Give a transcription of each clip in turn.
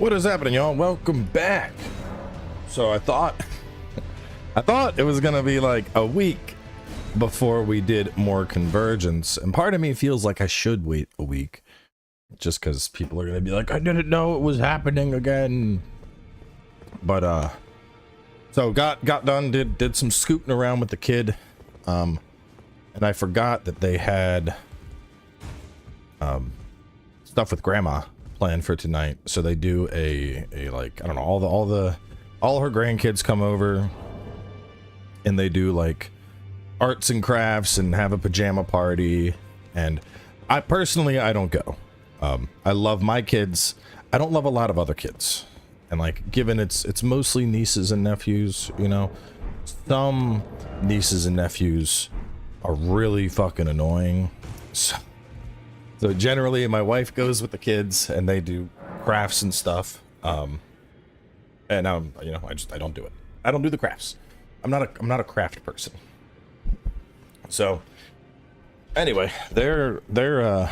What is happening, y'all? Welcome back. So I thought it was gonna be like a week before we did more Convergence, and part of me feels like I should wait a week just because people are gonna be like, I didn't know it was happening again. But so got done, did some scooting around with the kid, and I forgot that they had stuff with grandma planned for tonight. So they do a like, I don't know, all her grandkids come over and they do like arts and crafts and have a pajama party. And I personally, I don't go. I love my kids. I don't love a lot of other kids. And like, given it's mostly nieces and nephews, you know, some nieces and nephews are really fucking annoying. So generally my wife goes with the kids and they do crafts and stuff. And you know, I don't do it. I don't do the crafts. I'm not a craft person. So anyway, they're I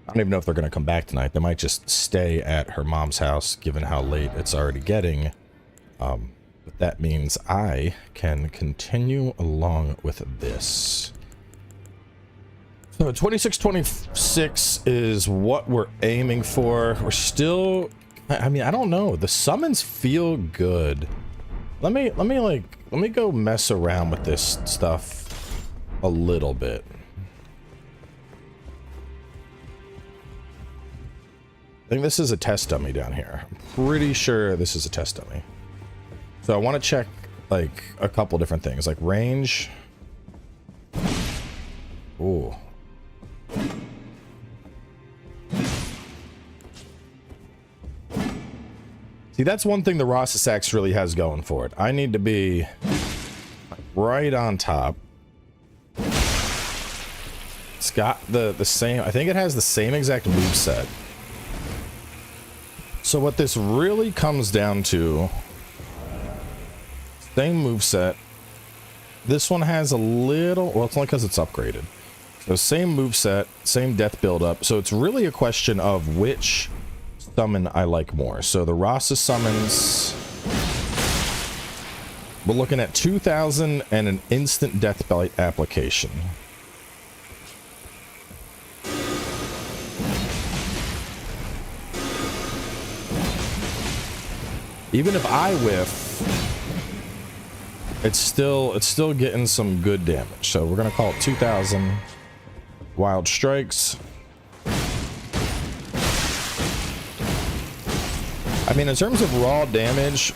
don't even know if they're gonna come back tonight. They might just stay at her mom's house given how late it's already getting. But that means I can continue along with this. So 2626 is what we're aiming for. We're still, I mean, I don't know. The summons feel good. Let me go mess around with this stuff a little bit. I think this is a test dummy down here. I'm pretty sure this is a test dummy. So I want to check like a couple different things, like range. Ooh. See, that's one thing the Rosus axe really has going for it. I need to be right on top. It's got the same, I think it has the same exact moveset. So what this really comes down to, same moveset. This one has a little, well, it's only because it's upgraded. So same moveset, same death build-up. So it's really a question of which summon I like more. So the Rosus summons, we're looking at 2000 and an instant death bite application. Even if I whiff, it's still getting some good damage. So we're gonna call it 2000 wild strikes. I mean, in terms of raw damage,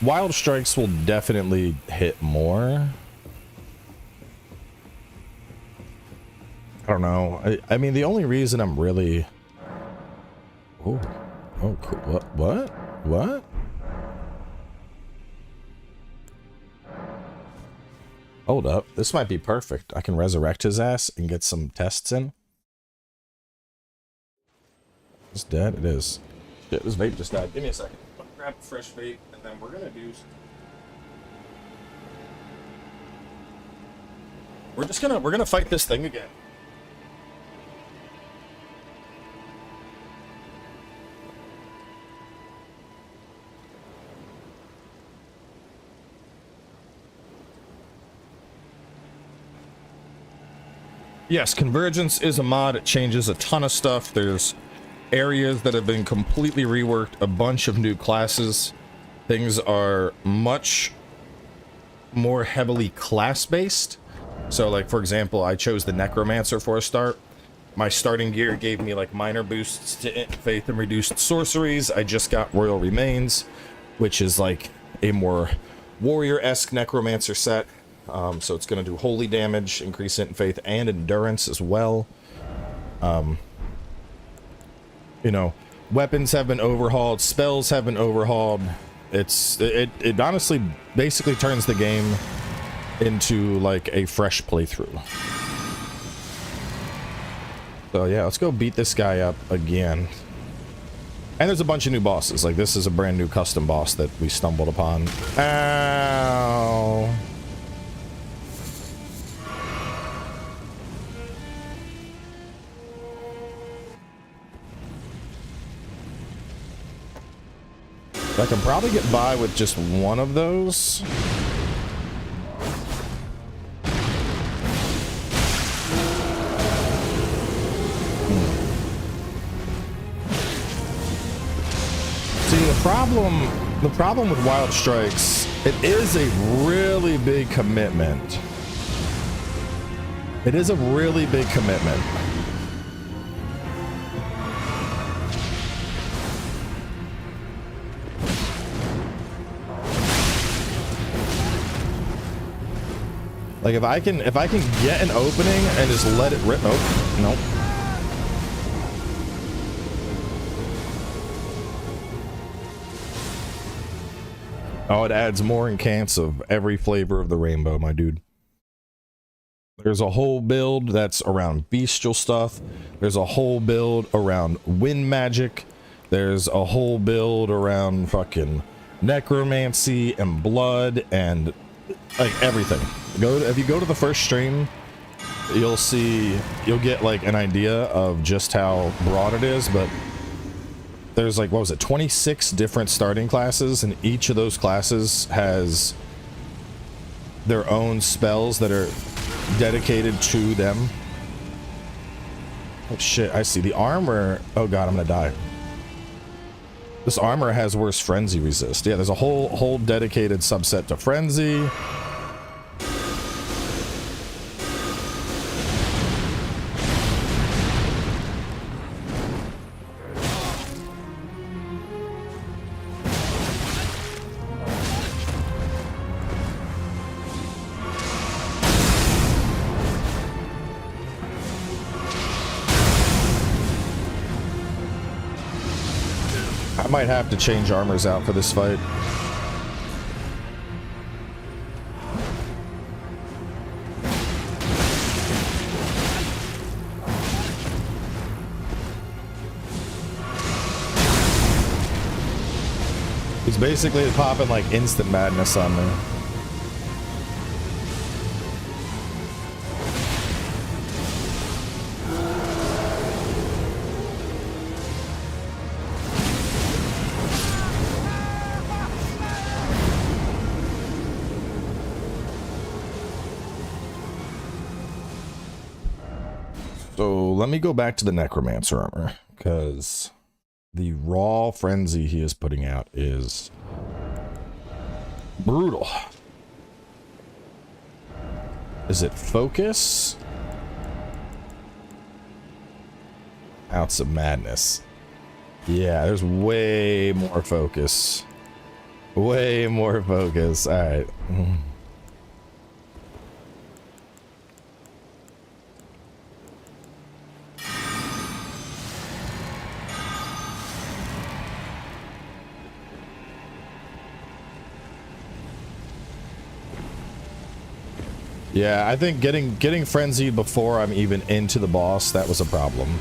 wild strikes will definitely hit more. I don't know. I mean, the only reason I'm really, oh cool. What? Hold up, this might be perfect. I can resurrect his ass and get some tests in. It's dead. It is. Shit, this vape just died. Give me a second. I'm gonna grab a fresh vape, and then we're gonna do. We're gonna fight this thing again. Yes, Convergence is a mod. It changes a ton of stuff. There's areas that have been completely reworked, a bunch of new classes. Things are much more heavily class-based. So, like, for example, I chose the Necromancer for a start. My starting gear gave me, like, minor boosts to faith and reduced sorceries. I just got Royal Remains, which is, like, a more warrior-esque Necromancer set. So it's going to do holy damage, increase int faith, and endurance as well. You know, weapons have been overhauled, spells have been overhauled. It honestly basically turns the game into like a fresh playthrough. So yeah, let's go beat this guy up again. And there's a bunch of new bosses. Like, this is a brand new custom boss that we stumbled upon. Ow. I can probably get by with just one of those. See, the problem with Wild Strikes, it is a really big commitment. It is a really big commitment. Like if I can get an opening and just let it rip. Oh, nope. Oh, it adds more incants of every flavor of the rainbow, my dude. There's a whole build that's around bestial stuff. There's a whole build around wind magic. There's a whole build around fucking necromancy and blood and like everything. If you go to the first stream, you'll get like an idea of just how broad it is, but there's like, what was it, 26 different starting classes, and each of those classes has their own spells that are dedicated to them. Oh shit, I see the armor. Oh god, I'm gonna die. This armor has worse frenzy resist. Yeah, there's a whole dedicated subset to frenzy. I might have to change armors out for this fight. He's basically popping like instant madness on me. So let me go back to the Necromancer armor, because the raw frenzy he is putting out is brutal. Is it focus? Ounce of madness. Yeah, there's way more focus. Way more focus. All right. Yeah, I think getting frenzied before I'm even into the boss, that was a problem.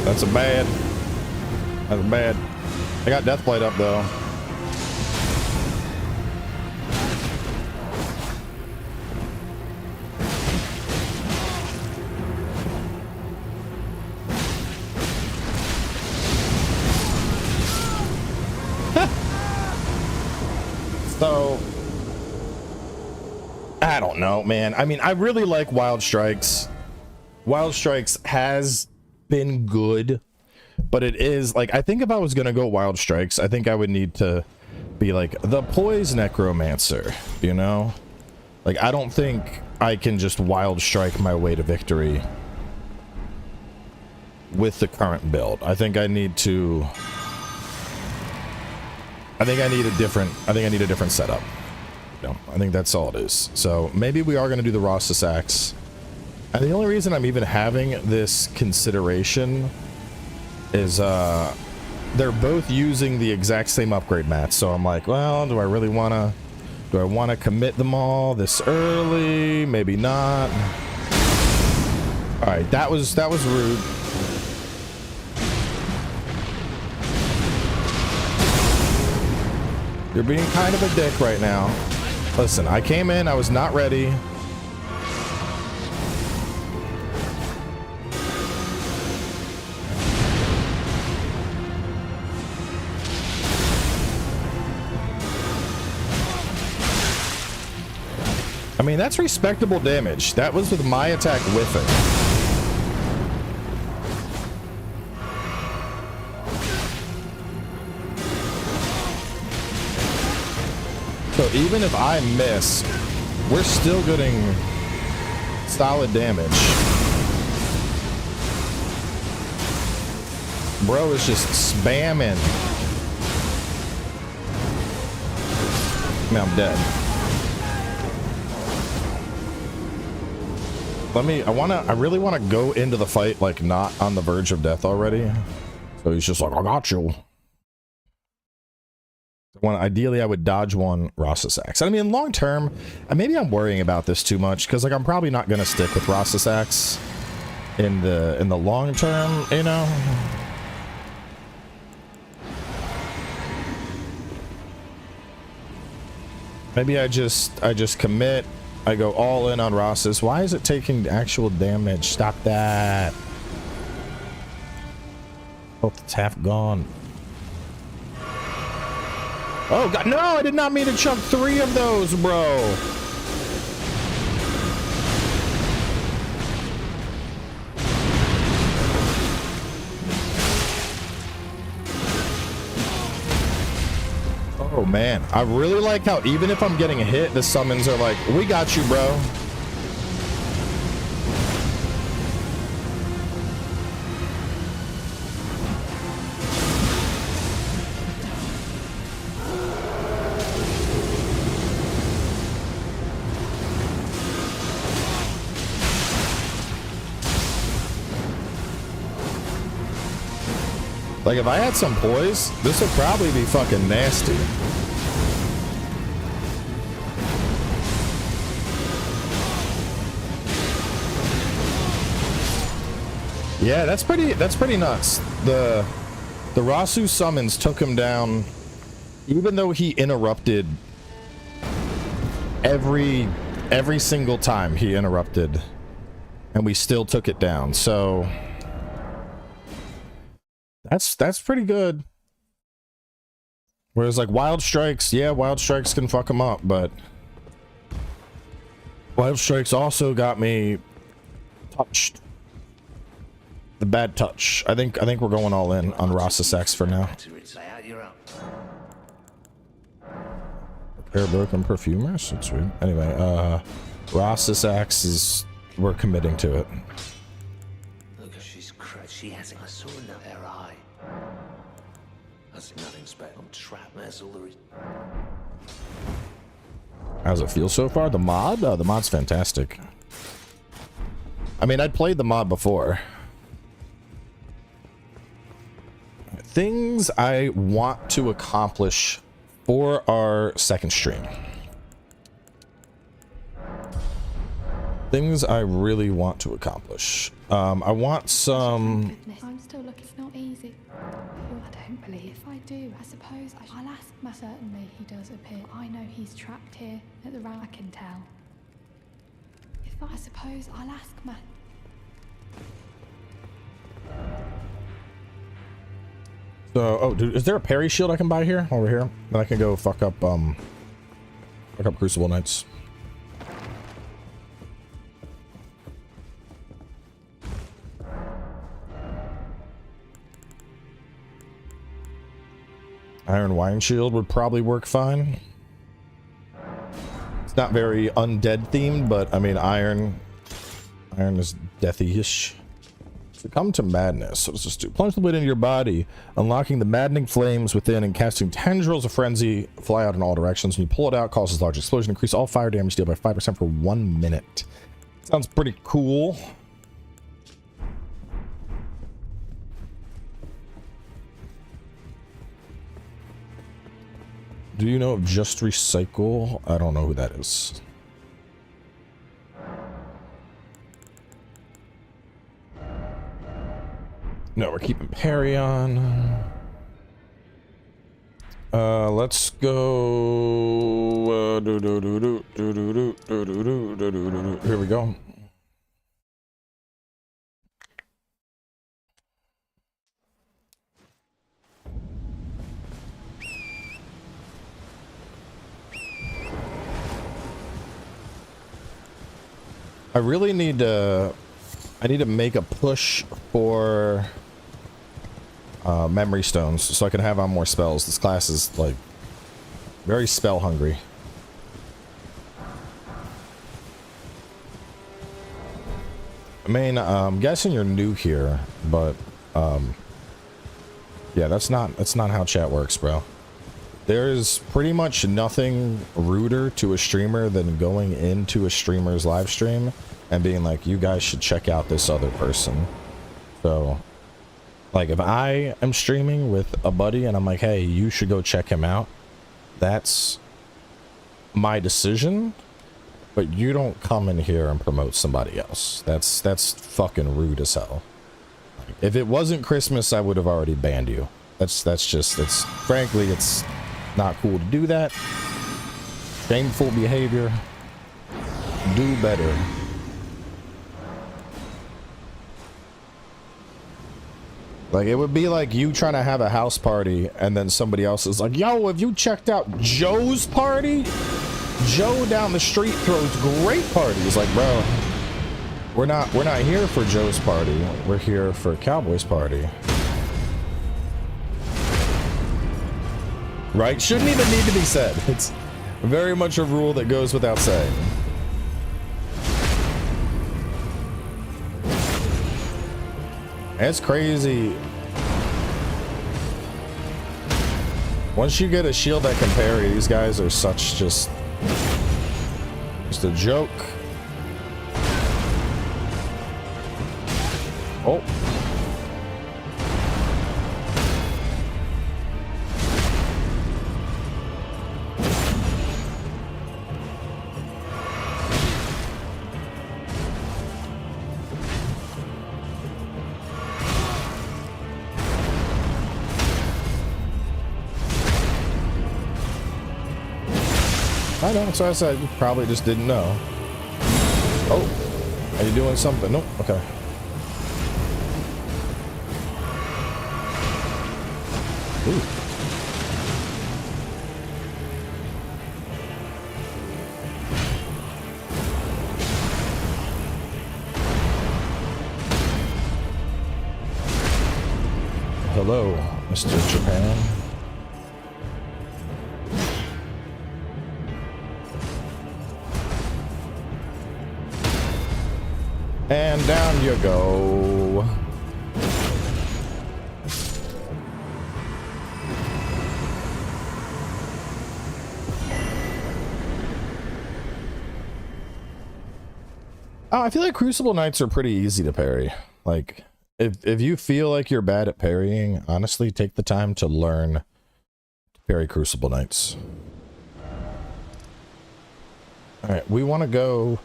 That's bad. That's bad. I got Deathblade up though. So I don't know, man. I mean, I really like Wild Strikes. Wild Strikes has been good, but it is like, I think if I was gonna go Wild Strikes, I think I would need to be like the Poise Necromancer, you know? Like, I don't think I can just Wild Strike my way to victory with the current build. I think I need to, I think I need a different setup. You know, I think that's all it is. So maybe we are gonna do the Rosus axe. And the only reason I'm even having this consideration is they're both using the exact same upgrade mats. So I'm like, well, do I really want Do I want to commit them all this early? Maybe not. All right, that was rude. You're being kind of a dick right now. Listen, I came in, I was not ready. I mean, that's respectable damage. That was with my attack whiffing. So even if I miss, we're still getting solid damage. Bro is just spamming. I mean, I'm dead. I really want to go into the fight like not on the verge of death already. So he's just like, I got you. Ideally, I would dodge one Rosus axe. I mean, long term, maybe I'm worrying about this too much because like I'm probably not going to stick with Rosus axe in the long term, you know. Maybe I just commit. I go all in on Rosus. Why is it taking actual damage? Stop that. Both it's half gone. Oh god, no, I did not mean to chuck 3 of those, bro. Oh man, I really like how even if I'm getting hit, the summons are like, we got you, bro. Like if I had some poise, this would probably be fucking nasty. Yeah, that's pretty nuts. The Rosus summons took him down, even though he interrupted every single time he interrupted, and we still took it down. So that's pretty good. Whereas like Wild Strikes, yeah, Wild Strikes can fuck him up, but Wild Strikes also got me touched. The bad touch. I think we're going all in on Rosus X for now. Repair broken perfumers. That's weird. Anyway, Rosus X is, we're committing to it. Look, she's crazy. She has a sword in her eye. That's nothing special. I'm trapped. That's all there is. How's it feel so far? The mod? The mod's fantastic. I mean, I'd played the mod before. Things I want to accomplish for our second stream. Things I really want to accomplish. I want some... I'm still looking. It's not easy. I don't believe. If I do, I suppose I'll ask Matt. Certainly he does appear. I know he's trapped here at the round. I can tell. I suppose I'll ask Matt. So, oh, dude, is there a parry shield I can buy here? Over here? Then I can go fuck up Crucible Knights. Iron Wine Shield would probably work fine. It's not very undead themed, but I mean, iron is deathy-ish. Succumb to madness. What does this do? Plunge the blade into your body, unlocking the maddening flames within and casting tendrils of frenzy fly out in all directions. When you pull it out, causes large explosion. Increase all fire damage deal by 5% for 1 minute. Sounds pretty cool. Do you know of Just Recycle? I don't know who that is. No, we're keeping Perry on. Let's go. Here we go. I really need to. I need to make a push for memory stones so I can have on more spells. This class is like very spell hungry. I mean, I'm guessing you're new here, but yeah, that's not how chat works, bro. There's pretty much nothing ruder to a streamer than going into a streamer's live stream and being like, you guys should check out this other person. So, like, if I am streaming with a buddy and I'm like, hey, you should go check him out, that's my decision, but you don't come in here and promote somebody else. That's fucking rude as hell. If it wasn't Christmas, I would have already banned you. Frankly, it's not cool to do that. Shameful behavior. Do better. Like, it would be like you trying to have a house party and then somebody else is like, yo, have you checked out Joe's party? Joe down the street throws great parties. Like, bro, we're not here for Joe's party. We're here for Cowboy's party. Right? Shouldn't even need to be said. It's very much a rule that goes without saying. It's crazy. Once you get a shield that can parry, these guys are such just a joke. Oh. I know, so I said you probably just didn't know. Oh, are you doing something? Nope, okay. Ooh. Hello, Mr. Japan. And down you go. Oh, I feel like Crucible Knights are pretty easy to parry. Like, if you feel like you're bad at parrying, honestly, take the time to learn to parry Crucible Knights. Alright, we want to go...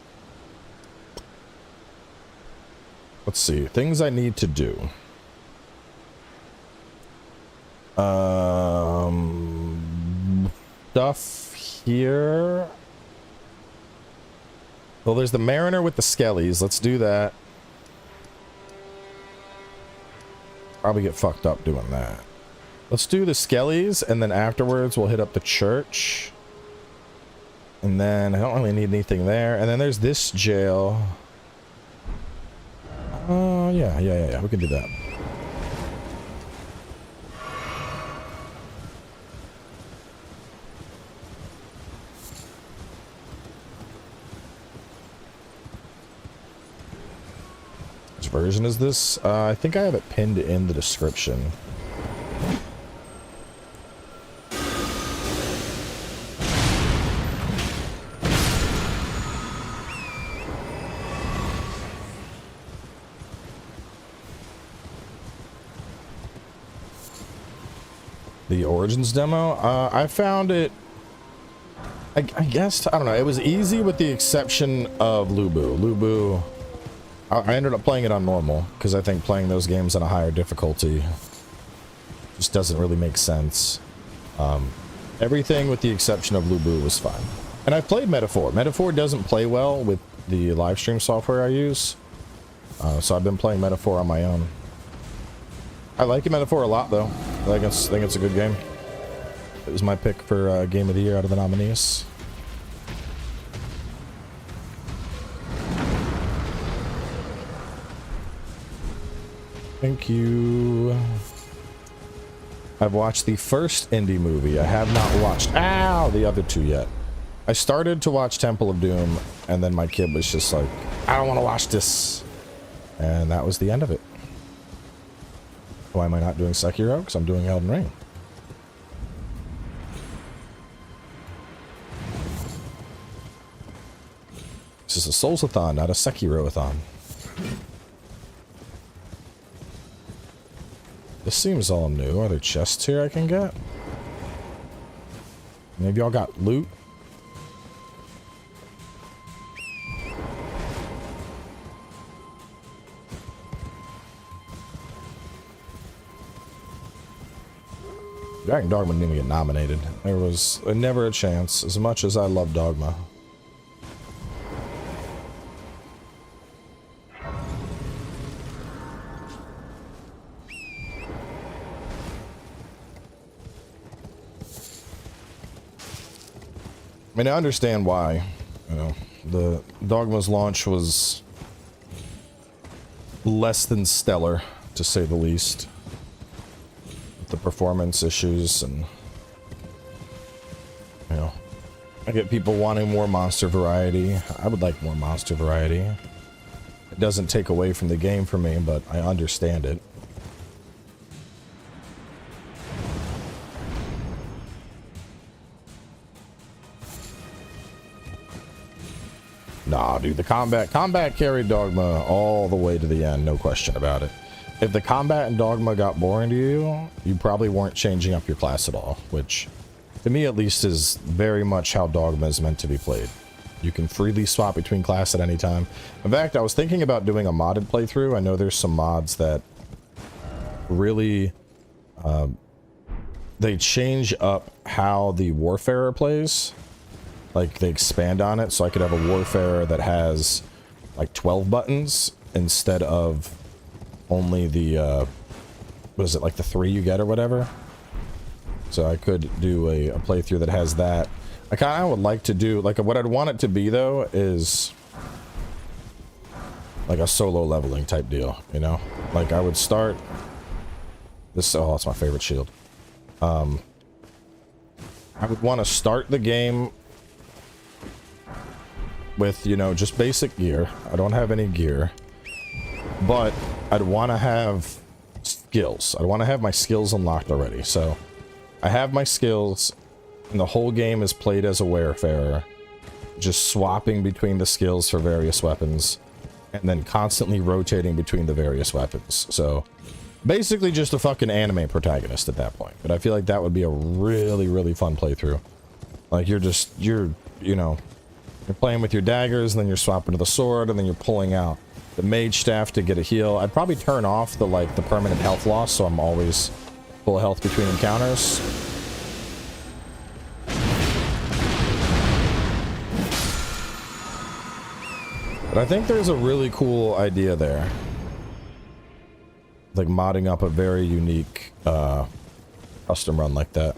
Let's see, things I need to do. Stuff here. Well, there's the Mariner with the Skellies. Let's do that. Probably get fucked up doing that. Let's do the Skellies, and then afterwards we'll hit up the church. And then I don't really need anything there. And then there's this jail. Yeah, we can do that. Which version is this? I think I have it pinned in the description. The Origins demo, I found it, I guess, I don't know, it was easy with the exception of Lubu. Lubu, I ended up playing it on normal, because I think playing those games on a higher difficulty just doesn't really make sense. Everything with the exception of Lubu was fine. And I've played Metaphor. Metaphor doesn't play well with the Livestream software I use, so I've been playing Metaphor on my own. I like Metaphor a lot, though. I think it's a good game. It was my pick for Game of the Year out of the nominees. Thank you. I've watched the first indie movie. I have not watched the other two yet. I started to watch Temple of Doom, and then my kid was just like, I don't want to watch this. And that was the end of it. Why am I not doing Sekiro? Because I'm doing Elden Ring. This is a Soulsathon, not a Sekiro-athon. This seems all new. Are there chests here I can get? Maybe y'all got loot? Dogma didn't even get nominated. There was never a chance, as much as I love Dogma. I mean, I understand why. You know, the Dogma's launch was less than stellar, to say the least. The performance issues, and you know, I get people wanting more monster variety. I would like more monster variety. It doesn't take away from the game for me, but I understand it. Nah, dude, the combat carried Dogma all the way to the end, no question about it. If the combat in Dogma got boring to you, you probably weren't changing up your class at all, which, to me at least, is very much how Dogma is meant to be played. You can freely swap between class at any time. In fact, I was thinking about doing a modded playthrough. I know there's some mods that really, they change up how the Warfarer plays. Like, they expand on it, so I could have a Warfarer that has, like, 12 buttons instead of only the, what is it, like the 3 you get or whatever? So I could do a playthrough that has that. I kind of would like to do, like, what I'd want it to be, though, is like a solo leveling type deal, you know? Like, I would start this, oh, that's my favorite shield. I would want to start the game with, you know, just basic gear. I don't have any gear. But I'd want to have skills. I want to have my skills unlocked already. So I have my skills, and the whole game is played as a Wayfarer, just swapping between the skills for various weapons, and then constantly rotating between the various weapons. So basically just a fucking anime protagonist at that point. But I feel like that would be a really, really fun playthrough. Like, you know, you're playing with your daggers, and then you're swapping to the sword, and then you're pulling out the mage staff to get a heal. I'd probably turn off the permanent health loss, so I'm always full health between encounters. But I think there's a really cool idea there. Like modding up a very unique custom run like that.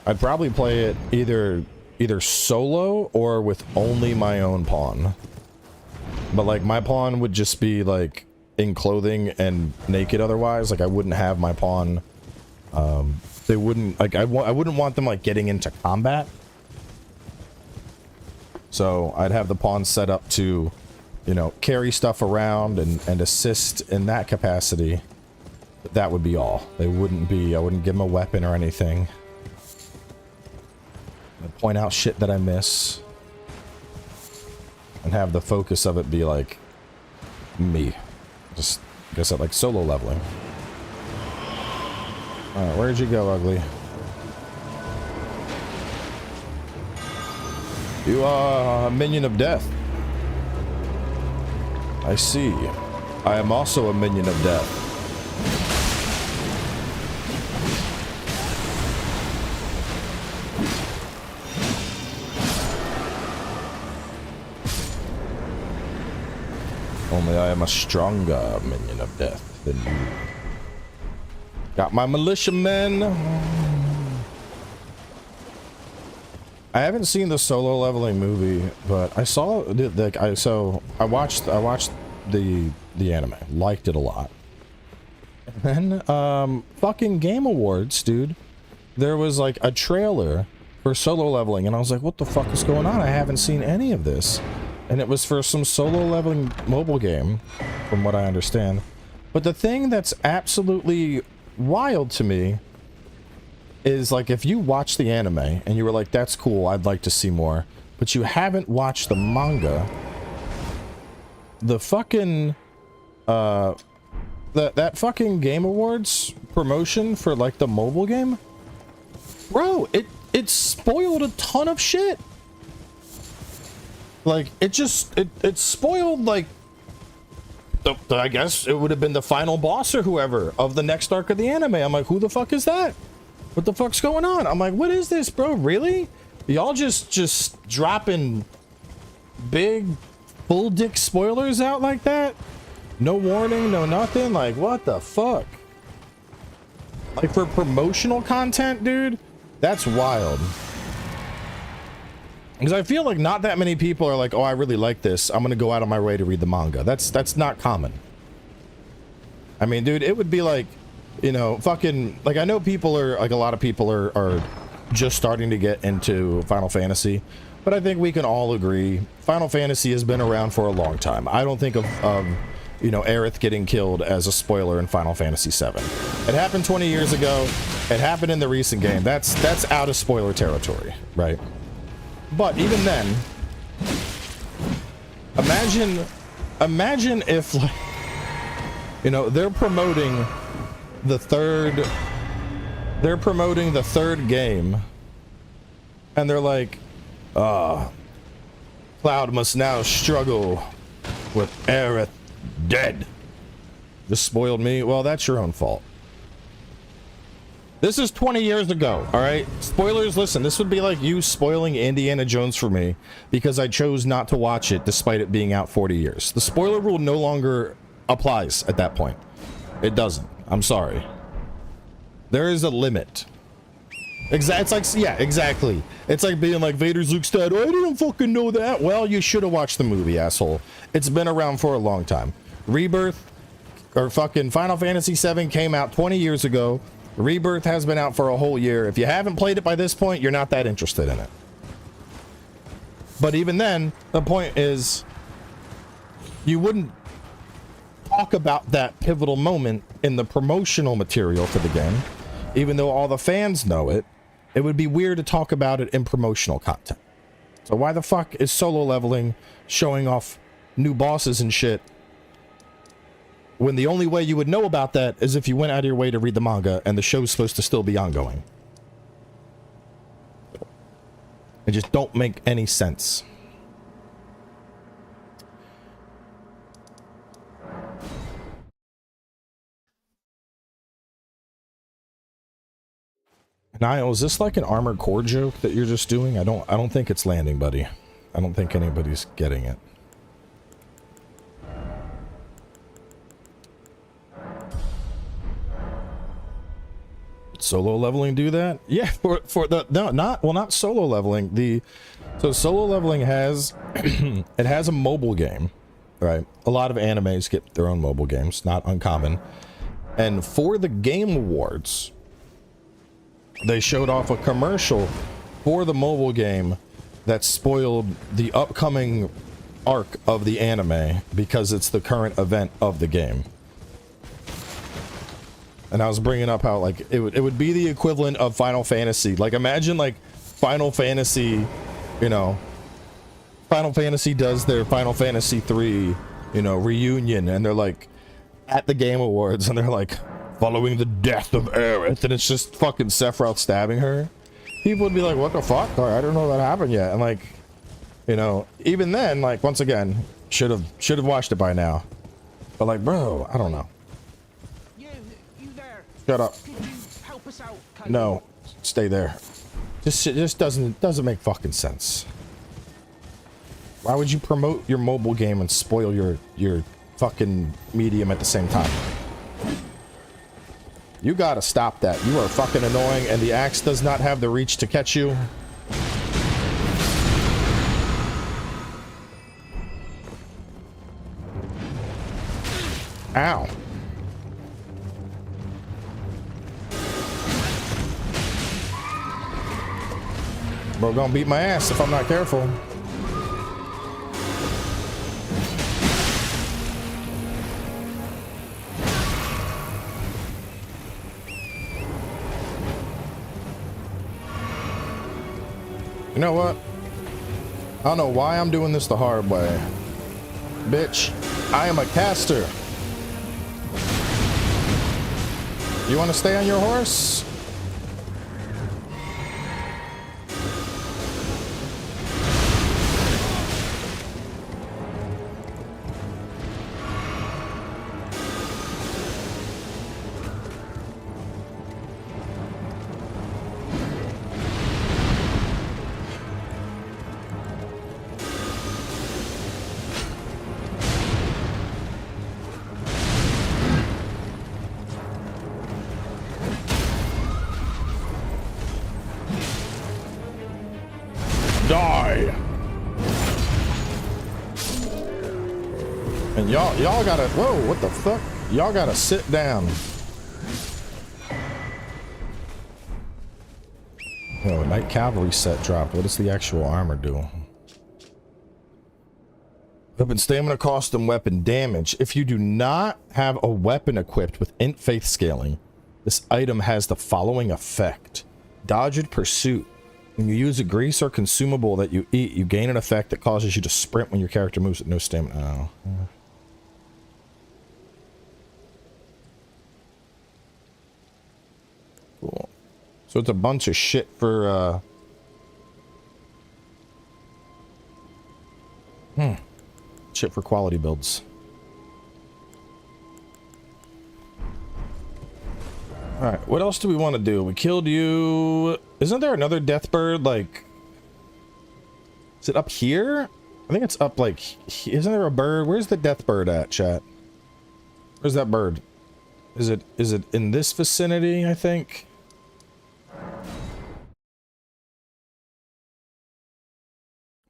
I'd probably play it either solo or with only my own pawn. But like my pawn would just be like in clothing and naked otherwise. Like I wouldn't have my pawn, they wouldn't, like I wouldn't want them like getting into combat. So I'd have the pawn set up to, you know, carry stuff around and assist in that capacity. That would be all. They wouldn't be, I wouldn't give them a weapon or anything. I'd point out shit that I miss. And have the focus of it be like me. Just, like I said, like solo leveling. Alright, where'd you go, ugly? You are a minion of death. I see. I am also a minion of death. Only I am a stronger minion of death than you. Got my militiamen. I haven't seen the solo leveling movie, but I saw I watched the anime, liked it a lot. And then fucking Game Awards, dude. There was like a trailer for solo leveling, and I was like, what the fuck is going on? I haven't seen any of this. And it was for some solo leveling mobile game, from what I understand. But the thing that's absolutely wild to me is, like, if you watch the anime and you were like, that's cool, I'd like to see more, but you haven't watched the manga, the fucking that fucking Game Awards promotion for, like, the mobile game, bro, it spoiled a ton of shit. Like, it spoiled, like, I guess it would have been the final boss or whoever of the next arc of the anime. I'm like, who the fuck is that? What the fuck's going on? I'm like, what is this, bro? Really? Y'all just dropping big full dick spoilers out like that? No warning, no nothing? Like, what the fuck? Like, for promotional content, dude? That's wild. Because I feel like not that many people are like, oh, I really like this, I'm gonna go out of my way to read the manga. That's not common. I mean, dude, it would be like, you know, fucking, like, I know people are, like, a lot of people are just starting to get into Final Fantasy, but I think we can all agree Final Fantasy has been around for a long time. I don't think of you know, Aerith getting killed as a spoiler in Final Fantasy VII. It happened 20 years ago. It happened in the recent game. That's out of spoiler territory, right? But even then, imagine if, like, you know, they're promoting the third game, and they're like, Cloud must now struggle with Aerith dead. Just spoiled me. Well, that's your own fault. This is 20 years ago, all right? Spoilers, listen, this would be like you spoiling Indiana Jones for me because I chose not to watch it despite it being out 40 years. The spoiler rule no longer applies at that point. It doesn't. I'm sorry. There is a limit. It's like, yeah, exactly. It's like being like, Vader's Luke's dead. Oh, I didn't fucking know that. Well, you should have watched the movie, asshole. It's been around for a long time. Rebirth, or fucking Final Fantasy VII came out 20 years ago. Rebirth has been out for a whole year. If you haven't played it by this point, you're not that interested in it. But even then, the point is, you wouldn't talk about that pivotal moment in the promotional material for the game. Even though all the fans know it, it would be weird to talk about it in promotional content. So why the fuck is solo leveling showing off new bosses and shit when the only way you would know about that is if you went out of your way to read the manga and the show's supposed to still be ongoing? It just don't make any sense. Niall, is this like an Armored Core joke that you're just doing? I don't think it's landing, buddy. I don't think anybody's getting it. Solo leveling do that? Yeah, for the not solo leveling. So solo leveling has it has a mobile game, right? A lot of animes get their own mobile games, not uncommon. And for the Game Awards, they showed off a commercial for the mobile game that spoiled the upcoming arc of the anime because it's the current event of the game. And I was bringing up how, like, it would be the equivalent of Final Fantasy. Like, imagine, like, Final Fantasy, you know, Final Fantasy does their Final Fantasy 3, you know, reunion, and they're, like, at the Game Awards, and they're like, following the death of Aerith, and it's just fucking Sephiroth stabbing her, people would be like, what the fuck? I don't know that happened yet. And like, you know, even then, like, once again, should have watched it by now. But like, bro, I don't know. You there. Shut up. Could you help us out? No, stay there. It just doesn't make fucking sense. Why would you promote your mobile game and spoil your fucking medium at the same time? You gotta stop that. You are fucking annoying, and the axe does not have the reach to catch you. Ow. Bro, gonna beat my ass if I'm not careful. You know what? I don't know why I'm doing this the hard way. Bitch, I am a caster. You want to stay on your horse? And y'all gotta, whoa, what the fuck? Y'all gotta sit down. Oh, Knight Cavalry set dropped. What does the actual armor do? Weapon stamina cost and weapon damage. If you do not have a weapon equipped with int faith scaling, this item has the following effect. Dodged pursuit. When you use a grease or consumable that you eat, you gain an effect that causes you to sprint when your character moves with no stamina. Oh. Cool. So it's a bunch of shit for, shit for quality builds. Alright, what else do we want to do? We killed you. Isn't there another death bird? Like, is it up here? I think it's up like, isn't there a bird? Where's the death bird at, chat? Where's that bird? Is it in this vicinity, I think?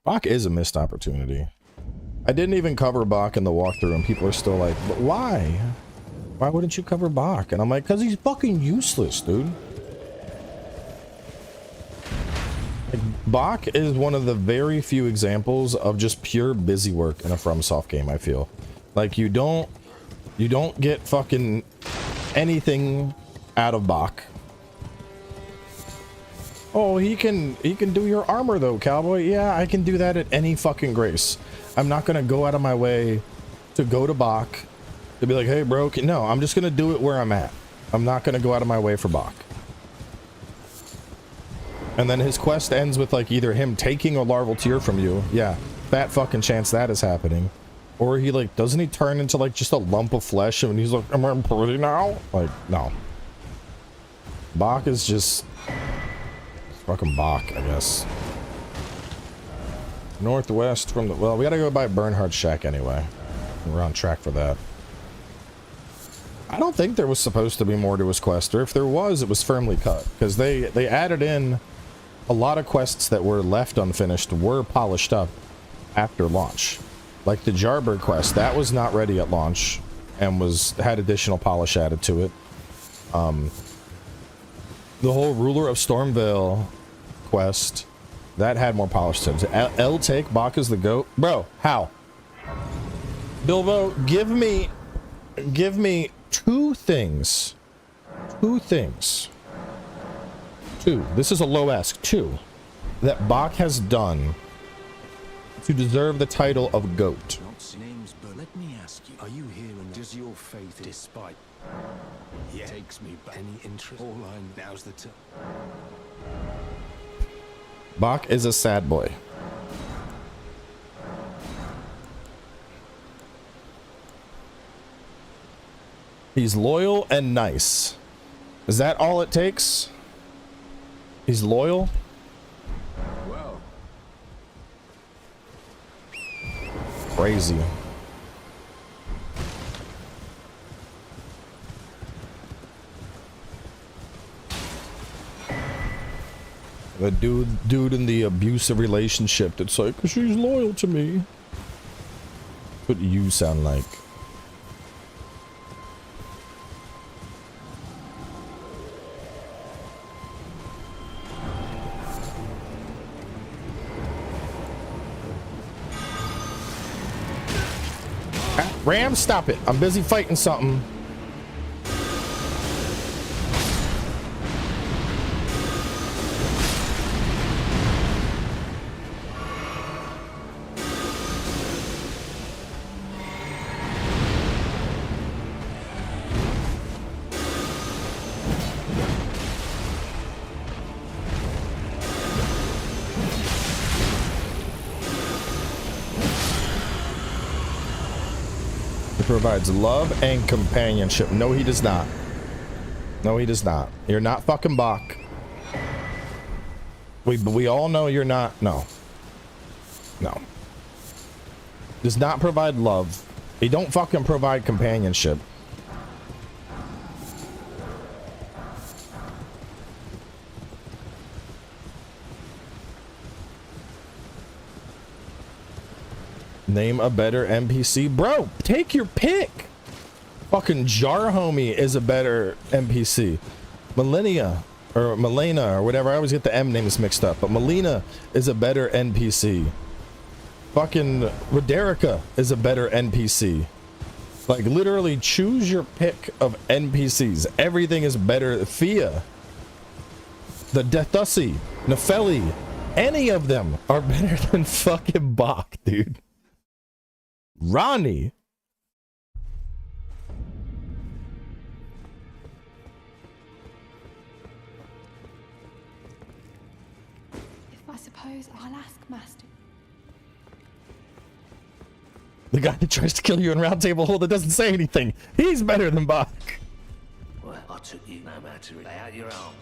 Bach is a missed opportunity. I didn't even cover Bach in the walkthrough, and people are still like, but why? Why wouldn't you cover Bach? And I'm like, because he's fucking useless, dude. Like, Bach is one of the very few examples of just pure busy work in a FromSoft game, I feel. Like, you don't get fucking anything out of Bach. Oh, he can do your armor though, cowboy. Yeah, I can do that at any fucking grace. I'm not gonna go out of my way to go to Bach to be like, hey bro, no, I'm just gonna do it where I'm at. I'm not gonna go out of my way for Bach. And then his quest ends with like either him taking a larval tear from you. Yeah, fat fucking chance that is happening. Or he like, doesn't he turn into like just a lump of flesh and he's like, am I pretty now? Like, no. Bach is just fucking Bach, I guess. Northwest from the, well, we gotta go by Bernhardt's shack anyway. We're on track for that. I don't think there was supposed to be more to his quest, or if there was, it was firmly cut, because they added in a lot of quests that were left unfinished were polished up after launch. Like the Jarbird quest, that was not ready at launch and had additional polish added to it. The whole Ruler of Stormvale quest, that had more polish to it. L take Bach is the goat. Bro, how? Bilbo, give me two things. Two. This is a low ask. Two. That Bach has done to deserve the title of GOAT. Names, but let me ask you, are you here and does your faith despite. Yeah. Takes me back. Any interest? All I know. Now's the time. Bach is a sad boy. He's loyal and nice. Is that all it takes? He's loyal? Well, Crazy. The dude in the abusive relationship that's like, she's loyal to me. What do you sound like? Ram, stop it. I'm busy fighting something. Provides love and companionship. No, he does not. No, he does not. You're not fucking Bach. We all know you're not. No. No. Does not provide love. He don't fucking provide companionship. Name a better NPC. Bro, take your pick. Fucking Jar Homie is a better NPC. Millennia or Melena or whatever. I always get the M names mixed up, but Melina is a better NPC. Fucking Roderica is a better NPC. Like literally choose your pick of NPCs. Everything is better. Fia, the Deathussi, Nefeli, any of them are better than fucking Bach, dude. Ronnie. If I suppose I'll ask Master. The guy that tries to kill you in Round Table Hold that doesn't say anything. He's better than Bach. Well, I took you no matter lay out your arm.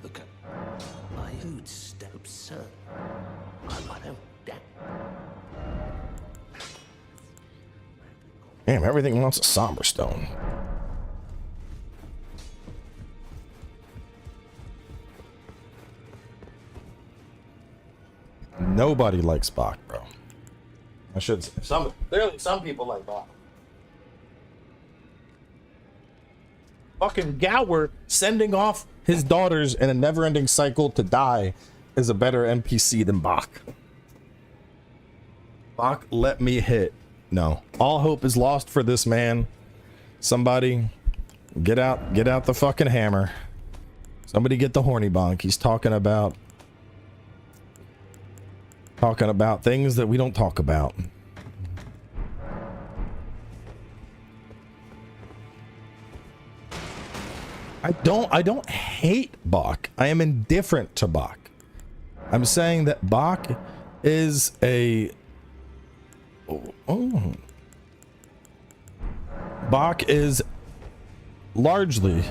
Look at my hood step absurd. I don't doubt. Damn, everything wants a somber stone. Nobody likes Bach, bro. I should say. Clearly some people like Bach. Fucking Gower sending off his daughters in a never-ending cycle to die is a better NPC than Bach. Bach, let me hit. No, all hope is lost for this man. Somebody get out the fucking hammer. Somebody get the horny bonk. He's talking about things that we don't talk about. I don't hate Bach. I am indifferent to Bach. I'm saying that Bach is a Bach is largely,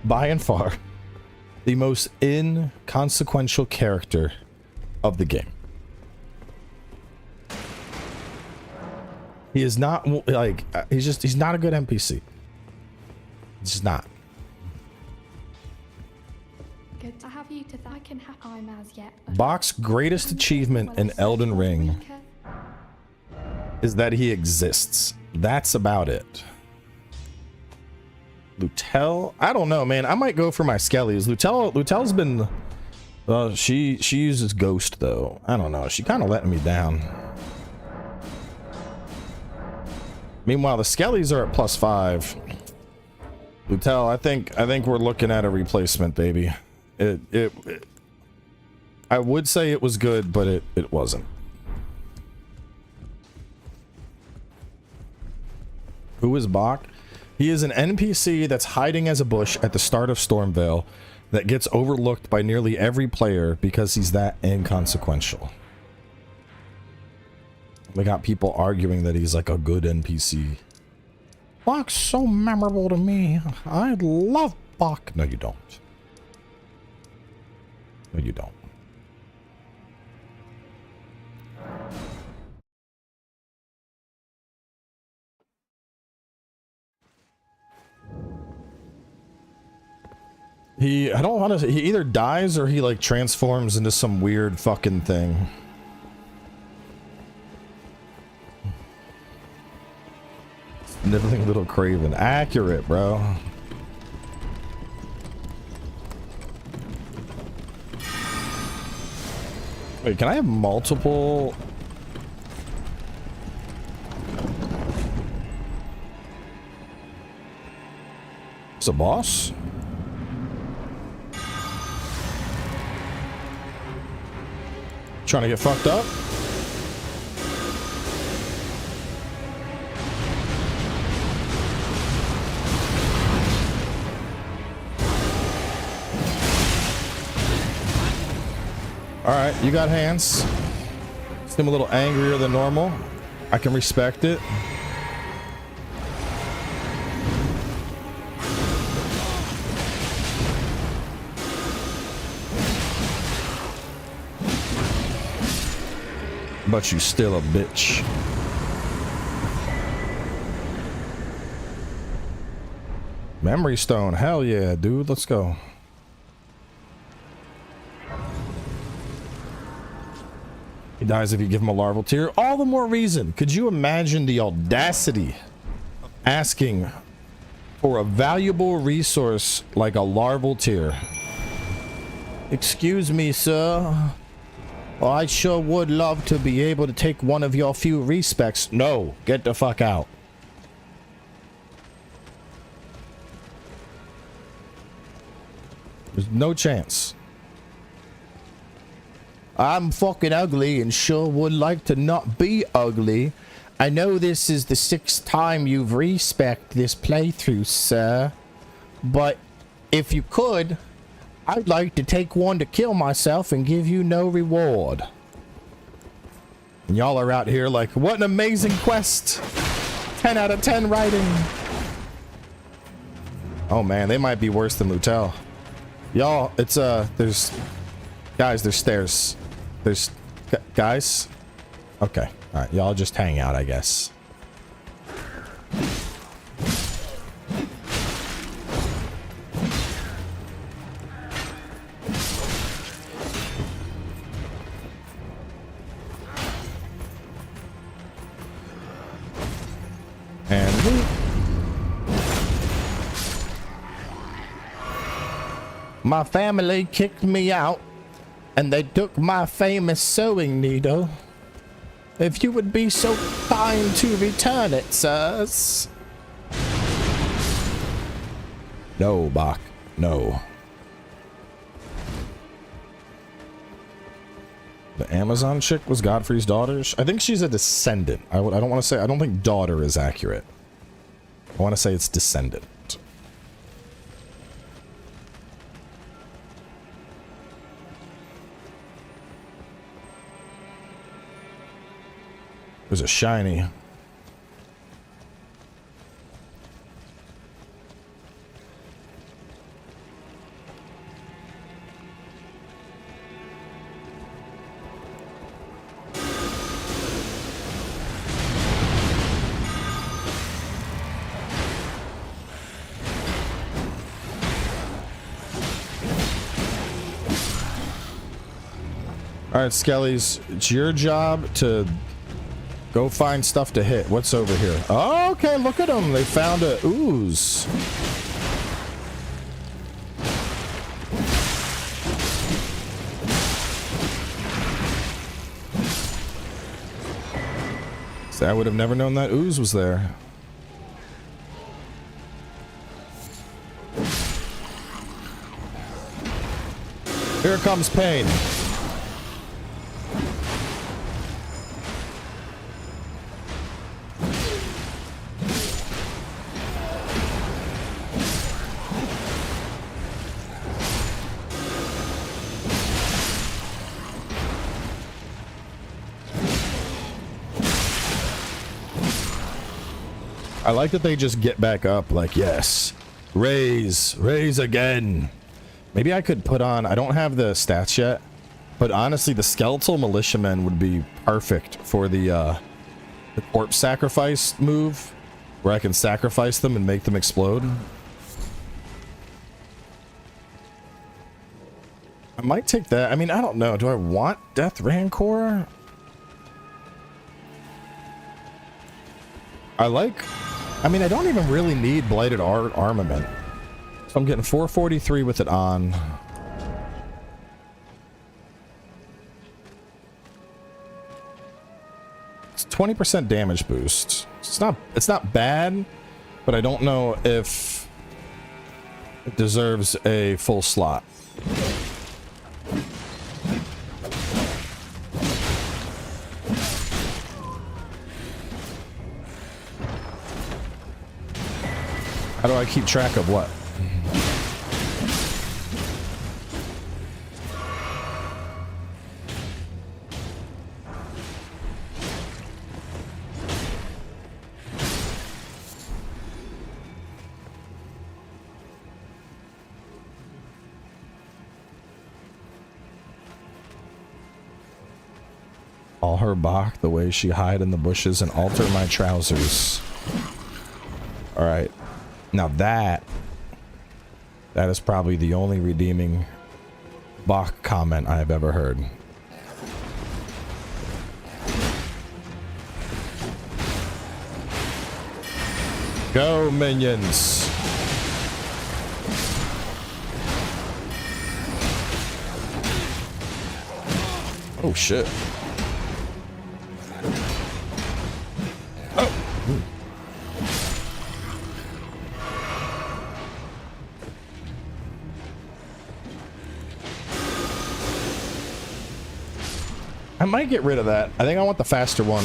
by and far, the most inconsequential character of the game. He is not like he's not a good NPC. He's just not. Good to have you to I can have I'm as yet. Bach's greatest achievement in Elden Ring is that he exists. That's about it. Lutel, I don't know, man. I might go for my Skellies. Lutel's been she uses Ghost though. I don't know. She kind of letting me down. Meanwhile, the Skellies are at +5. Lutel, I think we're looking at a replacement, baby. I would say it was good, but it wasn't. Who is Bach? He is an NPC that's hiding as a bush at the start of Stormvale that gets overlooked by nearly every player because he's that inconsequential. We got people arguing that he's like a good NPC. Bach's so memorable to me. I love Bach. No, you don't. No, you don't. I don't want to, he either dies or he like transforms into some weird fucking thing. Sniveling little craven. Accurate, bro. Wait, can I have multiple? It's a boss? Trying to get fucked up? Alright, you got hands. Seem a little angrier than normal. I can respect it. But you still a bitch. Memory stone, hell yeah, dude, let's go. He dies if you give him a larval tear. All the more reason. Could you imagine the audacity asking for a valuable resource like a larval tear? Excuse me, sir. Well, I sure would love to be able to take one of your few respects. No, get the fuck out. There's no chance. I'm fucking ugly and sure would like to not be ugly. I know this is the 6th time you've respect this playthrough, sir. But if you could, I'd like to take one to kill myself and give you no reward. And y'all are out here like, what an amazing quest. 10 out of 10 writing. Oh man, they might be worse than Lutel. Y'all, it's there's guys, there's stairs. There's guys. Okay, all right, y'all just hang out, I guess. And my family kicked me out and they took my famous sewing needle. If you would be so kind to return it, sirs. No, Bach, no. The Amazon chick was Godfrey's daughter. I think she's a descendant. I don't want to say, I don't think daughter is accurate. I want to say it's descendant. There's a shiny. All right, Skellies, it's your job to go find stuff to hit. What's over here? Oh, okay, look at them. They found a ooze. So I would have never known that ooze was there. Here comes pain. I like that they just get back up like, yes, raise again. Maybe I could put on, I don't have the stats yet, but honestly, the skeletal militiamen would be perfect for the corpse sacrifice move, where I can sacrifice them and make them explode. I might take that. I mean, I don't know. Do I want Death Rancor? I mean, I don't even really need Blighted Armament. So I'm getting 443 with it on. It's 20% damage boost. It's not bad, but I don't know if it deserves a full slot. How do I keep track of what? Call her Bach the way she hide in the bushes and alter my trousers. All right. Now that is probably the only redeeming Bach comment I've ever heard. Go, minions. Oh, shit. Oh. Ooh. I might get rid of that. I think I want the faster one.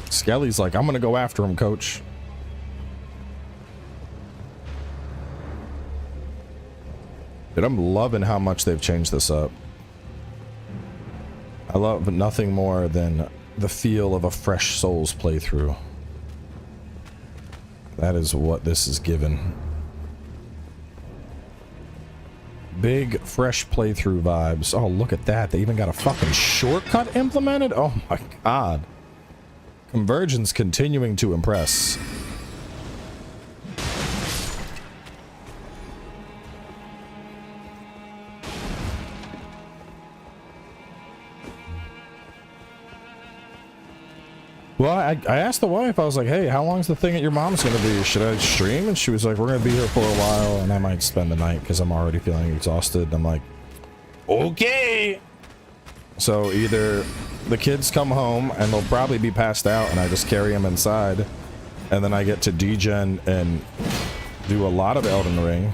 Skelly's like, I'm gonna go after him, coach. Dude, I'm loving how much they've changed this up. I love nothing more than the feel of a fresh Souls playthrough. That is what this is given. Big, fresh playthrough vibes. Oh, look at that. They even got a fucking shortcut implemented? Oh my god. Convergence continuing to impress. Well, I asked the wife, I was like, hey, how long's the thing at your mom's gonna be? Should I stream? And she was like, we're gonna be here for a while and I might spend the night because I'm already feeling exhausted. And I'm like, okay. So either the kids come home and they'll probably be passed out and I just carry them inside and then I get to degen and do a lot of Elden Ring,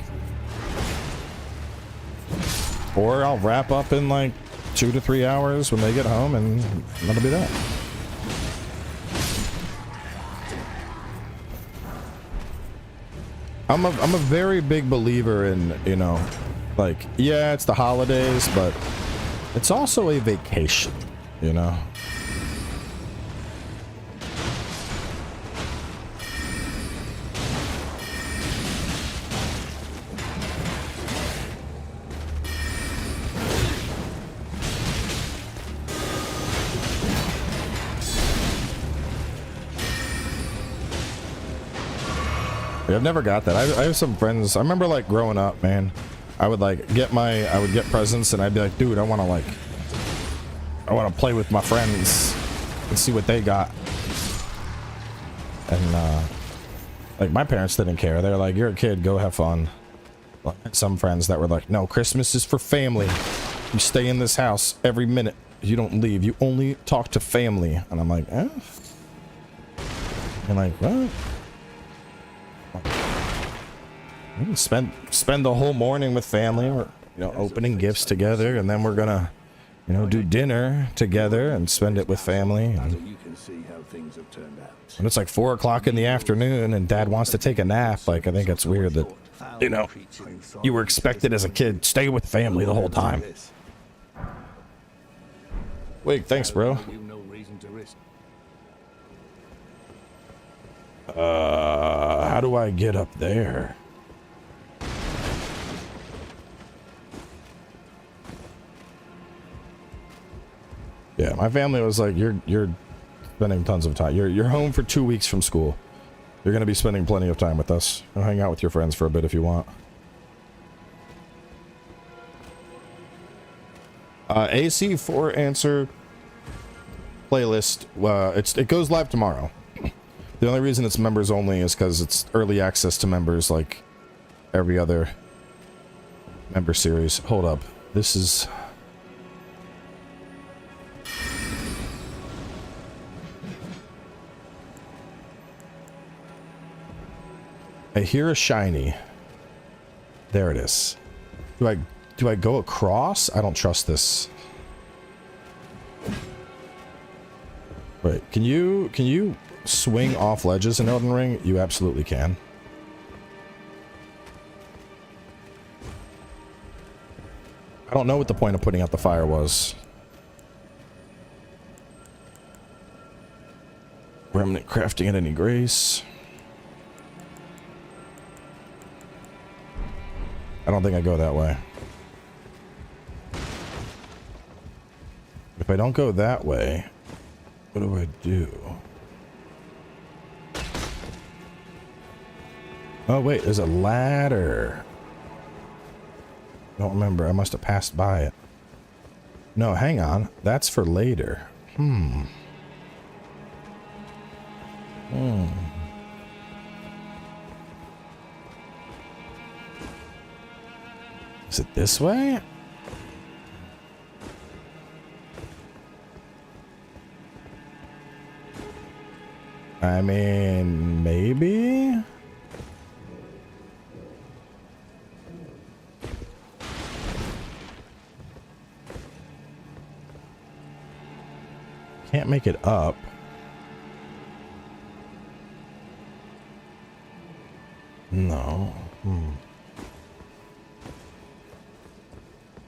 or I'll wrap up in like 2 to 3 hours when they get home and that'll be that. I'm a very big believer in, you know, like, yeah, it's the holidays, but it's also a vacation, you know? I've never got that. I have some friends. I remember like growing up, man. I would like I would get presents and I'd be like, dude, I want to play with my friends and see what they got. And like my parents didn't care. They're like, you're a kid, go have fun. But I had some friends that were like, no, Christmas is for family. You stay in this house every minute. You don't leave. You only talk to family. And I'm like, eh? And like, what? We can spend the whole morning with family, or, you know, opening gifts together, and then we're gonna, you know, do dinner together and spend it with family. And You can see how things have turned out. And it's like 4 o'clock in the afternoon and dad wants to take a nap. Like, I think it's weird that, you know, you were expected as a kid, stay with family the whole time. Wait, thanks, bro. How do I get up there? Yeah, my family was like, you're spending tons of time. You're home for 2 weeks from school. You're gonna be spending plenty of time with us. Go hang out with your friends for a bit if you want. AC4 answer playlist. It goes live tomorrow. The only reason it's members only is because it's early access to members, like every other member series. Hold up, this is. I hear a shiny. There it is. Do I go across? I don't trust this. Wait, can you swing off ledges in Elden Ring? You absolutely can. I don't know what the point of putting out the fire was. Remnant crafting at any grace. I don't think I go that way. If I don't go that way, what do I do? Oh wait, there's a ladder. Don't remember, I must have passed by it. No, hang on, that's for later. Is it this way? I mean, maybe? Can't make it up. No.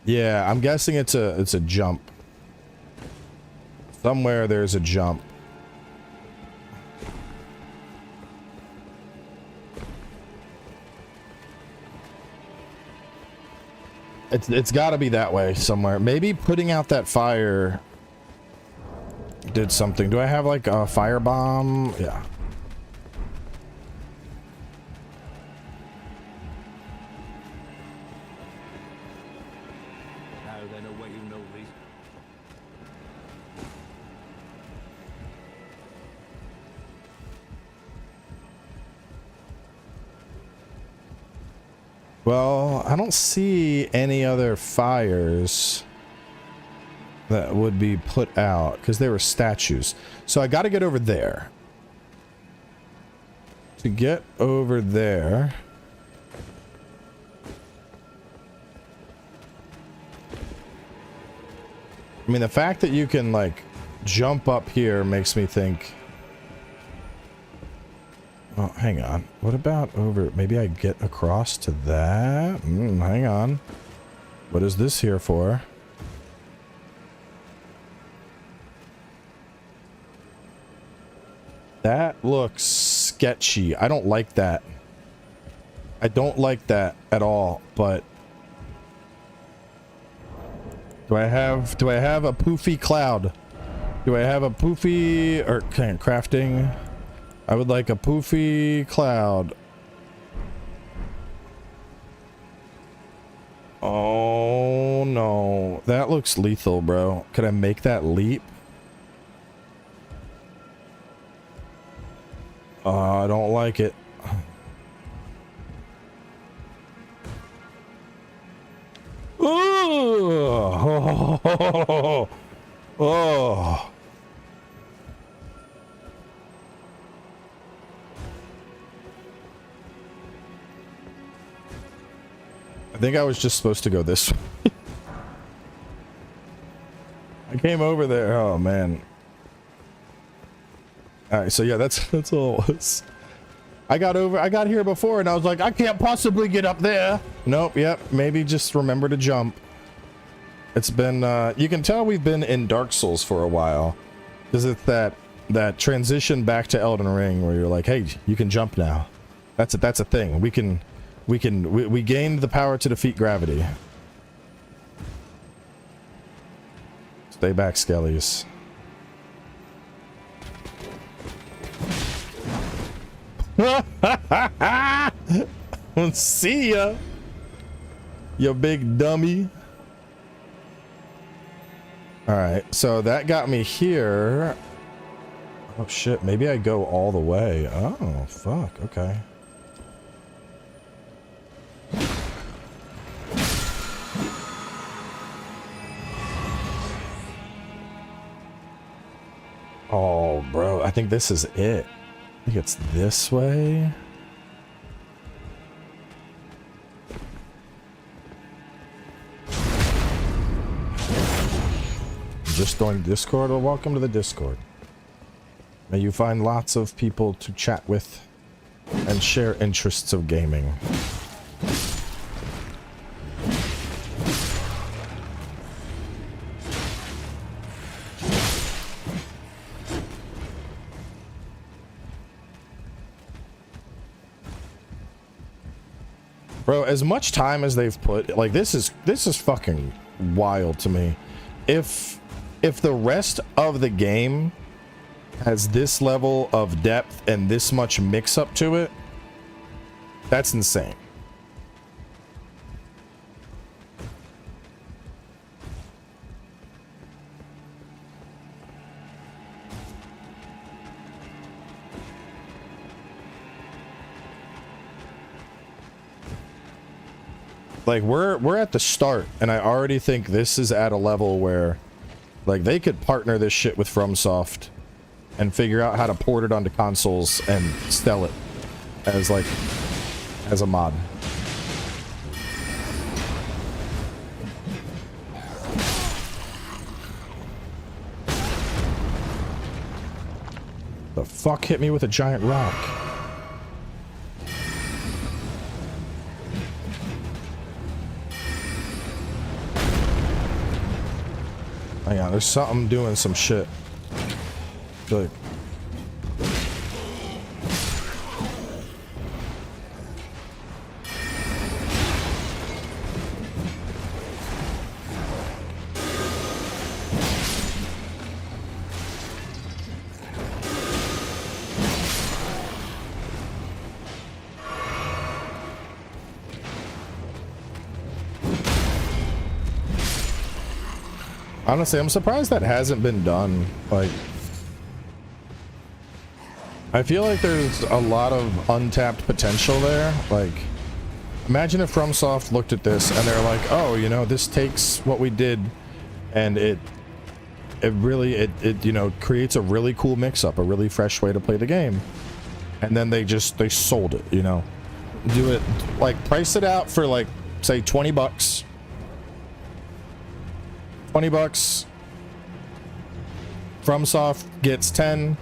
Yeah, I'm guessing it's a jump. Somewhere there's a jump. It's got to be that way somewhere. Maybe putting out that fire did something. Do I have like a fire bomb? Yeah. Well, I don't see any other fires that would be put out because they were statues. So I got to get over there. To get over there. I mean, the fact that you can like jump up here makes me think. Oh, hang on. What about over? Maybe I get across to that? Hang on. What is this here for? That looks sketchy. I don't like that. I don't like that at all, but do I have a poofy cloud? Do I have a poofy or crafting? I would like a poofy cloud. Oh no, that looks lethal, bro. Could I make that leap? I don't like it. Oh. I think I was just supposed to go this way. I came over there. Oh man. All right, so yeah, that's all. I got here before and I was like, I can't possibly get up there. Nope, yep, maybe just remember to jump. It's been, you can tell we've been in Dark Souls for a while. Because it's that transition back to Elden Ring where you're like, hey, you can jump now. That's a thing. We gained the power to defeat gravity. Stay back, Skellies. See ya, you big dummy. All right, so that got me here. Oh shit, maybe I go all the way. Oh fuck, okay. Oh bro, I think this is it. I think it's this way. Just joined Discord. Well, welcome to the Discord. May you find lots of people to chat with and share interests of gaming. Bro, as much time as they've put, like, this is fucking wild to me. If the rest of the game has this level of depth and this much mix up to it, that's insane. Like, we're at the start, and I already think this is at a level where, like, they could partner this shit with FromSoft and figure out how to port it onto consoles and sell it as, like, as a mod. The fuck hit me with a giant rock? Hang on, there's something doing some shit. Good. Honestly, I'm surprised that hasn't been done. Like, I feel like there's a lot of untapped potential there. Like, imagine if FromSoft looked at this and they're like, oh, you know, this takes what we did and it really, you know, creates a really cool mix-up, a really fresh way to play the game. And then they sold it, you know. Do it, like, price it out for, like, say 20 bucks. 20 bucks. FromSoft gets 10.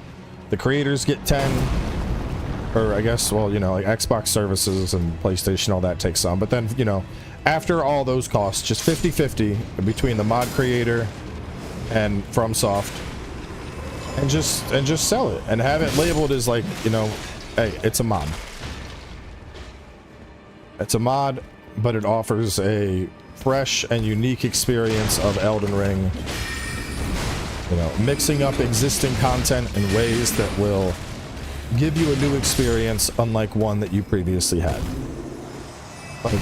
The creators get 10. Or I guess, well, you know, like Xbox services and PlayStation, all that takes some. But then, you know, after all those costs, just 50-50 between the mod creator and FromSoft. And just sell it. And have it labeled as, like, you know, hey, it's a mod. It's a mod, but it offers a fresh and unique experience of Elden Ring, you know, mixing up existing content in ways that will give you a new experience unlike one that you previously had. Like,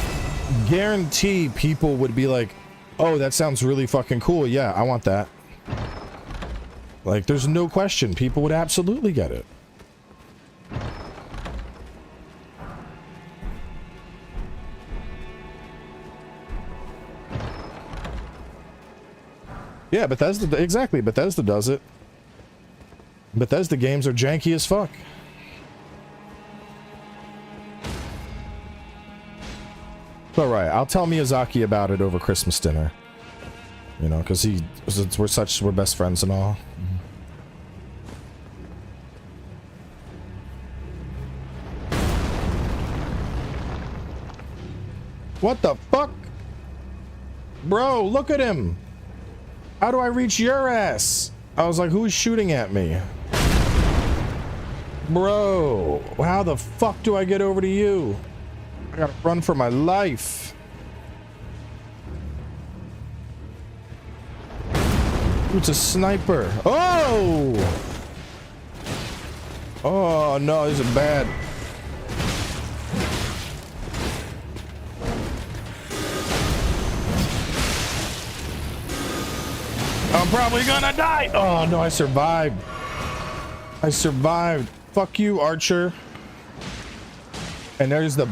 guarantee people would be like, oh, that sounds really fucking cool, yeah, I want that. Like, there's no question, people would absolutely get it. Yeah, Bethesda, exactly, Bethesda does it. Bethesda games are janky as fuck. It's alright, I'll tell Miyazaki about it over Christmas dinner. You know, because we're best friends and all. What the fuck? Bro, look at him. How do I reach your ass? I was like, who's shooting at me? Bro, how the fuck do I get over to you? I gotta run for my life. It's a sniper. Oh! Oh no, this is bad. I'm probably gonna die. Oh no, I survived. I survived. Fuck you, Archer. And there's the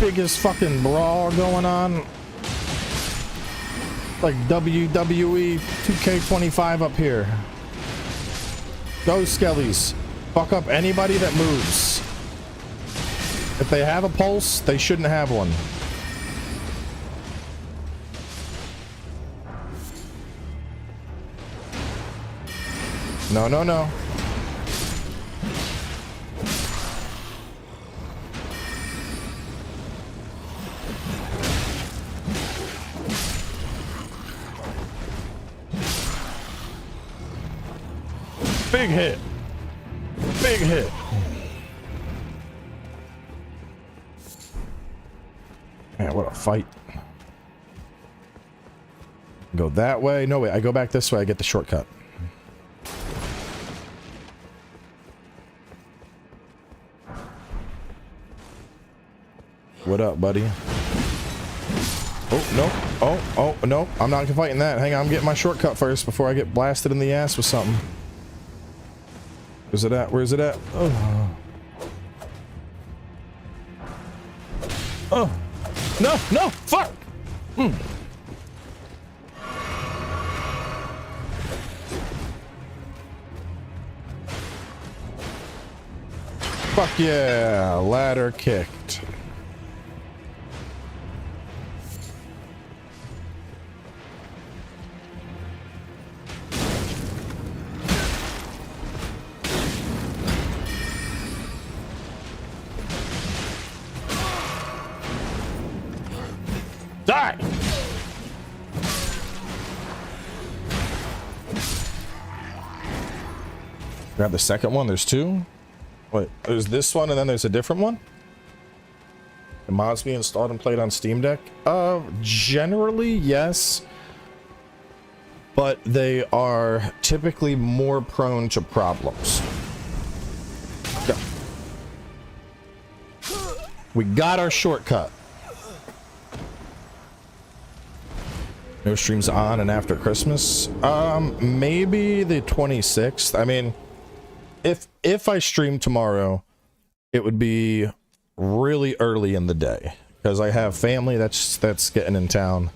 biggest fucking brawl going on. Like WWE 2K25 up here. Go Skellies. Fuck up anybody that moves. If they have a pulse, they shouldn't have one. No, no, no. Big hit. Big hit. Man, what a fight. Go that way. No, wait, I go back this way. I get the shortcut. What up, buddy? Oh, no. Oh, no. I'm not fighting that. Hang on, I'm getting my shortcut first before I get blasted in the ass with something. Where's it at? Where's it at? Oh. Oh. No, no, fuck! Fuck yeah, ladder kicked. Die! Grab the second one. There's two. Wait, there's this one and then there's a different one? The mods be installed and played on Steam Deck? Generally, yes. But they are typically more prone to problems. Go. We got our shortcut. No streams on and after Christmas? Maybe the 26th. I mean, if I stream tomorrow, it would be really early in the day because I have family that's getting in town,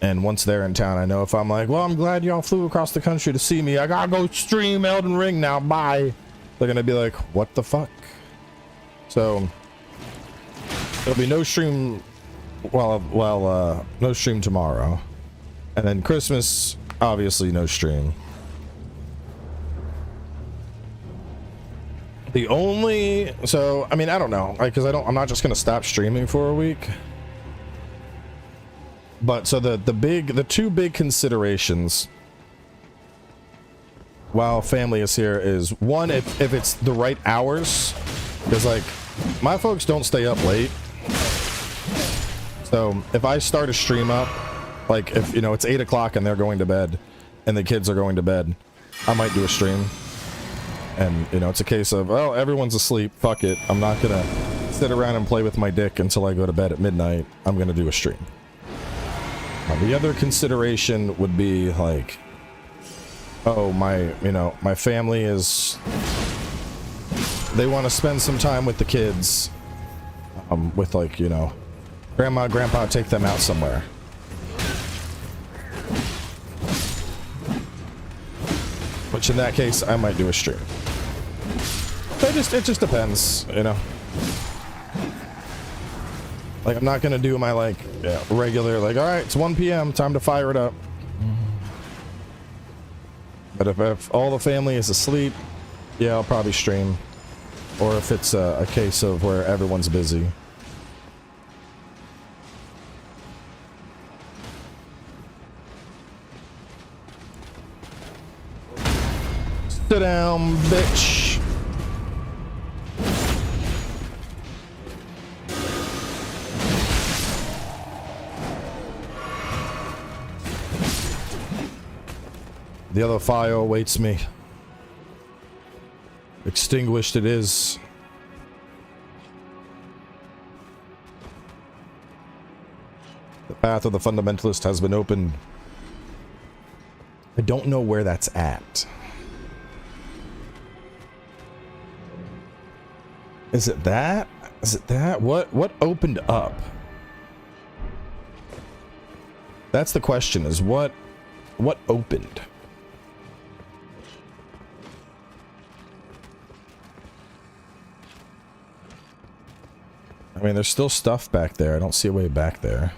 and once they're in town, I know if I'm like, well, I'm glad y'all flew across the country to see me, I gotta go stream Elden Ring now, bye. They're gonna be like, what the fuck? So there'll be no stream. No stream tomorrow, and then Christmas, obviously no stream. The only, so I mean, I don't know, like, because I'm not just gonna stop streaming for a week. But so the two big considerations while family is here is one, if it's the right hours, because like my folks don't stay up late. So if I start a stream up, like if you know it's 8 o'clock and they're going to bed and the kids are going to bed, I might do a stream. And you know it's a case of, oh, everyone's asleep, fuck it, I'm not gonna sit around and play with my dick until I go to bed at midnight. I'm gonna do a stream. The other consideration would be like, oh, my family is, they want to spend some time with the kids, with like, you know, grandma, grandpa, take them out somewhere. Which in that case, I might do a stream. It just depends, you know. Like, I'm not gonna do my like regular, like, all right, it's 1 p.m, time to fire it up. But if all the family is asleep, yeah, I'll probably stream. Or if it's a case of where everyone's busy. Sit down, bitch. The other fire awaits me. Extinguished it is. The path of the fundamentalist has been opened. I don't know where that's at. Is it that? Is it that? What opened up? That's the question, is what opened? I mean, there's still stuff back there. I don't see a way back there.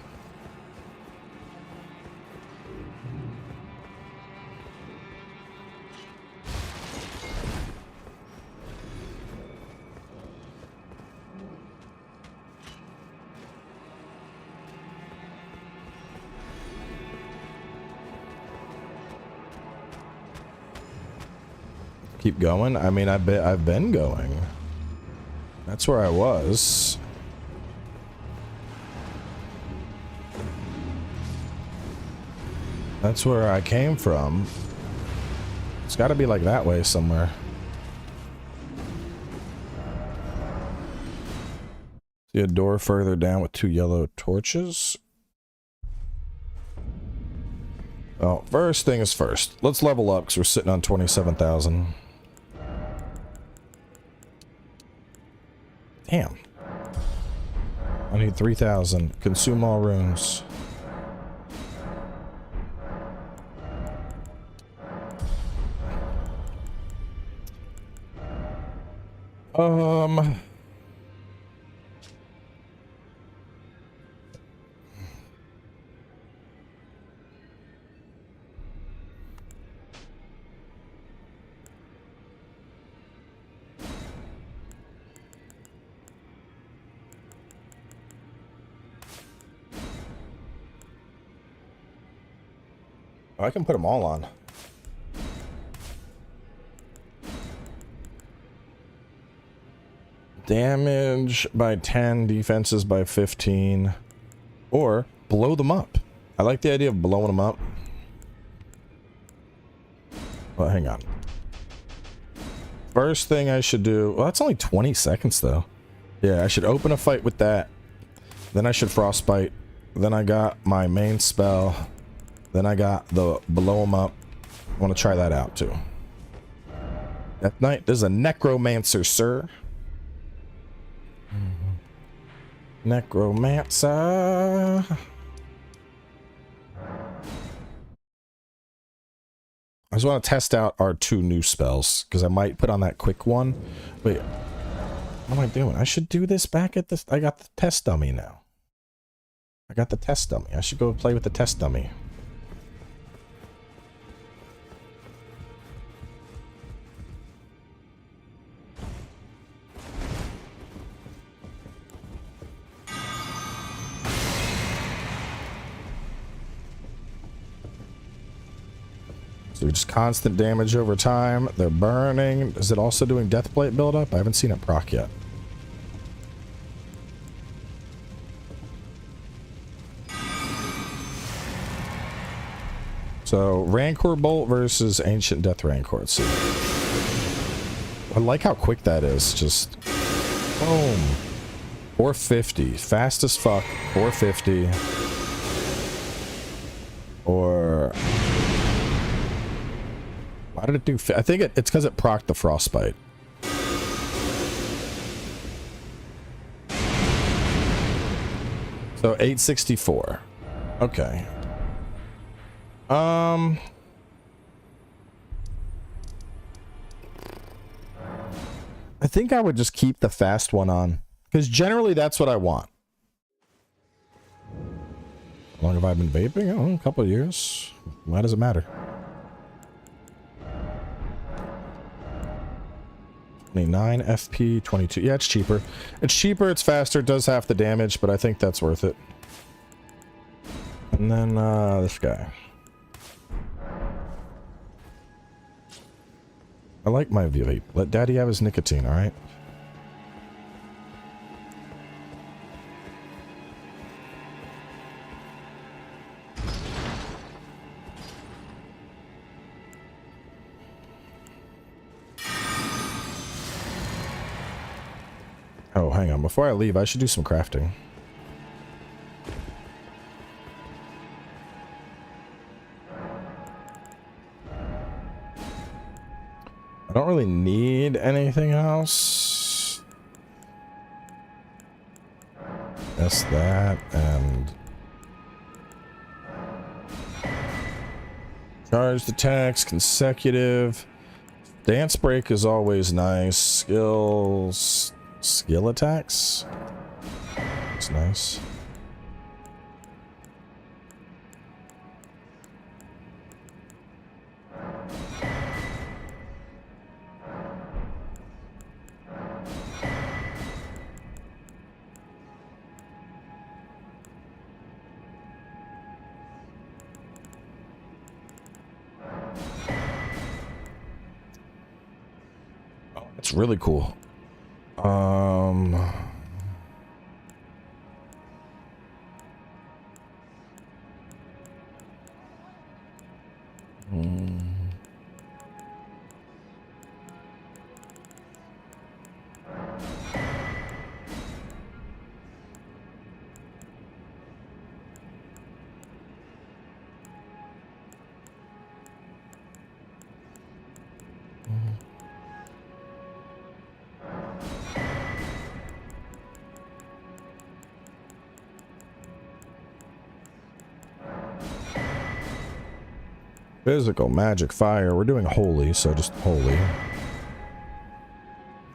Keep going? I mean, I've been going. That's where I was. That's where I came from. It's got to be like that way somewhere. See a door further down with 2 yellow torches. Oh, first thing is first. Let's level up because we're sitting on 27,000. Damn. I need 3,000. Consume all runes. I can put them all on. Damage by 10, defenses by 15. Or blow them up. I like the idea of blowing them up. Well, hang on. First thing I should do... Well, that's only 20 seconds, though. Yeah, I should open a fight with that. Then I should frostbite. Then I got my main spell. Then I got the blow them up. I want to try that out, too. That night, there's a Necromancer, sir. Necromancer. I just want to test out our 2 new spells, because I might put on that quick one. Wait, what am I doing? I should do this back at this. I got the test dummy now. I got the test dummy. I should go play with the test dummy. So just constant damage over time. They're burning. Is it also doing Deathplate buildup? I haven't seen it proc yet. So Rancor Bolt versus Ancient Death Rancor. Let's see. I like how quick that is. Just boom. 450. Fast as fuck. 450. Or... Why did it do... I think it's because it procced the frostbite. So 864. Okay. I think I would just keep the fast one on. Because generally that's what I want. How long have I been vaping? I don't know, a couple of years. Why does it matter? 29 FP, 22. Yeah, it's cheaper. It's cheaper, it's faster, it does half the damage, but I think that's worth it. And then, this guy. I like my vape. Let daddy have his nicotine, alright? Oh, hang on. Before I leave, I should do some crafting. I don't really need anything else. That's that, and charged attacks, consecutive. Dance break is always nice. Skill attacks. It's nice. It's really cool. Physical, magic, fire. We're doing holy, so just holy.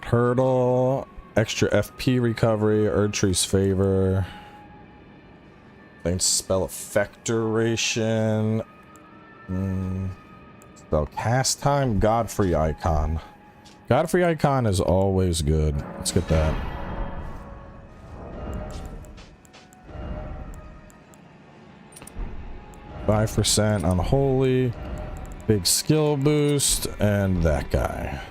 Hurdle, extra FP recovery, Erdtree's favor. Thanks, spell effect duration. Spell cast time, Godfrey icon. Godfrey icon is always good. Let's get that. %, unholy, big skill boost, and that guy.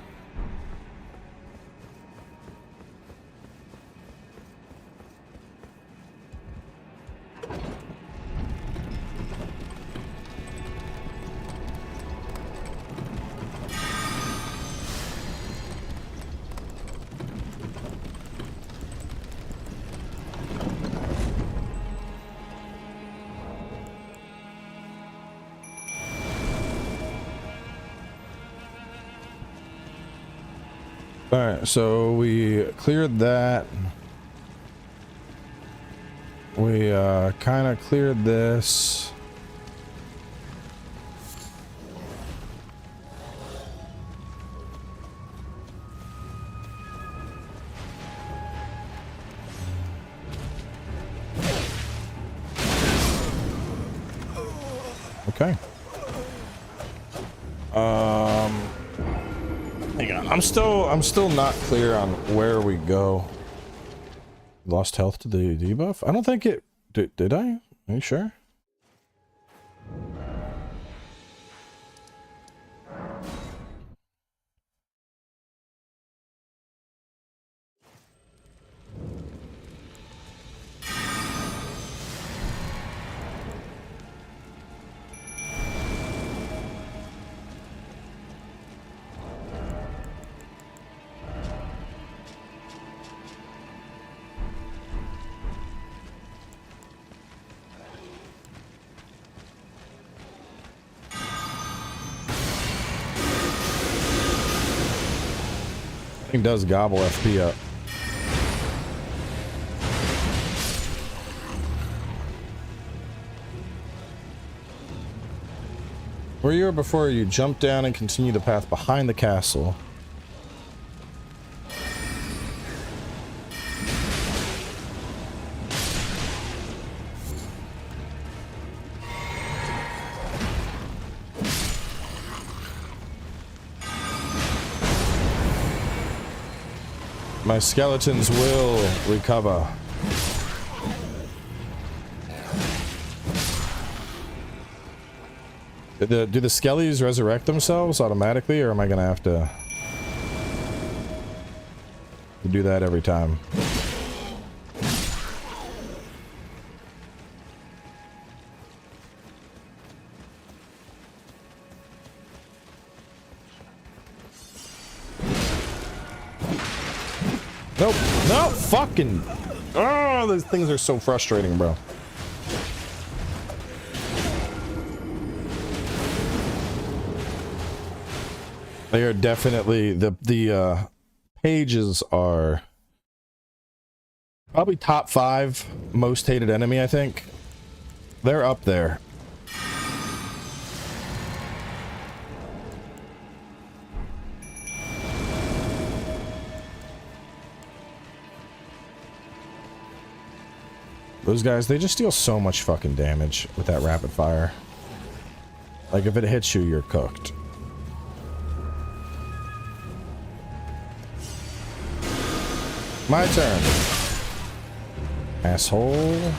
Alright, so we cleared that. We kind of cleared this. Okay. Hang on. I'm still not clear on where we go. Lost health to the debuff? I don't think it did I? Are you sure? Thing does gobble FP up. Where you were before, you jump down and continue the path behind the castle. My skeletons will recover. Do the skellies resurrect themselves automatically, or am I gonna have to... to do that every time. Nope. No, fucking. Oh, those things are so frustrating, bro. They are definitely the pages are probably top 5 most hated enemy, I think. They're up there. Those guys, they just deal so much fucking damage with that rapid fire. Like, if it hits you, you're cooked. My turn. Asshole.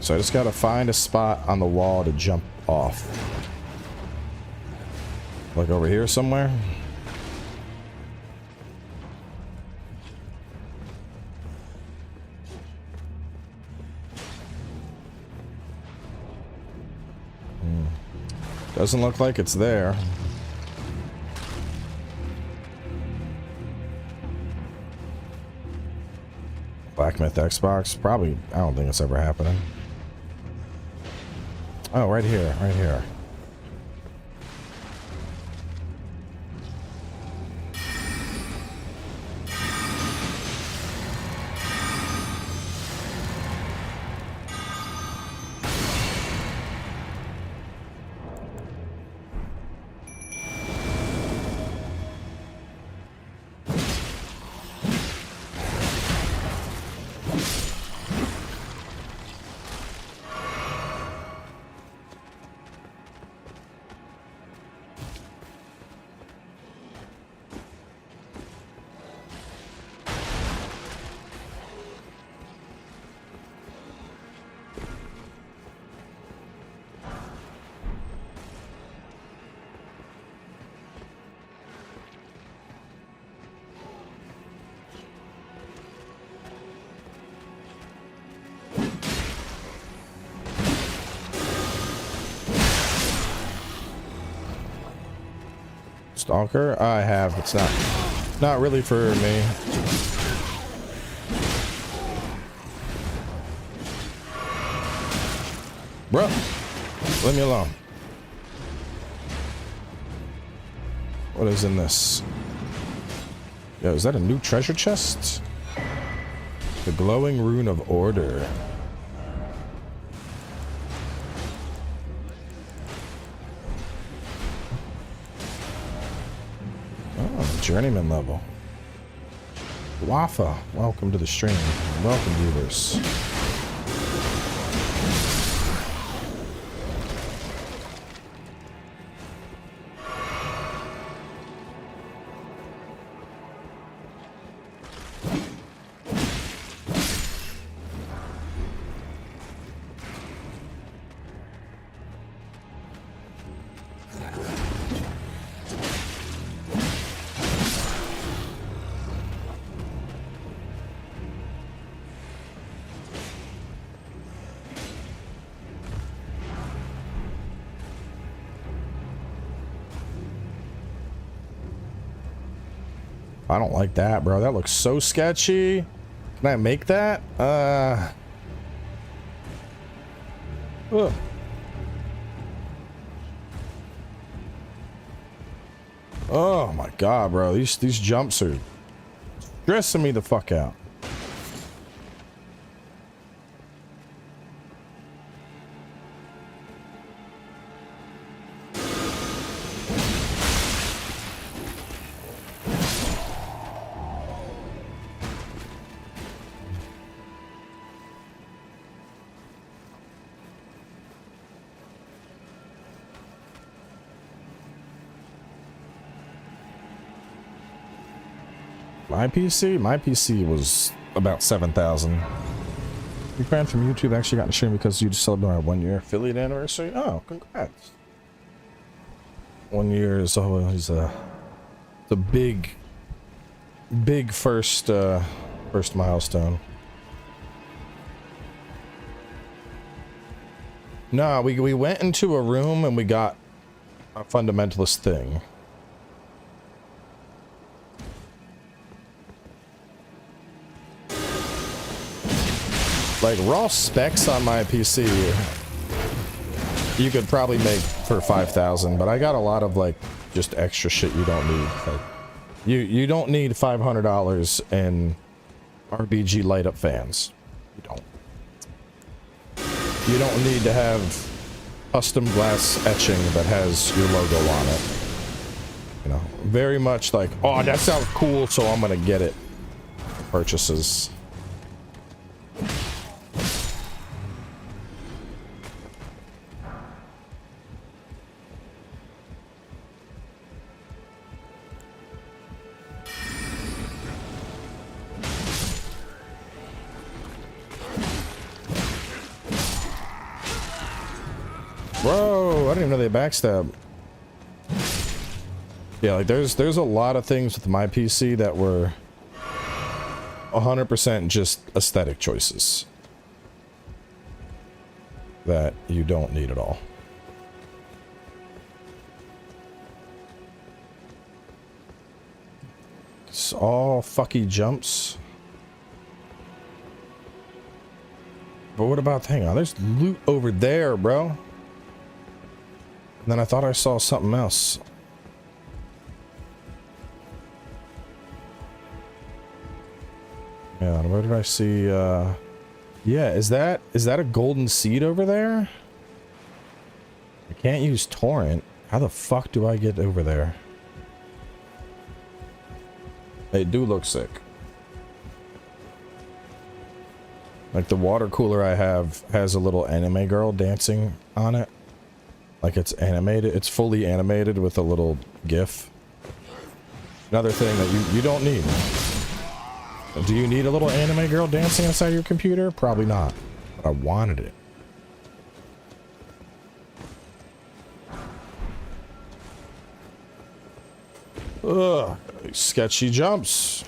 So I just gotta find a spot on the wall to jump off. Like over here somewhere. Doesn't look like it's there. Black Myth Xbox? Probably, I don't think it's ever happening. Oh, right here, right here. Stalker? I have. It's not really for me. Bro, leave me alone. What is in this? Yo, is that a new treasure chest? The glowing rune of order. Journeyman level. Wafa, welcome to the stream. Welcome, viewers. I don't like that, bro. That looks so sketchy. Can I make that? Ugh. Oh my god, bro. These jumps are stressing me the fuck out. My PC was about 7,000. Your fan from YouTube actually got in stream because you just celebrated our 1 year affiliate anniversary. Oh, congrats. 1 year is always the big first milestone. No, we went into a room and we got a fundamentalist thing. Like raw specs on my PC, you could probably make for 5,000, but I got a lot of like just extra shit you don't need. Like, you don't need $500 in RBG light up fans. You don't. You don't need to have custom glass etching that has your logo on it. You know, very much like, oh, that sounds cool, so I'm gonna get it. Purchases. Bro, I didn't even know they backstab. Yeah, like there's a lot of things with my PC that were 100% just aesthetic choices that you don't need at all. It's all fucky jumps. But what about, hang on, there's loot over there, bro. And then I thought I saw something else. Yeah, where did I see, yeah, is that a golden seed over there? I can't use torrent. How the fuck do I get over there? They do look sick. Like the water cooler I have has a little anime girl dancing on it. Like it's animated, it's fully animated with a little GIF. Another thing that you don't need. Do you need a little anime girl dancing inside your computer? Probably not. But I wanted it. Ugh, sketchy jumps.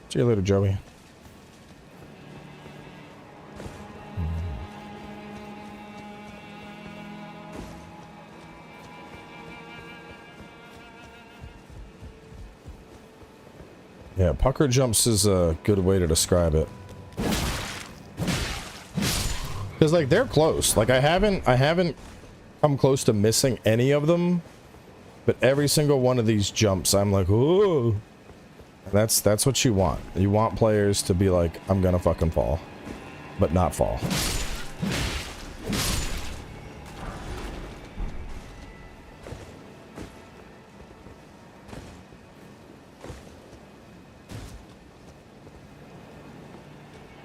See you later, Joey. Yeah, pucker jumps is a good way to describe it. Cause like they're close. Like I haven't come close to missing any of them, but every single one of these jumps, I'm like, ooh. That's what you want. You want players to be like, I'm gonna fucking fall, but not fall.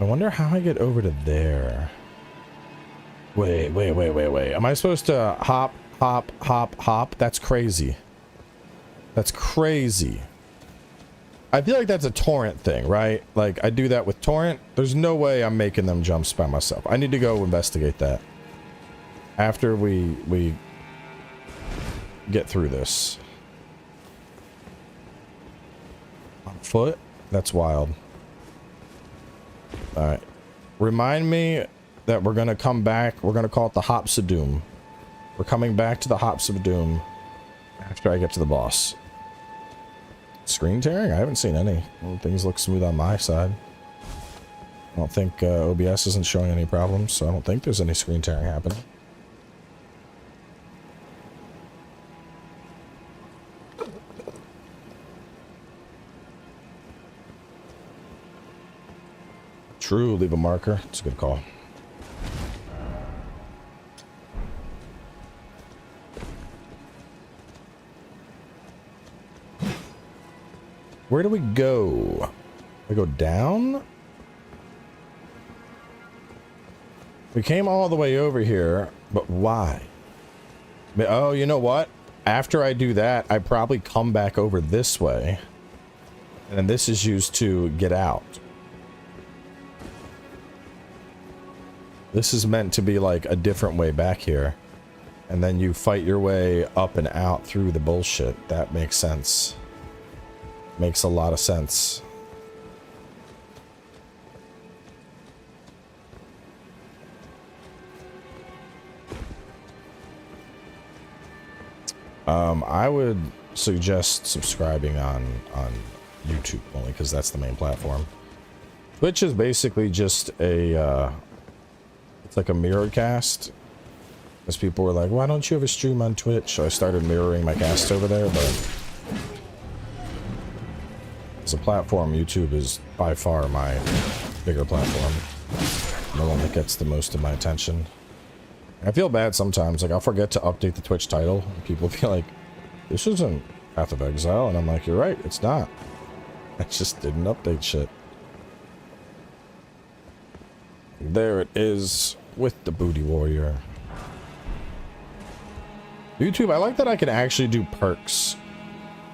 I wonder how I get over to there. Wait. Am I supposed to hop? That's crazy. That's crazy. I feel like that's a torrent thing, right? Like I do that with torrent. There's no way I'm making them jumps by myself. I need to go investigate that after we get through this. On foot? That's wild. All right. Remind me that we're going to come back. We're going to call it the Hops of Doom. We're coming back to the Hops of Doom after I get to the boss. Screen tearing? I haven't seen any. Well, things look smooth on my side. I don't think OBS isn't showing any problems, so I don't think there's any screen tearing happening. True, leave a marker. It's a good call. Where do we go? We go down? We came all the way over here, but why? Oh, you know what? After I do that, I probably come back over this way. And then this is used to get out. This is meant to be like a different way back here. And then you fight your way up and out through the bullshit. That makes sense. Makes a lot of sense. I would suggest subscribing on YouTube only because that's the main platform. Twitch is basically just a it's like a mirrored cast. Because people were like, why don't you ever stream on Twitch? So I started mirroring my cast over there, but as a platform, YouTube is by far my bigger platform. The one that gets the most of my attention. I feel bad sometimes, like I'll forget to update the Twitch title. And people feel like, this isn't Path of Exile, and I'm like, you're right, it's not. I just didn't update shit. There it is with the Booty Warrior. YouTube, I like that I can actually do perks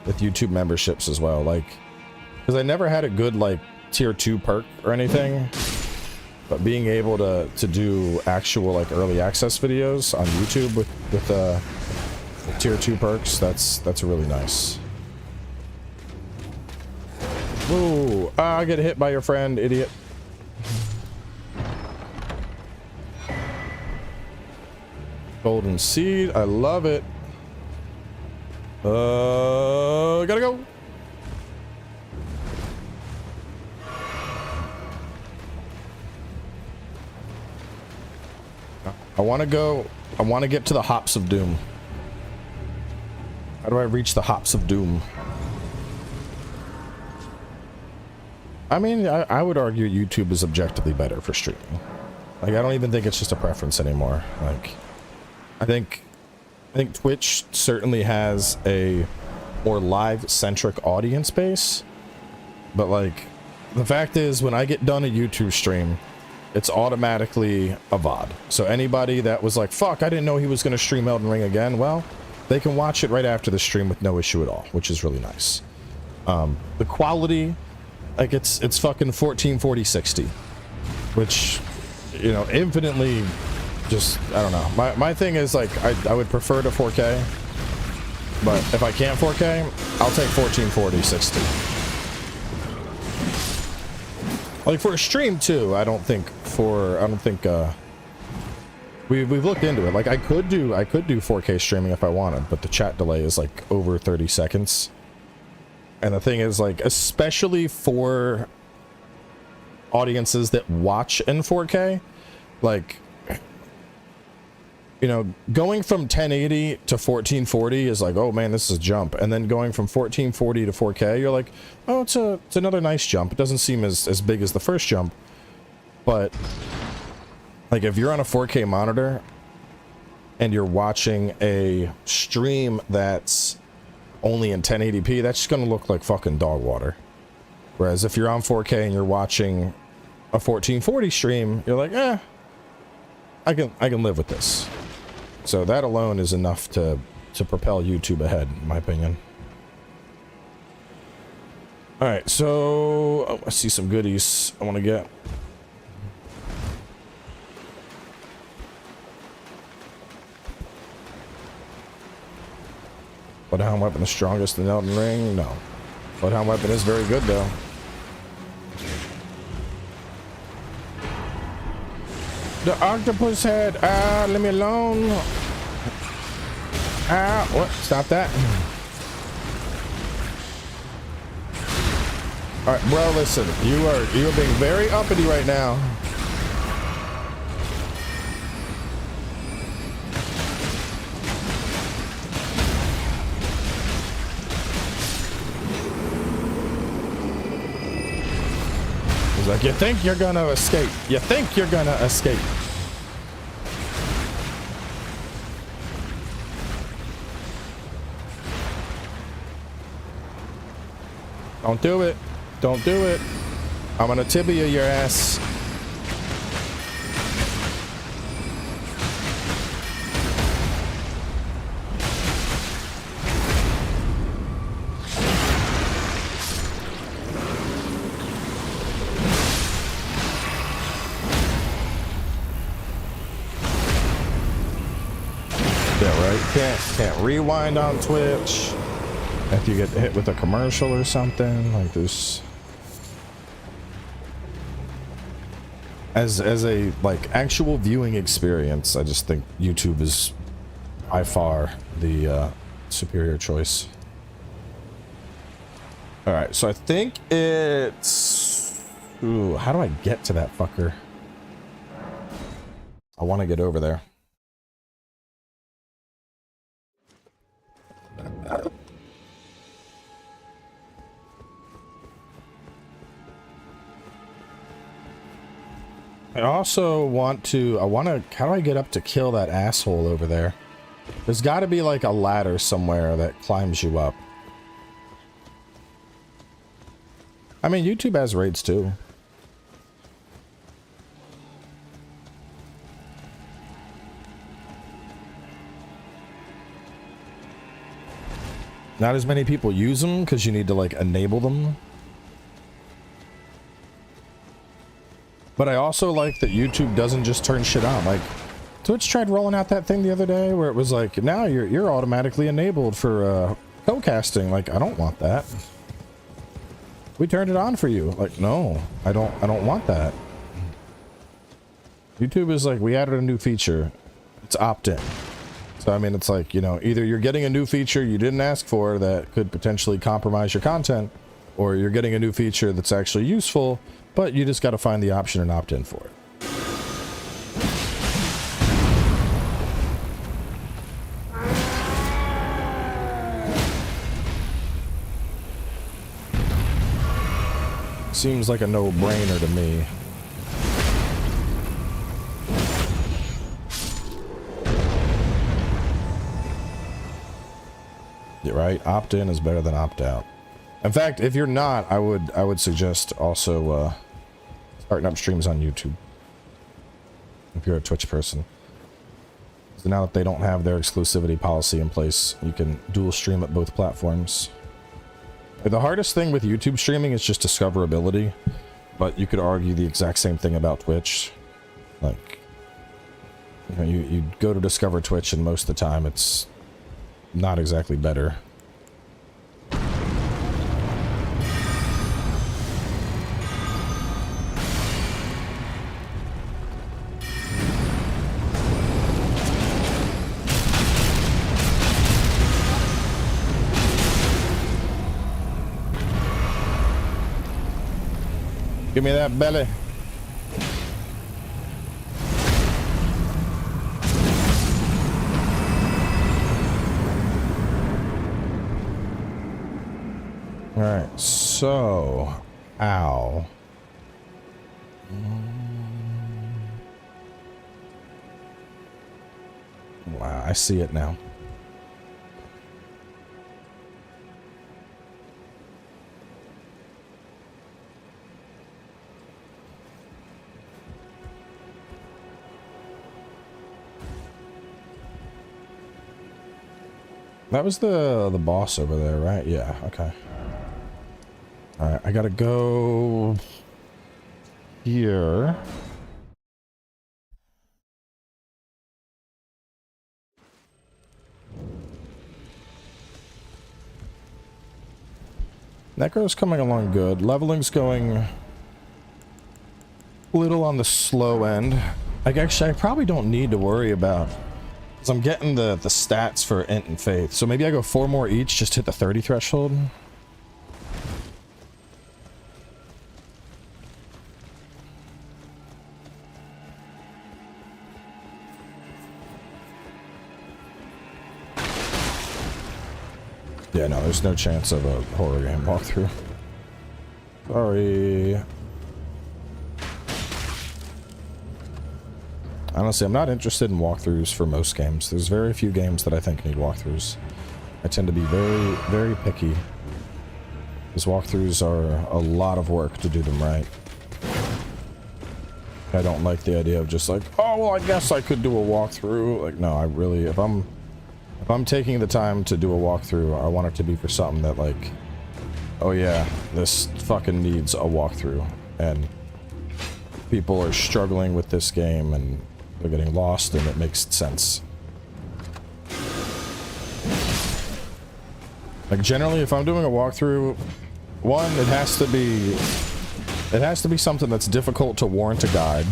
with YouTube memberships as well, like, because I never had a good like tier 2 perk or anything. But being able to do actual like early access videos on YouTube with tier 2 perks, that's really nice. Whoa! I get hit by your friend, idiot. Golden seed, I love it. Gotta go. I want to get to the Hops of Doom. How do I reach the Hops of Doom? I mean, I would argue YouTube is objectively better for streaming. Like, I don't even think it's just a preference anymore. Like, I think Twitch certainly has a more live-centric audience base. But, like, the fact is, when I get done a YouTube stream, it's automatically a VOD. So anybody that was like, fuck, I didn't know he was going to stream Elden Ring again, well, they can watch it right after the stream with no issue at all, which is really nice. The quality, like, it's fucking 1440-60, which, you know, infinitely just, I don't know. My thing is, like, I would prefer to 4K, but if I can't 4K, I'll take 1440-60. Like for a stream too, I don't think we've looked into it. Like I could do 4K streaming if I wanted, but the chat delay is like over 30 seconds. And the thing is, like, especially for audiences that watch in 4K, like, you know, going from 1080 to 1440 is like, oh man, this is a jump. And then going from 1440 to 4K, you're like, oh, it's another nice jump. It doesn't seem as big as the first jump. But like if you're on a 4K monitor and you're watching a stream that's only in 1080p, that's just gonna look like fucking dog water. Whereas if you're on 4K and you're watching a 1440 stream, you're like, I can live with this. So that alone is enough to propel YouTube ahead, in my opinion. All right, so I see some goodies I want to get. Bloodhound weapon is strongest in Elden Ring? No. Bloodhound weapon is very good though. The octopus head, leave me alone. What? Stop that. All right, bro, listen, you are being very uppity right now. He's like, you think you're gonna escape? You think you're gonna escape? Don't do it. Don't do it. I'm gonna tibia your ass. Yeah, right. Can't rewind on Twitch. If you get hit with a commercial or something, like this. As a like actual viewing experience, I just think YouTube is by far the superior choice. All right, so I think it's. Ooh, how do I get to that fucker? I want to get over there. I also want to, how do I get up to kill that asshole over there? There's got to be like a ladder somewhere that climbs you up. I mean, YouTube has raids too. Not as many people use them because you need to like enable them. But I also like that YouTube doesn't just turn shit on. Like, Twitch tried rolling out that thing the other day where it was like, now you're automatically enabled for co-casting. Like, I don't want that. We turned it on for you. Like, no, I don't want that. YouTube is like, we added a new feature. It's opt-in. So I mean, it's like, you know, either you're getting a new feature you didn't ask for that could potentially compromise your content, or you're getting a new feature that's actually useful, but you just got to find the option and opt in for it. Seems like a no-brainer to me. You're right. Opt-in is better than opt-out. In fact, if you're not, I would suggest also starting up streams on YouTube. If you're a Twitch person. So now that they don't have their exclusivity policy in place, you can dual stream at both platforms. The hardest thing with YouTube streaming is just discoverability, but you could argue the exact same thing about Twitch. Like, you know, you go to discover Twitch and most of the time it's not exactly better. Give me that belly. All right, so, ow. Wow, I see it now. That was the boss over there, right? Yeah, okay. Alright, I gotta go here. Necro's coming along good. Leveling's going a little on the slow end. Like, actually, I probably don't need to worry about... Because I'm getting the stats for Int and Faith. So maybe I go 4 more each, just hit the 30 threshold. Yeah, no, there's no chance of a horror game walkthrough. Sorry. Honestly, I'm not interested in walkthroughs for most games. There's very few games that I think need walkthroughs. I tend to be very, very picky. Because walkthroughs are a lot of work to do them right. I don't like the idea of just like, oh, well, I guess I could do a walkthrough. Like, no, I really, if I'm taking the time to do a walkthrough, I want it to be for something that, like, oh yeah, this fucking needs a walkthrough, and people are struggling with this game, and they're getting lost, and it makes sense. Like generally, if I'm doing a walkthrough, one, it has to be something that's difficult to warrant a guide.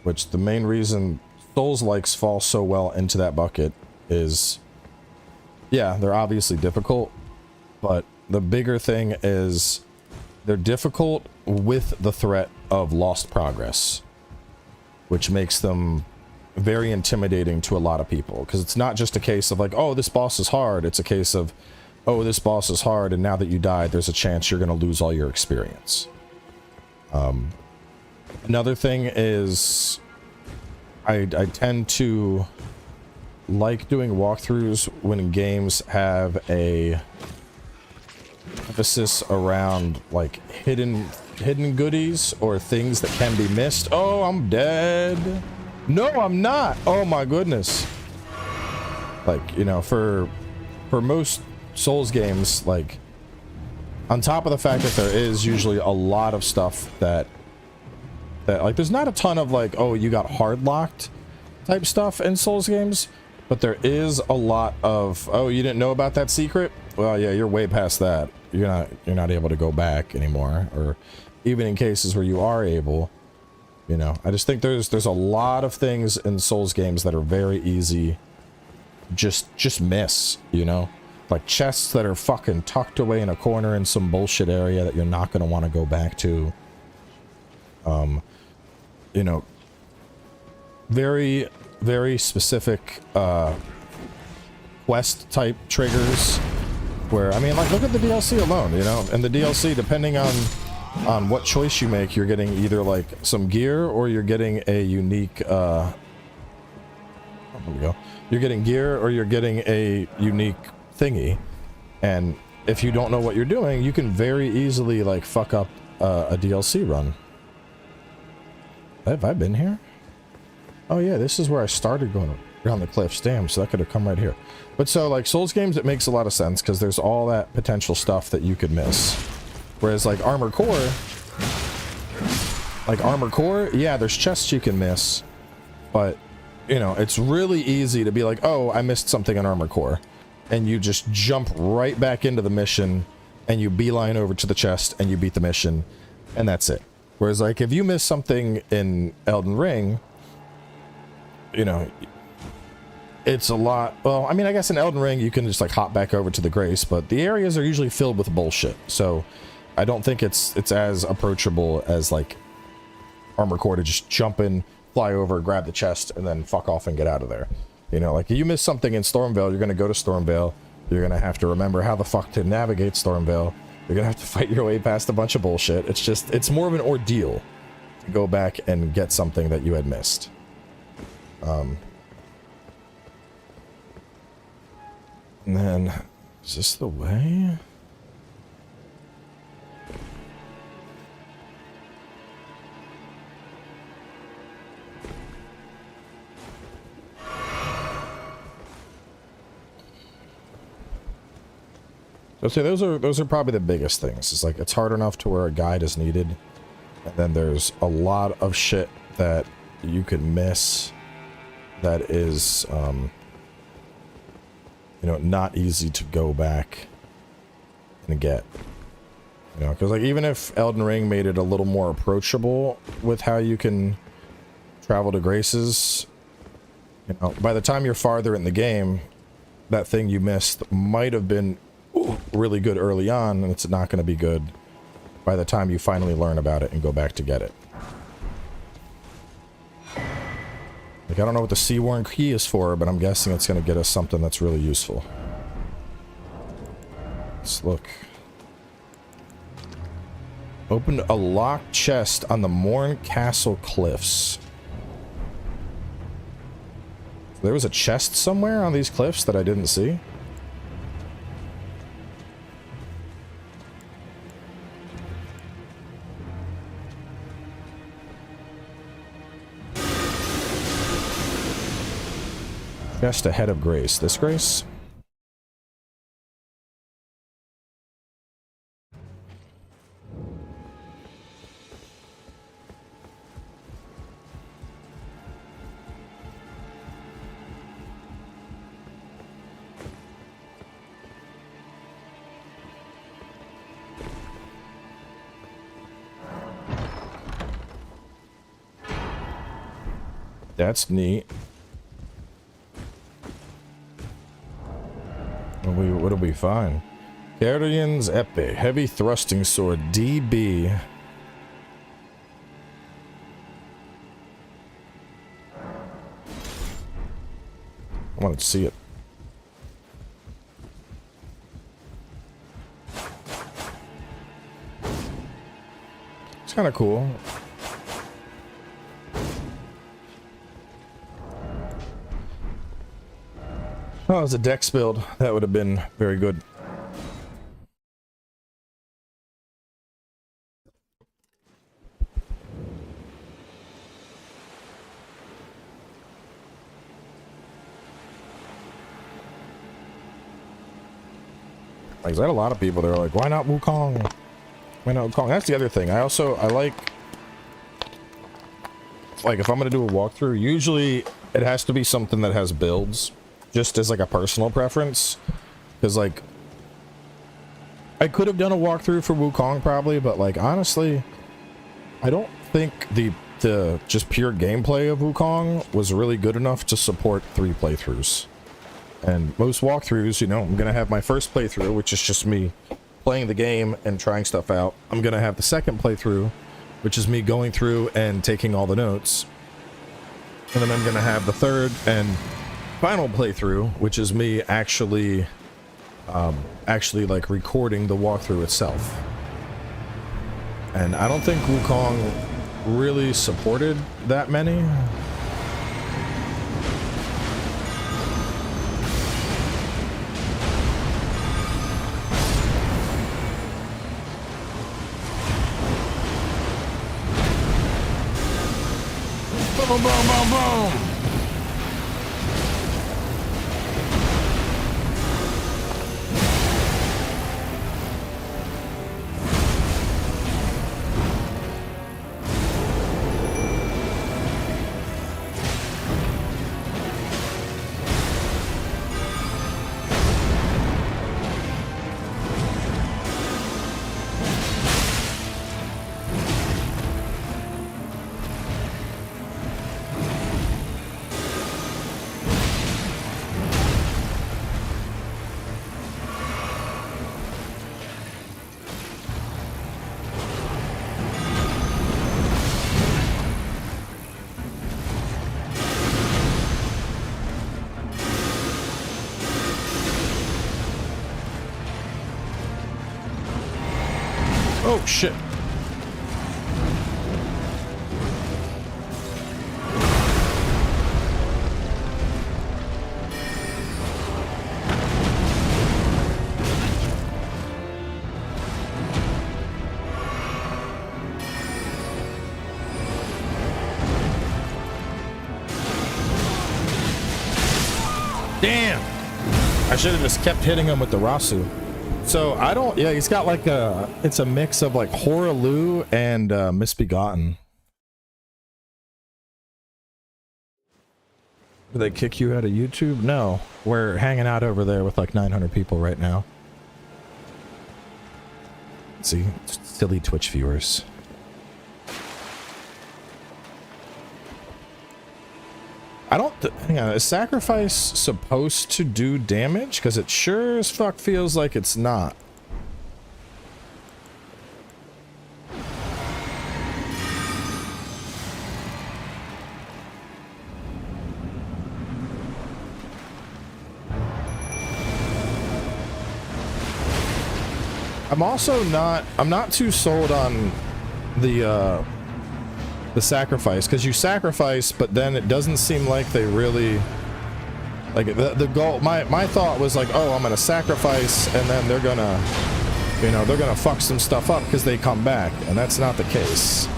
Which the main reason Souls-likes fall so well into that bucket is, yeah, they're obviously difficult, but the bigger thing is they're difficult with the threat of lost progress, which makes them very intimidating to a lot of people, because it's not just a case of like, oh, this boss is hard. It's a case of, oh, this boss is hard, and now that you died, there's a chance you're going to lose all your experience. Another thing is I tend to like doing walkthroughs when games have a emphasis around like hidden goodies or things that can be missed. Oh, I'm dead. No, I'm not. Oh my goodness. Like, you know, for most Souls games, like, on top of the fact that there is usually a lot of stuff that like, there's not a ton of like, oh, you got hard locked type stuff in Souls games, but there is a lot of, oh, you didn't know about that secret? Well, yeah, you're way past that. You're not able to go back anymore, or even in cases where you are able, you know. I just think there's a lot of things in Souls games that are very easy just miss, you know, like chests that are fucking tucked away in a corner in some bullshit area that you're not going to want to go back to. You know, very, very specific quest type triggers where, I mean, like, look at the DLC alone, you know, and the DLC, depending on what choice you make, you're getting either like some gear or you're getting a unique, oh, here we go. You're getting gear or you're getting a unique thingy. And if you don't know what you're doing, you can very easily like fuck up a DLC run. Have I been here? Oh yeah, this is where I started going around the cliffs. Damn, so that could have come right here. But so like Souls games, it makes a lot of sense because there's all that potential stuff that you could miss. Whereas like Armored Core, yeah, there's chests you can miss, but you know, it's really easy to be like, oh, I missed something in Armored Core, and you just jump right back into the mission and you beeline over to the chest and you beat the mission, and that's it. Whereas, like, if you miss something in Elden Ring, you know, it's a lot. Well, I mean, I guess in Elden Ring, you can just, like, hop back over to the Grace, but the areas are usually filled with bullshit. So, I don't think it's as approachable as, like, Armored Core to just jump in, fly over, grab the chest, and then fuck off and get out of there. You know, like, if you miss something in Stormvale, you're going to go to Stormvale. You're going to have to remember how the fuck to navigate Stormvale. You're gonna have to fight your way past a bunch of bullshit. It's just, it's more of an ordeal to go back and get something that you had missed. And then, is this the way? So say those are probably the biggest things. It's like, it's hard enough to where a guide is needed, and then there's a lot of shit that you could miss that is you know, not easy to go back and get, you know, because like, even if Elden Ring made it a little more approachable with how you can travel to Graces, you know, by the time you're farther in the game, that thing you missed might have been really good early on, and it's not going to be good by the time you finally learn about it and go back to get it. Like, I don't know what the Seaworn key is for, but I'm guessing it's going to get us something that's really useful. Let's look. Opened a locked chest on the Morn Castle cliffs. There was a chest somewhere on these cliffs that I didn't see. Just ahead of Grace. This Grace? That's neat. What did we find? Guardian's Epi, heavy thrusting sword, DB. I wanted to see it. It's kind of cool. Oh, it was a dex build. That would have been very good. Like, I had a lot of people that are like, why not Wukong? Why not Wukong? That's the other thing. I like if I'm gonna do a walkthrough, usually it has to be something that has builds, just as like a personal preference. Because like, I could have done a walkthrough for Wukong probably, but like honestly, I don't think the just pure gameplay of Wukong was really good enough to support 3 playthroughs. And most walkthroughs, you know, I'm gonna have my first playthrough, which is just me playing the game and trying stuff out. I'm gonna have the second playthrough, which is me going through and taking all the notes. And then I'm gonna have the third and final playthrough, which is me actually like recording the walkthrough itself. And I don't think Wukong really supported that many. Boom, boom, boom, boom. Oh, shit. Damn! I should have just kept hitting him with the Rosus. So I don't, yeah, he's got like it's a mix of like Horaloo and Misbegotten. Did they kick you out of YouTube? No, we're hanging out over there with like 900 people right now. See, silly Twitch viewers. I don't, hang on, is sacrifice supposed to do damage? Because it sure as fuck feels like it's not. I'm also not, I'm not too sold on the sacrifice, because you sacrifice, but then it doesn't seem like they really, like the goal, my thought was like, oh, I'm gonna sacrifice and then they're gonna, you know, they're gonna fuck some stuff up because they come back, and that's not the case.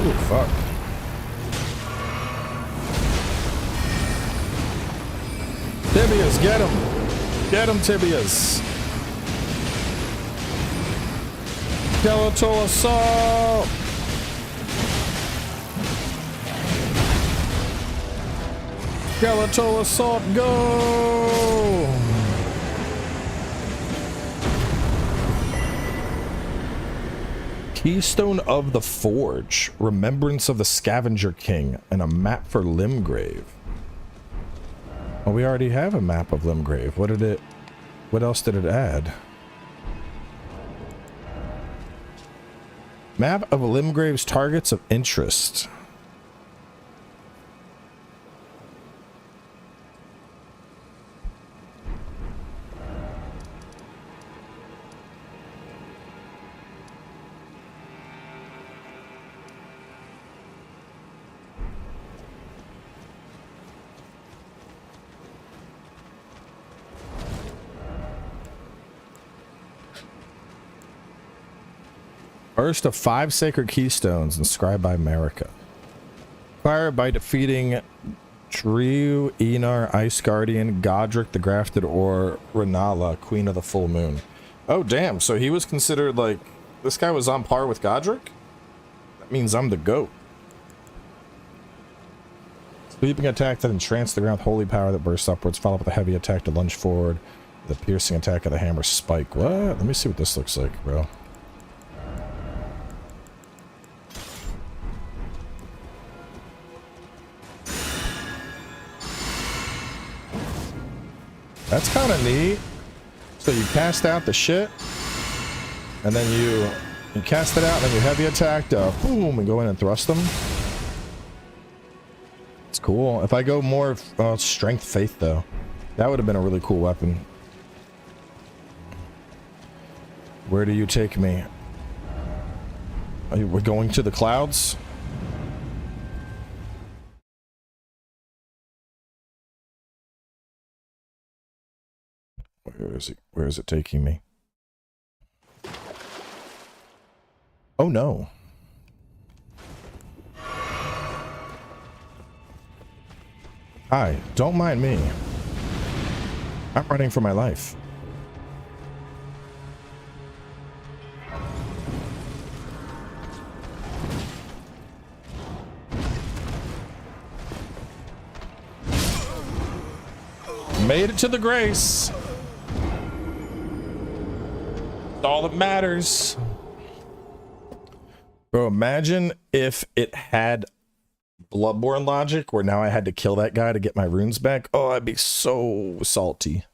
Ooh, fuck. Tibias, get him! Get him, Tibias! Skeletal assault! Skeletal assault, go! Keystone of the Forge, Remembrance of the Scavenger King, and a map for Limgrave. Oh, we already have a map of Limgrave. What else did it add? Map of Limgrave's targets of interest. First of 5 sacred keystones inscribed by Marika. Acquired by defeating Triu, Enar, Ice Guardian, Godric the Grafted, or Renala, Queen of the Full Moon. Oh damn, so he was considered like... This guy was on par with Godric? That means I'm the GOAT. Sweeping attack that entranced the ground with holy power that bursts upwards, followed up with a heavy attack to lunge forward. The piercing attack of the hammer spike. What? Let me see what this looks like, bro. That's kind of neat. So you cast out the shit, and then you cast it out, and then you heavy attack to boom and go in and thrust them. It's cool. If I go more strength faith though, that would have been a really cool weapon. Where do you take me? We're going to the clouds. Where is it taking me? Oh no. Hi, don't mind me. I'm running for my life. Made it to the grace. All that matters. Bro, imagine if it had Bloodborne logic where now I had to kill that guy to get my runes back. Oh, I'd be so salty.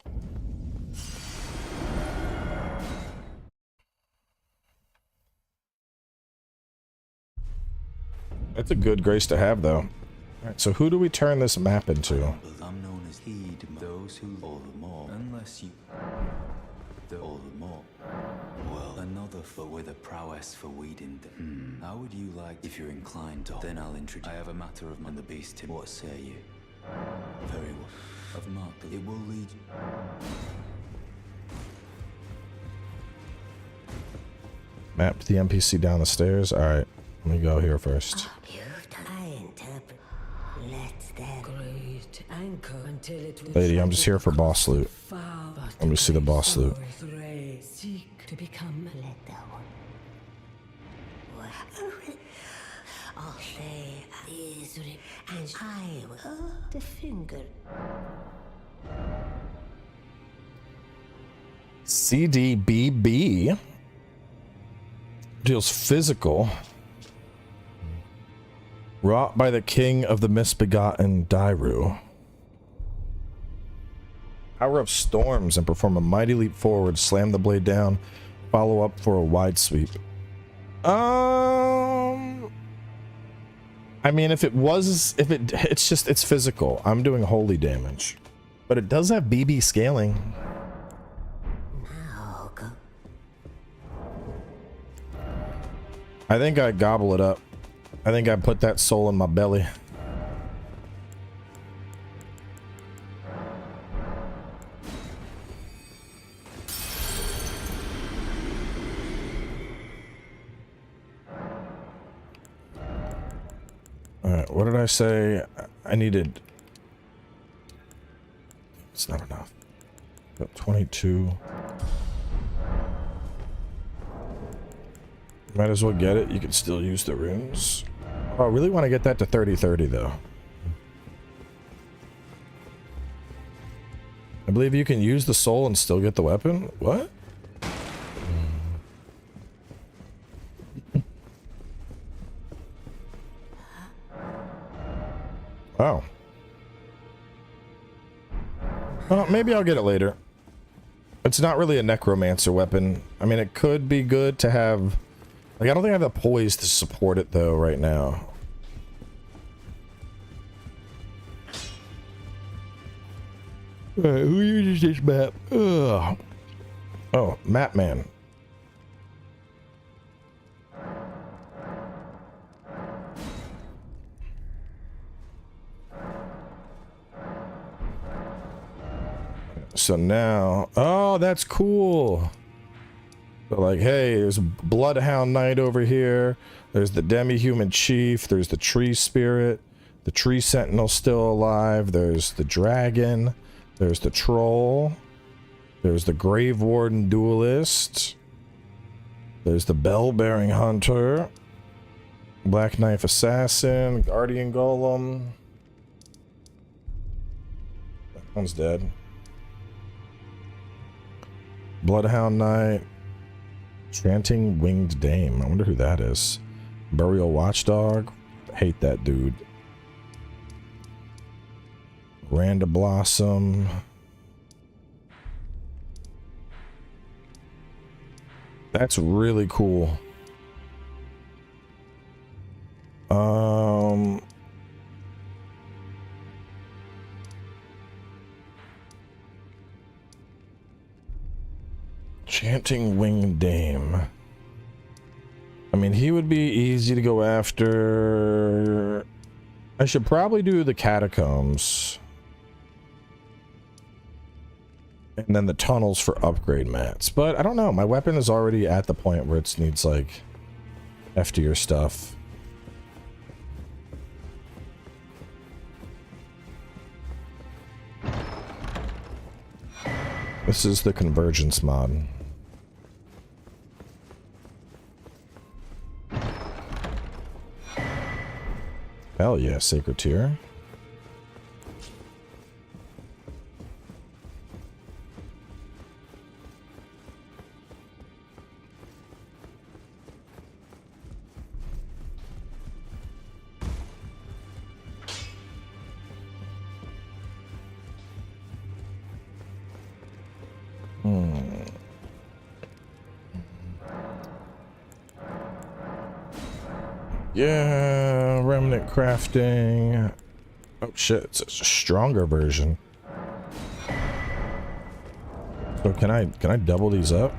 That's a good grace to have though. Alright, so who do we turn this map into? I'm known as heed those who all the more unless you all the more. Well, another foot with a prowess for weeding them. How would you like if you're inclined to? Then I'll introduce. I have a matter of the beast. What say you? Very well. I've marked it. It will lead. Map to the NPC down the stairs. All right, let me go here first. Lady, I'm just here for boss loot. Let me see the boss loot. To become I'll say is and I will the finger. CDBB deals physical. Wrought by the king of the misbegotten Dairu. Power of storms and perform a mighty leap forward, slam the blade down, follow up for a wide sweep. I mean, it's physical. I'm doing holy damage. But it does have BB scaling. I think I gobble it up. I think I put that soul in my belly. Alright, what did I say? I needed... It's not enough. Got 22. Might as well get it. You can still use the runes. Oh, I really want to get that to 30-30 though. I believe you can use the soul and still get the weapon. What? Wow. Well, maybe I'll get it later. It's not really a necromancer weapon. I mean, it could be good to have... Like, I don't think I have the poise to support it, though, right now. Alright, who uses this map? Ugh. Oh, Map Man. So now... Oh, that's cool! So like, hey, there's a Bloodhound Knight over here. There's the Demi-Human Chief. There's the Tree Spirit. The Tree Sentinel still alive. There's the Dragon. There's the Troll. There's the Grave Warden Duelist. There's the Bell-Bearing Hunter. Black Knife Assassin. Guardian Golem. That one's dead. Bloodhound Knight. Chanting Winged Dame. I wonder who that is. Burial Watchdog. Hate that dude. Randa Blossom. That's really cool. Chanting Winged Dame. I mean, he would be easy to go after. I should probably do the catacombs. And then the tunnels for upgrade mats. But I don't know. My weapon is already at the point where it needs, like, heftier stuff. This is the Convergence mod. Hell yeah, Sacred Tier. Yeah, remnant crafting. Oh shit, it's a stronger version. So can I double these up?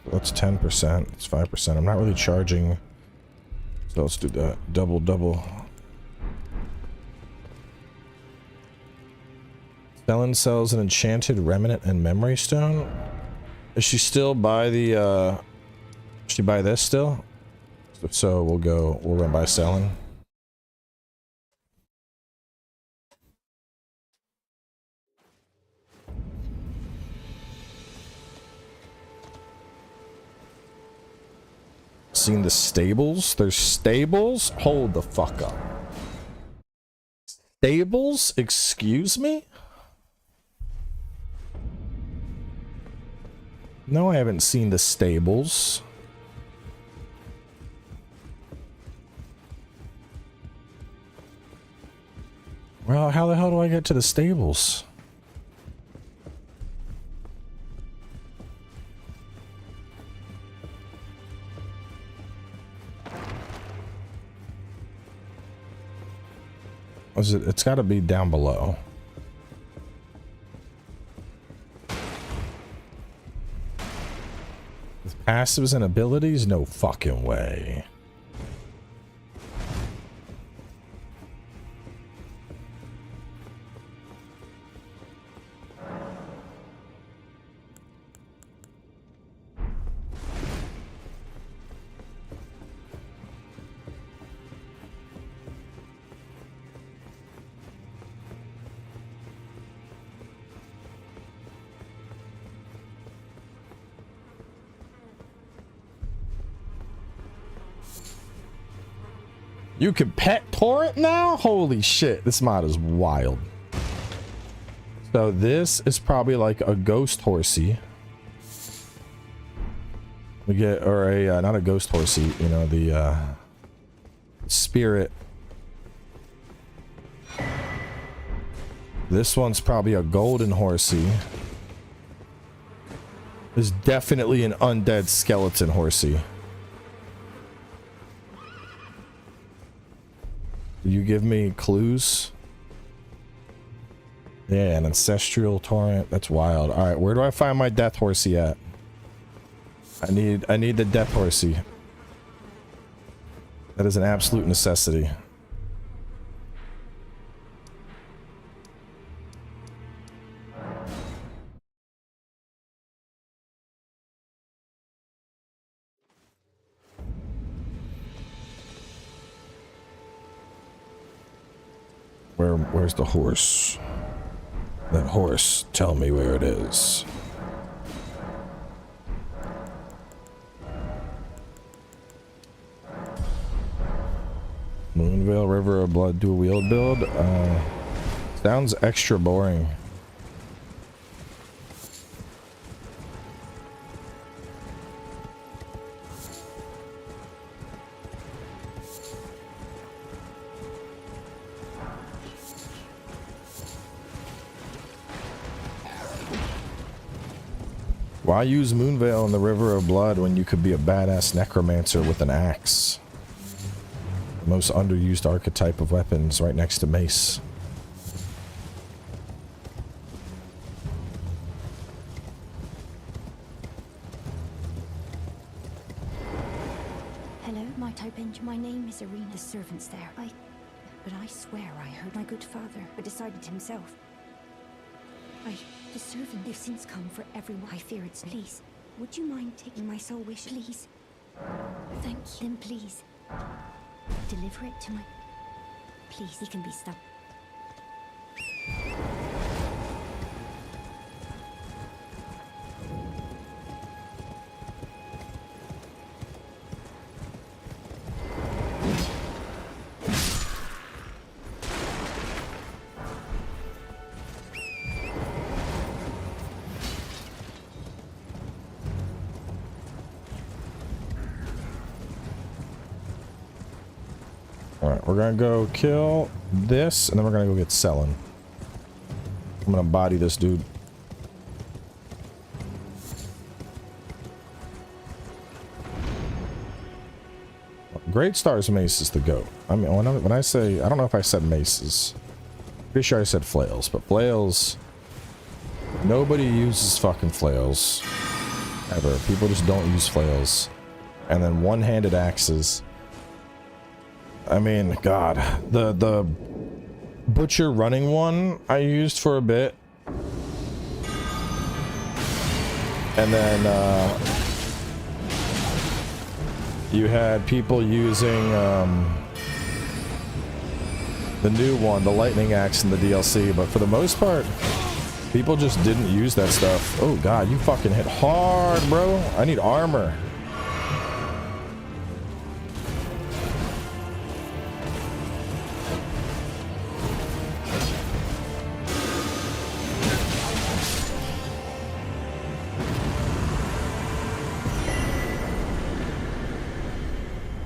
That's 10%. It's 5%. I'm not really charging. So let's do that. Double. Stellan sells an enchanted remnant and memory stone. Is she still by the Should you buy this still? So we'll run by Stellan. Seen the stables? There's stables? Hold the fuck up. Stables? Excuse me? No, I haven't seen the stables. Well, how the hell do I get to the stables? Was it? It's got to be down below. With passives and abilities? No fucking way. You can pet torrent now? Holy shit, this mod is wild. So this is probably like a ghost horsey. We get, or a, not a ghost horsey, you know, the, spirit. This one's probably a golden horsey. There's definitely an undead skeleton horsey. Do you give me clues? Yeah, an ancestral torrent. That's wild. All right, where do I find my death horsey at? I need the death horsey. That is an absolute necessity. Where's the horse? That horse, tell me where it is. Moonvale River of Blood dual wield build? Sounds extra boring. Why use Moonvale in the River of Blood when you could be a badass necromancer with an axe? The most underused archetype of weapons right next to mace. Hello, my Topenge. My name is Arena. The servant's there. But I swear I heard my good father, but decided himself. The servant, they've since come for everyone. I fear it's... Please, would you mind taking my soul wish, please? Thank you. Then please, deliver it to my... Please, he can be stopped. Alright, we're gonna go kill this, and then we're gonna go get selling. I'm gonna body this dude. Great Star's mace is the goat. I mean, when I say, I don't know if I said maces. Pretty sure I said flails, but flails... Nobody uses fucking flails. Ever. People just don't use flails. And then one-handed axes. I mean, God, the butcher running one I used for a bit, and then you had people using the new one, the lightning axe in the DLC, but for the most part, people just didn't use that stuff. Oh God, you fucking hit hard, bro. I need armor.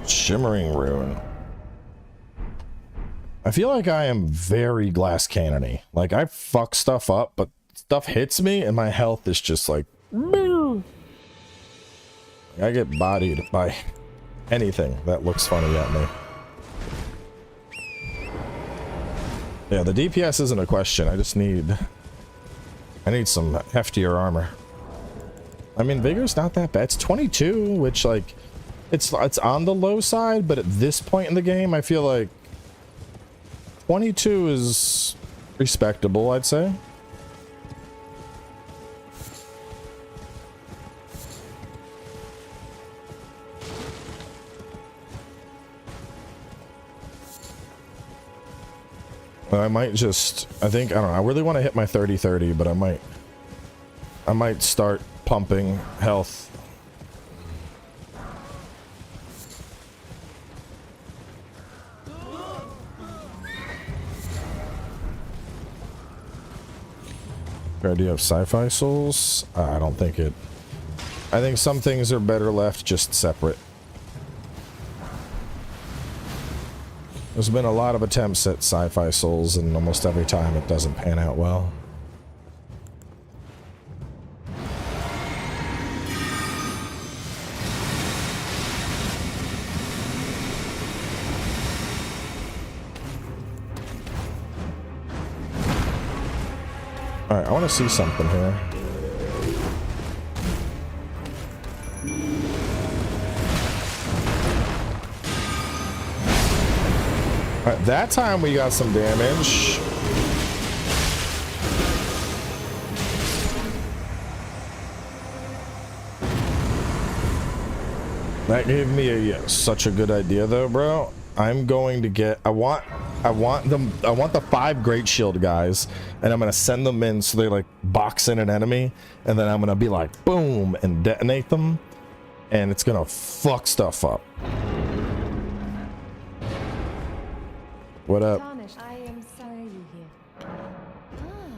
Shimmering Rune. I feel like I am very glass cannony. Like, I fuck stuff up, but stuff hits me and my health is just like... I get bodied by anything that looks funny at me. Yeah, the DPS isn't a question. I just need... I need some heftier armor. I mean, Vigor's not that bad. It's 22, which, like... It's on the low side, but at this point in the game, I feel like 22 is respectable, I'd say. I might just, I don't know, I really want to hit my 30-30, but I might start pumping health. Fair idea of sci-fi souls? I don't think it... I think some things are better left just separate. There's been a lot of attempts at sci-fi souls, and almost every time it doesn't pan out well. Alright, I want to see something here. Alright, that time we got some damage. That gave me such a good idea though, bro. I'm going to get... I want the 5 Great Shield guys, and I'm gonna send them in so they like box in an enemy, and then I'm gonna be like boom and detonate them, and it's gonna fuck stuff up. What up? I am sorry you here.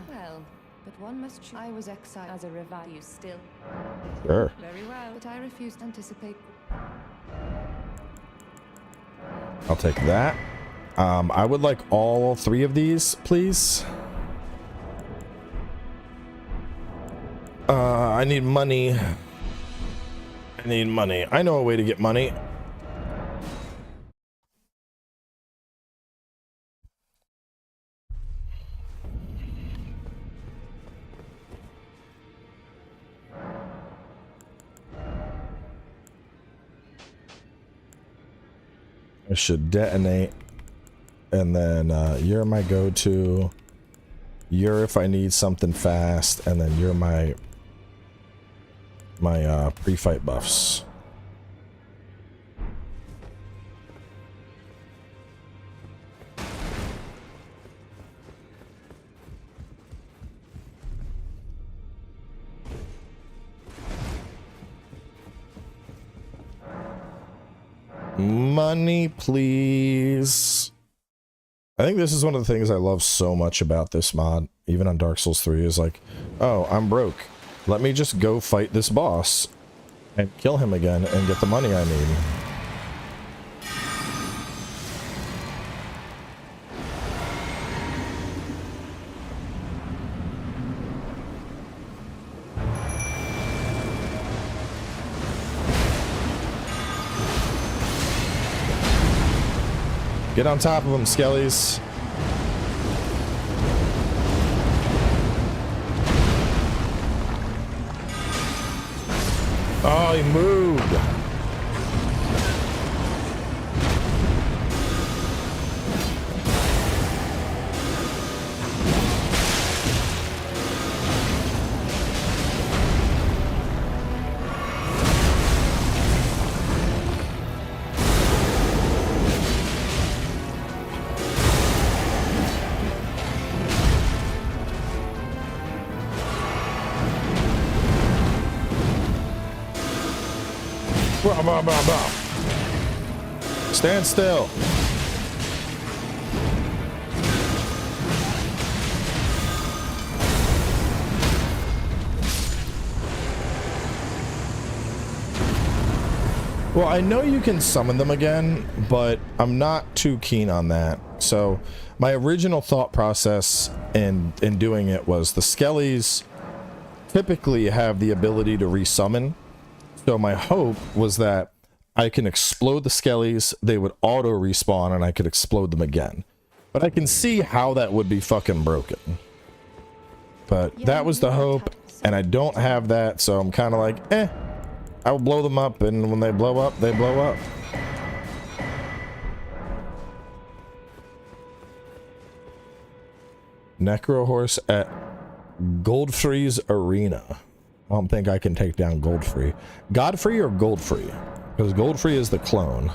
Well, but one must choose. I was exiled as a revive. You still? Sure. Very well, but I refuse to anticipate. I'll take that. I would like all 3 of these, please. I need money. I need money. I know a way to get money. I should detonate. And then you're my go-to. You're if I need something fast, and then you're my pre-fight buffs. Money, please. I think this is one of the things I love so much about this mod, even on Dark Souls 3, is like, oh, I'm broke. Let me just go fight this boss and kill him again and get the money I need. Get on top of them, skellies. Oh, he moved. Stand still. Well, I know you can summon them again, but I'm not too keen on that. So my original thought process in doing it was the skellies typically have the ability to resummon. So my hope was that I can explode the skellies, they would auto respawn, and I could explode them again. But I can see how that would be fucking broken. But that was the hope, and I don't have that, so I'm kind of like, eh. I will blow them up, and when they blow up, they blow up. Necro Horse at Goldfrey's Arena. I don't think I can take down Goldfrey. Godfrey or Goldfrey? Because Goldfrey is the clone.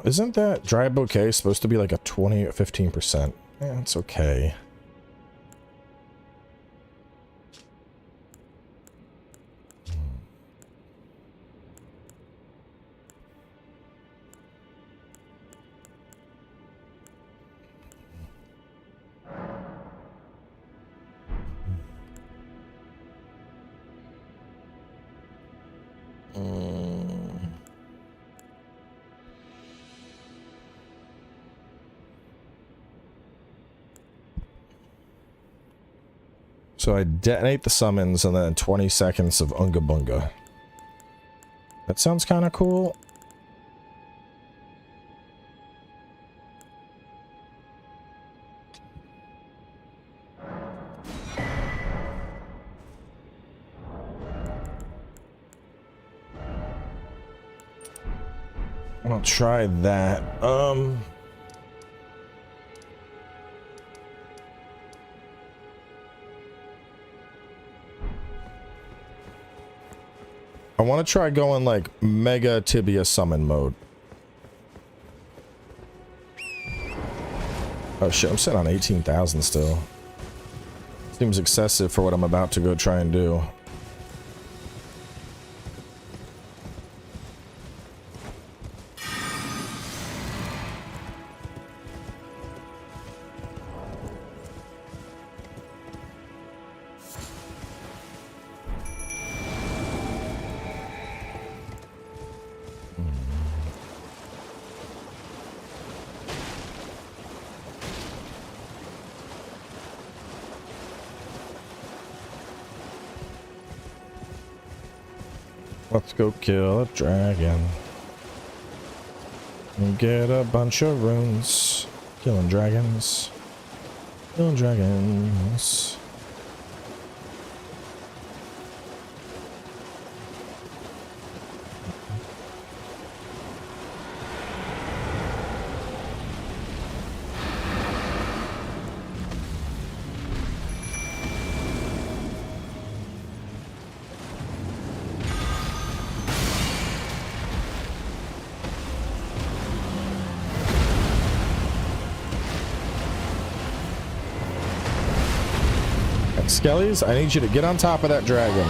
Isn't that dry bouquet supposed to be like a 20 or 15%? Yeah, it's okay. So I detonate the summons and then 20 seconds of Unga Bunga. That sounds kind of cool. I'll try that. I want to try going like mega tibia summon mode. Oh shit, I'm sitting on 18,000 still. Seems excessive for what I'm about to go try and do. Let's go kill a dragon. And get a bunch of runes. Killing dragons. Killing dragons. Skellies, I need you to get on top of that dragon.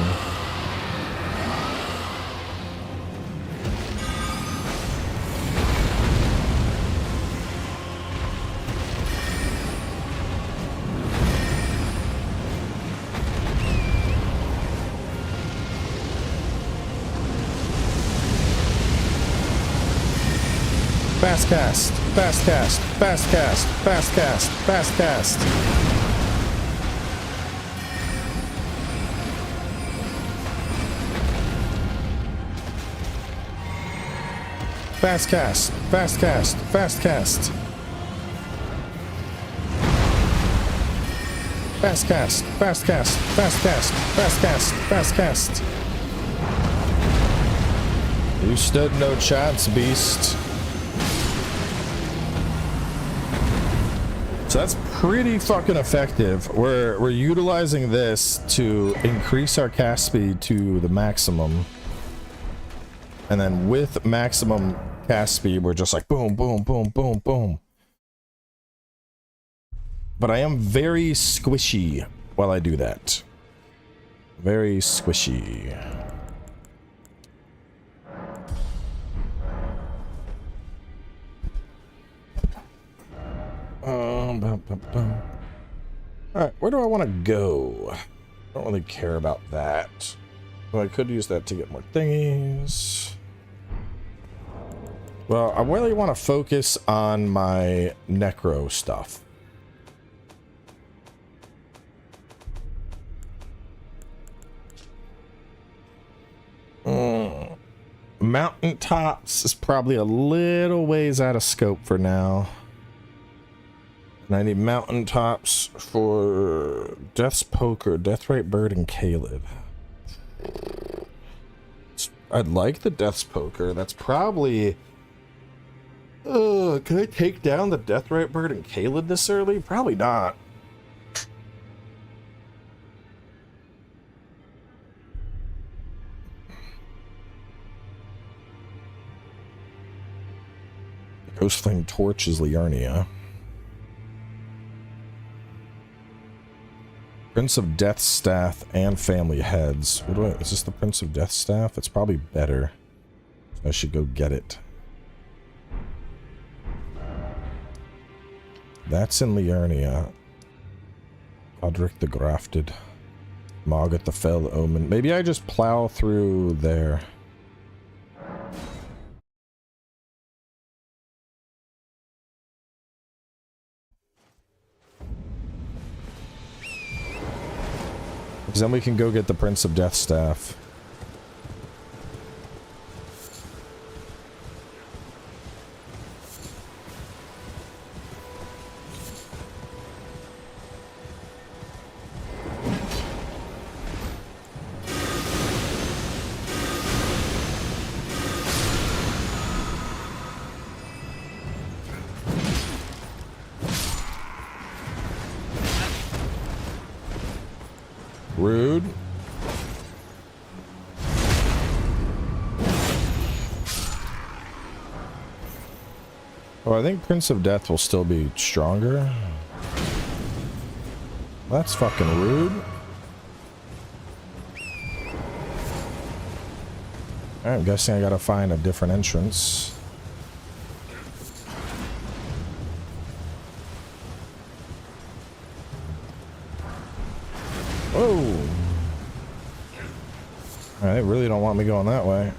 Fast cast, fast cast, fast cast, fast cast, fast cast. Fast cast, fast cast, fast cast. Fast cast, fast cast, fast cast, fast cast, fast cast. You stood no chance, beast. So that's pretty fucking effective. We're utilizing this to increase our cast speed to the maximum. And then with maximum cast speed, we're just like boom, boom, boom, boom, boom. But I am very squishy while I do that. Very squishy. Alright, where do I want to go? I don't really care about that. Well, I could use that to get more thingies. Well, I really want to focus on my necro stuff. Mountaintops is probably a little ways out of scope for now. And I need mountaintops for Death's Poker, Deathrite Bird, and Caleb. I'd like the Death's Poker. That's probably... can I take down the Deathrite Bird and Caleb this early? Probably not. Ghost Flame Torch is Liurnia. Prince of Death's Staff and Family Heads. What do I... Is this the Prince of Death's Staff? It's probably better. So I should go get it. That's in Liurnia. Godric the Grafted. Mogget the Fell Omen. Maybe I just plow through there. Because then we can go get the Prince of Death staff. Rude. Oh, I think Prince of Death will still be stronger. That's fucking rude. Alright, I'm guessing I gotta find a different entrance. Whoa! Alright, they really don't want me going that way.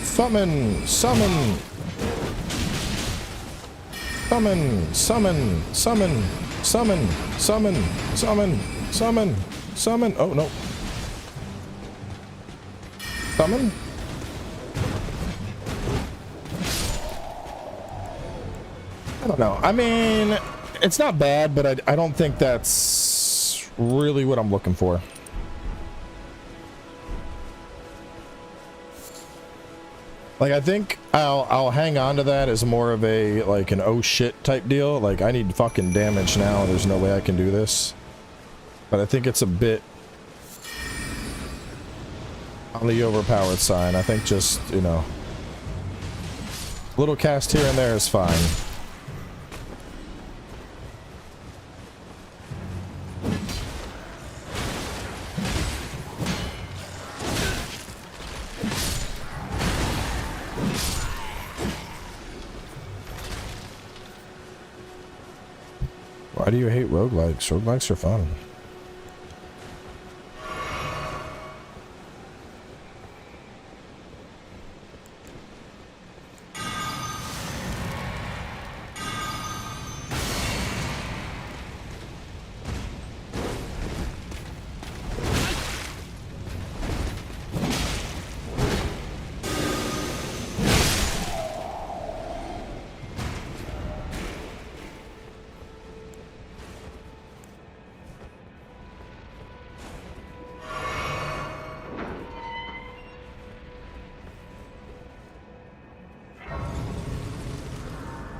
Summon! Summon! Summon! Summon! Summon! Summon! Summon! Summon! Summon! Summon! Oh no! Summon? I don't know. I mean, it's not bad, but I don't think that's really what I'm looking for. Like, I think I'll hang on to that as more of a, like, an oh shit type deal. Like, I need fucking damage now. There's no way I can do this. But I think it's a bit on the overpowered side. I think just, you know, a little cast here and there is fine. Why do you hate roguelikes? Roguelikes are fun.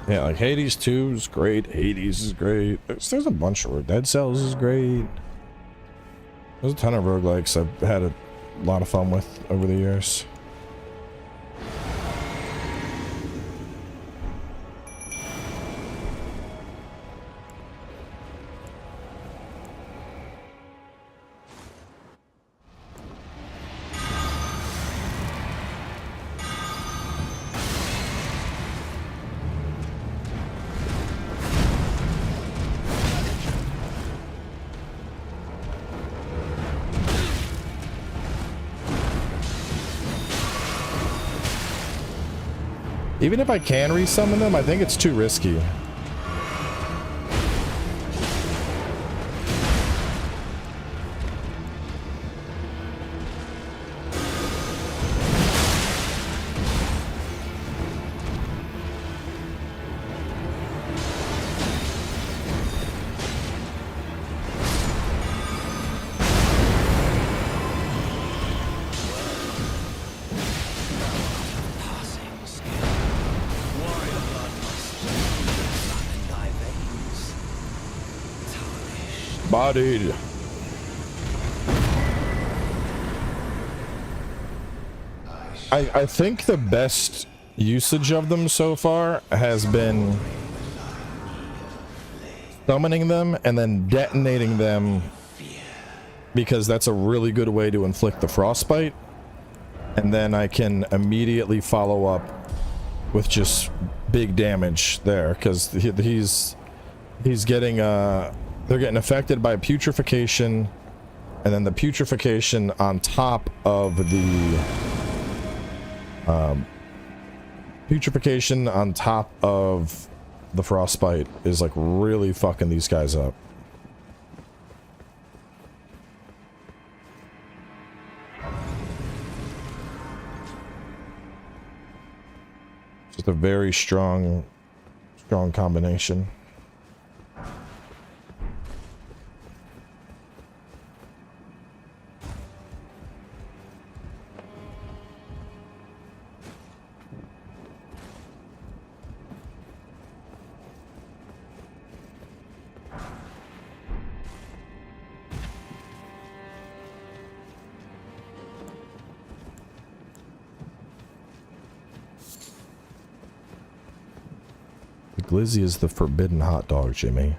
Yeah, like Hades 2 is great. Hades is great. There's a bunch of Dead Cells is great. There's a ton of roguelikes I've had a lot of fun with over the years. Even if I can resummon them, I think it's too risky. Bodied. I think the best usage of them so far has been summoning them and then detonating them, because that's a really good way to inflict the frostbite. And then I can immediately follow up with just big damage there, because he's getting they're getting affected by putrefaction, and then the putrefaction on top of the putrefaction on top of the frostbite is like really fucking these guys up. Just a very strong combination. Glizzy is the forbidden hot dog, Jimmy.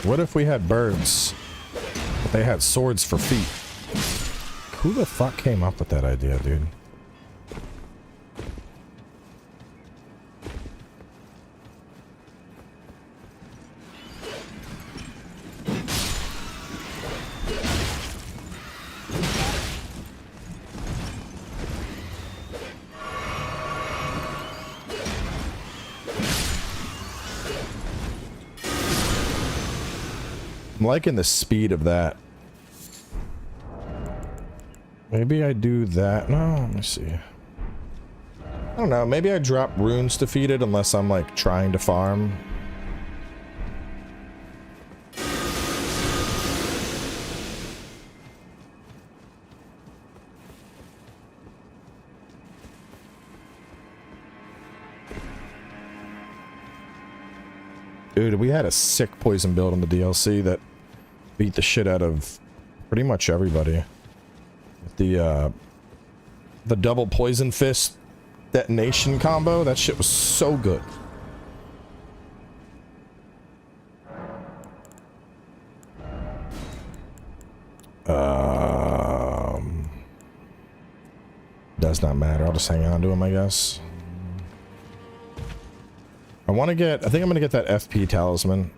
What if we had birds, but they had swords for feet? Who the fuck came up with that idea, dude? I'm liking the speed of that. Maybe I do that. No, let me see. I don't know. Maybe I drop runes to feed it unless I'm like trying to farm. Dude, we had a sick poison build on the DLC that beat the shit out of pretty much everybody. The double poison fist detonation combo, that shit was so good. Does not matter. I'll just hang on to him, I guess. I want to get, I think I'm going to get that FP talisman.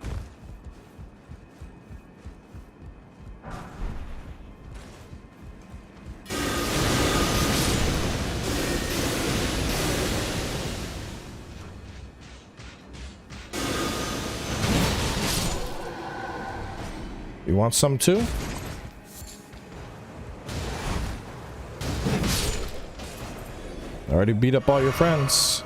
You want some too? I already beat up all your friends.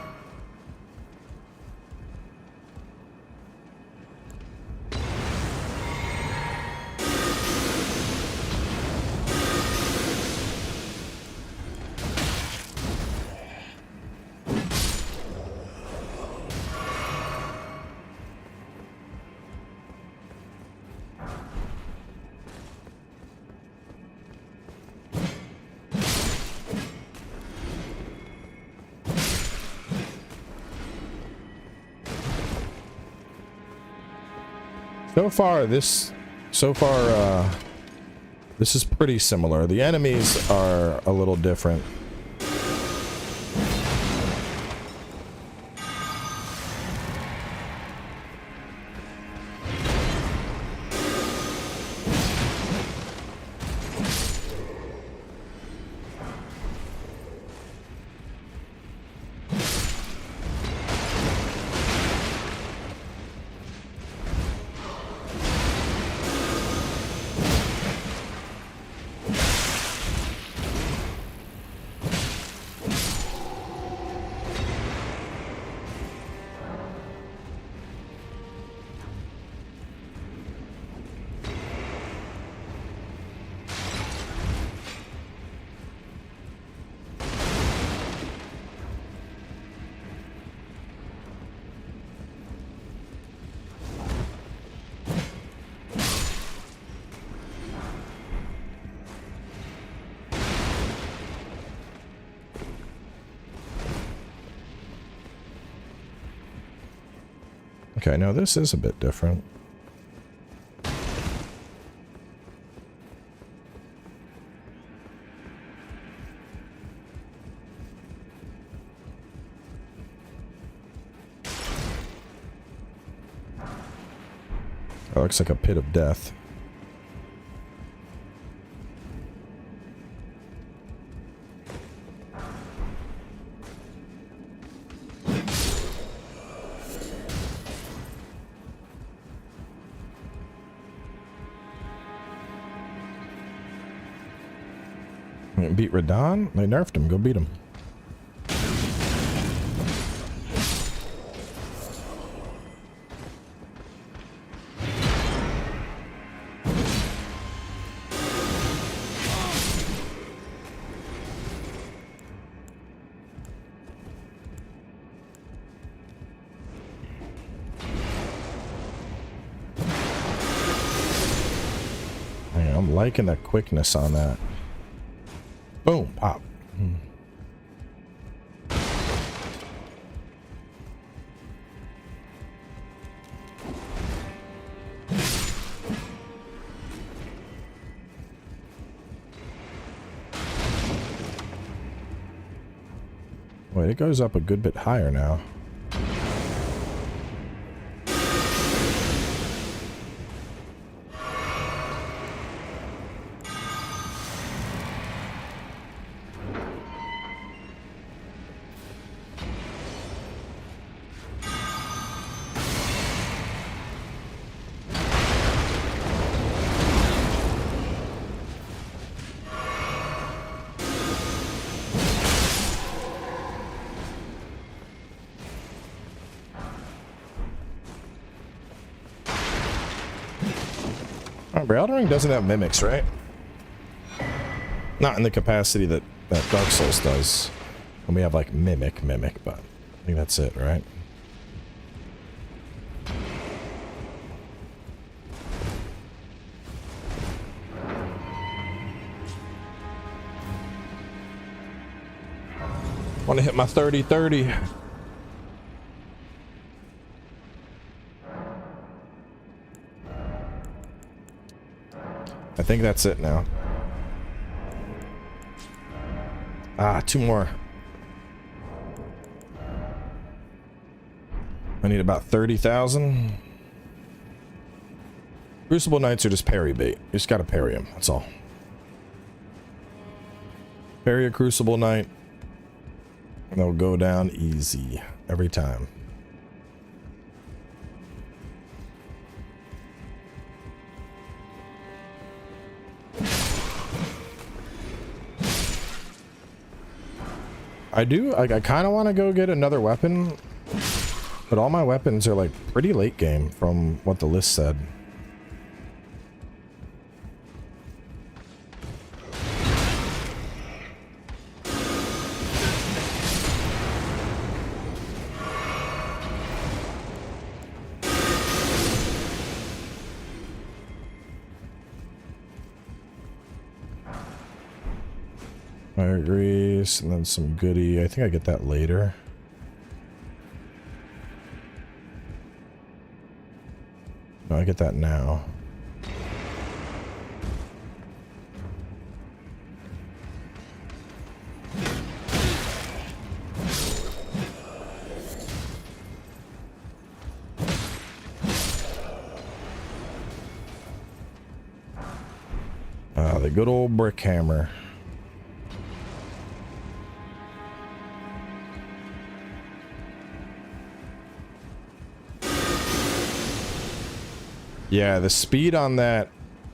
So far, this is pretty similar. The enemies are a little different. Okay, no, this is a bit different. That looks like a pit of death. Beat Radon? They nerfed him. Go beat him. Man, I'm liking the quickness on that. Boom, pop. Wait, it goes up a good bit higher now. Elden Ring doesn't have mimics, right? Not in the capacity that Dark Souls does. And we have like mimic, but I think that's it, right? Want to hit my 30-30. I think that's it now. Ah, 2 more. I need about 30,000. Crucible Knights are just parry bait. You just gotta parry them, that's all. Parry a Crucible Knight, and they'll go down easy every time. I kind of want to go get another weapon, but all my weapons are like pretty late game from what the list said. Fire grease, and then some goodie. I think I get that later. No, I get that now. The good old brick hammer. Yeah, the speed on that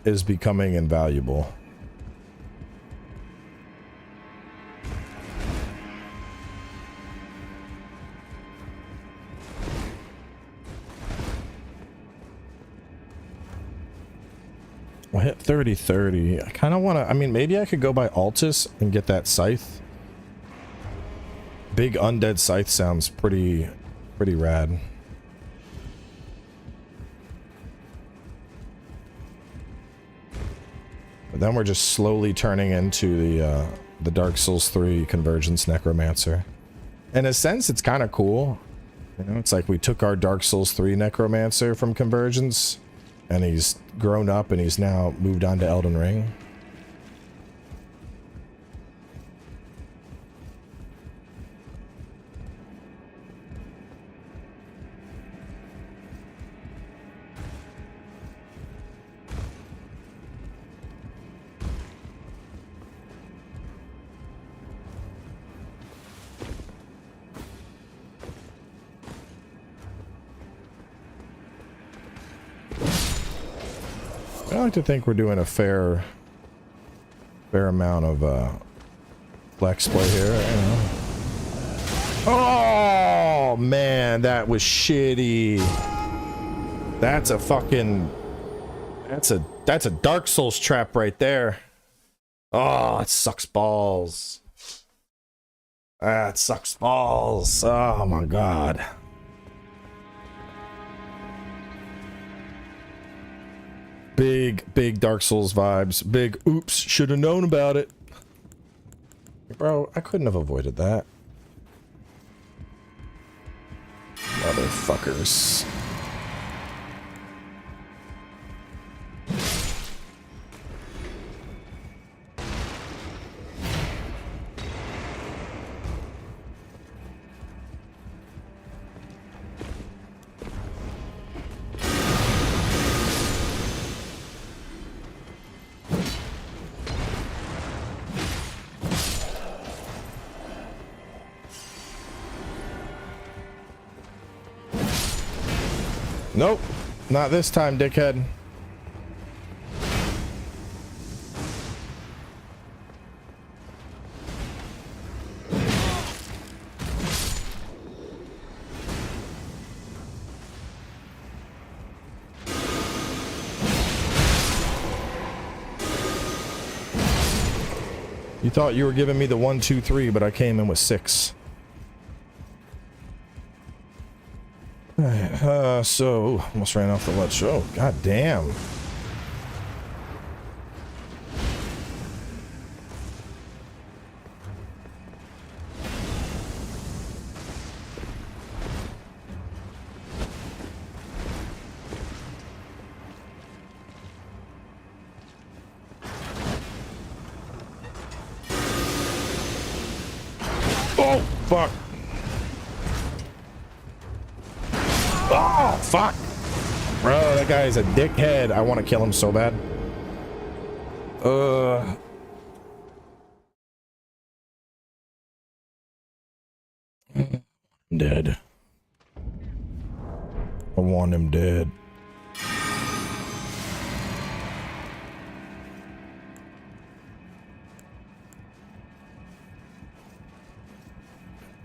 is becoming invaluable. I'll hit 30-30. I kind of want to... I mean, maybe I could go by Altus and get that scythe. Big undead scythe sounds pretty rad. But then we're just slowly turning into the Dark Souls 3 Convergence Necromancer. In a sense, it's kind of cool. You know, it's like we took our Dark Souls 3 Necromancer from Convergence, and he's grown up and he's now moved on to Elden Ring. I like to think we're doing a fair amount of flex play here, you know. Oh man, that was shitty. That's a fucking that's a Dark Souls trap right there. Oh, it sucks balls. Ah, it sucks balls. Oh my god. Big Dark Souls vibes. Big oops, should have known about it. Bro, I couldn't have avoided that. Motherfuckers. Nope, not this time, dickhead. You thought you were giving me the 1, 2, 3, but I came in with 6. So almost ran off the ledge. Oh, god damn. Oh, fuck. Oh, fuck. Bro, that guy is a dickhead. I want to kill him so bad. I'm dead. I want him dead.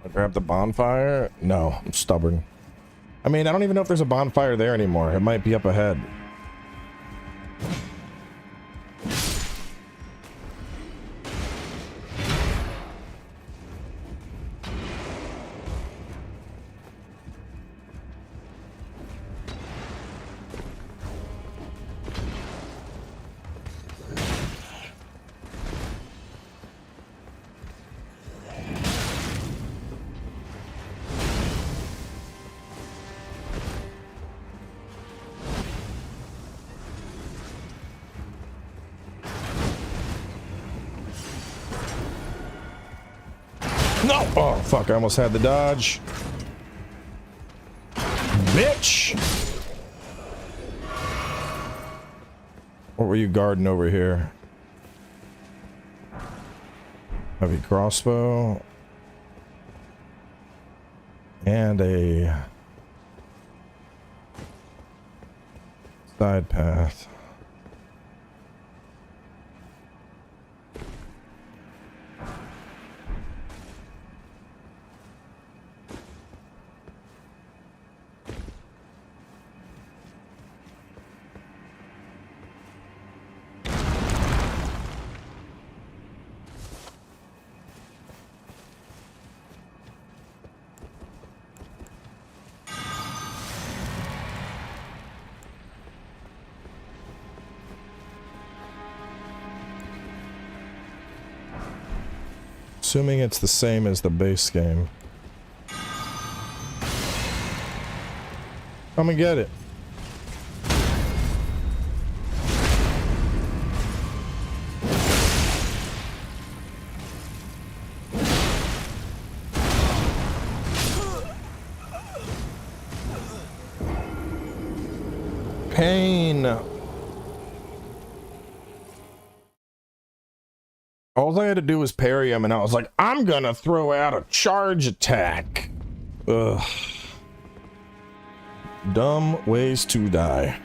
I grab the bonfire? No, I'm stubborn. I mean, I don't even know if there's a bonfire there anymore. It might be up ahead. No! Oh, fuck, I almost had the dodge. Bitch! What were you guarding over here? Heavy crossbow. And a side path. Assuming it's the same as the base game. Come and get it. Pain. All I had to do was parry him, and I was like, I'm gonna throw out a charge attack. Ugh. Dumb ways to die.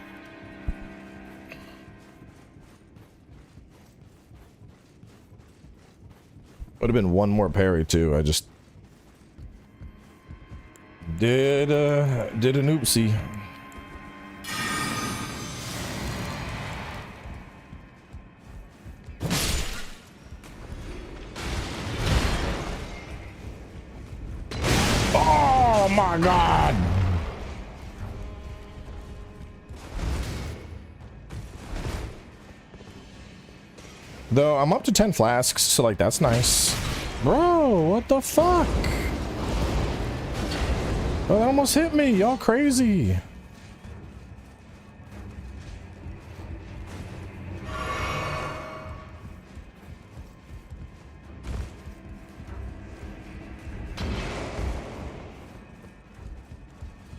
Would have been one more parry too. I just did an oopsie. Oh my God. Though I'm up to 10 flasks, so like that's nice. Bro, what the fuck? Oh, that almost hit me. Y'all crazy.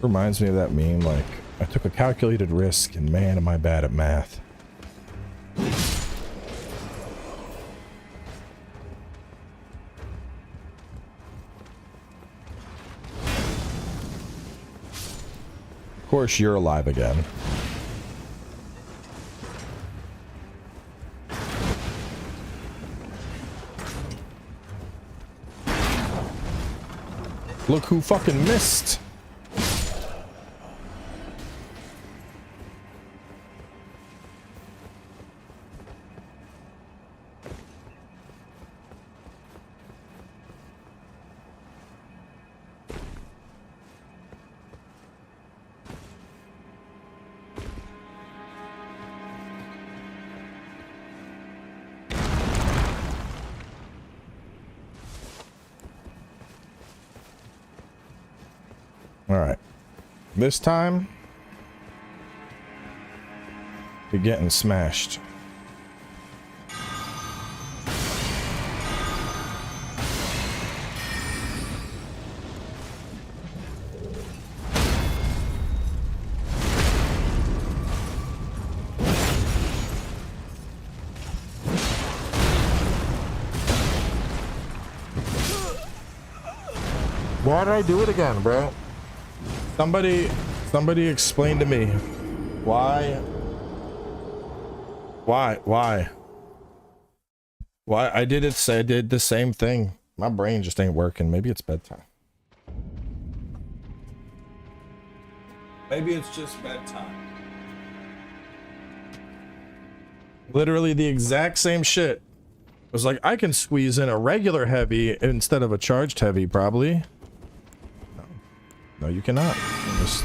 Reminds me of that meme, like, I took a calculated risk and man, am I bad at math. Of course, you're alive again. Look who fucking missed. Alright. This time, you're getting smashed. Why did I do it again, bro? Somebody explain to me why I did the same thing. My brain just ain't working. Maybe it's bedtime. Maybe it's just bedtime. Literally the exact same shit. It was like, I can squeeze in a regular heavy instead of a charged heavy, probably. No, you cannot. Just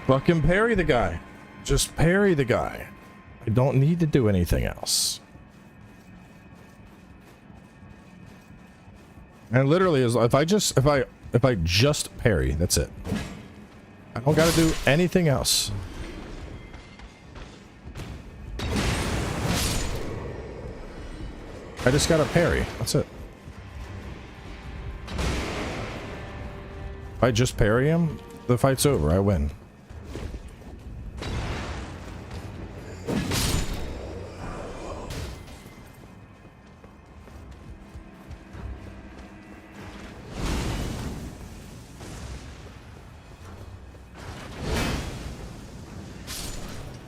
fucking parry the guy. Just parry the guy. I don't need to do anything else. And literally, if I just parry, that's it. I don't gotta do anything else. I just gotta parry. That's it. If I just parry him, the fight's over. I win.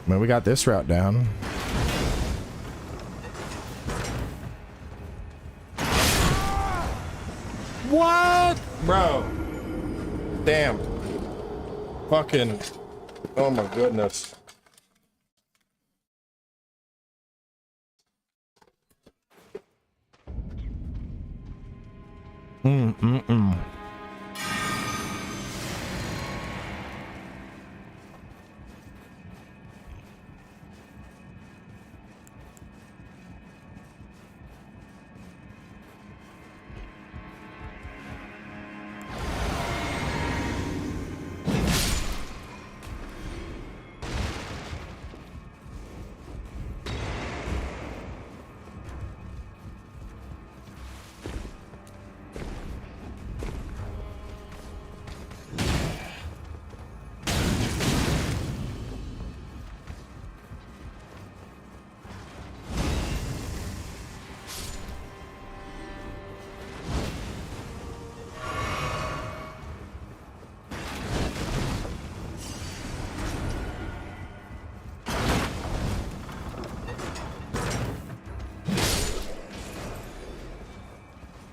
Man, we got this route down. What? Bro. Damn. Fucking. Oh my goodness.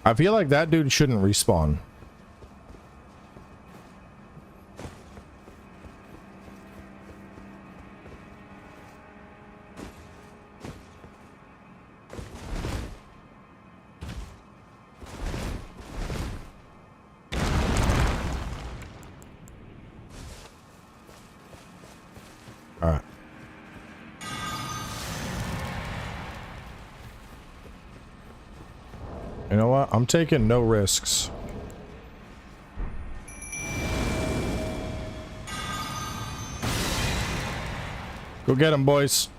I feel like that dude shouldn't respawn. All right. You know what? I'm taking no risks. Go get him, boys.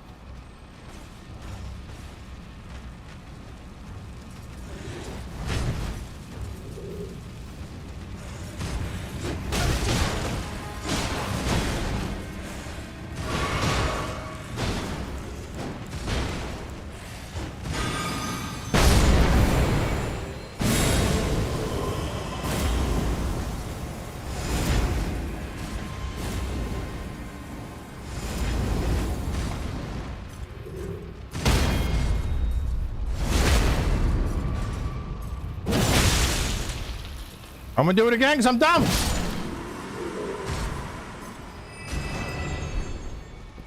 I'm gonna do it again because I'm dumb.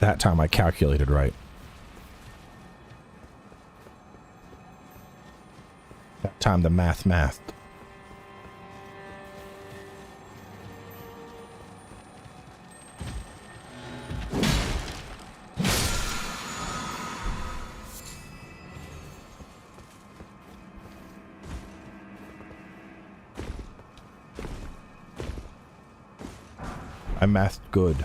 That time I calculated right. That time the mathed. I mathed good.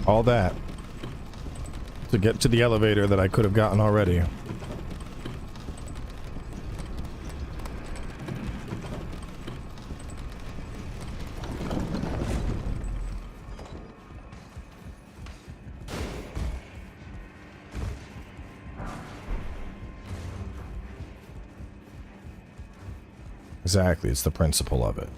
All that to get to the elevator that I could have gotten already. Exactly, it's the principle of it.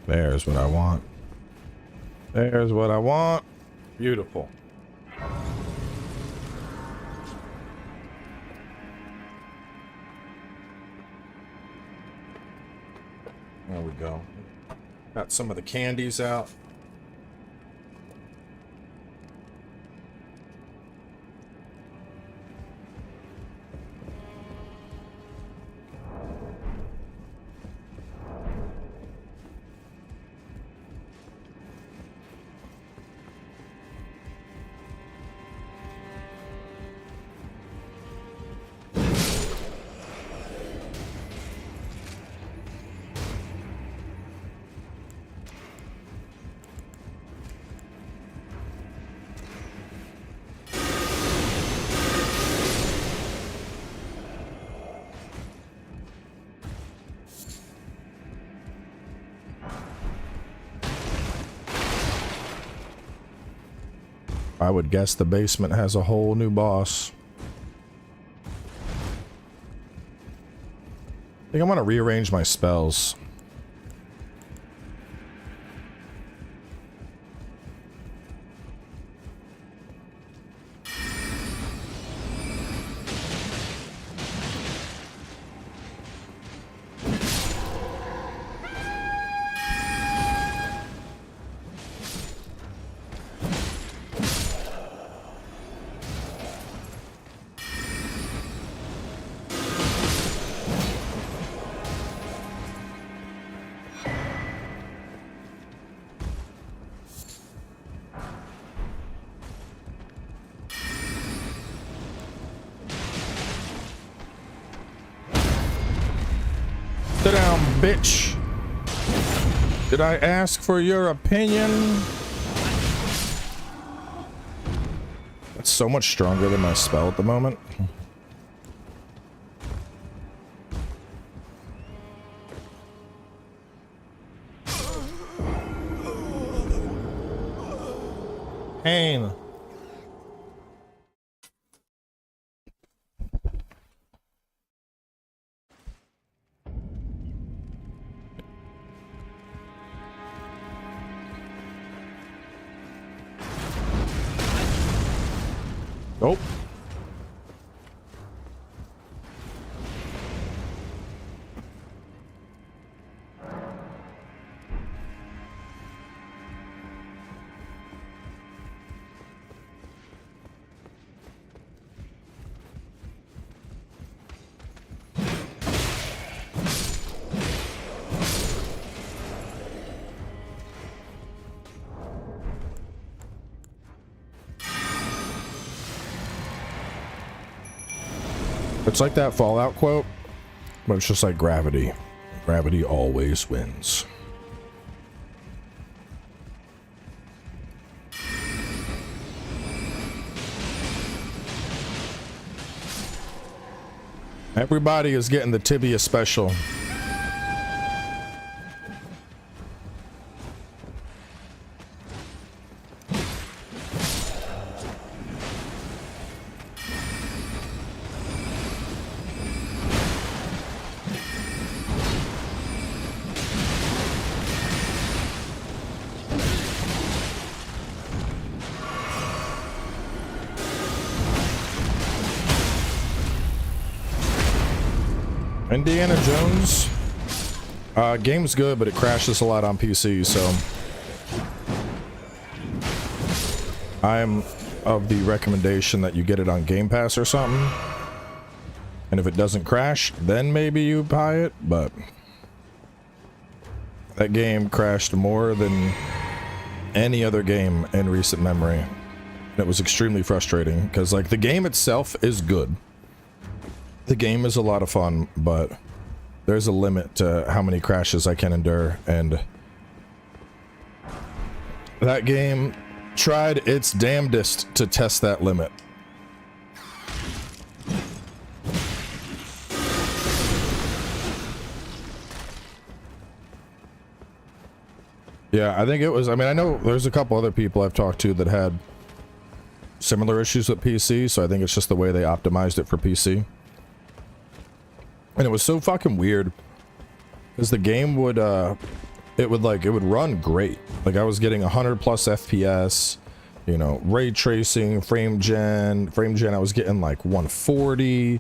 There's what I want. There's what I want. Beautiful. There we go. Got some of the candies out. I would guess the basement has a whole new boss. I think I'm gonna rearrange my spells. Sit down, bitch. Did I ask for your opinion? That's so much stronger than my spell at the moment. Pain. Nope. It's like that Fallout quote, but it's just like gravity. Gravity always wins. Everybody is getting the tibia special. Indiana Jones game's good, but it crashes a lot on PC, so I'm of the recommendation that you get it on Game Pass or something, and if it doesn't crash, then maybe you buy it. But that game crashed more than any other game in recent memory. It was extremely frustrating because, like, the game itself is good. The game is a lot of fun, but there's a limit to how many crashes I can endure, and that game tried its damnedest to test that limit. Yeah, I think it was, I mean, I know there's a couple other people I've talked to that had similar issues with PC, so I think it's just the way they optimized it for PC. And it was so fucking weird because the game would it would run great. Like, I was getting 100 plus FPS, you know, ray tracing, frame gen I was getting like 140,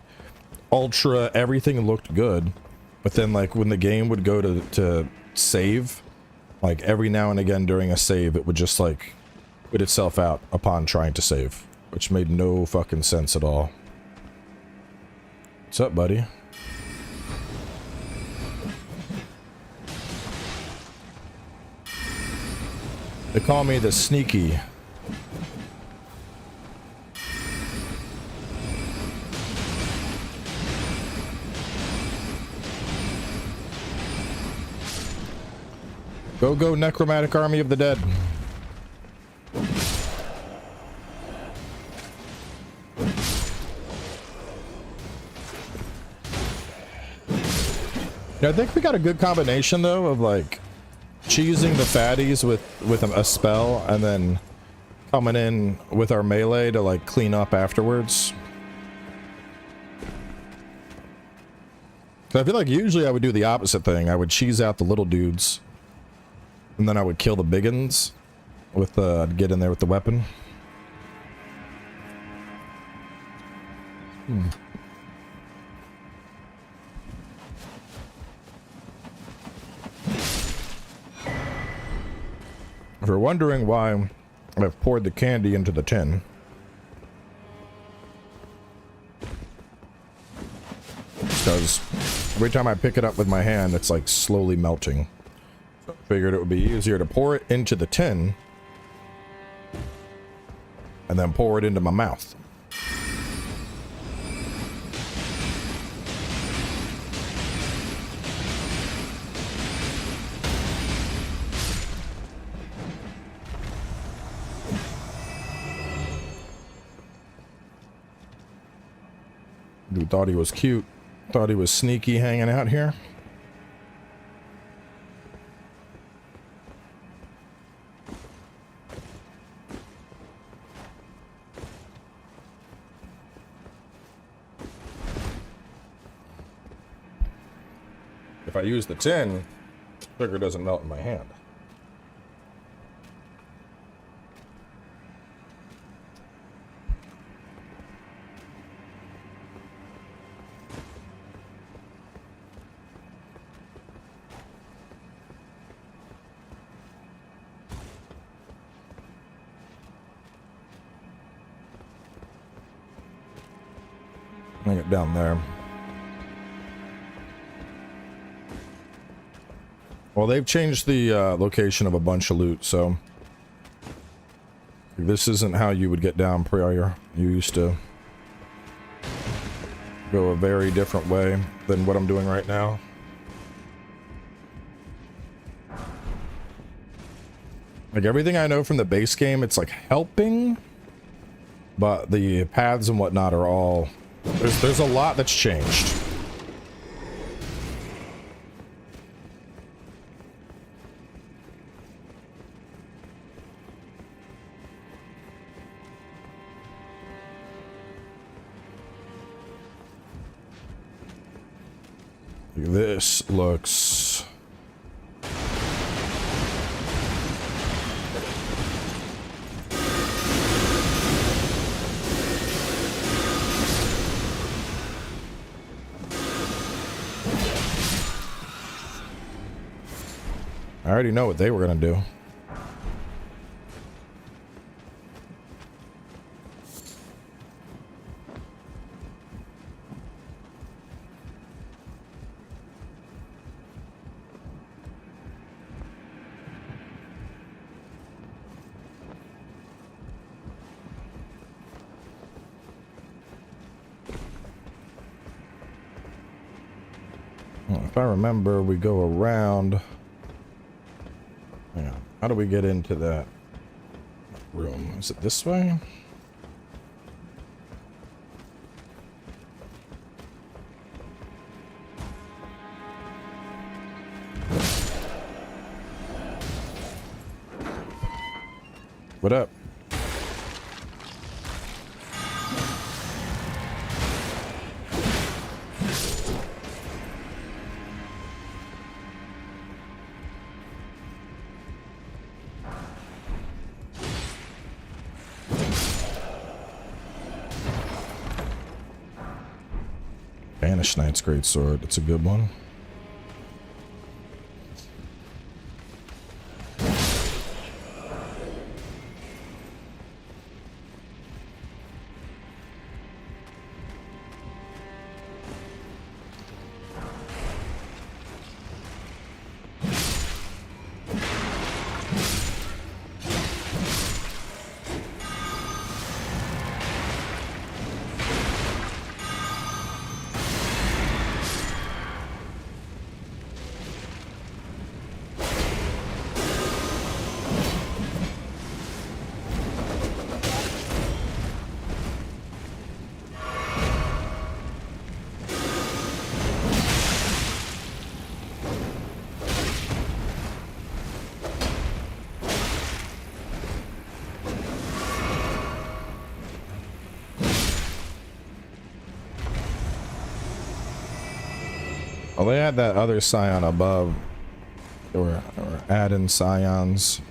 ultra, everything looked good. But then, like, when the game would go to save, like every now and again during a save, it would just like quit itself out upon trying to save, which made no fucking sense at all. What's up, buddy? They call me the sneaky. Go, go, necromantic army of the dead. Yeah, I think we got a good combination, though, of like cheesing the fatties with a spell and then coming in with our melee to like clean up afterwards. So I feel like usually I would do the opposite thing. I would cheese out the little dudes and then I would kill the biggins with I'd get in there with the weapon. If you're wondering why I've poured the candy into the tin, because every time I pick it up with my hand, it's like slowly melting. So I figured it would be easier to pour it into the tin and then pour it into my mouth. Dude thought he was cute. Thought he was sneaky hanging out here. if I use the tin, sugar doesn't melt in my hand. Bring it down there. Well, they've changed the location of a bunch of loot, so this isn't how you would get down prior. You used to go a very different way than what I'm doing right now. Like everything I know from the base game, it's like helping, but the paths and whatnot are all... There's a lot that's changed. This looks... I already know what they were gonna do. Well, if I remember, we go around. Hang on. How do we get into that room? Is it this way? What up? Banish Knight's great sword. It's a good one. Well, they had that other scion above. They were adding scions.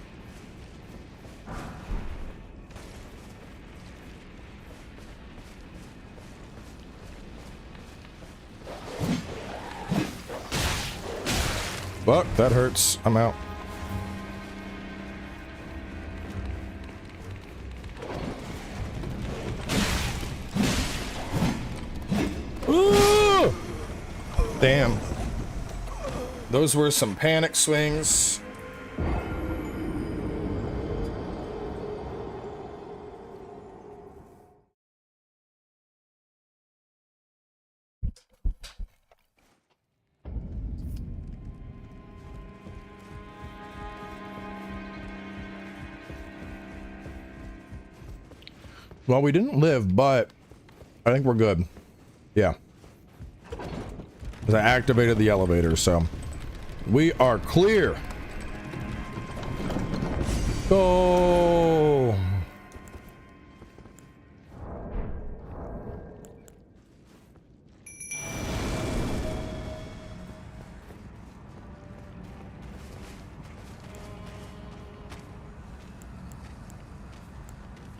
Fuck, that hurts. I'm out. Ooh! Damn. Those were some panic swings. Well, we didn't live, but I think we're good. Yeah. Because I activated the elevator, so we are clear. Go.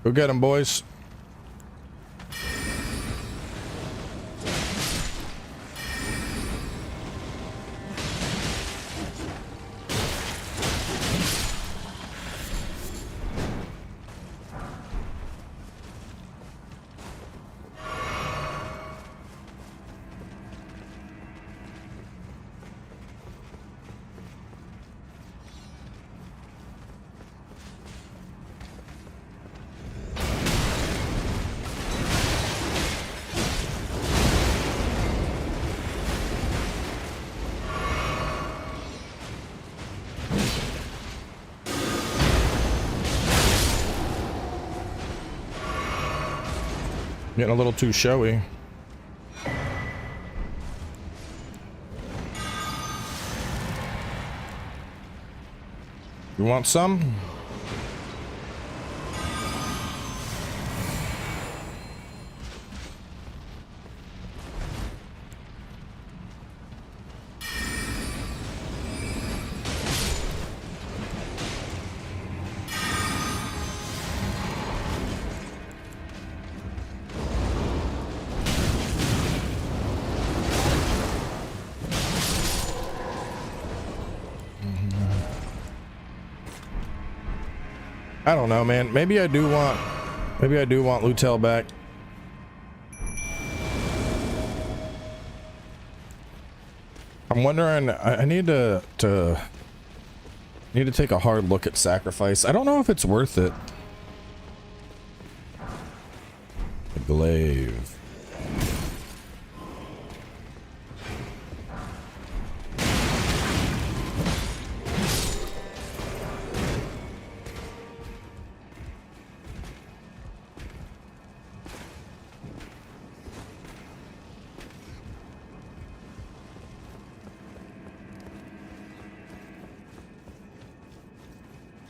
Go get him, boys. Getting a little too showy. You want some? I don't know, man. Maybe I do want Lutel back. I'm wondering. I need to take a hard look at sacrifice. I don't know if it's worth it. The glaive.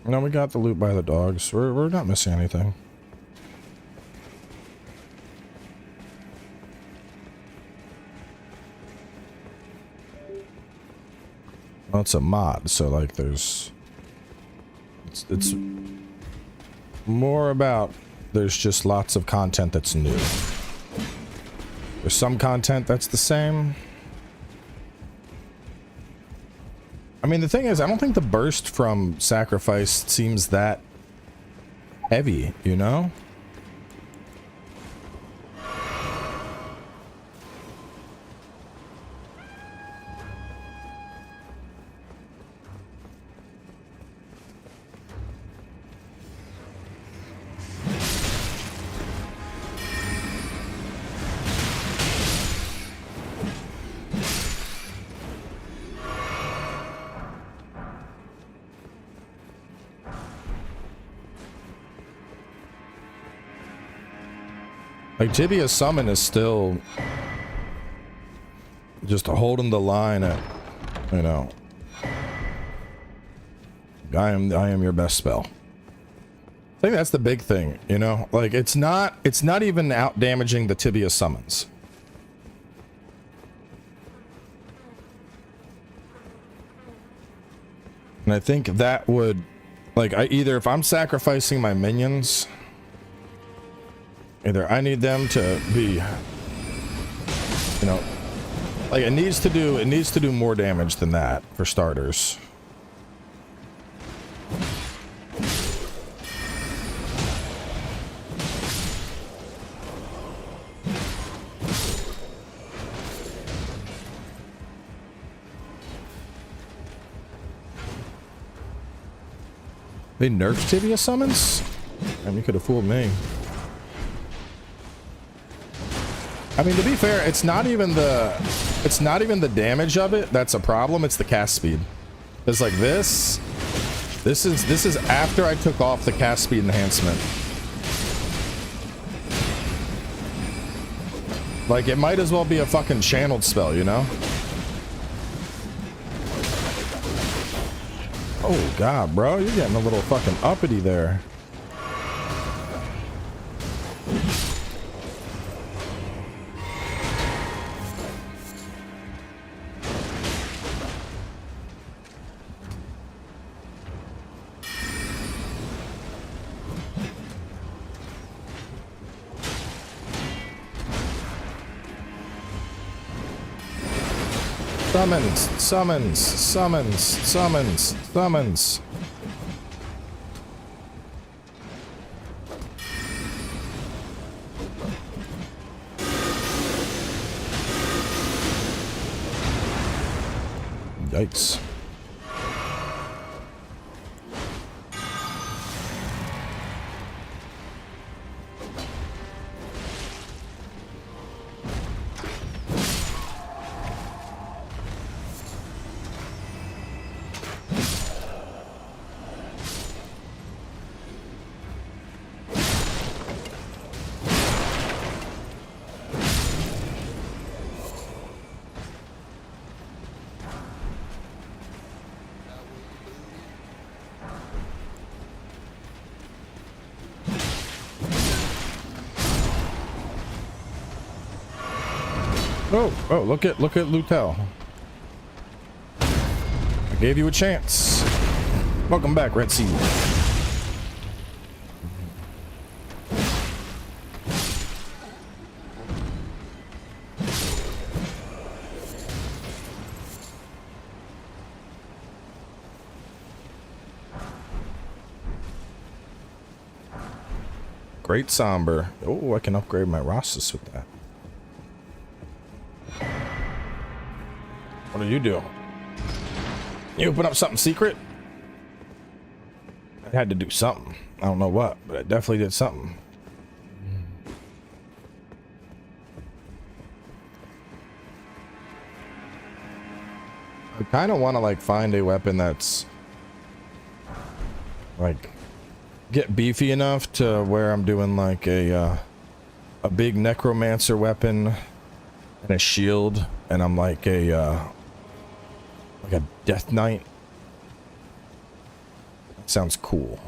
No, we got the loot by the dogs. We're not missing anything. Well, it's a mod, so like it's more about there's just lots of content that's new. There's some content that's the same. I mean, the thing is, I don't think the burst from sacrifice seems that heavy, you know? Like, Tibia Summon is still just holding the line at, you know, I am your best spell. I think that's the big thing, you know? Like, it's not even out damaging the Tibia Summons. And I think that would, like, either if I'm sacrificing my minions, either I need them to be, you know, like it needs to do more damage than that for starters. They nerfed Tibia summons? I mean, you could have fooled me. I mean, to be fair, it's not even the damage of it that's a problem. It's the cast speed. It's like this is after I took off the cast speed enhancement. Like, it might as well be a fucking channeled spell, you know? Oh god, bro, you're getting a little fucking uppity there. Summons, summons, summons, summons, summons. Yikes. Oh, look at Lutel. I gave you a chance. Welcome back, Red Sea. Great Somber. Oh, I can upgrade my Rosus with that. What do you do? You open up something secret? I had to do something. I don't know what, but I definitely did something. I kind of want to like find a weapon that's like get beefy enough to where I'm doing like a big Necromancer weapon and a shield, and I'm like a Death Knight. That sounds cool.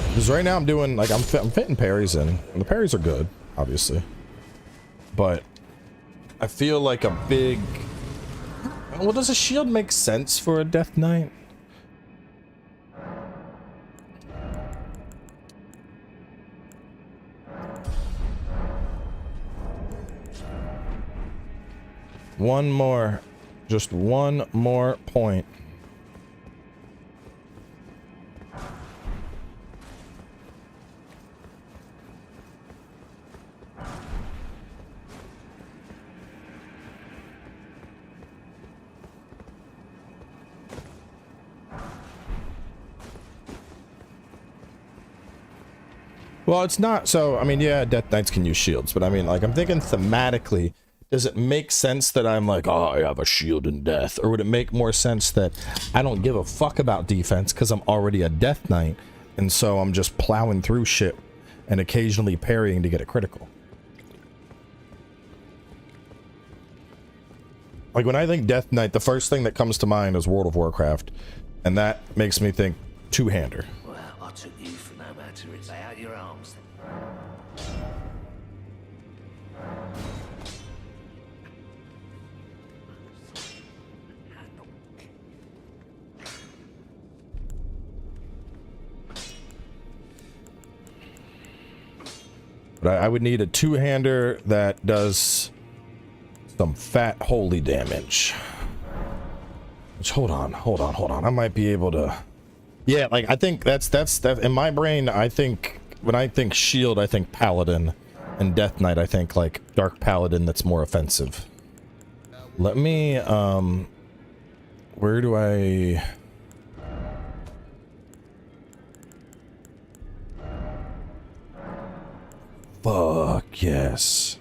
Because right now I'm doing like I'm fitting parries in, and the parries are good, obviously, but I feel like a big. Well, does a shield make sense for a Death Knight? One more, just one more point. Well, it's not, so, I mean, yeah, Death Knights can use shields, but I mean, like, I'm thinking thematically, does it make sense that I'm like, oh, I have a shield in death? Or would it make more sense that I don't give a fuck about defense because I'm already a Death Knight, and so I'm just plowing through shit and occasionally parrying to get a critical? Like, when I think Death Knight, the first thing that comes to mind is World of Warcraft, and that makes me think two-hander. Well, I took you for no matter. It's out your arms. But I would need a two-hander that does some fat holy damage. Which, hold on. I might be able to. Yeah, like I think that's in my brain. I think when I think shield, I think paladin, and Death Knight, I think like dark paladin that's more offensive. Let me where do I? Fuck yes.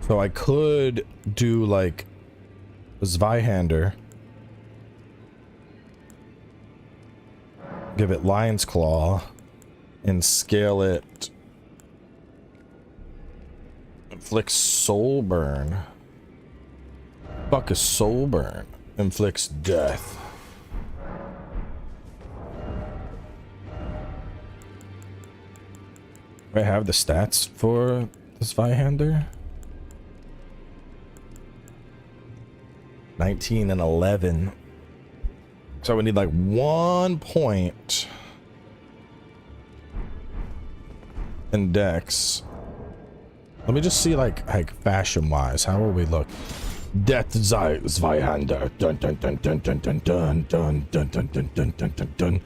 So I could do like Zweihander. Give it Lion's Claw and scale it. Inflicts soul burn. Fuck a soul burn. Inflicts death. Do I have the stats for this Zweihander? 19 and 11. So we need like 1 point. and Dex. Let me just see like fashion wise, how will we look? Death Zweihander. Dun dun dun dun dun dun dun dun dun dun dun dun dun dun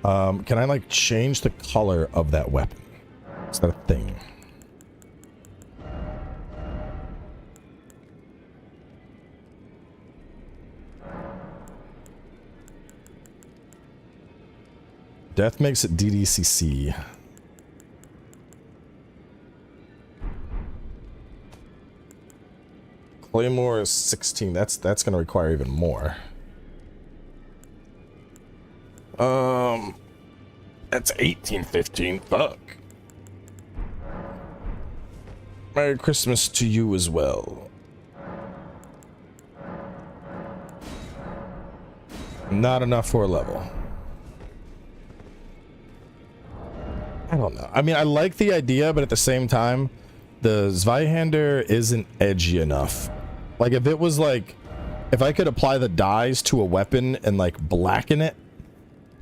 dun. Can I like change the color of that weapon? Is that a thing? Death makes it DDCC. Claymore is 16. That's gonna require even more. That's 1815. Fuck. Merry Christmas to you as well. Not enough for a level. I don't know. I mean, I like the idea, but at the same time, the Zweihander isn't edgy enough. Like, if it was like, if I could apply the dyes to a weapon and like blacken it,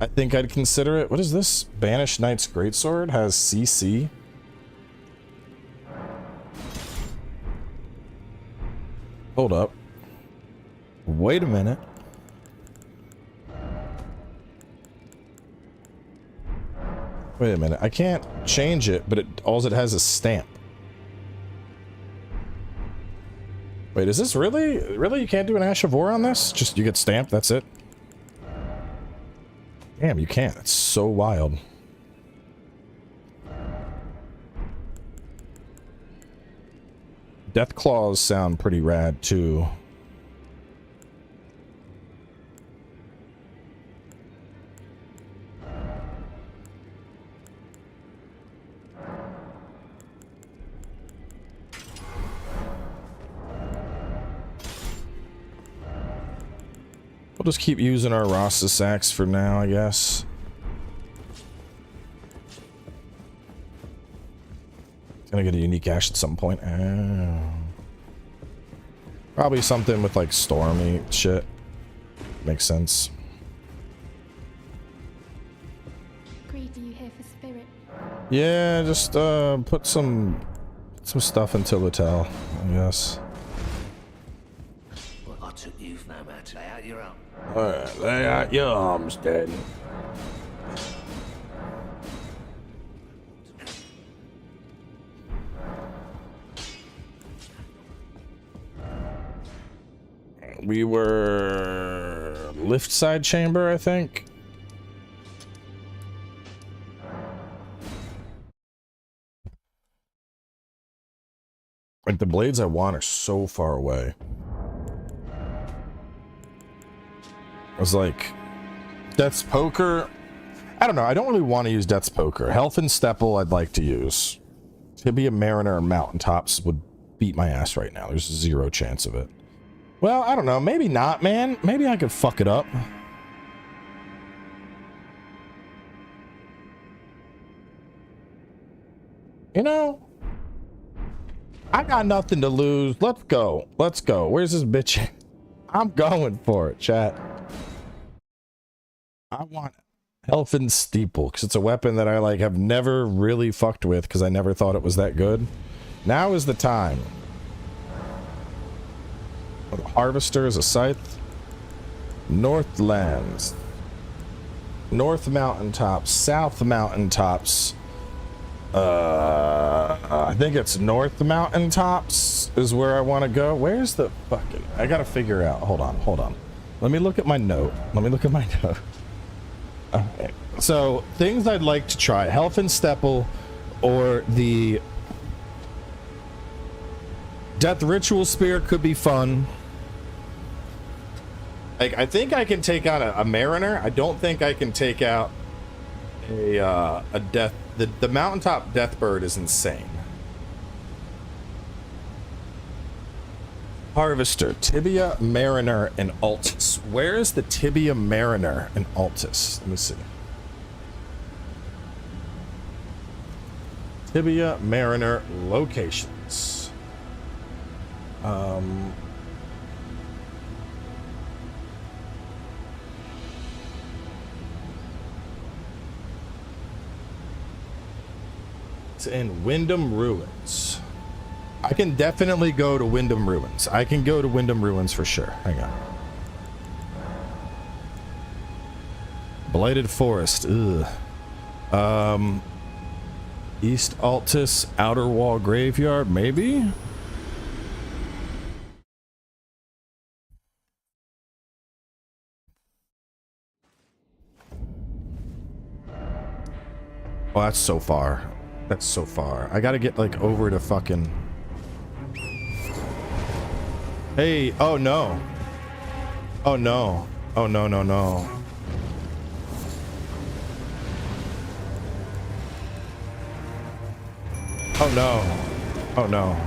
I think I'd consider it. What is this? Banished Knight's Greatsword has CC. Hold up. Wait a minute. Wait a minute. I can't change it, but all it has is stamp. Wait, is this really? Really? You can't do an Ash of War on this? Just you get stamped, that's it? Damn, you can't. It's so wild. Death Claws sound pretty rad, too. We'll just keep using our Rosus axe for now, I guess. Gonna get a unique ash at some point. Probably something with like stormy shit. Makes sense. Greed, are you here for spirit? Yeah, just put some stuff into Littell, I guess. Well, I took you no matter. Lay out your arm. Alright, lay out your arms, Daddy. We were lift side chamber, I think. Like the blades I want are so far away. I was like, Death's Poker. I don't know. I don't really want to use Death's Poker. Health and Stepple I'd like to use. Tibia Mariner and Mountaintops would beat my ass right now. There's zero chance of it. Well, I don't know. Maybe not, man. Maybe I could fuck it up. You know, I got nothing to lose. Let's go. Let's go. Where's this bitch? I'm going for it, chat. I want Elfin Steeple because it's a weapon that I like have never really fucked with because I never thought it was that good. Now is the time. Harvester is a scythe. Northlands. North mountaintops. South mountaintops. I think it's North mountaintops is where I want to go. Where's the fucking... I gotta figure out. Hold on. Let me look at my note. Okay. So, things I'd like to try. Health and Stepple or the... Death Ritual Spear could be fun. Like, I think I can take out a Mariner. I don't think I can take out a Death... The Mountaintop Deathbird is insane. Harvester, Tibia, Mariner, and Altus. Where is the Tibia, Mariner, and Altus? Let me see. Tibia, Mariner, locations. It's in Wyndham Ruins. I can definitely go to Wyndham Ruins. I can go to Wyndham Ruins for sure. Hang on. Blighted Forest. Ugh. East Altus Outer Wall Graveyard, maybe? Oh, that's so far. That's so far. I gotta get like over to fucking... Hey, oh no. Oh no. Oh no, no, no. Oh no. Oh no.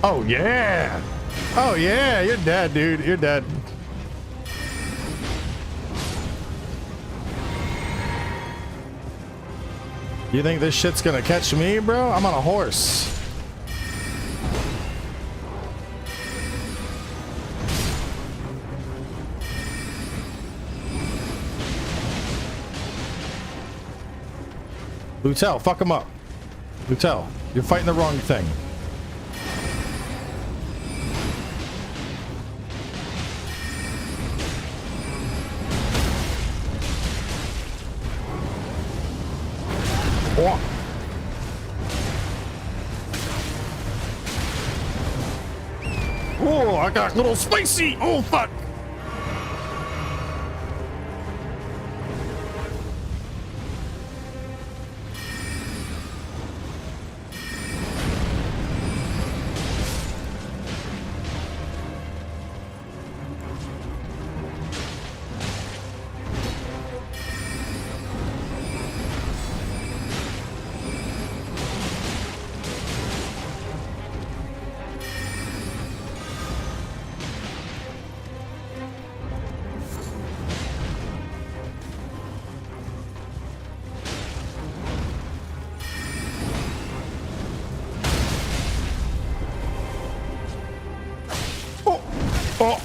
Oh yeah! Oh yeah! You're dead, dude. You're dead. You think this shit's gonna catch me, bro? I'm on a horse. Lutel, fuck him up. Lutel, you're fighting the wrong thing. Oh, I got a little spicy. Oh, fuck.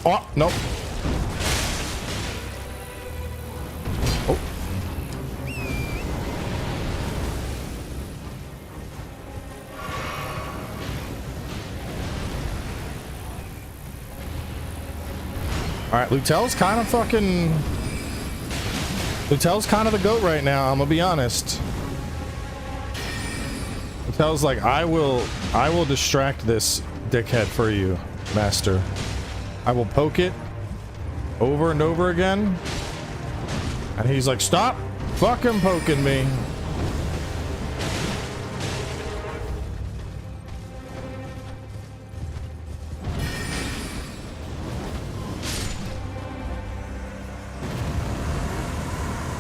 Oh, nope. Oh. Alright, Lutel's kind of fucking... Lutel's kind of the GOAT right now, I'm gonna be honest. Lutel's like, I will distract this dickhead for you, master. I will poke it over and over again. And he's like, stop fucking poking me.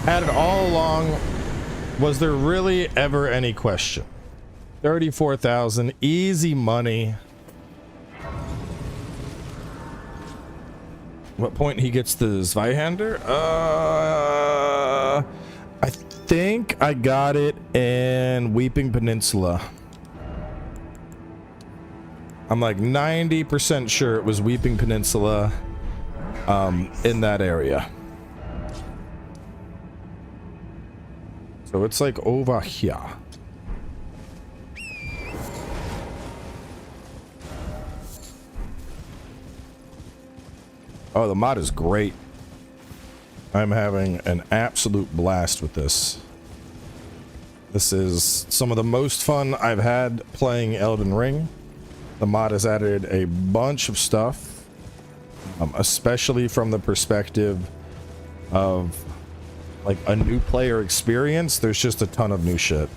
Had it all along. Was there really ever any question? 34,000, easy money. What point he gets the Zweihander? I think I got it in Weeping Peninsula. I'm like 90% sure it was Weeping Peninsula in that area. So it's like over here. Oh, the mod is great. I'm having an absolute blast with this. This is some of the most fun I've had playing Elden Ring. The mod has added a bunch of stuff, especially from the perspective of like a new player experience. There's just a ton of new shit.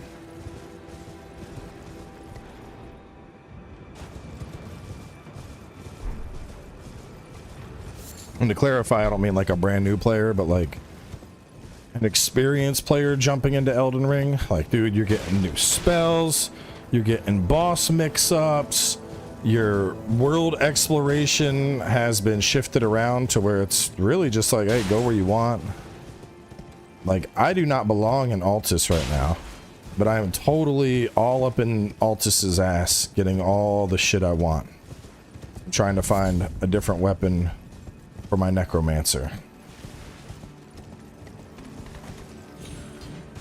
And to clarify, I don't mean like a brand new player, but like an experienced player jumping into Elden Ring. Like, dude, you're getting new spells, you're getting boss mix-ups, your world exploration has been shifted around to where it's really just like, hey, go where you want. Like, I do not belong in Altus right now, but I am totally all up in Altus's ass, getting all the shit I want. I'm trying to find a different weapon for my Necromancer.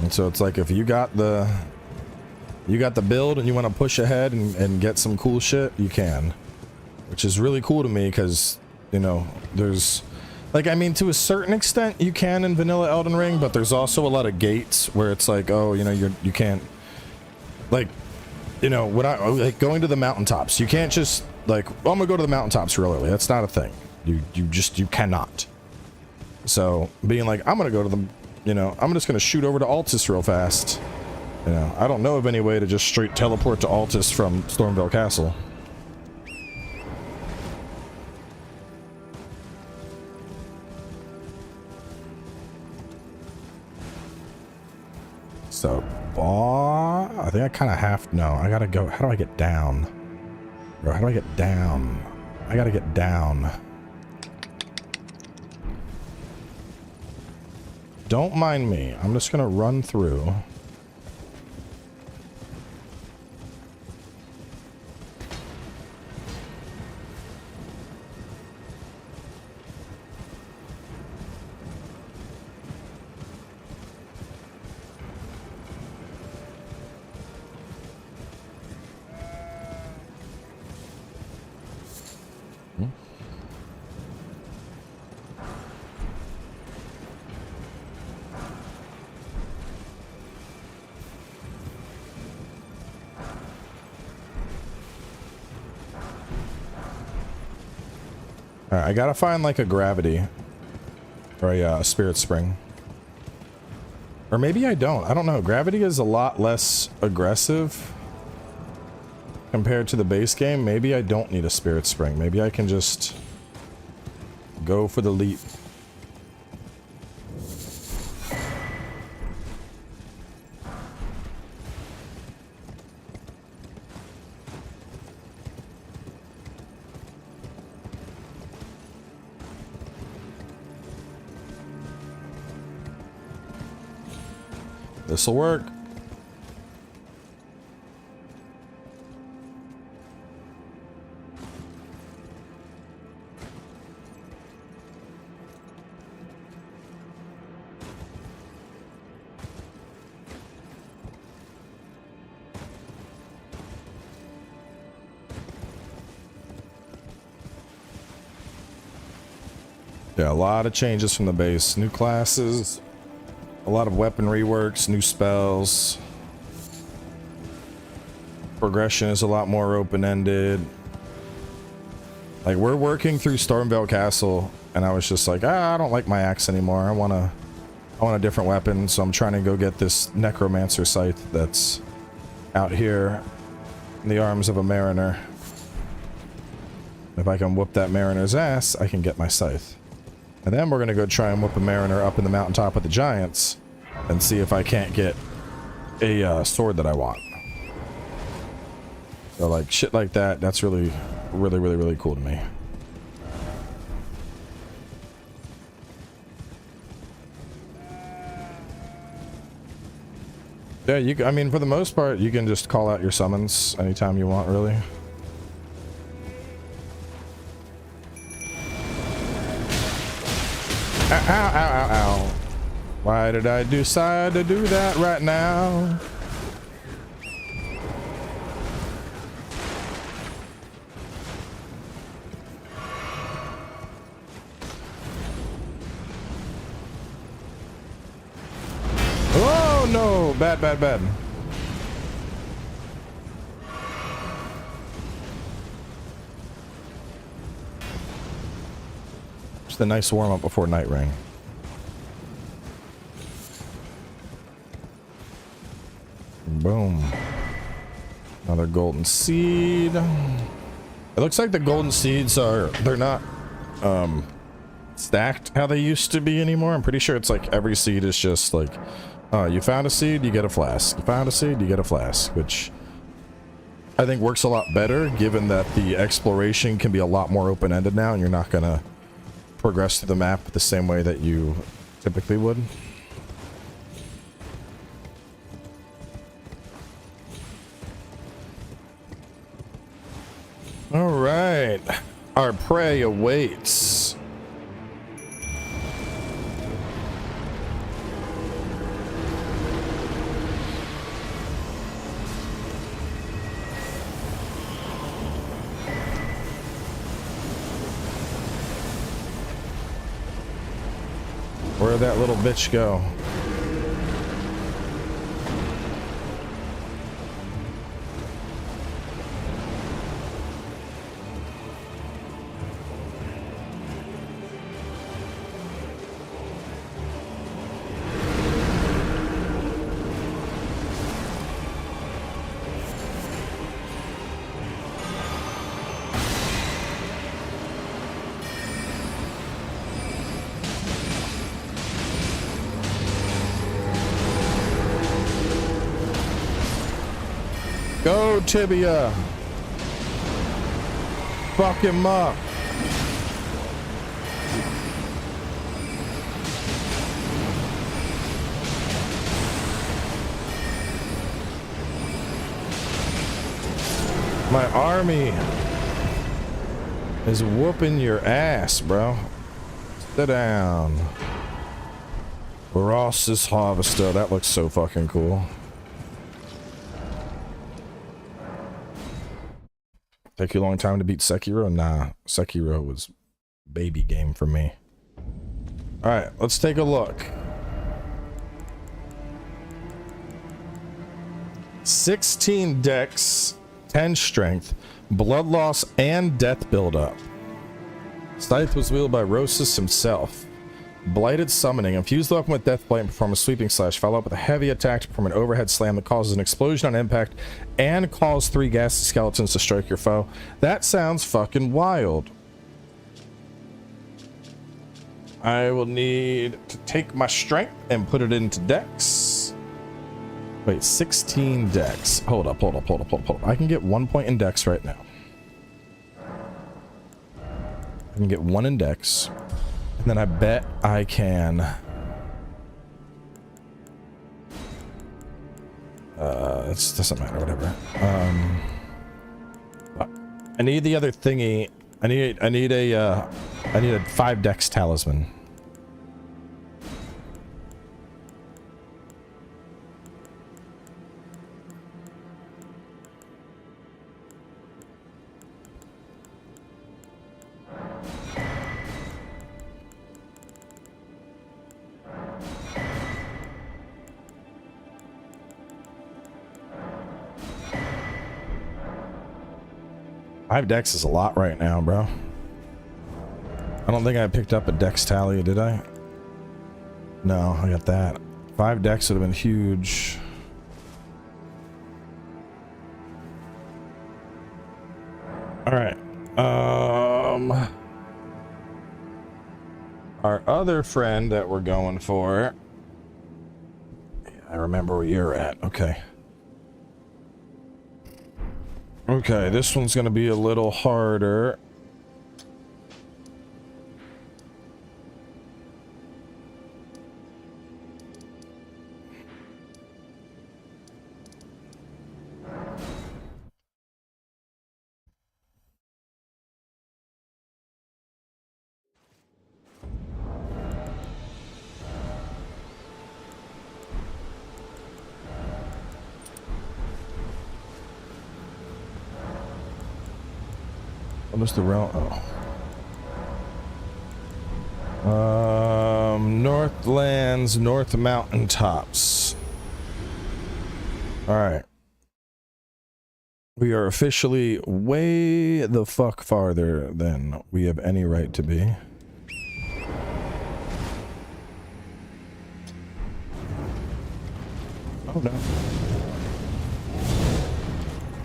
And so it's like, if you got the build and you want to push ahead and get some cool shit, you can. Which is really cool to me because, you know, there's... Like, I mean, to a certain extent, you can in vanilla Elden Ring, but there's also a lot of gates where it's like, oh, you know, you can't... Like, you know, when I... Like, going to the mountaintops, you can't just, like, oh, I'm gonna go to the mountaintops real early. That's not a thing. You cannot. So, being like, I'm gonna go to the... You know, I'm just gonna shoot over to Altus real fast. You know, I don't know of any way to just straight teleport to Altus from Stormvale Castle. So, I think I kind of have to know. I gotta go. How do I get down? Bro, how do I get down? I gotta get down. Don't mind me. I'm just gonna run through. Alright, I gotta find like a gravity or a spirit spring. Or maybe I don't. I don't know. Gravity is a lot less aggressive compared to the base game. Maybe I don't need a spirit spring. Maybe I can just go for the leap. This'll work. Yeah, a lot of changes from the base. New classes. A lot of weapon reworks, new spells. Progression is a lot more open-ended. Like, we're working through Stormvale Castle, and I was just like, I don't like my axe anymore. I want a different weapon, so I'm trying to go get this Necromancer scythe that's out here in the arms of a mariner. If I can whoop that mariner's ass, I can get my scythe. And then we're gonna go try and whoop a mariner up in the mountaintop with the giants and see if I can't get a sword that I want. So like shit like that, that's really cool to me. Yeah, I mean, for the most part, you can just call out your summons anytime you want, really. Ow, ow, ow, ow, ow. Why did I decide to do that right now? Oh no, bad, bad, bad. Just a nice warm up before Night Ring. Boom. Another golden seed. It looks like the golden seeds are, they're not stacked how they used to be anymore. I'm pretty sure it's like every seed is just like, you found a seed, you get a flask. You found a seed, you get a flask, which I think works a lot better given that the exploration can be a lot more open-ended now and you're not gonna progress through the map the same way that you typically would. All right, our prey awaits. Where'd that little bitch go? Go, Tibia! Fuck him up! My army is whooping your ass, bro. Sit down. Rosus Harvester. That looks so fucking cool. Take you a long time to beat Sekiro? Nah, Sekiro was baby game for me. Alright, let's take a look. 16 dex, 10 strength, blood loss, and death buildup. Scythe was wielded by Rosus himself. Blighted summoning. Infuse the weapon with death blight and perform a sweeping slash. Follow up with a heavy attack to perform an overhead slam that causes an explosion on impact and cause 3 ghastly skeletons to strike your foe. That sounds fucking wild. I will need to take my strength and put it into dex. Wait, 16 dex. Hold up. I can get 1 point in dex right now. I can get 1 in dex. And then I bet I can it doesn't matter, whatever. I need the other thingy. I need a 5 dex talisman. Five dex is a lot right now, bro. I don't think I picked up a dex tally, did I? No, I got that. 5 dex would have been huge. All right. Our other friend that we're going for. I remember where you're at. Okay. Okay, this one's gonna be a little harder. What is the realm? Oh. Northlands, North Mountaintops. All right. We are officially way the fuck farther than we have any right to be. Oh no.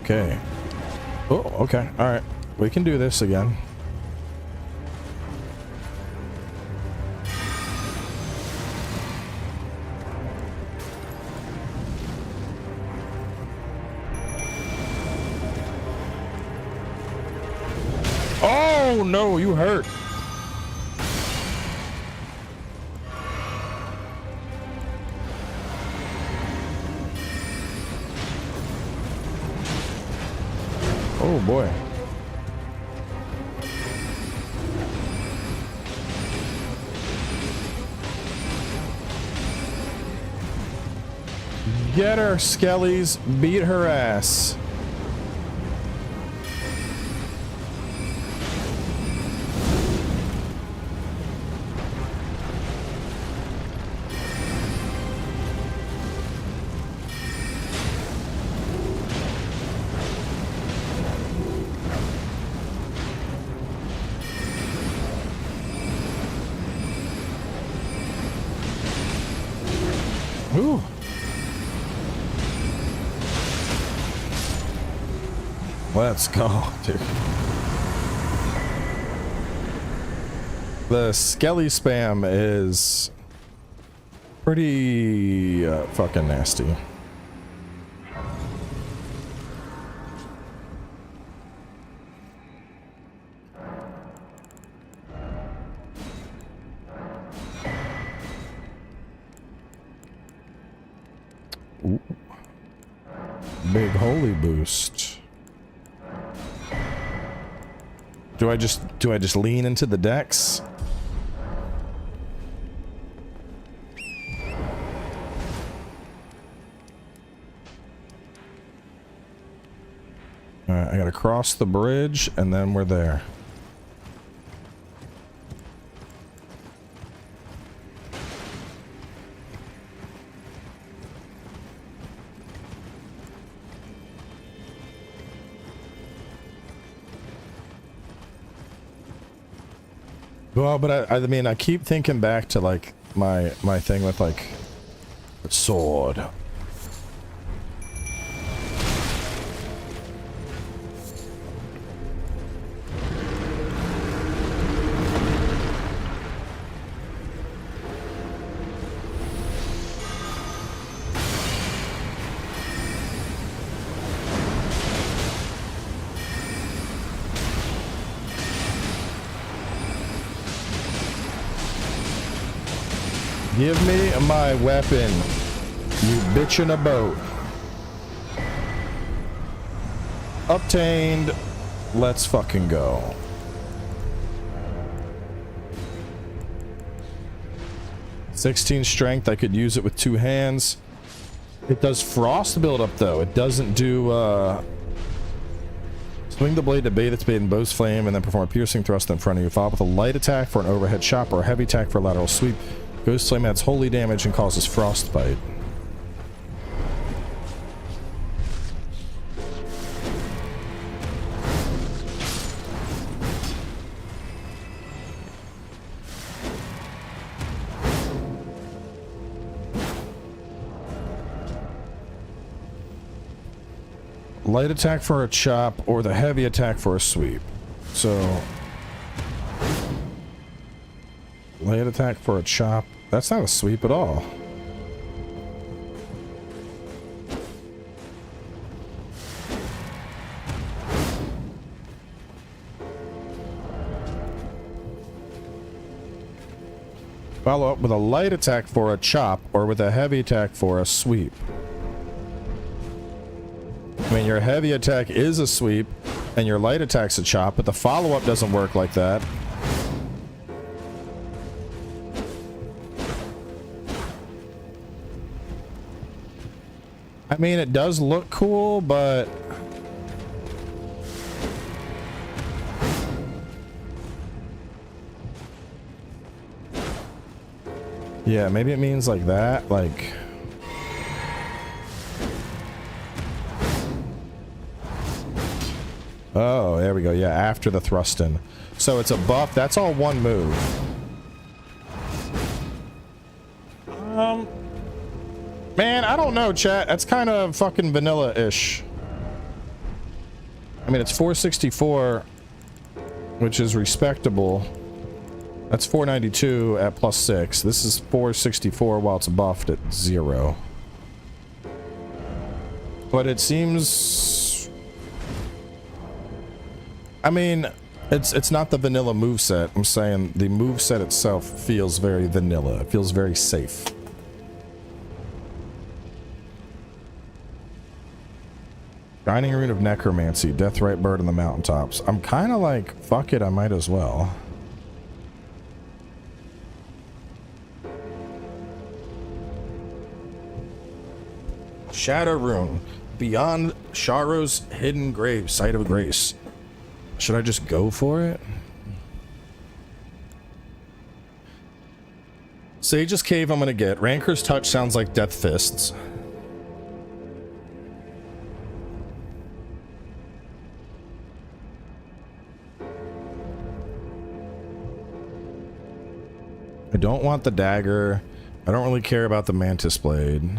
Okay. Oh, okay. All right. We can do this again. Oh no, you hurt. Oh boy. Get her, Skellies. Beat her ass. Ooh. Let's go, dude. The Skelly spam is pretty fucking nasty. Ooh. Big holy boost. Do I just lean into the decks? All right, I gotta cross the bridge and then we're there. Well, but I mean, I keep thinking back to like my thing with like the sword. Give me my weapon, you bitch in a boat. Obtained. Let's fucking go. $16 strength. I could use it with 2 hands. It does frost buildup though. It doesn't do swing the blade to bathe its blade in bow's flame and then perform a piercing thrust in front of you. Follow up with a light attack for an overhead chop or a heavy attack for a lateral sweep. Ghost Flame adds holy damage and causes frostbite. Light attack for a chop or the heavy attack for a sweep. So light attack for a chop. That's not a sweep at all. Follow up with a light attack for a chop or with a heavy attack for a sweep. I mean, your heavy attack is a sweep and your light attack's a chop, but the follow-up doesn't work like that. I mean, it does look cool, but yeah, maybe it means like that, like oh, there we go. Yeah, after the thrust in. So it's a buff. That's all one move. Man, I don't know, chat. That's kind of fucking vanilla-ish. I mean, it's 464, which is respectable. That's 492 at +6. This is 464 while it's buffed at 0. But it seems... I mean, It's not the vanilla moveset. I'm saying the moveset itself feels very vanilla. It feels very safe. Shining Rune of Necromancy, Deathrite Bird on the mountaintops. I'm kind of like, fuck it, I might as well. Shadow Rune, Beyond Sharo's Hidden Grave, Site of Grace. Should I just go for it? Sage's Cave I'm gonna get. Ranker's Touch sounds like Death Fists. I don't want the dagger. I don't really care about the Mantis Blade.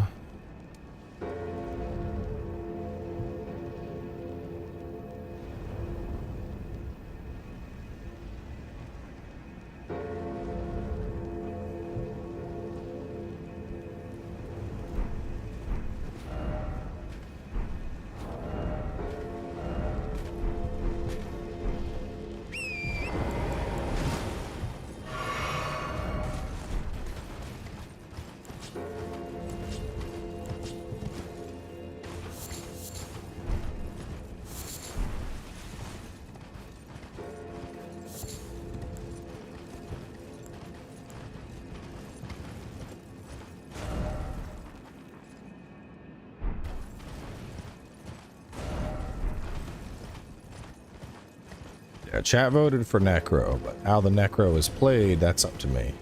Yeah, chat voted for Necro, but how the Necro is played, that's up to me.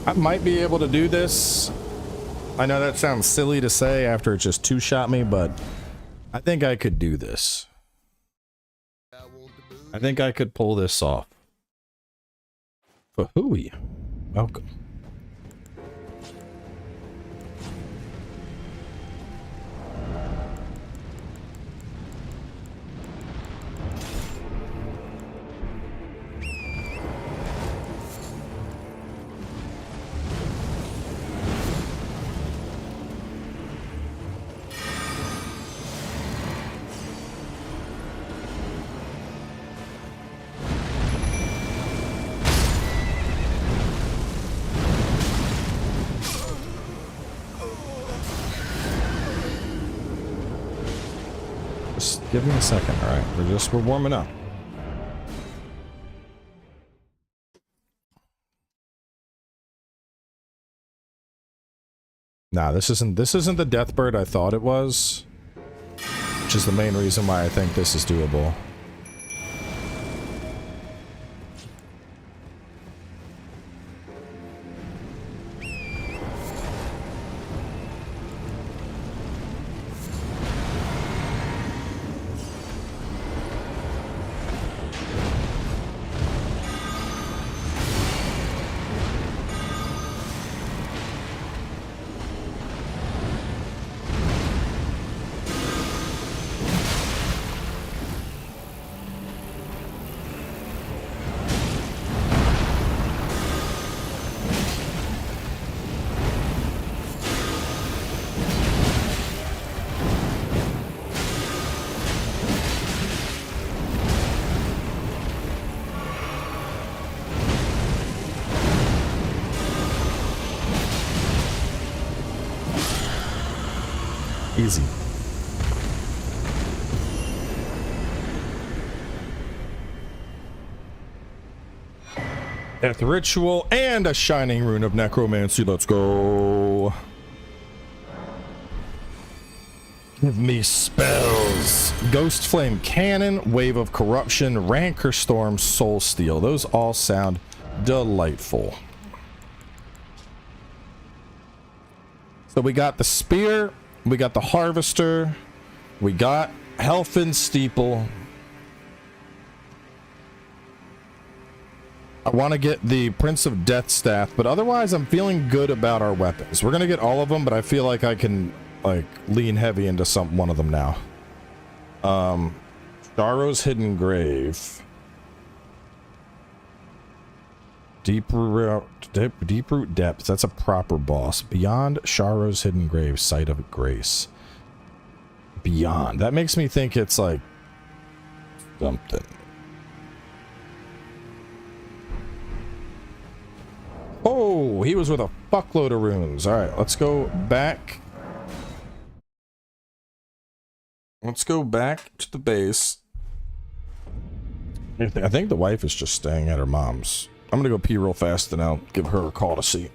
I might be able to do this. I know that sounds silly to say after it just two-shot me, but I think I could do this. I think I could pull this off. Fahooey. Welcome. Give me a second, all right? We're warming up. Nah, this isn't the Deathbird I thought it was, which is the main reason why I think this is doable. Easy. Death Ritual and a Shining Rune of Necromancy. Let's go. Give me spells. Ghost Flame Cannon, Wave of Corruption, Rancor Storm, Soul Steel. Those all sound delightful. So we got the Spear. We got the Harvester. We got Helfin Steeple. I want to get the Prince of Death Staff, but otherwise I'm feeling good about our weapons. We're going to get all of them, but I feel like I can like lean heavy into one of them now. Daro's Hidden Grave. Deep Root Depths. That's a proper boss. Beyond Sharo's Hidden Grave, Site of Grace. Beyond. That makes me think it's like something. Oh, he was with a fuckload of runes. All right, let's go back. Let's go back to the base. I think the wife is just staying at her mom's. I'm gonna go pee real fast and I'll give her a call to see.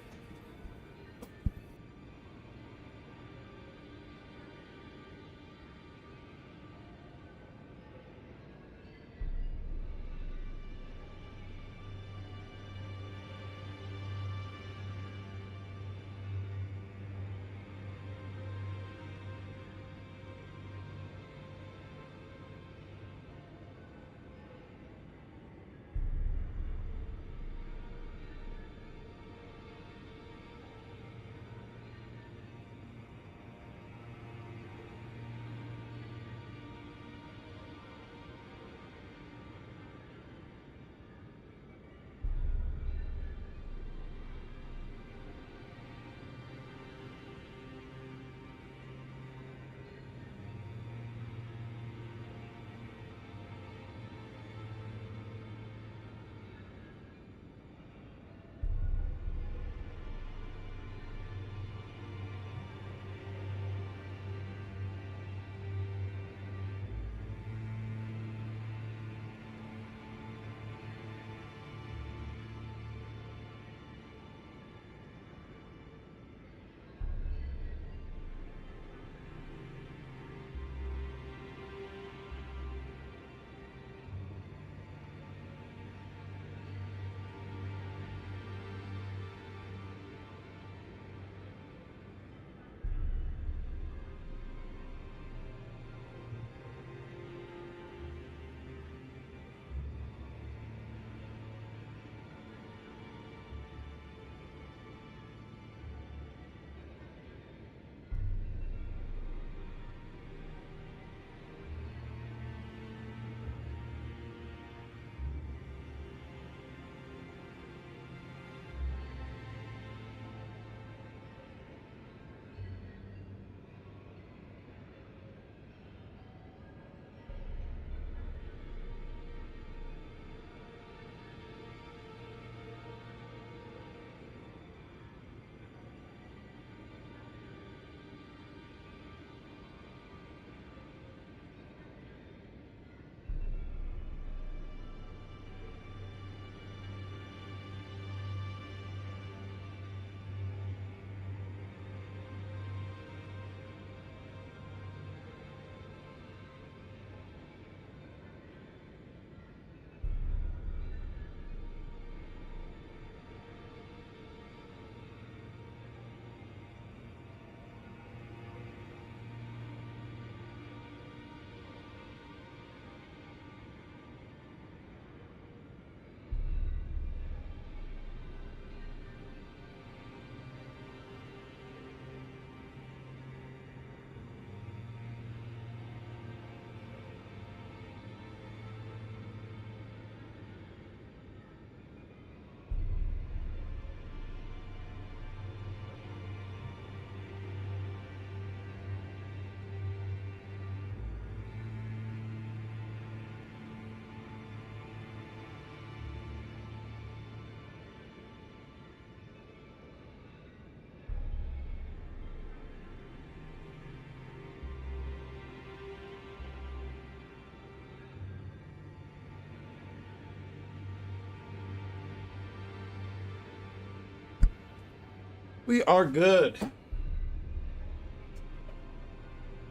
We are good.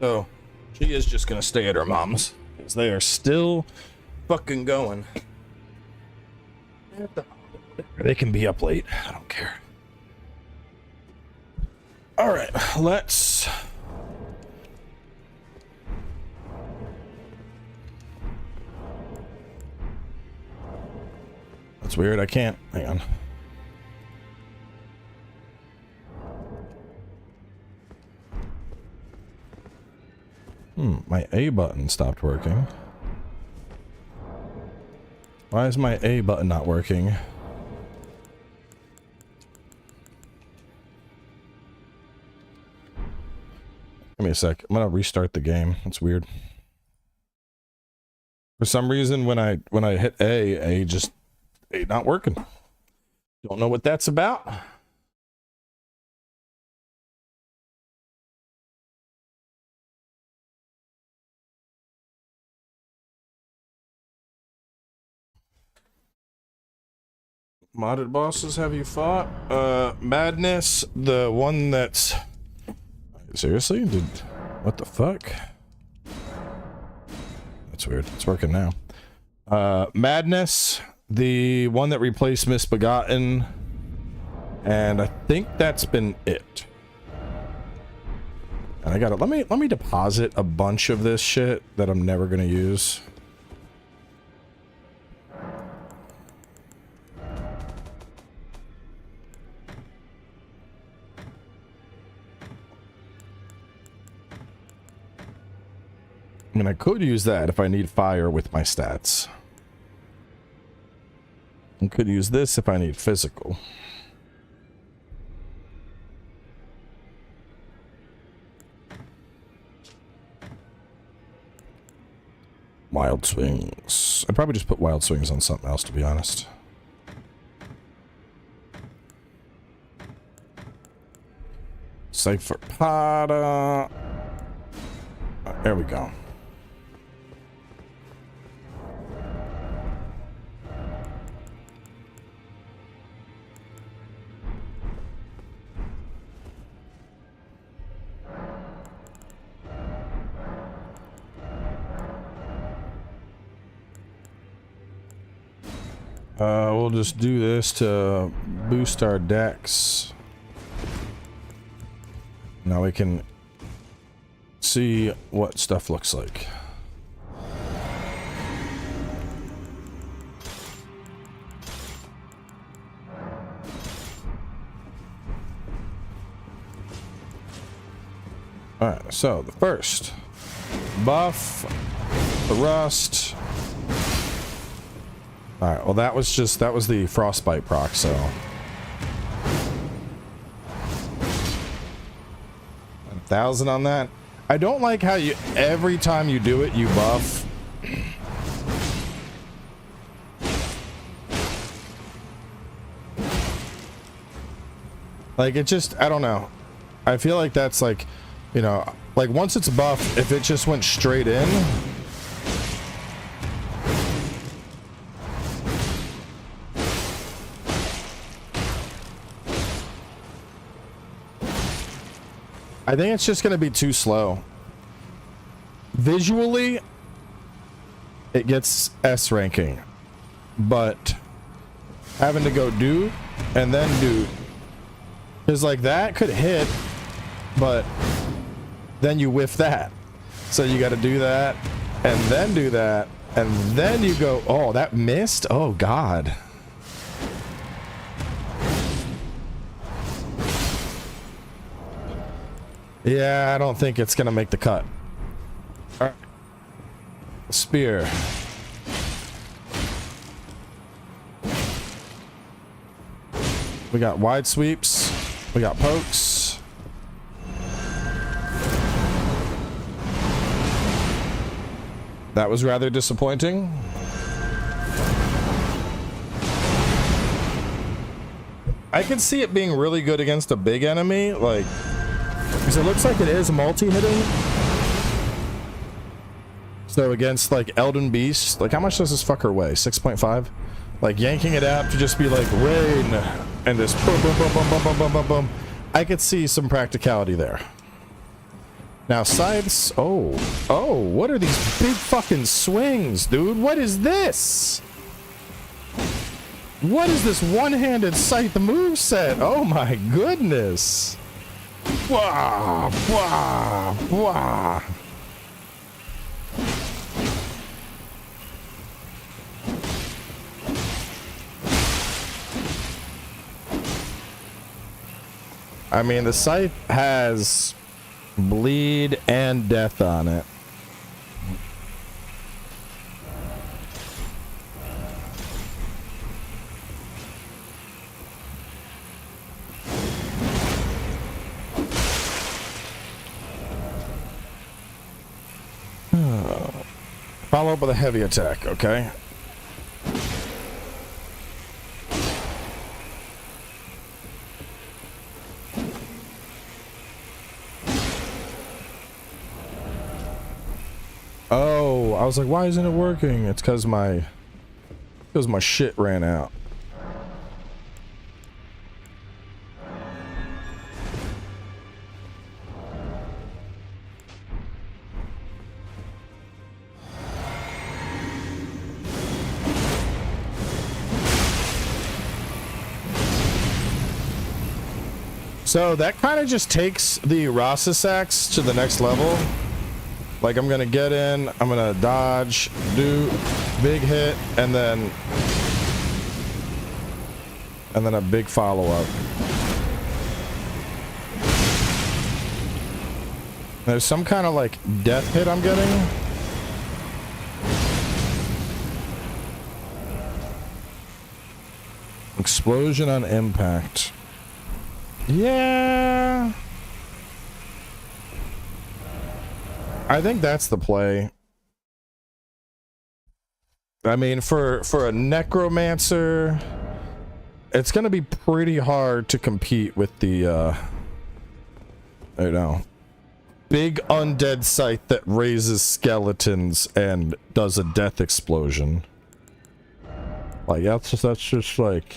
So, she is just gonna stay at her mom's because they are still fucking going. They can be up late. I don't care. All right, let's. That's weird. I can't. Hang on. My A button stopped working. Why is my A button not working? Give me a sec. I'm gonna restart the game. That's weird. For some reason, when I hit A just A not working. Don't know what that's about. Modded bosses have you fought? Madness, the one that's... Seriously? What the fuck? That's weird. It's working now. Madness, the one that replaced Misbegotten, and I think that's been it. And I gotta... Let me deposit a bunch of this shit that I'm never gonna use. I mean, I could use that if I need fire with my stats. I could use this if I need physical. Wild swings. I'd probably just put wild swings on something else, to be honest. Cypher Pada. There we go. We'll just do this to boost our decks. Now we can see what stuff looks like. Alright, so the first buff, the rust. Alright, well that was the frostbite proc, so 1,000 on that. I don't like how you every time you do it you buff. Like it just, I don't know. I feel like that's like, you know, like once it's buffed, if it just went straight in, I think it's just going to be too slow. Visually, it gets S ranking, but having to go do and then do, because like that could hit, but then you whiff that. So you got to do that and then do that and then you go, oh, that missed? Oh, God. Yeah, I don't think it's gonna make the cut. All right. Spear. We got wide sweeps. We got pokes. That was rather disappointing. I can see it being really good against a big enemy, like, because it looks like it is multi-hitting. So against like Elden Beast, like how much does this fucker weigh? 6.5? Like yanking it out to just be like rain and this boom, boom, boom, boom, boom, boom, boom, boom, boom. I could see some practicality there. Now scythes, oh, what are these big fucking swings, dude? What is this? What is this one-handed scythe moveset? Oh my goodness. Wah, wah, wah. I mean, the scythe has bleed and death on it. Follow up with a heavy attack, okay? Oh, I was like, why isn't it working? It's because my shit ran out. So that kind of just takes the Rosus axe to the next level. Like, I'm gonna get in, I'm gonna dodge, do big hit, and then a big follow-up. There's some kind of like death hit I'm getting. Explosion on impact. Yeah. I think that's the play. I mean, for a Necromancer, it's gonna be pretty hard to compete with the I don't know, big undead scythe that raises skeletons and does a death explosion. Like that's just like,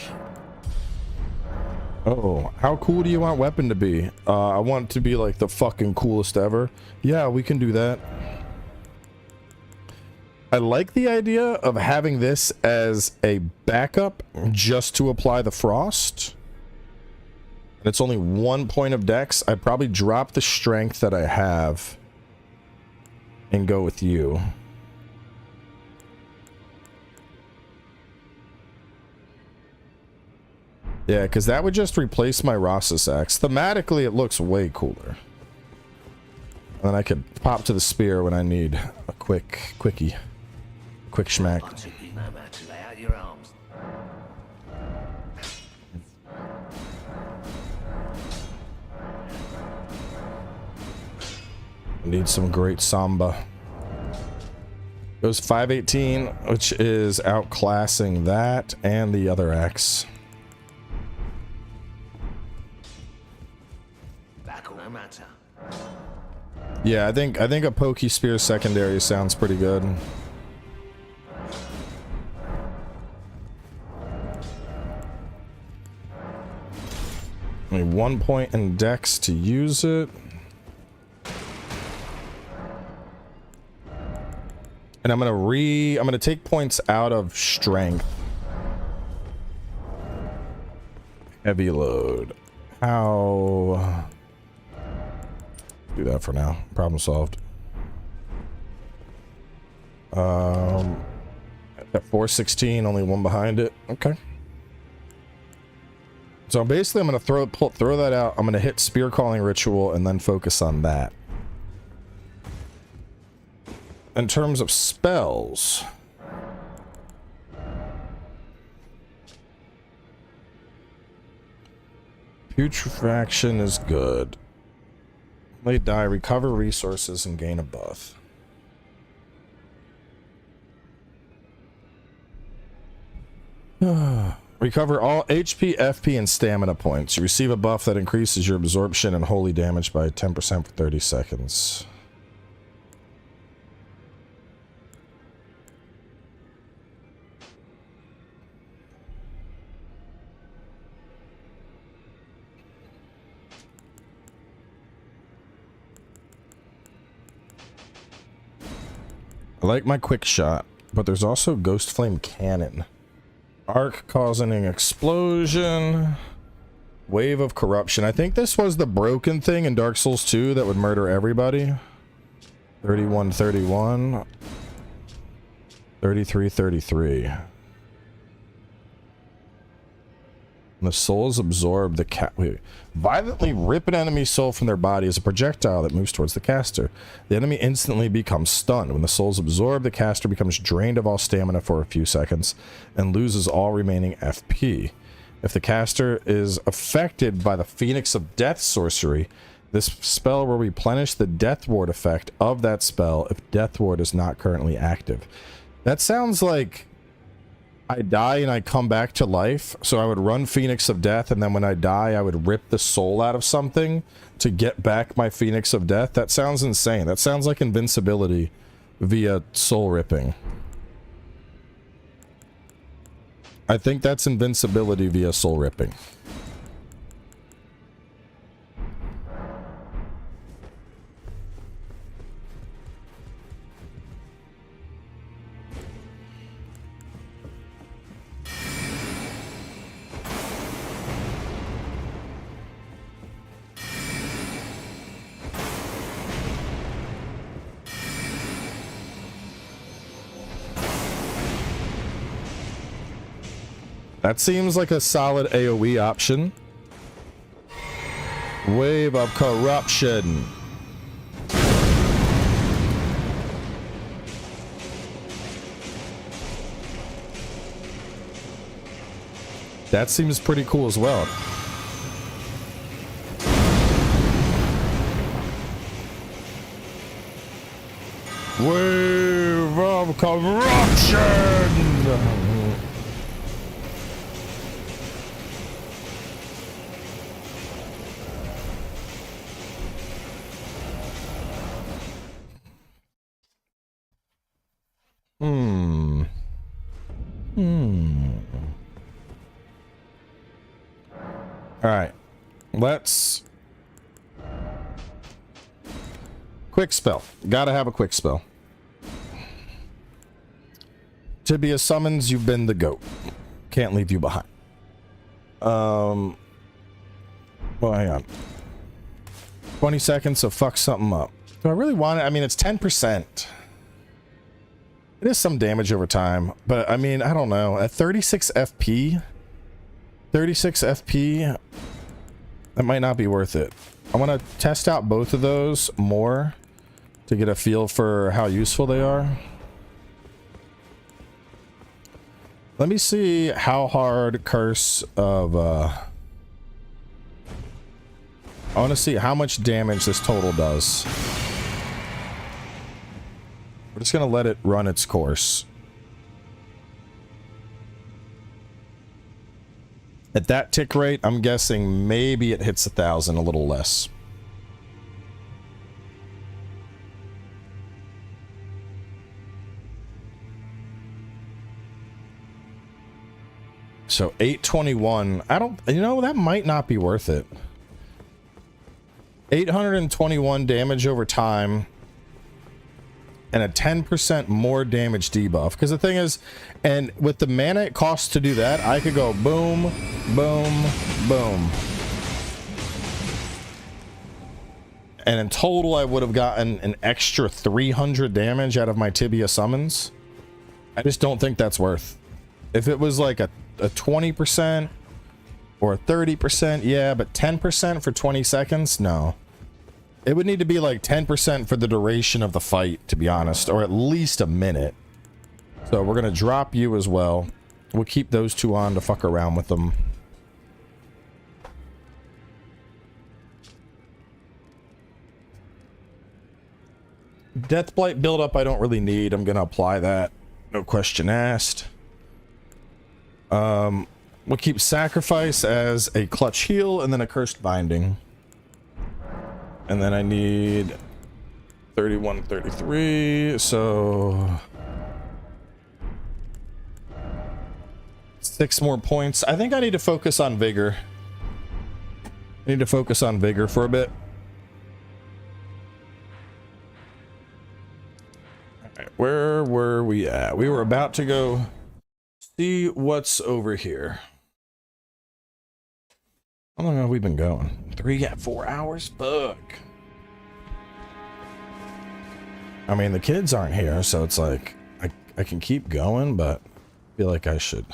oh, how cool do you want weapon to be? I want it to be like the fucking coolest ever. Yeah, we can do that. I like the idea of having this as a backup just to apply the frost. And it's only 1 point of dex. I'd probably drop the strength that I have and go with you. Yeah, because that would just replace my Rosus axe. Thematically, it looks way cooler. And then I could pop to the spear when I need a quickie. Quick schmack. Need some great samba. Goes 518, which is outclassing that and the other axe. Yeah, I think a pokey spear secondary sounds pretty good. Only 1 point in dex to use it. And I'm gonna take points out of strength. Heavy load. How? Do that for now. Problem solved. At 416, only one behind it. Okay. So basically, I'm gonna throw that out. I'm gonna hit spear calling ritual and then focus on that. In terms of spells, putrefaction is good. Late die, recover resources, and gain a buff. Recover all HP, FP, and stamina points. You receive a buff that increases your absorption and holy damage by 10% for 30 seconds. I like my quick shot, but there's also Ghost Flame Cannon. Arc causing an explosion. Wave of Corruption. I think this was the broken thing in Dark Souls 2 that would murder everybody. 31-31. 33-33. The souls absorb the violently rip an enemy's soul from their body as a projectile that moves towards the caster. The enemy instantly becomes stunned. When the souls absorb, the caster becomes drained of all stamina for a few seconds and loses all remaining FP. If the caster is affected by the Phoenix of Death sorcery, This spell will replenish the death ward effect of that spell if death ward is not currently active. That sounds like I die and I come back to life. So I would run Phoenix of Death, and then when I die, I would rip the soul out of something to get back my Phoenix of Death. That sounds insane. That sounds like invincibility via soul ripping. I think that's invincibility via soul ripping. That seems like a solid AoE option. Wave of corruption. That seems pretty cool as well. Wave of corruption. All right, let's quick spell. Gotta have a quick spell. Tibia summons, you've been the goat. Can't leave you behind. Well, hang on. 20 seconds, so fuck something up. Do I really want it? I mean, it's 10%. It is some damage over time, but I mean, I don't know. At 36 FP, that might not be worth it. I want to test out both of those more to get a feel for how useful they are. Let me see how hard Curse of... I want to see how much damage this total does. We're just going to let it run its course. At that tick rate, I'm guessing maybe it hits 1,000, a little less. So 821. I don't, you know, that might not be worth it. 821 damage over time. And a 10% more damage debuff. Because the thing is, and with the mana it costs to do that, I could go boom, boom, boom. And in total, I would have gotten an extra 300 damage out of my Tibia summons. I just don't think that's worth. If it was like a 20% or a 30%, yeah, but 10% for 20 seconds, no. It would need to be like 10% for the duration of the fight, to be honest, or at least a minute. So we're going to drop you as well. We'll keep those two on to fuck around with them. Deathblight buildup I don't really need. I'm going to apply that. No question asked. We'll keep Sacrifice as a clutch heal and then a Cursed Binding. And then I need 31, 33, so 6 more points. I think I need to focus on Vigor. I need to focus on Vigor for a bit. All right, where were we at? We were about to go see what's over here. How long have we been going? 4 hours? Fuck. I mean, the kids aren't here, so it's like, I can keep going, but I feel like I should.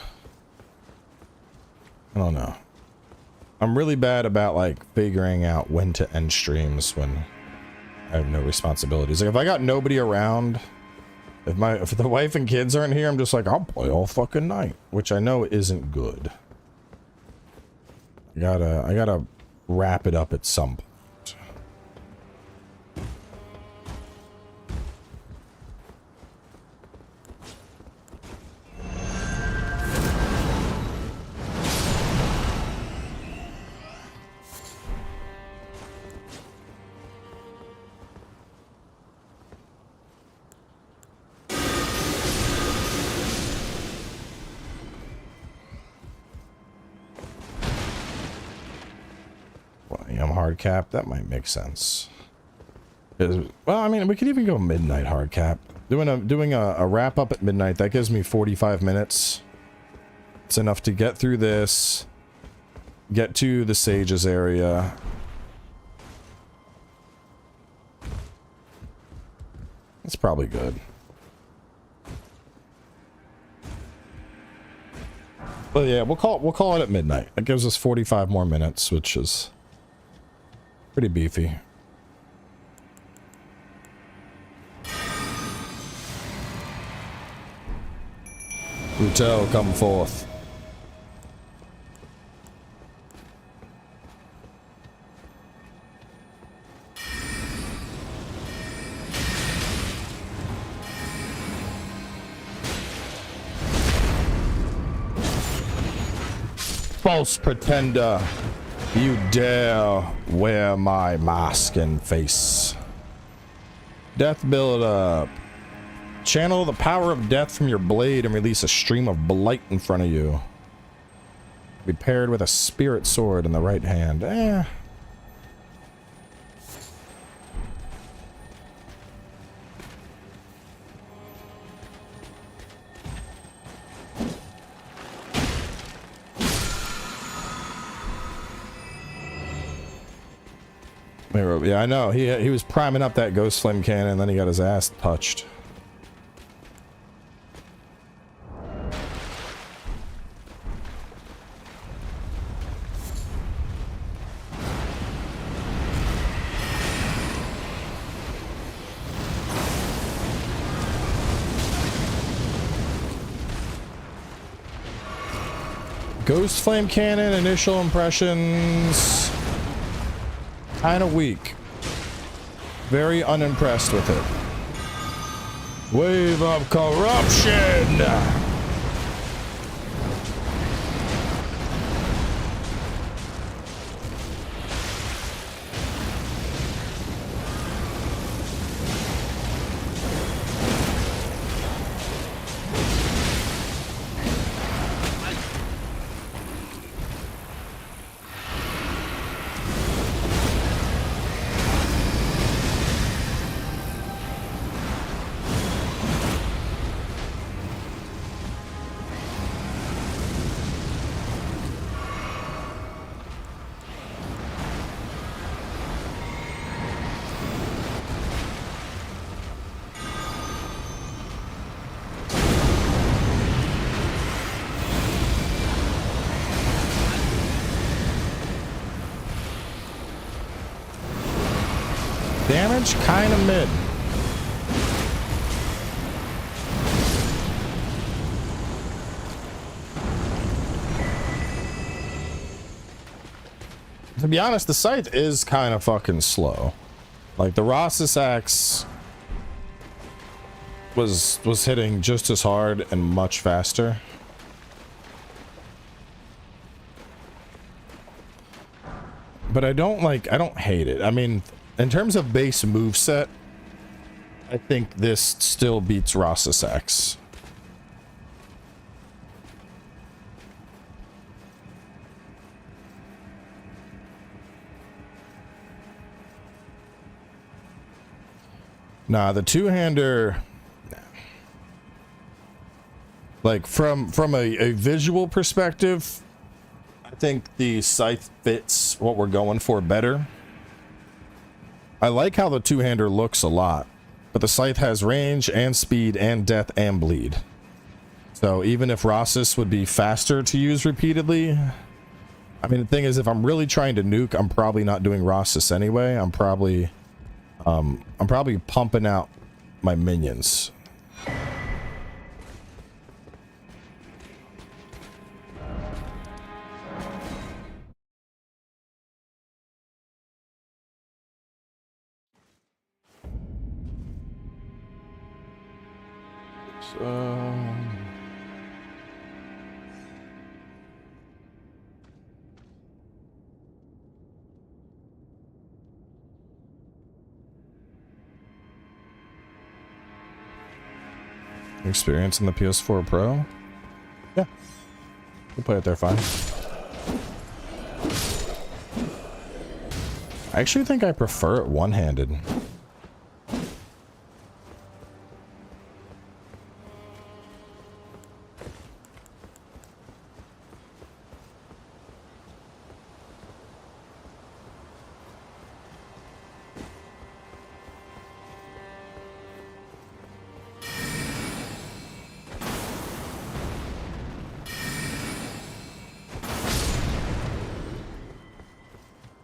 I don't know. I'm really bad about, like, figuring out when to end streams when I have no responsibilities. Like, if I got nobody around, if the wife and kids aren't here, I'm just like, I'll play all fucking night, which I know isn't good. I gotta wrap it up at some point. hard cap. That might make sense. Well, I mean, we could even go midnight hard cap. Doing a wrap up at midnight, that gives me 45 minutes. It's enough to get through this, get to the sages area. That's probably good. But yeah, we'll call it at midnight. That gives us 45 more minutes, which is pretty beefy. Rutel, come forth. False pretender, you dare wear my mask and face. Death build up. Channel the power of death from your blade and release a stream of blight in front of you. Be paired with a spirit sword in the right hand. Yeah, I know. He was priming up that ghost flame cannon, and then he got his ass touched. Ghost flame cannon, initial impressions, kind of weak. Very unimpressed with it. Wave of corruption! Damage kind of mid. To be honest, the scythe is kind of fucking slow. Like the Rosus axe was hitting just as hard and much faster. But I don't hate it. I mean, in terms of base moveset, I think this still beats Rosus axe. Nah, the two-hander, like from a visual perspective, I think the scythe fits what we're going for better. I like how the two-hander looks a lot, but the scythe has range and speed and death and bleed. So even if Rosus would be faster to use repeatedly, I mean, the thing is, if I'm really trying to nuke, I'm probably not doing Rosus anyway. I'm probably pumping out my minions. Experience in the PS4 Pro? Yeah. We'll play it there fine. I actually think I prefer it one-handed.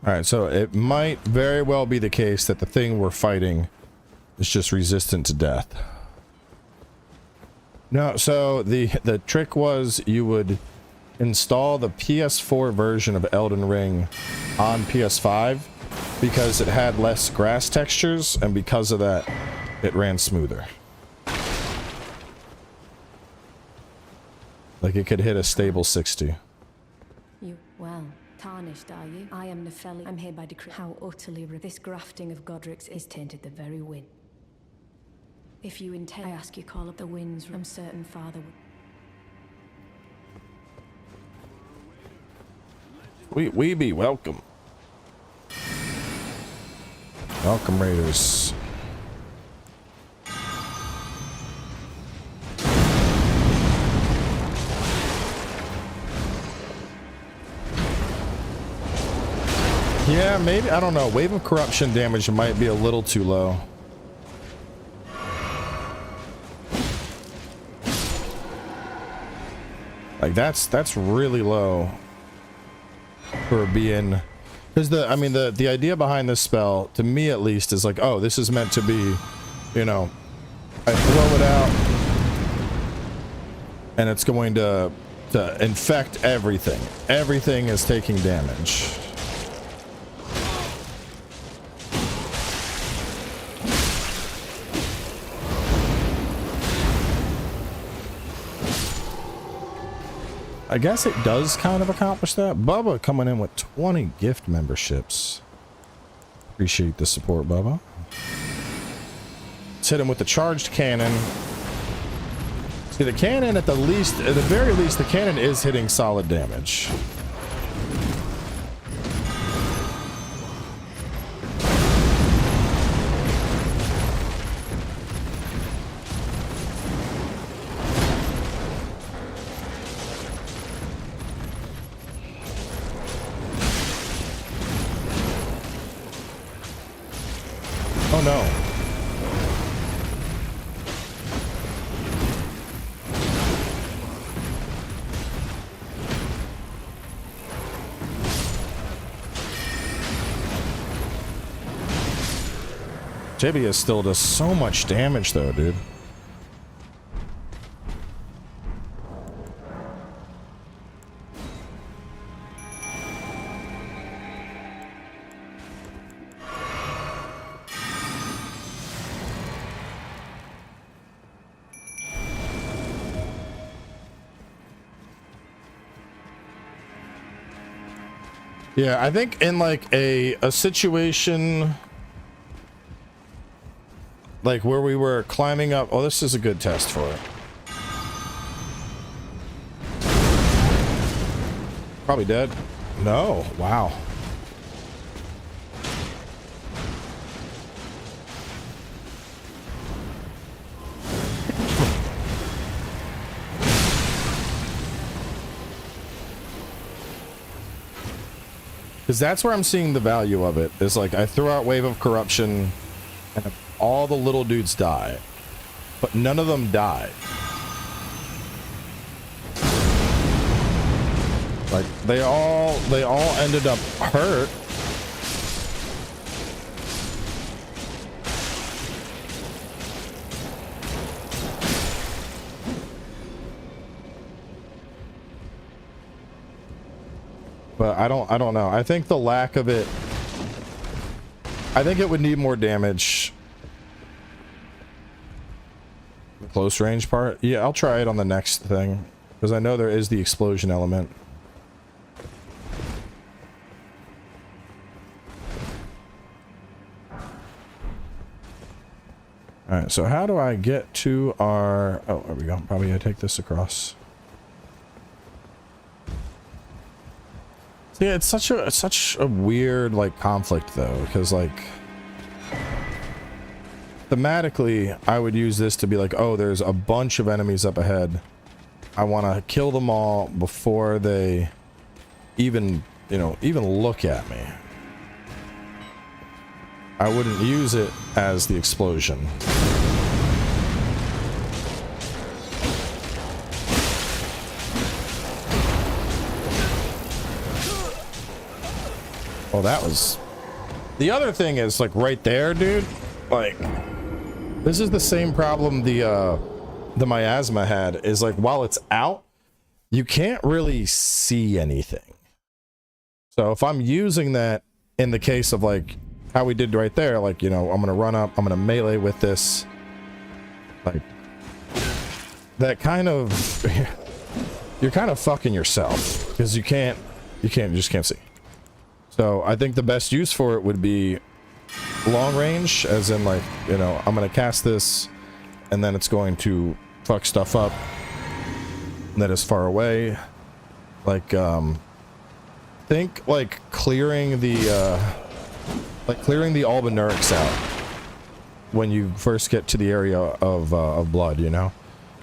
Alright, so it might very well be the case that the thing we're fighting is just resistant to death. No, so the trick was you would install the PS4 version of Elden Ring on PS5 because it had less grass textures, and because of that, it ran smoother. Like it could hit a stable 60. Well, tarnished, are you? I am Nepheli. I'm here by decree. How utterly this grafting of Godric's is tainted the very wind. If you intend, I ask you call up the winds from certain father. Weeby, welcome. Welcome, Raiders. Yeah, maybe, I don't know. Wave of corruption damage might be a little too low. Like that's really low for being, because the idea behind this spell, to me at least, is like, oh, this is meant to be, you know, I throw it out and it's going to infect everything. Everything is taking damage. I guess it does kind of accomplish that. Bubba coming in with 20 gift memberships. Appreciate the support, Bubba. Let's hit him with the charged cannon. See, the cannon at the very least, the cannon is hitting solid damage. Oh no. Tibia still does so much damage though, dude. Yeah, I think in like a situation like where we were climbing up. Oh, this is a good test for it. Probably dead. No, wow. Because that's where I'm seeing the value of it. Is like I throw out Wave of Corruption and all the little dudes die. But none of them die. Like they all ended up hurt. But I don't know. I think the lack of it, I think it would need more damage. The close range part? Yeah, I'll try it on the next thing. Because I know there is the explosion element. Alright, so how do I get to our... Oh, there we go. Probably I take this across. Yeah, it's such a weird like conflict though, because like thematically I would use this to be like, oh, there's a bunch of enemies up ahead. I want to kill them all before they even, you know, even look at me. I wouldn't use it as the explosion. Well, that was... The other thing is, like, right there, dude, like, this is the same problem the miasma had, is like, while it's out, you can't really see anything. So if I'm using that in the case of, like, how we did right there, like, you know, I'm gonna run up, I'm gonna melee with this, like, that kind of... You're kind of fucking yourself, because you just can't see. So I think the best use for it would be long range, as in like, you know, I'm going to cast this and then it's going to fuck stuff up that is far away. Like, think like clearing the Albinurics out when you first get to the area of blood, you know?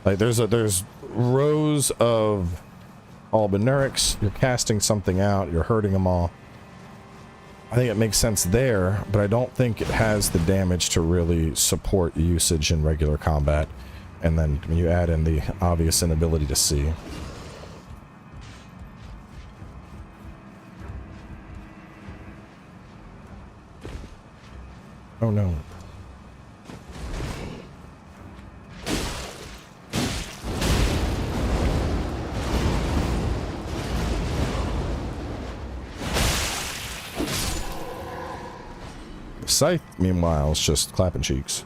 Like there's rows of Albinurics, you're casting something out, you're hurting them all. I think it makes sense there, but I don't think it has the damage to really support usage in regular combat. And then when you add in the obvious inability to see. Oh no. Scythe, meanwhile, is just clapping cheeks.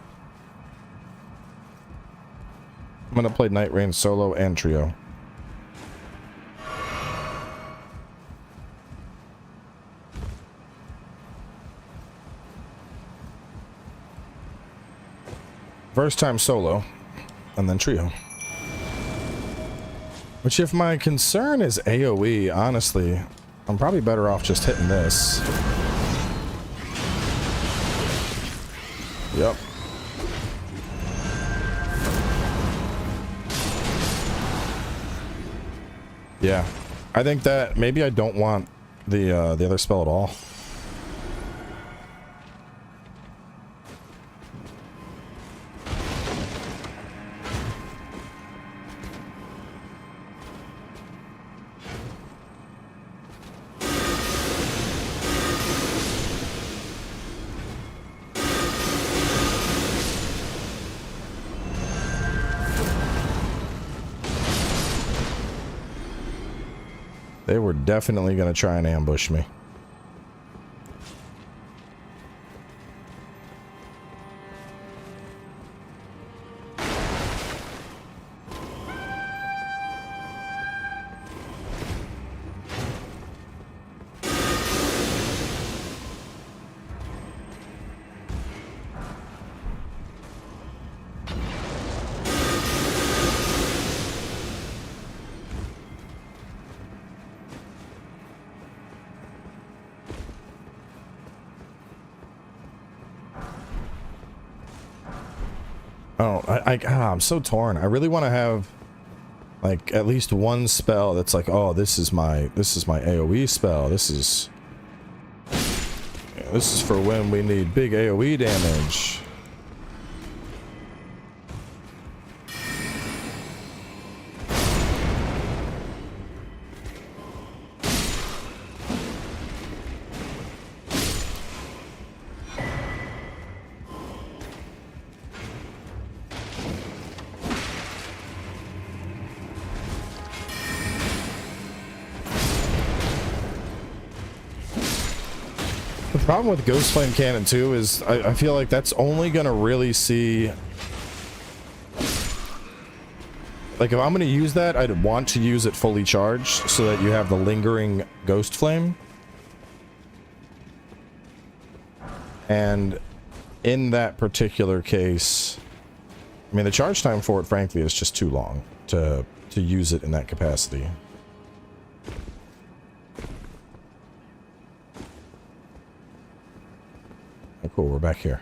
I'm gonna play Night Rain solo and trio. First time solo, and then trio. Which, if my concern is AoE, honestly, I'm probably better off just hitting this. Yep. Yeah. I think that maybe I don't want the other spell at all. They were definitely going to try and ambush me. Oh, I'm so torn. I really want to have like at least one spell that's like, oh, this is my AoE spell. This is for when we need big AoE damage. The problem with Ghost Flame Cannon too is I feel like that's only gonna really see, like, if I'm gonna use that, I'd want to use it fully charged so that you have the lingering Ghost Flame. And in that particular case, I mean, the charge time for it, frankly, is just too long to use it in that capacity. cool. We're back here.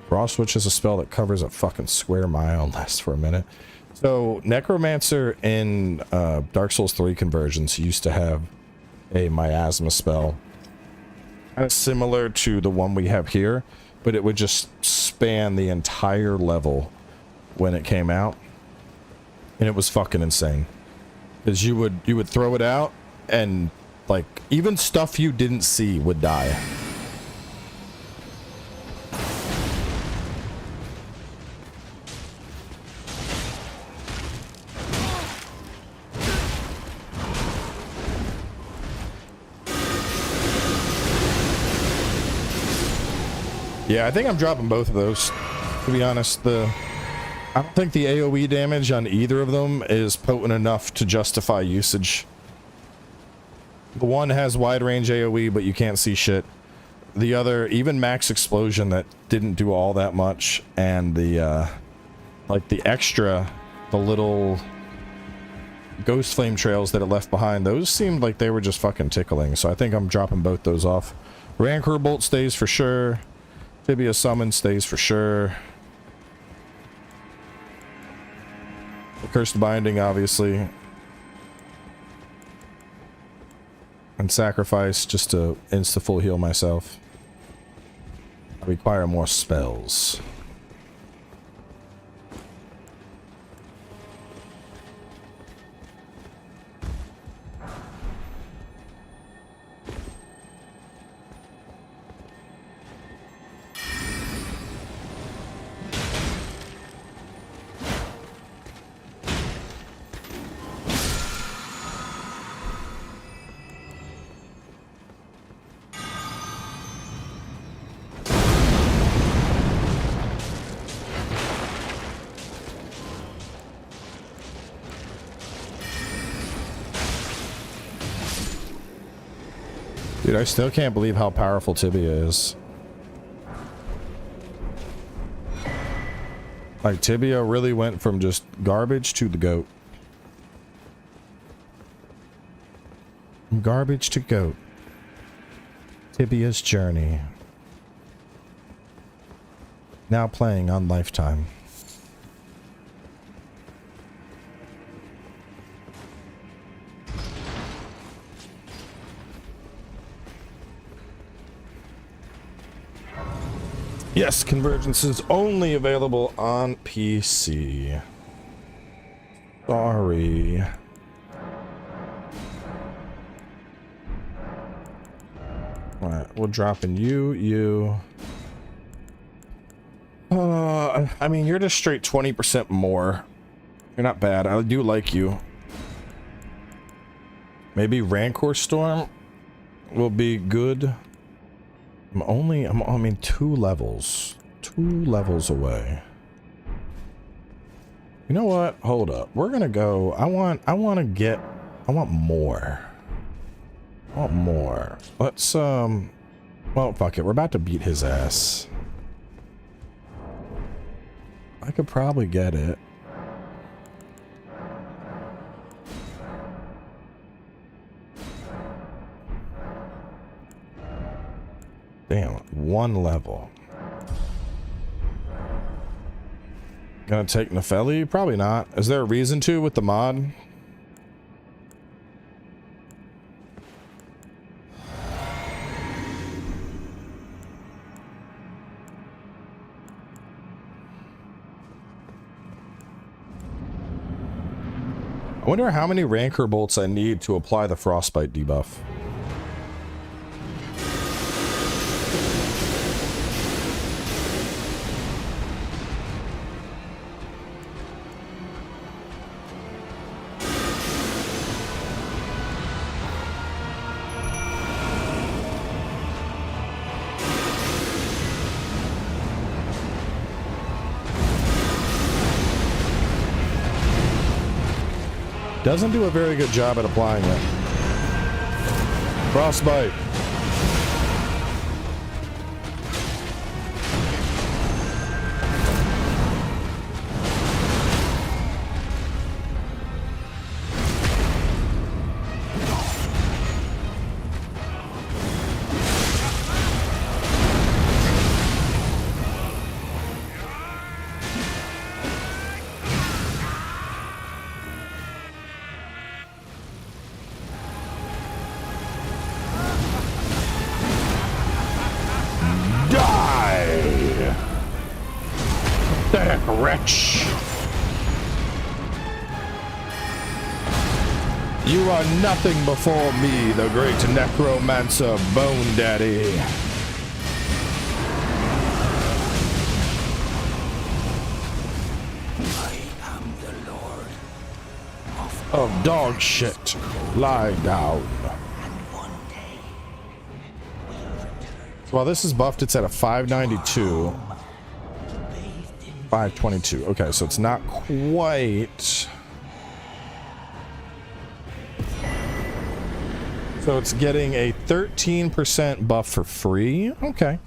Frost Witch is a spell that covers a fucking square mile and lasts for a minute. So Necromancer in Dark Souls 3 Convergence used to have a miasma spell. Kind of similar to the one we have here, but it would just span the entire level when it came out. And it was fucking insane. Because you would throw it out and like even stuff you didn't see would die. Yeah, I think I'm dropping both of those, to be honest. I don't think the AoE damage on either of them is potent enough to justify usage. The one has wide range AoE, but you can't see shit. The other, even Max Explosion, that didn't do all that much, and the, like the extra, the little ghost flame trails that it left behind, those seemed like they were just fucking tickling, so I think I'm dropping both those off. Rancor Bolt stays for sure. Tibia Summon stays for sure. The Cursed Binding, obviously. And Sacrifice, just to insta-full heal myself. I require more spells. Dude, I still can't believe how powerful Tibia is. Like, Tibia really went from just garbage to the goat. From garbage to goat. Tibia's journey. Now playing on Lifetime. Yes, Convergence is only available on PC. Sorry. Alright, we're dropping you. I mean, you're just straight 20% more. You're not bad. I do like you. Maybe Rancor Storm will be good. I mean, 2 levels. 2 levels away. You know what? Hold up. We're gonna go. I want more. I want more. Let's, well, fuck it. We're about to beat his ass. I could probably get it. Damn, 1 level. Gonna take Nefeli? Probably not. Is there a reason to with the mod? I wonder how many Rancor Bolts I need to apply the Frostbite debuff. Doesn't do a very good job at applying it. Frostbite. Die! Pathetic wretch! You are nothing before me, the great Necromancer Bone Daddy. Of dog shit. Lie down. Well, this is buffed. It's at a 592. 522. Okay, so it's not quite. So it's getting a 13% buff for free. Okay.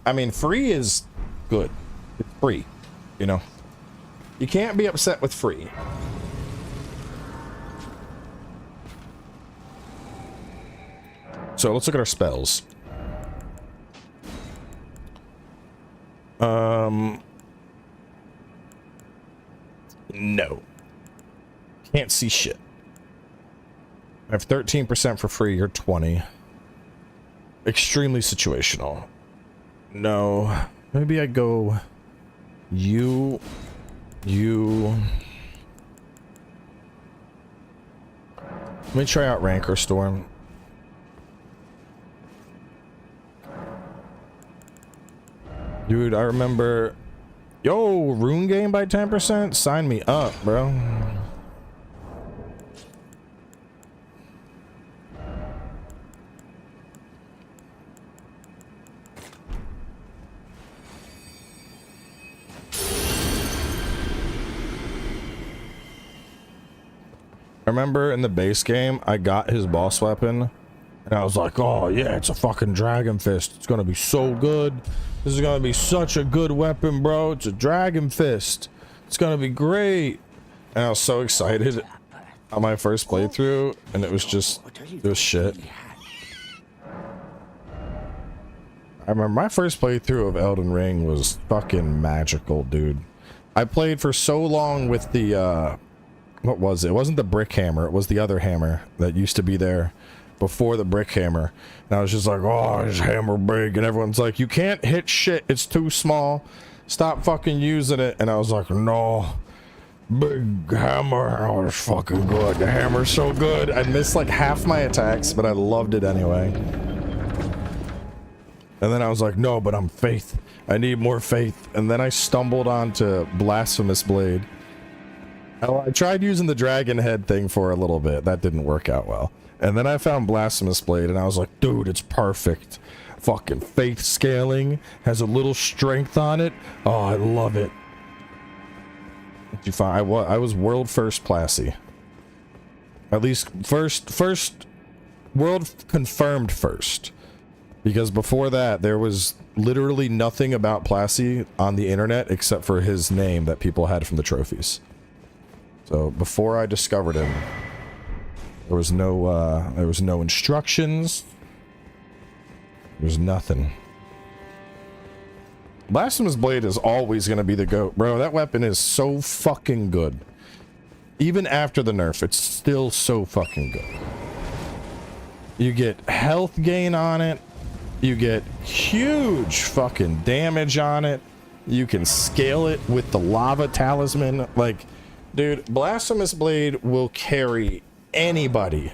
I mean, free is good. It's free. You know, you can't be upset with free. So let's look at our spells. No. Can't see shit. I have 13% for free, you're 20. Extremely situational. No. Maybe I go... You... Let me try out Rancor Storm. Dude, I remember... Yo, Rune Game by 10%? Sign me up, bro. I remember in the base game, I got his boss weapon, and I was like, oh yeah, it's a fucking Dragon Fist. It's gonna be so good. This is gonna be such a good weapon, bro. It's a Dragon Fist. It's gonna be great. And I was so excited on my first playthrough, and it was just, it was shit. I remember my first playthrough of Elden Ring was fucking magical, dude. I played for so long with the, what was it? It wasn't the brick hammer. It was the other hammer that used to be there before the brick hammer. And I was just like, oh, this hammer big. And everyone's like, you can't hit shit. It's too small. Stop fucking using it. And I was like, no. Big hammer. Oh, it's fucking good. The hammer's so good. I missed like half my attacks, but I loved it anyway. And then I was like, no, but I'm faith. I need more faith. And then I stumbled onto Blasphemous Blade. I tried using the dragon head thing for a little bit. That didn't work out well. And then I found Blasphemous Blade, and I was like, dude, it's perfect. Fucking faith scaling, has a little strength on it. Oh, I love it. Did you find? I was world first Plassy. At least first world confirmed first. Because before that, there was literally nothing about Plassy on the internet except for his name that people had from the trophies. So before I discovered him, there was no instructions. There was nothing. Blasphemous Blade is always gonna be the GOAT, bro. That weapon is so fucking good. Even after the nerf, it's still so fucking good. You get health gain on it. You get huge fucking damage on it. You can scale it with the lava talisman. Like, dude, Blasphemous Blade will carry anybody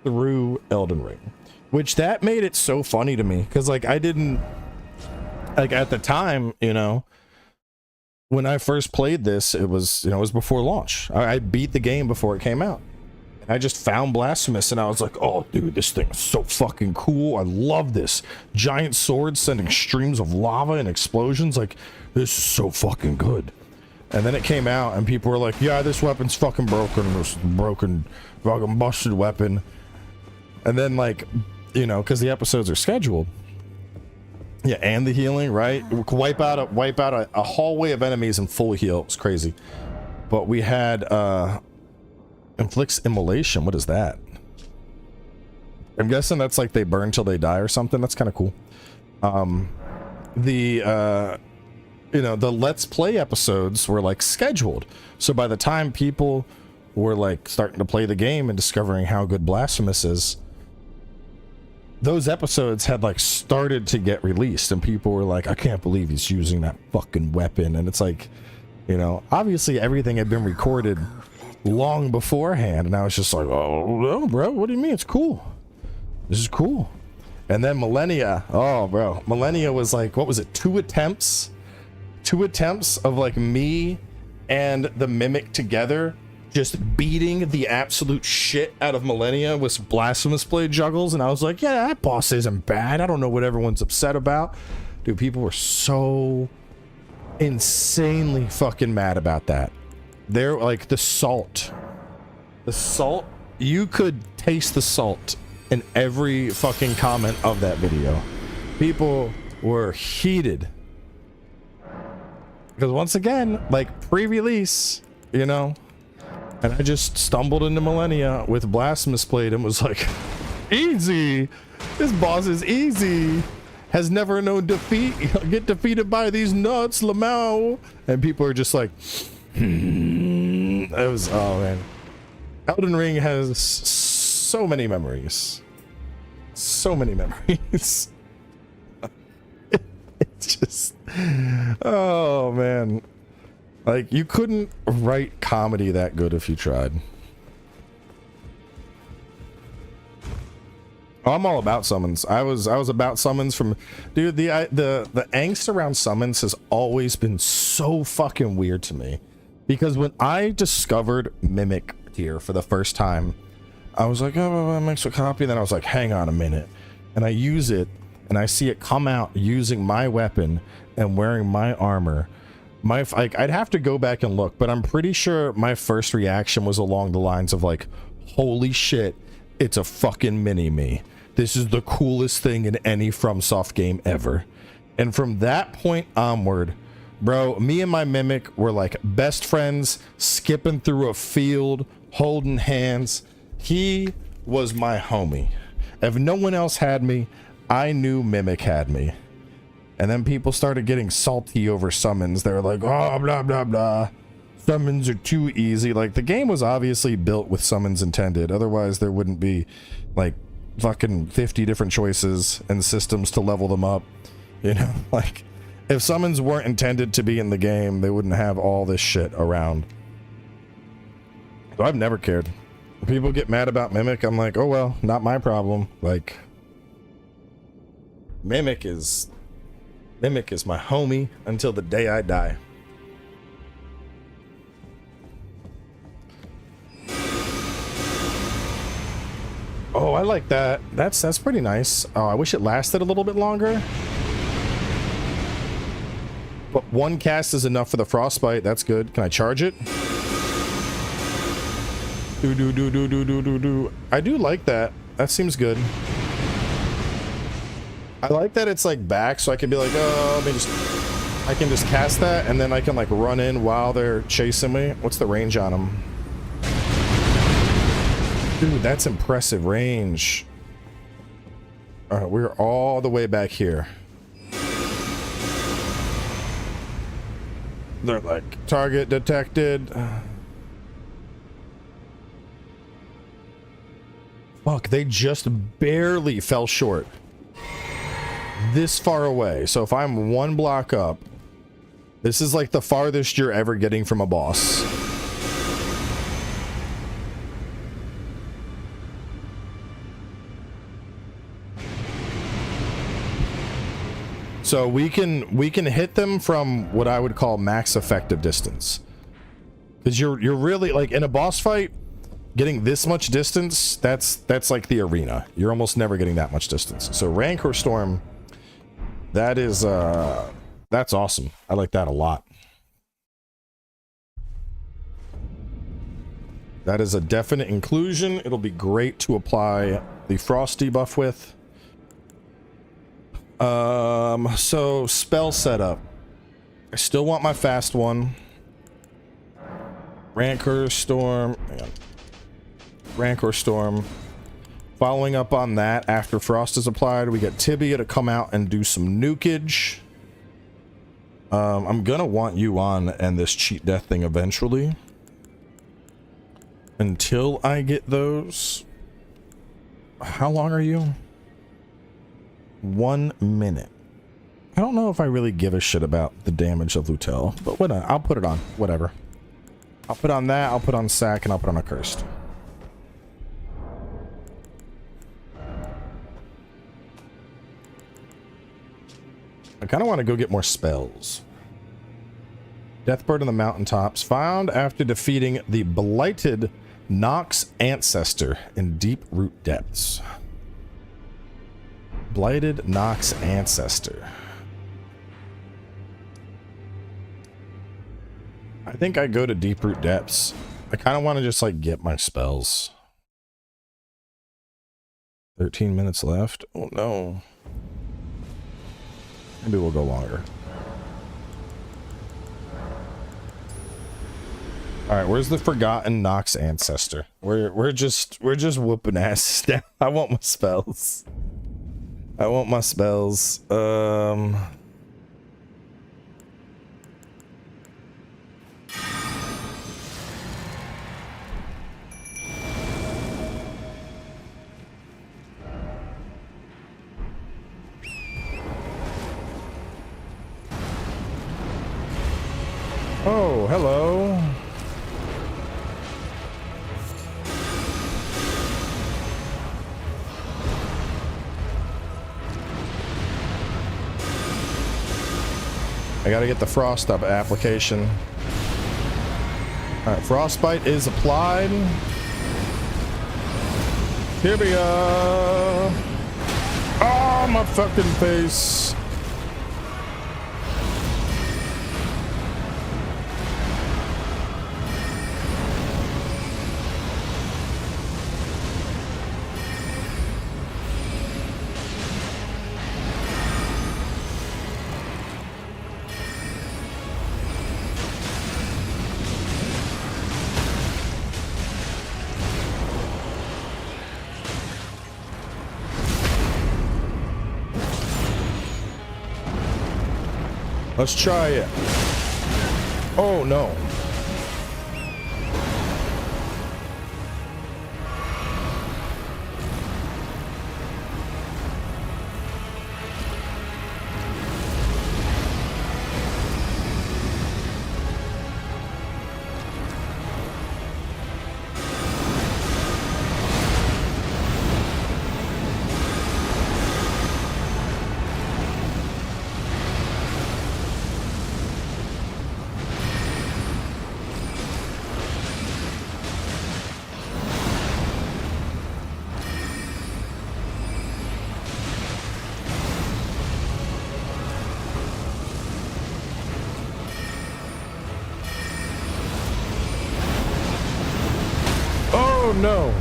through Elden Ring. Which that made it so funny to me. Because, like, I didn't... Like, at the time, you know, when I first played this, it was, you know, it was before launch. I beat the game before it came out. I just found Blasphemous, and I was like, oh, dude, this thing is so fucking cool. I love this. Giant swords sending streams of lava and explosions. Like, this is so fucking good. And then it came out, and people were like, yeah, this weapon's fucking broken. This broken, fucking busted weapon. And then, like, you know, because the episodes are scheduled. Yeah, and the healing, right? Wipe out a hallway of enemies and full heal. It was crazy. But we had, inflicts immolation. What is that? I'm guessing that's like they burn till they die or something. That's kind of cool. You know, the Let's Play episodes were like scheduled. So by the time people were like starting to play the game and discovering how good Blasphemous is, those episodes had like started to get released and people were like, I can't believe he's using that fucking weapon. And it's like, you know, obviously everything had been recorded long beforehand, and I was just like, oh no, bro, what do you mean? It's cool. This is cool. And then Millennia, oh bro, Millennia was like, what was it, 2 attempts of like me and the Mimic together just beating the absolute shit out of Millennia with Blasphemous Blade juggles. And I was like, yeah, that boss isn't bad. I don't know what everyone's upset about. Dude, people were so insanely fucking mad about that. They're like, the salt, you could taste the salt in every fucking comment of that video. People were heated because once again, like pre-release, you know, and I just stumbled into Millennia with Blasphemous Blade and was like, easy, this boss is easy, has never known defeat, get defeated by these nuts, Lamau. And people are just like, it was, oh man, Elden Ring has so many memories, it's just, oh man, like you couldn't write comedy that good if you tried. Oh, I'm all about summons. I was about summons from, dude, the angst around summons has always been so fucking weird to me. Because when I discovered Mimic here for the first time, I was like, oh, makes a copy. And then I was like, hang on a minute. And I use it and I see it come out using my weapon and wearing my armor. Like, I'd have to go back and look, but I'm pretty sure my first reaction was along the lines of like, holy shit, it's a fucking mini-me. This is the coolest thing in any From Soft game ever. And from that point onward, bro, me and my Mimic were like best friends, skipping through a field, holding hands. He was my homie. If no one else had me, I knew Mimic had me. And then people started getting salty over summons. They were like, oh, blah, blah, blah. Summons are too easy. Like, the game was obviously built with summons intended. Otherwise, there wouldn't be, like, fucking 50 different choices and systems to level them up. You know, like, if summons weren't intended to be in the game, they wouldn't have all this shit around. So I've never cared. People get mad about Mimic, I'm like, oh well, not my problem. Like, Mimic is my homie until the day I die. Oh, I like that. That's pretty nice. Oh, I wish it lasted a little bit longer. But 1 cast is enough for the frostbite. That's good. Can I charge it? Do. I do like that. That seems good. I like that it's like back, so I can be like, oh, I can just cast that, and then I can like run in while they're chasing me. What's the range on them? Dude, that's impressive range. All right, we're all the way back here. They're like, target detected. Fuck, they just barely fell short. This far away. So if I'm 1 block up, this is like the farthest you're ever getting from a boss. So we can hit them from what I would call max effective distance. Because you're really like in a boss fight, getting this much distance, that's like the arena. You're almost never getting that much distance. So Rancor Storm, that is that's awesome. I like that a lot. That is a definite inclusion. It'll be great to apply the frost debuff with. So spell setup. I still want my fast one. Rancor Storm. Hang on. Rancor Storm. Following up on that, after frost is applied, we get Tibia to come out and do some nukage. I'm gonna want you on and this cheat death thing eventually. Until I get those. How long are you? 1 minute. I don't know if I really give a shit about the damage of Lutel, but whatever. I'll put it on. Whatever. I'll put on that, I'll put on Sack, and I'll put on a Cursed. I kind of want to go get more spells. Deathbird on the mountaintops, found after defeating the blighted Nox ancestor in deep root depths. Blighted Nox ancestor. I think I go to deep root depths. I kind of want to just like get my spells. 13 minutes left. Oh no. Maybe we'll go longer. All right, where's the forgotten Nox ancestor? We're just whooping asses down. I want my spells. I want my spells. Oh, hello. I gotta get the frost up application. Alright, frostbite is applied. Here we go. Oh, my fucking face. Let's try it. Oh no. Oh no.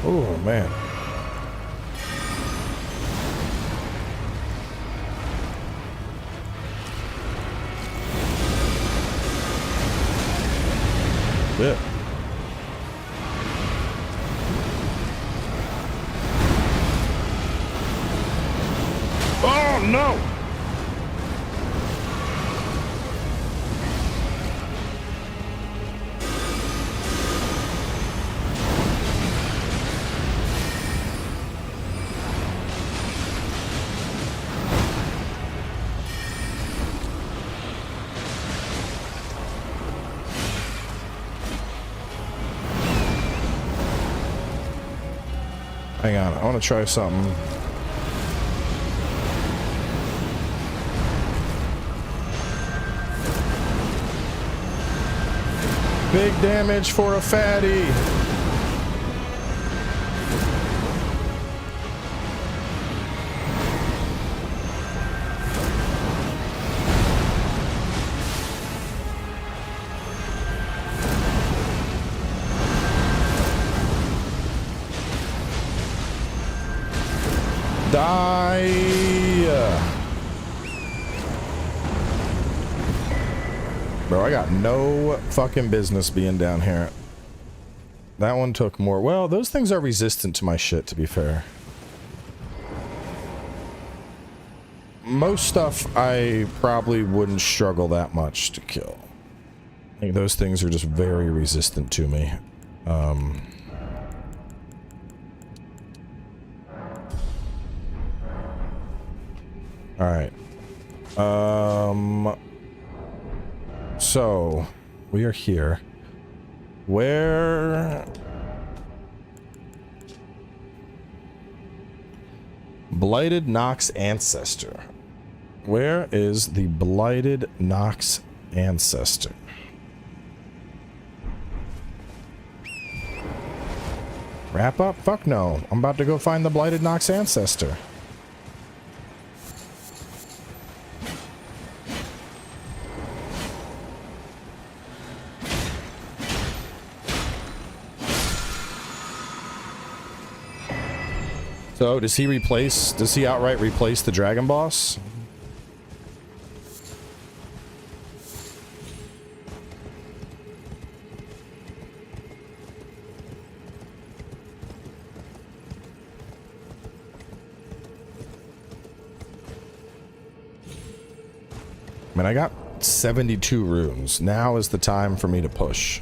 Oh man. Yeah. Oh no. Hang on, I want to try something. Big damage for a fatty. Bro, I got no fucking business being down here. That one took more. Well, those things are resistant to my shit, to be fair. Most stuff I probably wouldn't struggle that much to kill. I think those things are just very resistant to me. All right. So we are here. Where? Blighted Nox Ancestor. Where is the Blighted Nox Ancestor? Wrap up? Fuck no. I'm about to go find the Blighted Nox Ancestor. So, does he outright replace the Dragon Boss? I mean, I got 72 runes. Now is the time for me to push.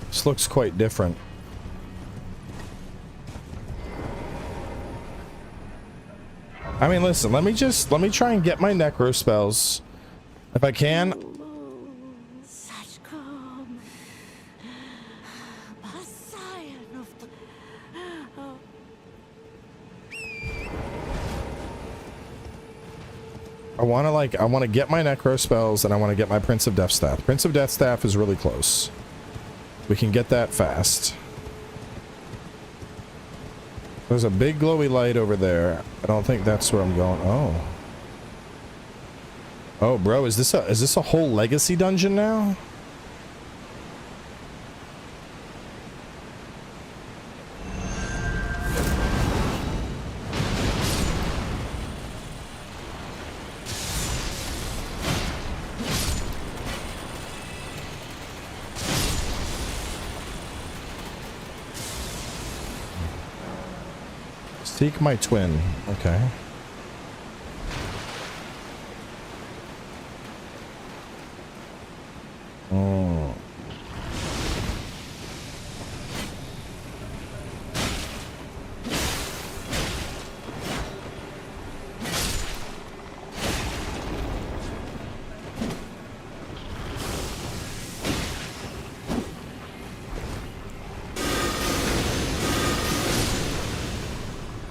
This looks quite different. I mean, listen, let me try and get my necro spells. If I can. I want to get my necro spells and I want to get my Prince of Death Staff. Prince of Death Staff is really close. We can get that fast. There's a big glowy light over there. I don't think that's where I'm going. Oh. Oh, bro, is this a whole legacy dungeon now? Seek my twin. Okay. Oh.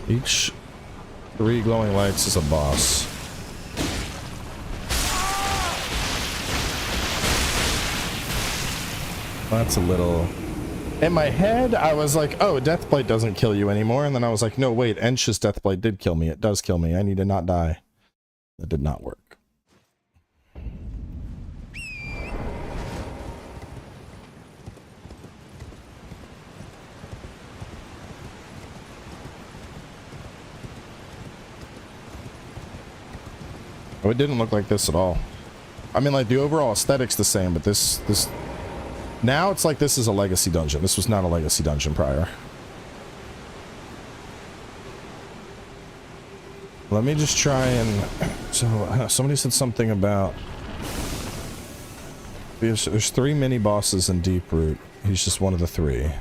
Each 3 glowing lights is a boss. That's a little... In my head, I was like, oh, Deathblade doesn't kill you anymore. And then I was like, no, wait, Ensh's Deathblade did kill me. It does kill me. I need to not die. That did not work. Oh, it didn't look like this at all. I mean, like, the overall aesthetic's the same, but this... Now it's like this is a legacy dungeon. This was not a legacy dungeon prior. Let me just try and... So, somebody said something about... There's 3 mini-bosses in Deeproot. He's just one of the 3.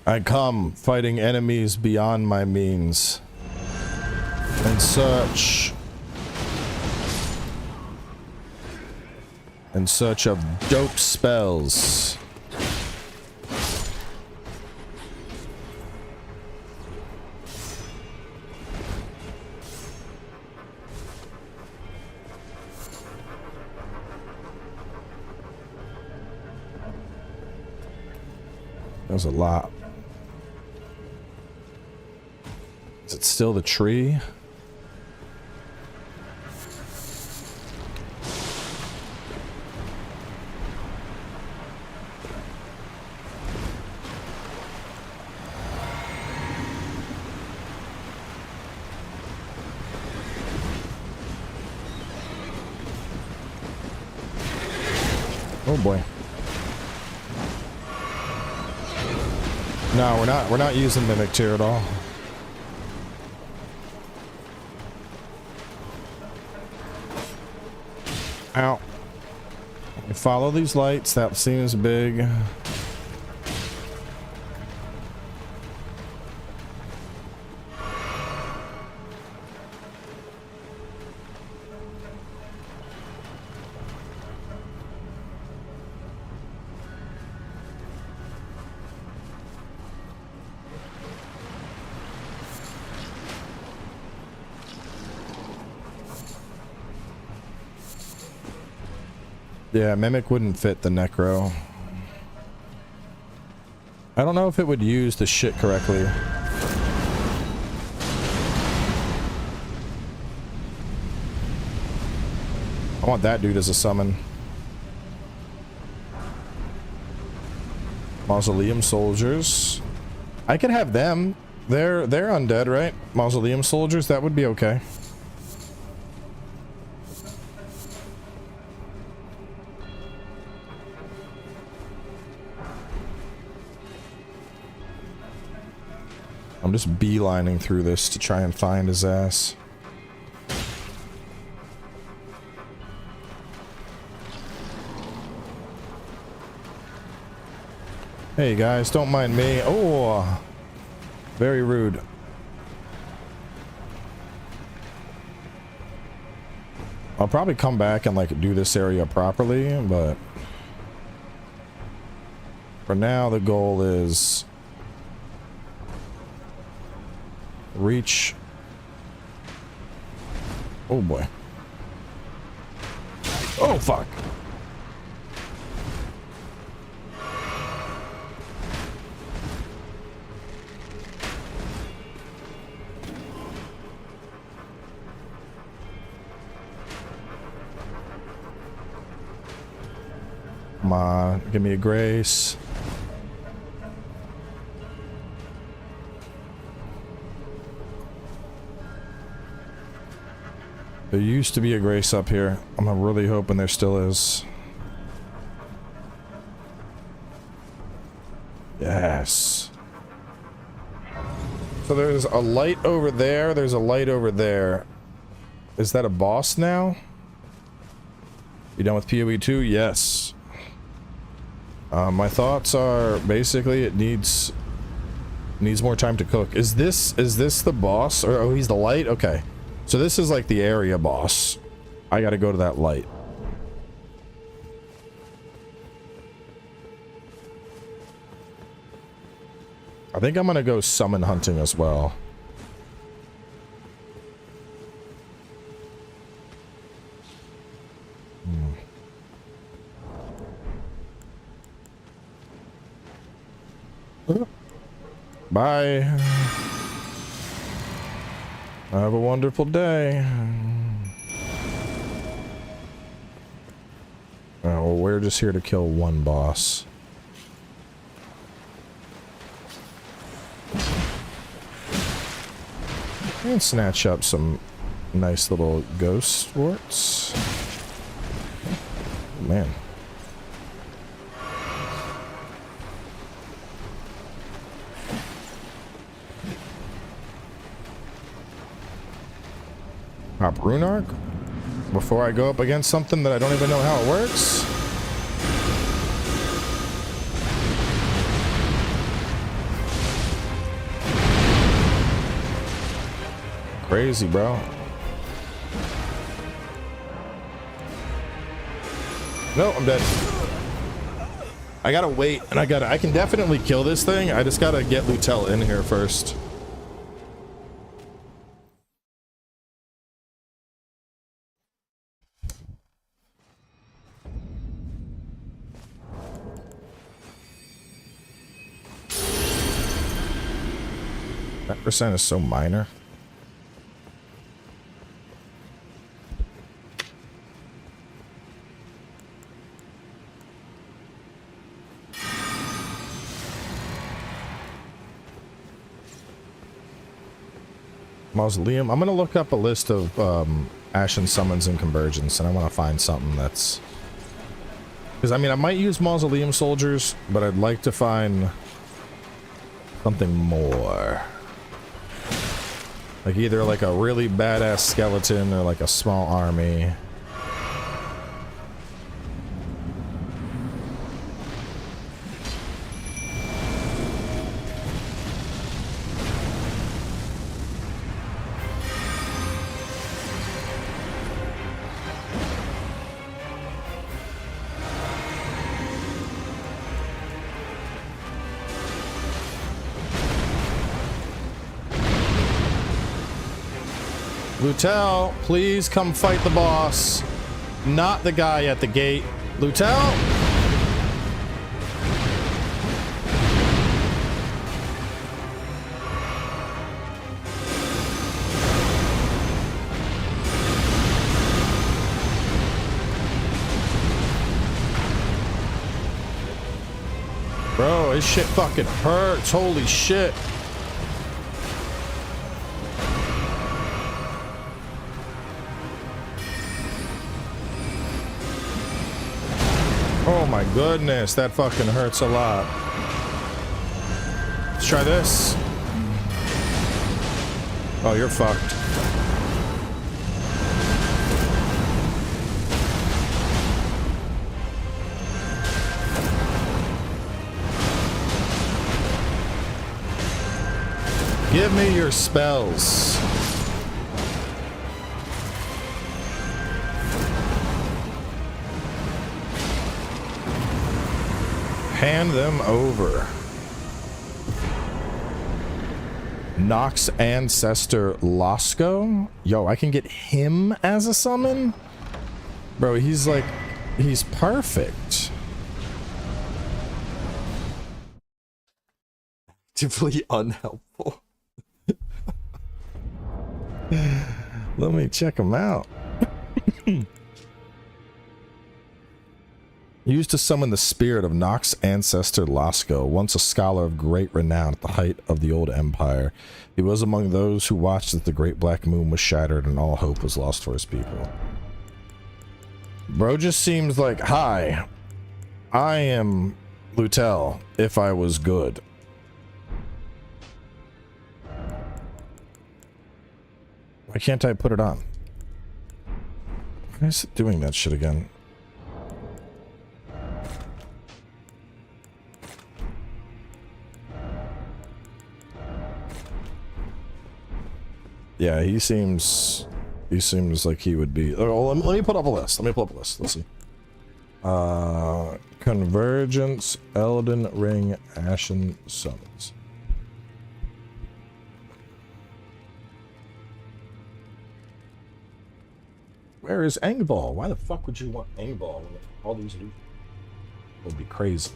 I come, fighting enemies beyond my means, in search of dope spells. There's a lot. Is it still the tree? Oh boy. No, we're not using Mimic Tear at all. Ow. Follow these lights, that seems big. Yeah, Mimic wouldn't fit the Necro. I don't know if it would use the shit correctly. I want that dude as a summon. Mausoleum soldiers. I could have them. They're undead, right? Mausoleum soldiers, that would be okay. I'm just beelining through this to try and find his ass. Hey guys, don't mind me. Oh, very rude. I'll probably come back and like do this area properly, but for now the goal is reach. Oh boy. Oh fuck. Come on, give me a grace. There used to be a grace up here. I'm really hoping there still is. Yes. So there's a light over there. There's a light over there. Is that a boss now? You done with PoE 2? Yes. My thoughts are basically it needs more time to cook. Is this the boss? Or oh, he's the light? Okay. So this is like the area boss. I gotta go to that light. I think I'm gonna go summon hunting as well. Bye. Have a wonderful day. Oh, well, we're just here to kill one boss. And snatch up some nice little ghost warts. Oh, man. Pop Rune Arc before I go up against something that I don't even know how it works. Crazy, bro. No, I'm dead. I gotta wait, and I can definitely kill this thing. I just gotta get Lutel in here first. That percent is so minor. Mausoleum. I'm gonna look up a list of Ashen summons and Convergence, and I want to find something that's Because, I mean, I might use Mausoleum Soldiers, but I'd like to find something more. Like either like a really badass skeleton or like a small army. Lutel, please come fight the boss. Not the guy at the gate. Lutel? Bro, this shit fucking hurts. Holy shit. Oh my goodness, that fucking hurts a lot. Let's try this. Oh, you're fucked. Give me your spells. Hand them over. Nox Ancestor Losco? Yo, I can get him as a summon? Bro, he's like, he's perfect. Actively unhelpful. Let me check him out. Used to summon the spirit of Nox Ancestor Losco, once a scholar of great renown at the height of the old empire. He was among those who watched as the great black moon was shattered and all hope was lost for his people. Bro just seems like, hi, I am Lutel, if I was good. Why can't I put it on? Why is it doing that shit again? Yeah, he seems like he would be. Oh, let me put up a list. Let's see. Convergence, Elden Ring, Ashen Summons. Where is Angball? Why the fuck would you want Angball when all these new would be crazy?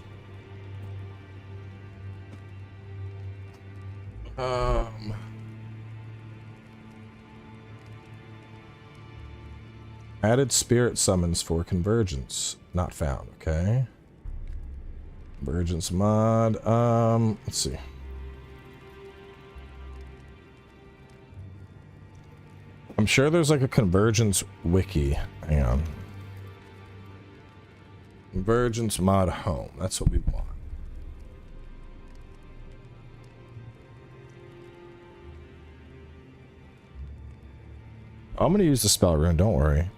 Added spirit summons for Convergence. Not found, okay. Convergence mod. Let's see. I'm sure there's like a Convergence wiki. Hang on. Convergence mod home. That's what we want. I'm gonna use the spell rune, don't worry.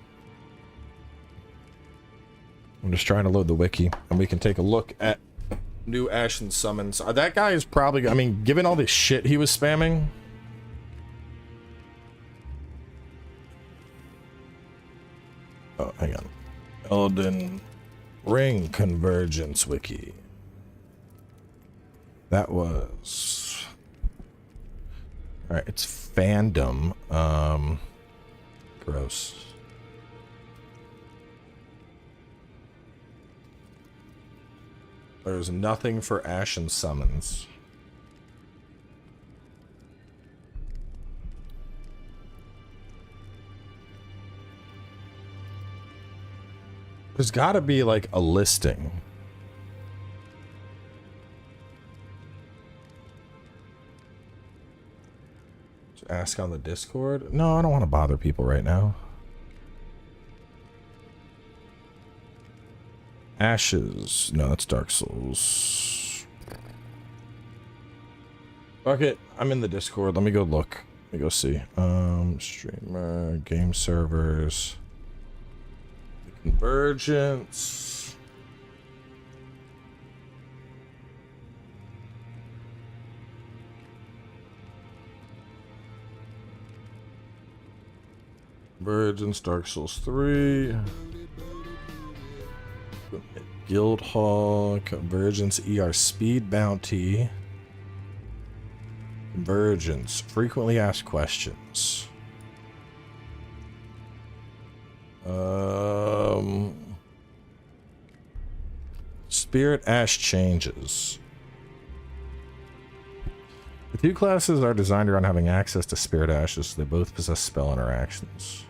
I'm just trying to load the wiki, and we can take a look at new Ashen summons. That guy is probably, I mean, given all this shit he was spamming. Oh, hang on. Elden Ring Convergence wiki. That was... Alright, it's fandom. Gross. There's nothing for Ashen summons. There's gotta be like a listing. Just ask on the Discord? No, I don't want to bother people right now. Ashes. No, that's Dark Souls. Fuck it. I'm in the Discord. Let me go look. Let me go see. Streamer, game servers, Convergence. Convergence, Dark Souls 3. Guildhall, Convergence, ER Speed Bounty. Convergence, frequently asked questions. Spirit Ash changes. The two classes are designed around having access to Spirit Ashes, so they both possess spell interactions.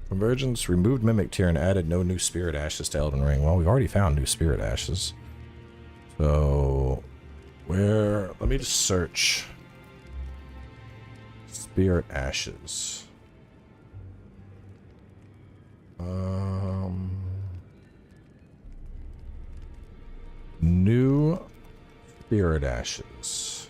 Convergence removed Mimic Tier and added no new Spirit Ashes to Elden Ring. Well, we've already found new Spirit Ashes. So, where... Let me just search. Spirit Ashes. New Spirit Ashes.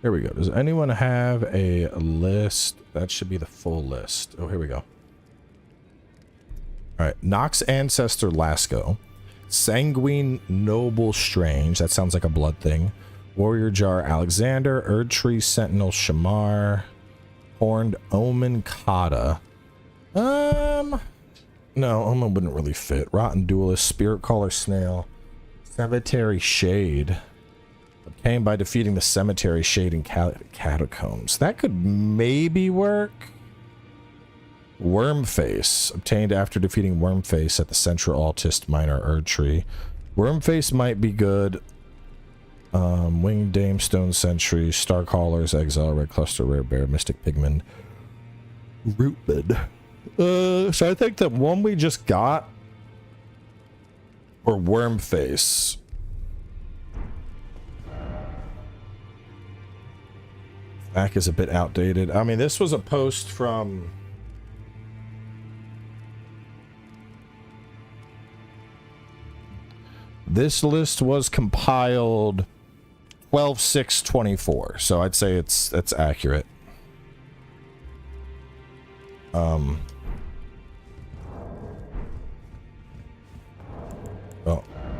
Here we go. Does anyone have a list? That should be the full list. Oh, here we go. All right. Nox Ancestor Lasco. Sanguine Noble Strange. That sounds like a blood thing. Warrior Jar Alexander. Erdtree Sentinel Shamar. Horned Omen Kata. No, Omen wouldn't really fit. Rotten Duelist. Spirit Caller Snail. Cemetery Shade. Obtained by defeating the Cemetery Shade in Catacombs. That could maybe work. Wormface. Obtained after defeating Wormface at the Central Altist Minor Erdtree. Wormface might be good. Winged Dame, Stone Sentry, Starcallers, Exile, Red Cluster, Rare Bear, Mystic Pigman, Rootbed. So I think that one we just got, or Wormface. Back is a bit outdated. I mean, this was a post from... This list was compiled 12/6/24, so I'd say it's accurate. Oh,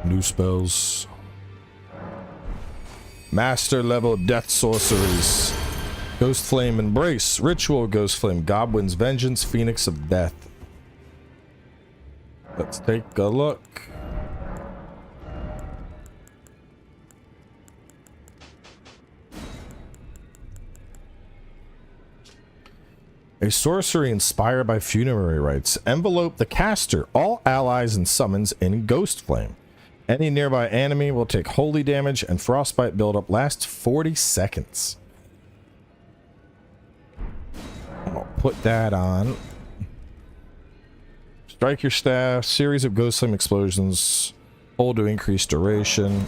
new spells. Master level death sorceries. Ghost Flame Embrace, Ritual Ghost Flame, Godwin's Vengeance, Phoenix of Death. Let's take a look. A sorcery inspired by funerary rites. Envelope the caster, all allies and summons in Ghost Flame. Any nearby enemy will take holy damage and frostbite buildup lasts 40 seconds. I'll put that on. Strike your staff. Series of Ghost Flame explosions. Hold to increase duration.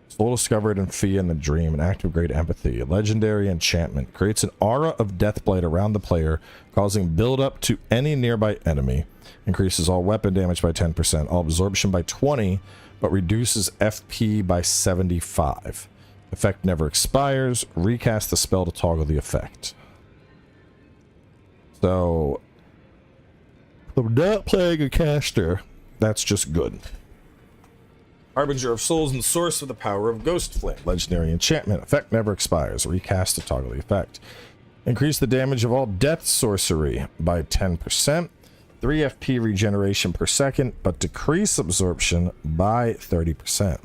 Soul discovered in Fia in the Dream. An act of great empathy. A legendary enchantment. Creates an aura of Deathblight around the player, causing build-up to any nearby enemy. Increases all weapon damage by 10%. All absorption by 20, but reduces FP by 75. Effect never expires. Recast the spell to toggle the effect. So, if I'm not playing a caster, that's just good. Harbinger of Souls and Source of the Power of Ghost Flame. Legendary enchantment. Effect never expires. Recast to toggle the effect. Increase the damage of all death sorcery by 10%. 3 FP regeneration per second, but decrease absorption by 30%.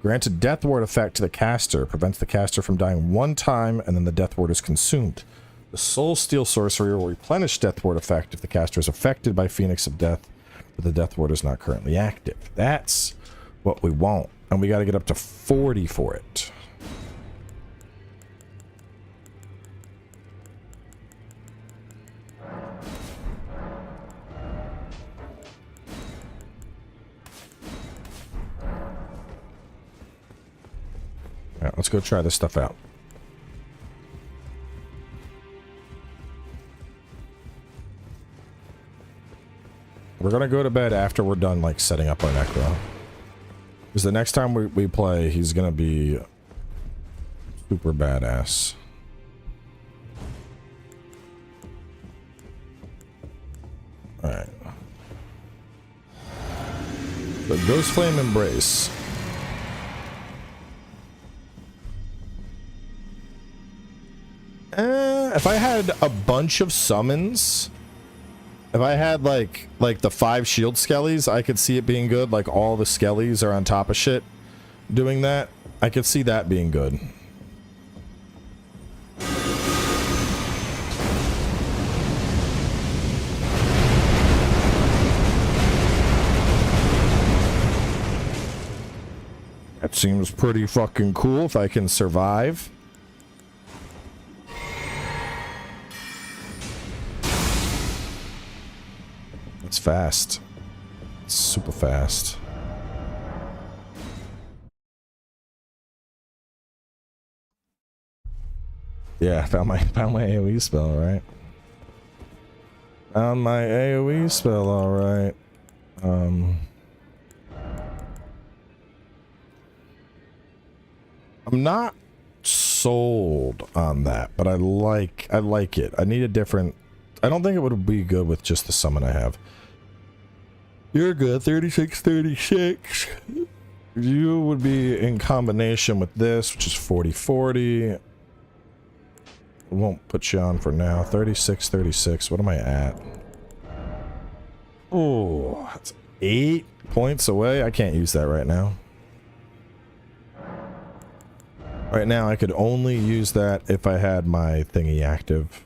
Granted Death Ward effect to the caster. Prevents the caster from dying one time, and then the Death Ward is consumed. The Soul Steal sorcery will replenish Death Ward effect if the caster is affected by Phoenix of Death, but the Death Ward is not currently active. That's what we want, and we got to get up to 40 for it. Alright, let's go try this stuff out. We're gonna go to bed after we're done, like, setting up our Necro. Because the next time we play, he's gonna be super badass. Alright. The Ghost Flame Embrace. If I had a bunch of summons, if I had like the 5 shield skellies, I could see it being good. Like all the skellies are on top of shit doing that. I could see that being good. That seems pretty fucking cool if I can survive. It's fast. It's super fast. Yeah, found my AoE spell, right? Found my AoE spell, alright. I'm not sold on that, but I like it. I need a different... I don't think it would be good with just the summon I have. You're good, 36-36. You would be in combination with this, which is 40-40. Won't put you on for now. 36-36. What am I at? Oh, that's 8 points away. I can't use that right now. Right now, I could only use that if I had my thingy active.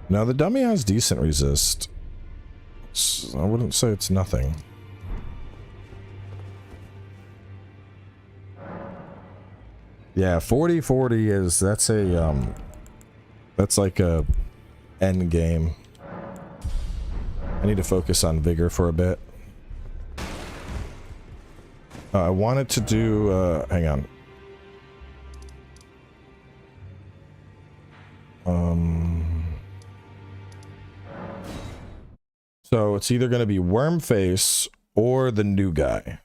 Now, the dummy has decent resist. I wouldn't say it's nothing. Yeah, 40-40 is, that's a, that's like a end game. I need to focus on vigor for a bit. I wanted to do, hang on. So it's either going to be Wormface or the new guy.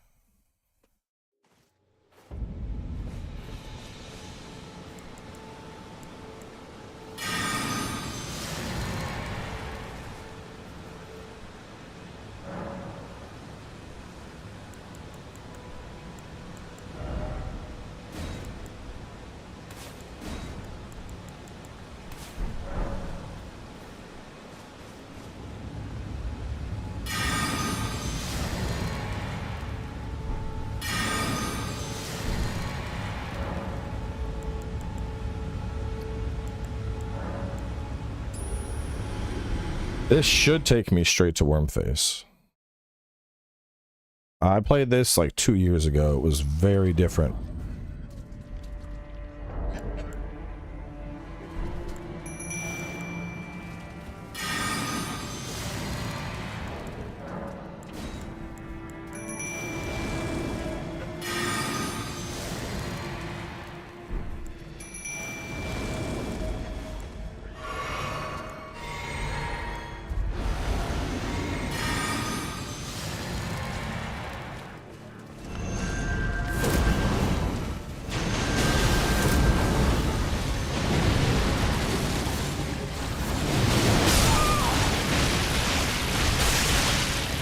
This should take me straight to Wormface. I played this like 2 years ago. It was very different.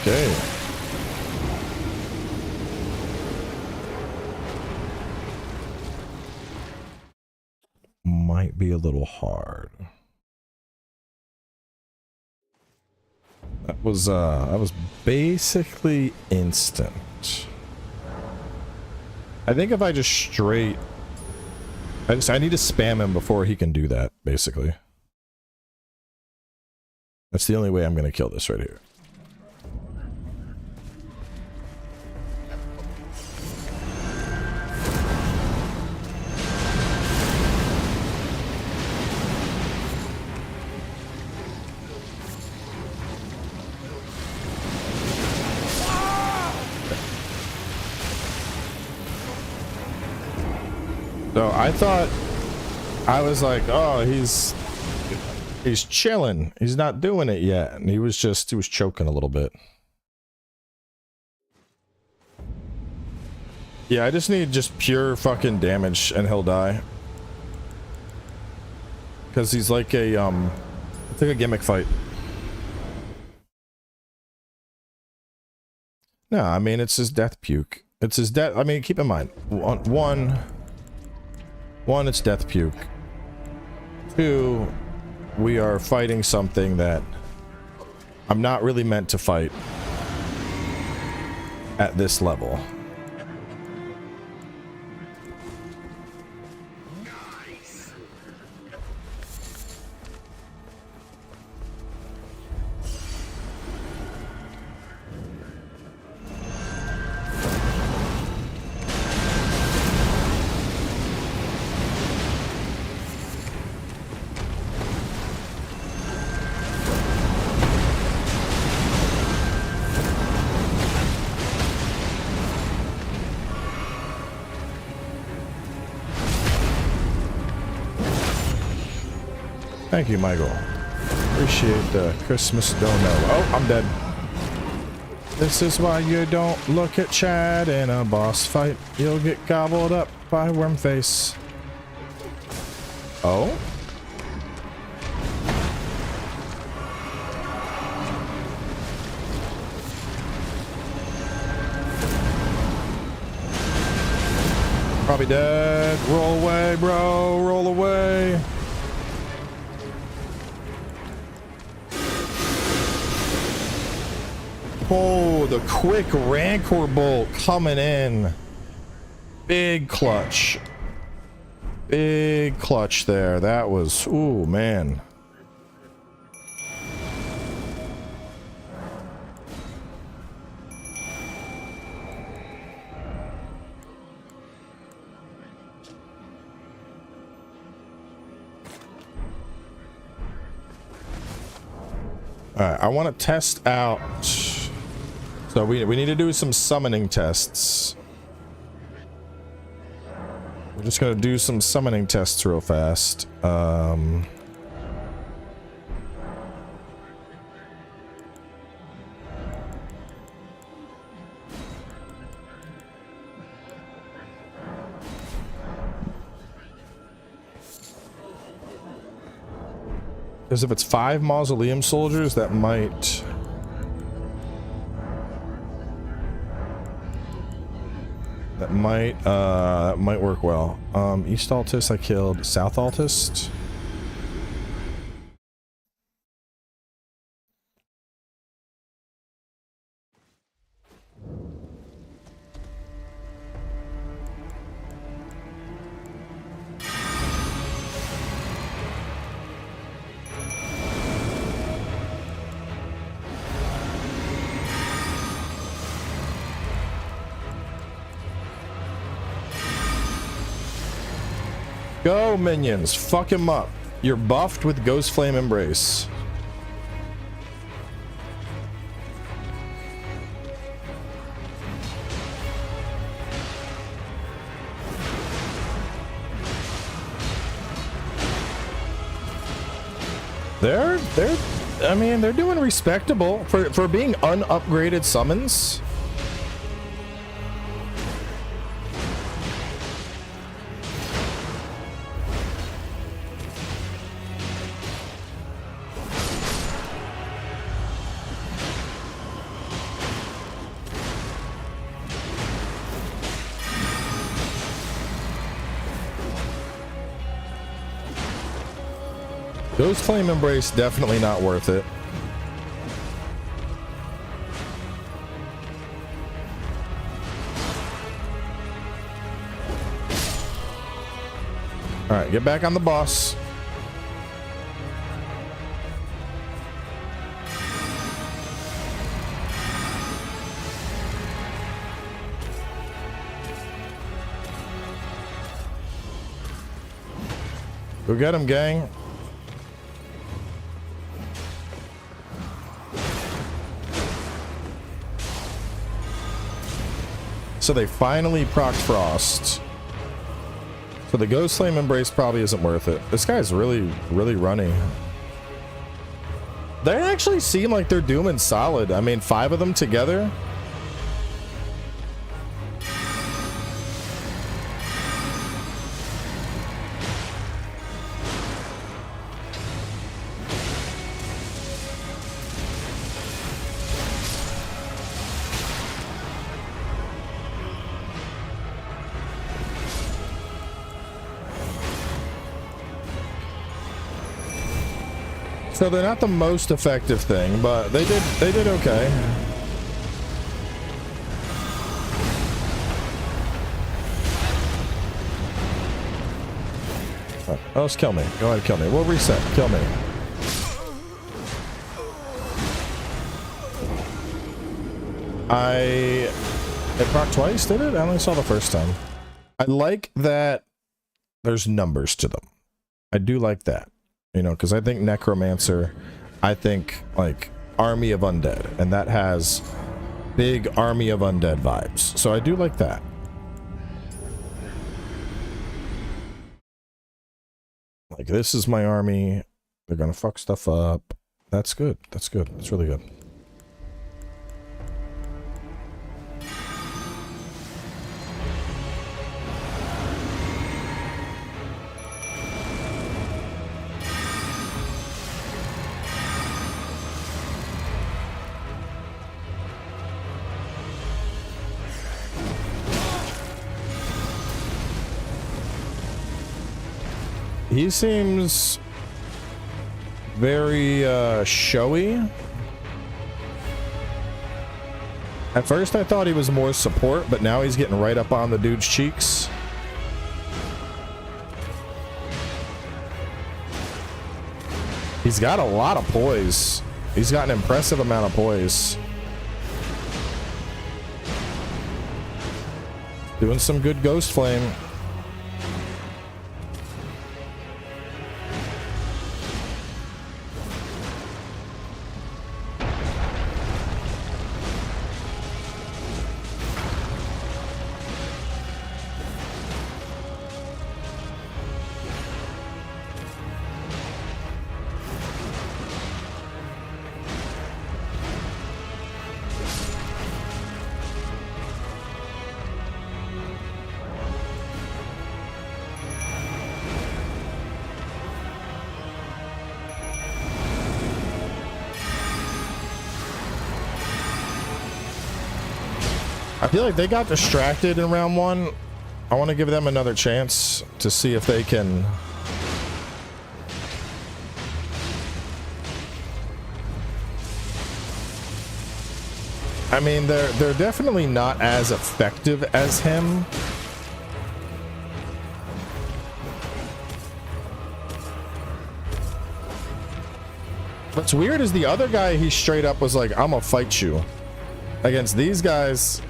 Okay. Might be a little hard. That was basically instant. I think if I just straight I need to spam him before he can do that, basically. That's the only way I'm gonna kill this right here. So I thought, I was like, oh, he's chilling. He's not doing it yet. And he was choking a little bit. Yeah, I just need just pure fucking damage and he'll die. Because he's like a, it's like a gimmick fight. No, I mean, it's his death puke. It's his death. I mean, keep in mind, one, it's death puke. Two, we are fighting something that I'm not really meant to fight at this level. Thank you, Michael. Appreciate the Christmas dono. Oh, I'm dead. This is why you don't look at Chad in a boss fight. You'll get gobbled up by Wormface. Oh? Probably dead. Roll away, bro. Roll away. Oh, the quick Rancor bolt coming in. Big clutch. Big clutch there. That was, ooh, man. All right, I want to test out. So we need to do some summoning tests. We're just gonna do some summoning tests real fast. Because if it's 5 mausoleum soldiers, that might work well. East Altist I killed. South Altist. Go, minions. Fuck him up. You're buffed with Ghost Flame Embrace. I mean, they're doing respectable for being unupgraded summons. Ghost Flame Embrace, definitely not worth it. All right, get back on the boss. Go get him, gang. So they finally proc Frost. So the Ghost Flame Embrace probably isn't worth it. This guy's really, really runny. They actually seem like they're doing solid. I mean, 5 of them together. So they're not the most effective thing, but they did okay. Oh, let's kill me. Go ahead, kill me. We'll reset. Kill me. It proc twice, did it? I only saw the first time. I like that there's numbers to them. I do like that. You know, because I think Necromancer, I think like Army of Undead, and that has big Army of Undead vibes. So I do like that. Like, this is my army. They're gonna fuck stuff up. That's good. That's good. That's really good. He seems very showy. At first I thought he was more support, but now he's getting right up on the dude's cheeks. He's got a lot of poise. He's got an impressive amount of poise. Doing some good Ghost Flame. I feel like they got distracted in round 1. I want to give them another chance to see if they can. I mean, they're definitely not as effective as him. What's weird is the other guy, he straight up was like, I'm gonna fight you. Against these guys,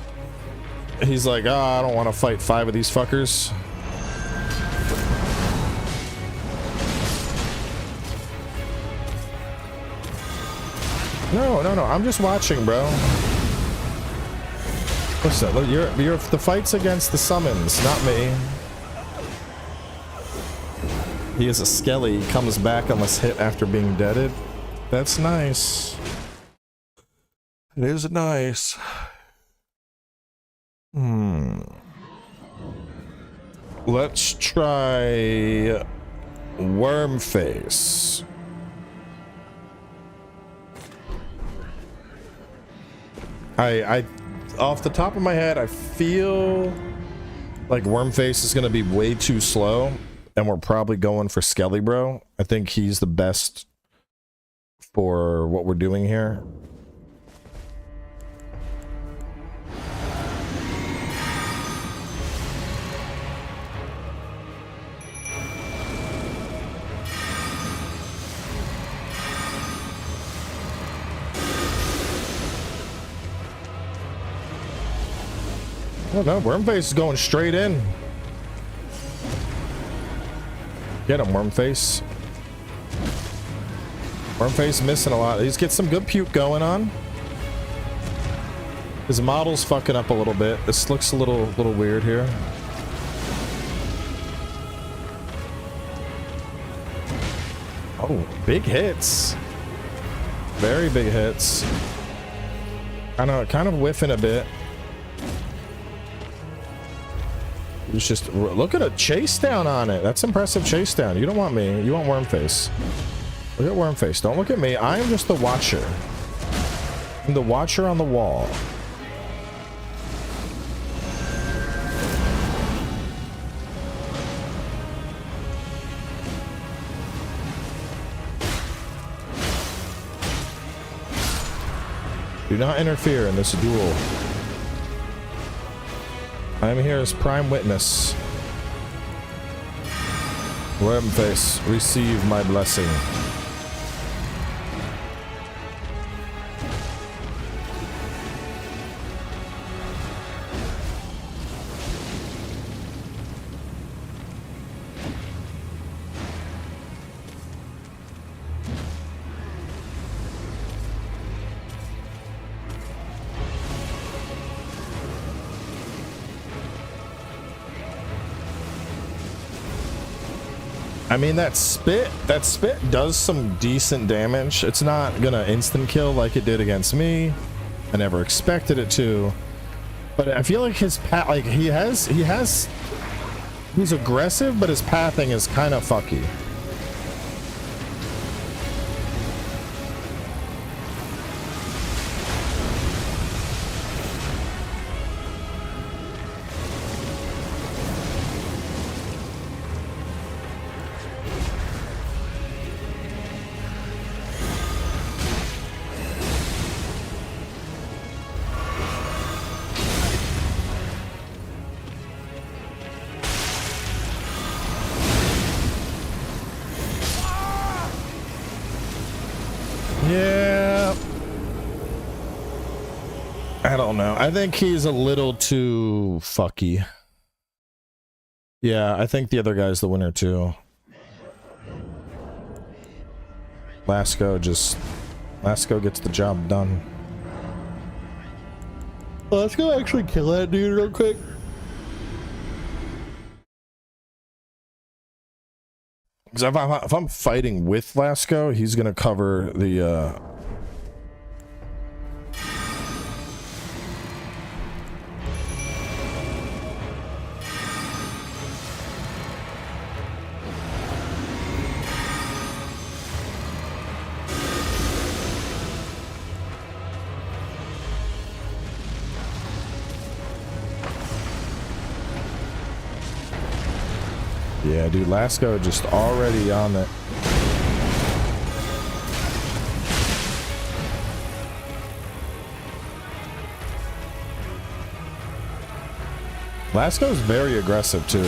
he's like, oh, I don't want to fight 5 of these fuckers. No, I'm just watching, bro. Listen, look, you're the fight's against the summons, not me. He is a skelly, comes back unless hit after being deaded. That's nice. It is nice. Let's try Wormface. I off the top of my head, I feel like Wormface is gonna be way too slow, and we're probably going for Skelly Bro. I think he's the best for what we're doing here. Oh no, Wormface is going straight in. Get him, Wormface. Wormface missing a lot. He's get some good puke going on. His model's fucking up a little bit. This looks a little weird here. Oh, big hits. Very big hits. Kind of whiffing a bit. It's just, look at a chase down on it. That's impressive chase down. You don't want me. You want Wormface. Look at Wormface. Don't look at me. I am just the watcher. I'm the watcher on the wall. Do not interfere in this duel. I am here as prime witness. Wormface, receive my blessing. I mean, that spit does some decent damage. It's not gonna instant kill like it did against me. I never expected it to. But I feel like his path, like he's aggressive, but his pathing is kind of fucky. I think he's a little too fucky. Yeah, I think the other guy's the winner too. Lasco gets the job done. Well, let's go actually kill that dude real quick. Because if I'm fighting with Lasco, he's gonna cover the yeah, dude, Lasco just already on it. Lasco's very aggressive too.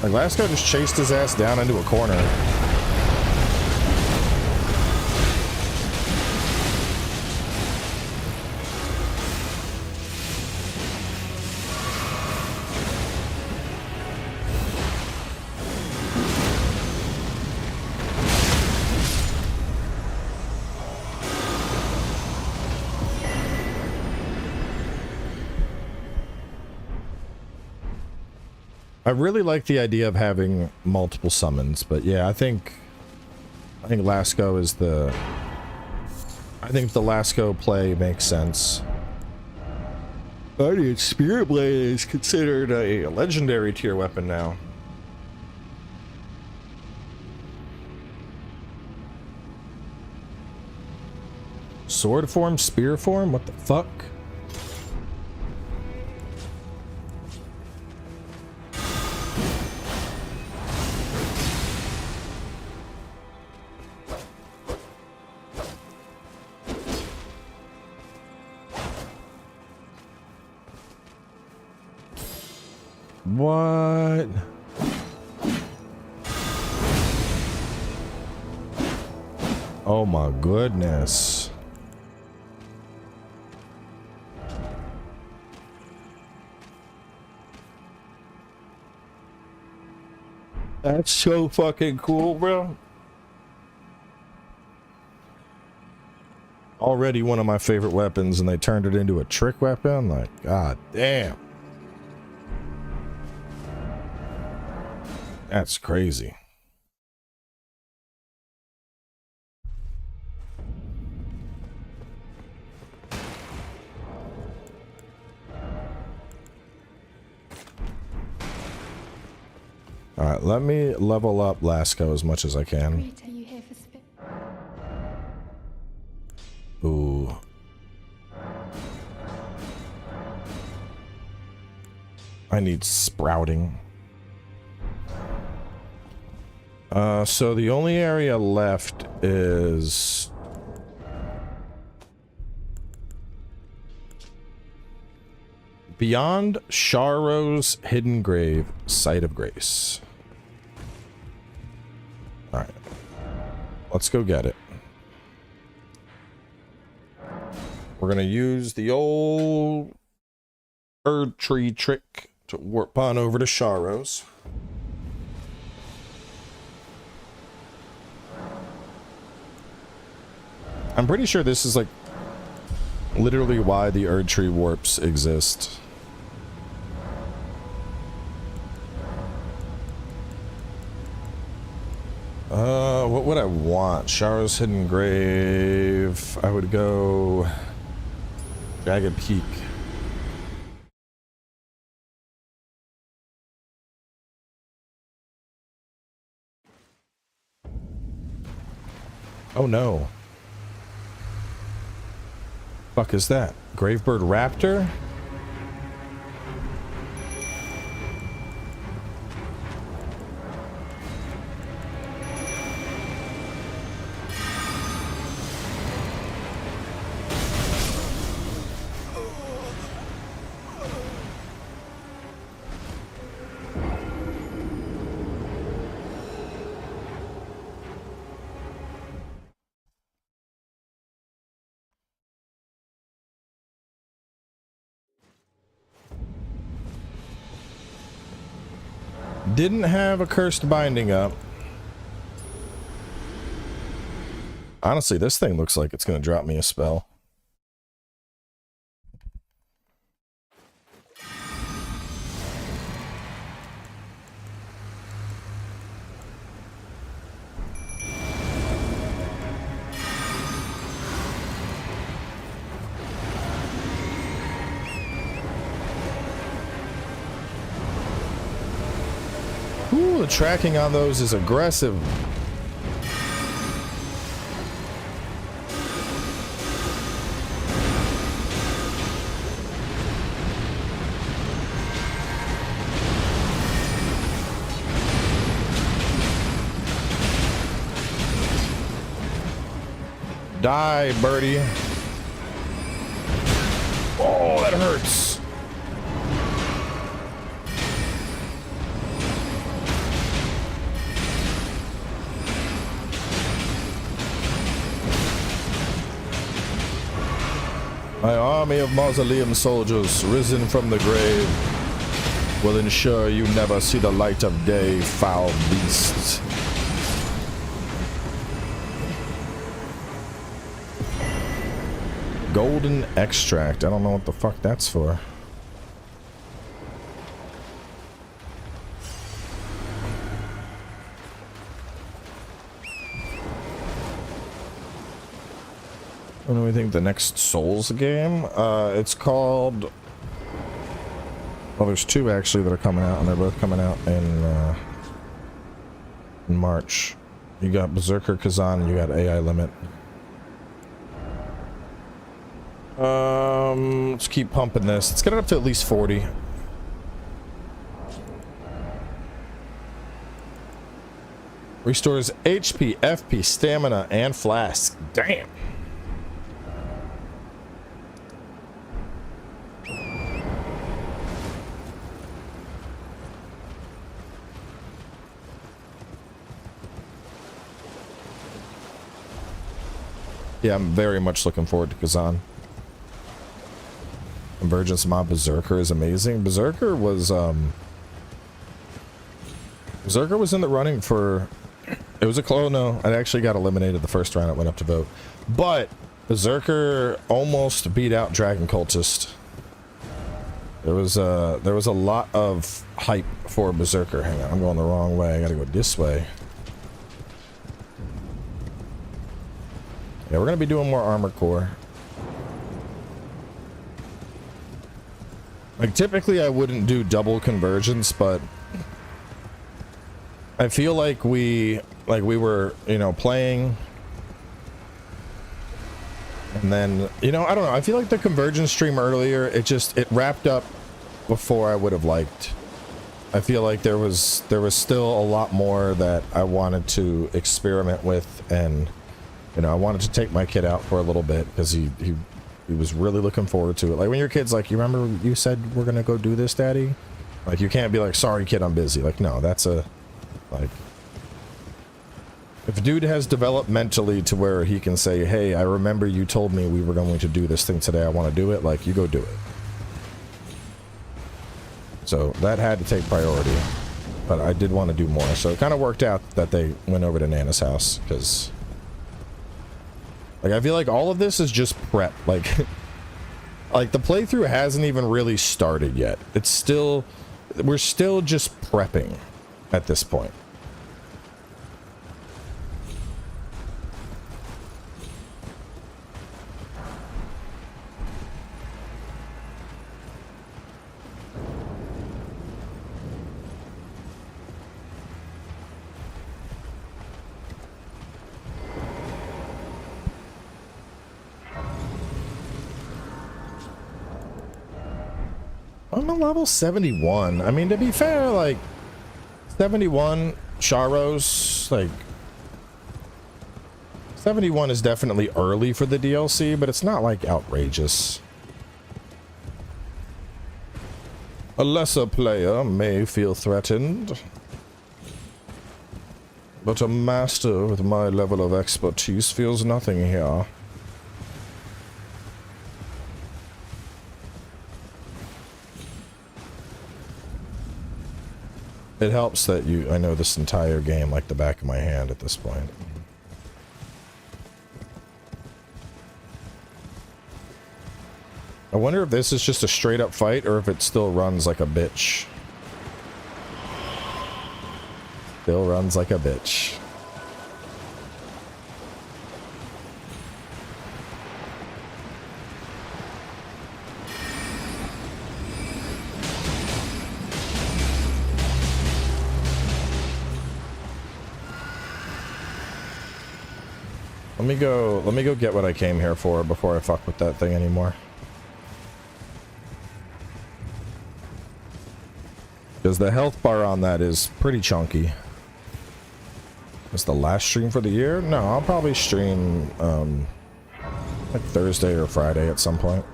Like Lasco just chased his ass down into a corner. I really like the idea of having multiple summons, but yeah, I think Lasco is the... I think the Lasco play makes sense. Guardian Spirit Blade is considered a legendary tier weapon now. Sword form, spear form, what the fuck? What? Oh my goodness. That's so fucking cool, bro. Already one of my favorite weapons, and they turned it into a trick weapon? Like, god damn. That's crazy. All right, let me level up Lasco as much as I can. Rita, you here for spit? Ooh. I need sprouting. So the only area left is beyond Sharo's hidden grave, site of grace. All right, let's go get it. We're gonna use the old bird tree trick to warp on over to Sharo's. I'm pretty sure this is like literally why the Erd Tree warps exist. What would I want? Sharo's hidden grave. I would go Jagged Peak. Oh no. Fuck is that? Gravebird Raptor? Didn't have a cursed binding up. Honestly, this thing looks like it's going to drop me a spell. Ooh, the tracking on those is aggressive. Die, birdie. Oh, that hurts. My army of mausoleum soldiers risen from the grave will ensure you never see the light of day, foul beast. Golden extract. I don't know what the fuck that's for. What do we think the next Souls game? It's called... Well, there's two actually that are coming out, and they're both coming out in March. You got Berserker Kazan, and you got AI Limit. Let's keep pumping this. Let's get it up to at least 40. Restores HP, FP, stamina, and flask. Damn. Yeah, I'm very much looking forward to Kazan. Convergence mod Berserker is amazing. Berserker was in the running for... It was a clone. No, it actually got eliminated the first round. It went up to vote. But Berserker almost beat out Dragon Cultist. There was a lot of hype for Berserker. Hang on, I'm going the wrong way. I gotta go this way. Yeah, we're gonna be doing more armor core. Like typically I wouldn't do double convergence, but I feel like we were, you know, playing, and then, you know, I don't know, I feel like the Convergence stream earlier, it wrapped up before I would have liked. I feel like there was still a lot more that I wanted to experiment with, and, you know, I wanted to take my kid out for a little bit because he was really looking forward to it. Like when your kid's like, you remember you said we're gonna go do this, Daddy? Like you can't be like, sorry kid, I'm busy. Like no, that's a, like, if a dude has developed mentally to where he can say, hey, I remember you told me we were going to do this thing today, I want to do it, like you go do it. So that had to take priority, but I did want to do more. So it kind of worked out that they went over to Nana's house, because like I feel like all of this is just prep. Like like the playthrough hasn't even really started yet. It's still, we're still just prepping at this point. I'm on level 71. I mean, to be fair, like 71 Charos, like 71 is definitely early for the DLC, but it's not like outrageous. A lesser player may feel threatened, but a master with my level of expertise feels nothing here. It helps that I know this entire game like the back of my hand at this point. I wonder if this is just a straight up fight or if it still runs like a bitch. Still runs like a bitch. Let me go get what I came here for before I fuck with that thing anymore. Because the health bar on that is pretty chunky. It's the last stream for the year? No, I'll probably stream like Thursday or Friday at some point.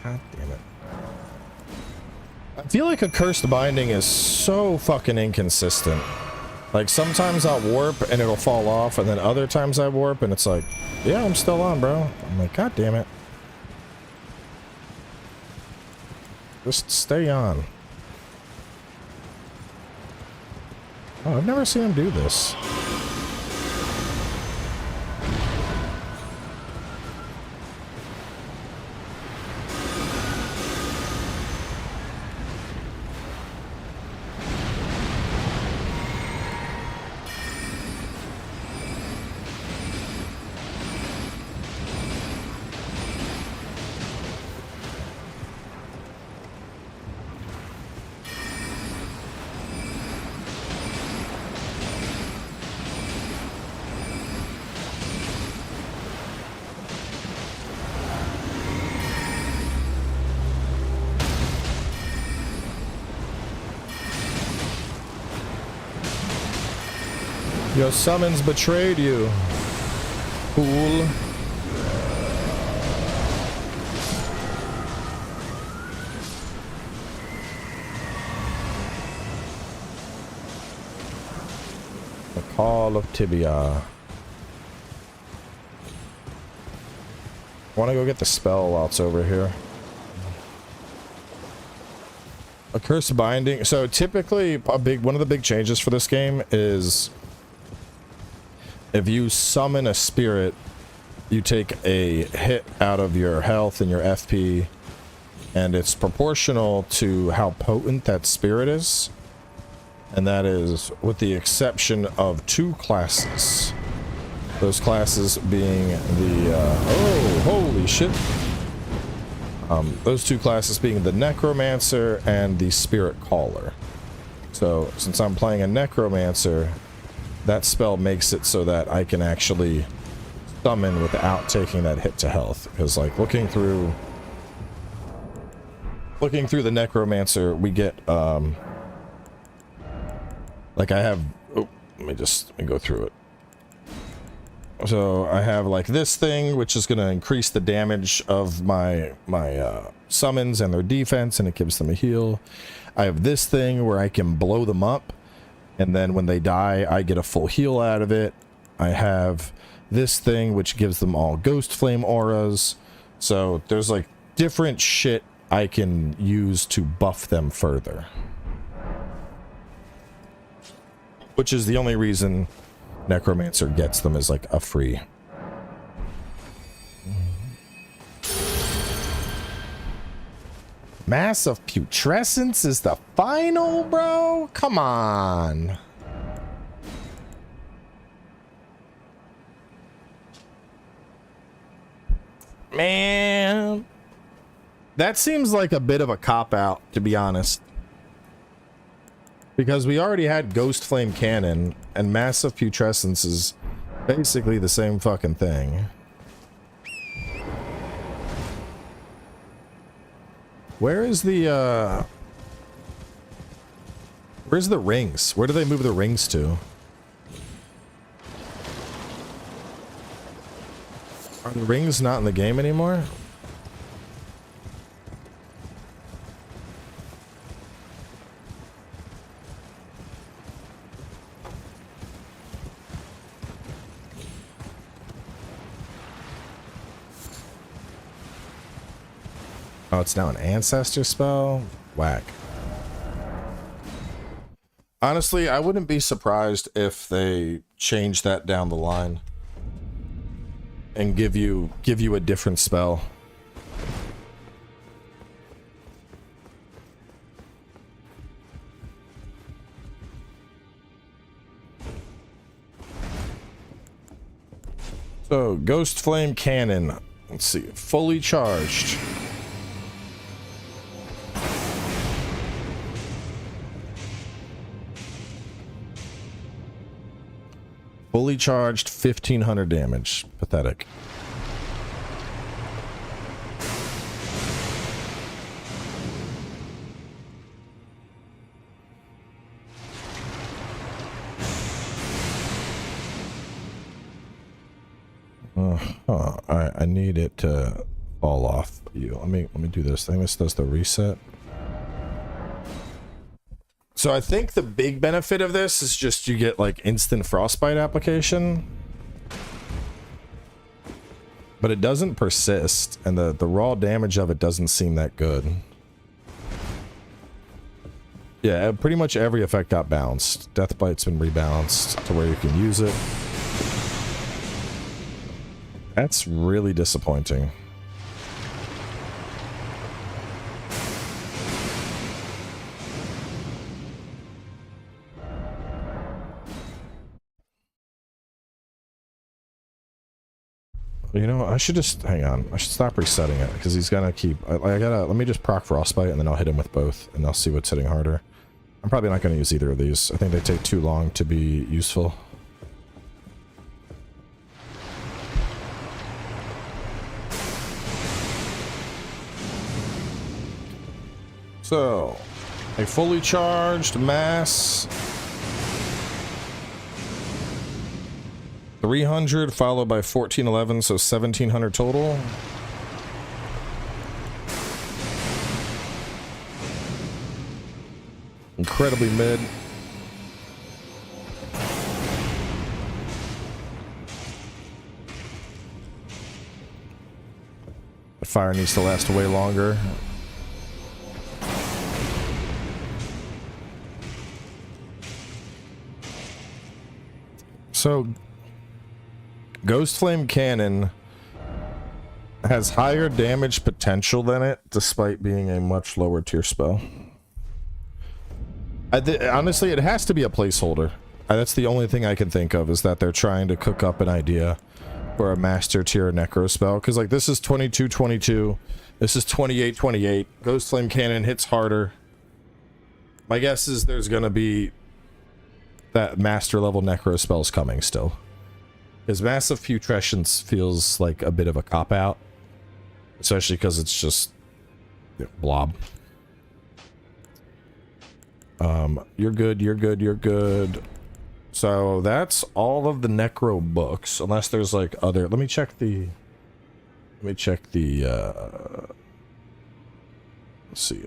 God damn it. I feel like a cursed binding is so fucking inconsistent. Like sometimes I'll warp and it'll fall off, and then other times I warp and it's like, yeah, I'm still on, bro. I'm like, god damn it. Just stay on. Oh, I've never seen him do this. Your summons betrayed you, fool. The Call of Tibia. I want to go get the spell while it's over here. A cursed binding. So typically, one of the big changes for this game is, if you summon a spirit, you take a hit out of your health and your FP, and it's proportional to how potent that spirit is. And that is with the exception of 2 classes. Those classes being the, oh, holy shit. Those 2 classes being the Necromancer and the Spirit Caller. So, since I'm playing a Necromancer, that spell makes it so that I can actually summon without taking that hit to health. Because, like, looking through the Necromancer, we get, like, I have, oh, let me go through it. So I have like this thing, which is going to increase the damage of my summons and their defense, and it gives them a heal. I have this thing where I can blow them up, and then when they die, I get a full heal out of it. I have this thing, which gives them all ghost flame auras. So there's like different shit I can use to buff them further. Which is the only reason Necromancer gets them as like a free. Mass of Putrescence is the final, bro? Come on. Man. That seems like a bit of a cop-out, to be honest. Because we already had Ghost Flame Cannon, and Massive Putrescence is basically the same fucking thing. Where's the rings? Where do they move the rings to? Are the rings not in the game anymore? Oh, it's now an ancestor spell? Whack. Honestly, I wouldn't be surprised if they change that down the line and give you a different spell. So, Ghost Flame Cannon. Let's see. Fully charged. Fully charged, 1500 damage. Pathetic. I need it to fall off you. Let me do this thing. This does the reset. So I think the big benefit of this is just you get like instant frostbite application, but it doesn't persist, and the raw damage of it doesn't seem that good. Yeah, pretty much every effect got bounced. Deathbite's been rebalanced to where you can use it. That's really disappointing. You know, I should just hang on. I should stop resetting it because he's gonna keep. I gotta. Let me just proc Frostbite and then I'll hit him with both, and I'll see what's hitting harder. I'm probably not gonna use either of these. I think they take too long to be useful. So, a fully charged mass. 300 followed by 1411, so 1700 total. Incredibly mid. The fire needs to last way longer. So Ghost Flame Cannon has higher damage potential than it, despite being a much lower tier spell. Honestly, it has to be a placeholder. That's the only thing I can think of, is that they're trying to cook up an idea for a master tier necro spell. Because like this is 22-22, this is 28-28. Ghost Flame Cannon hits harder. My guess is there's gonna be that master level necro spells coming still. Because Massive Putrescence feels like a bit of a cop out, especially because it's just blob. You're good, you're good, you're good. So that's all of the necro books, unless there's like other. Let me check the let's see,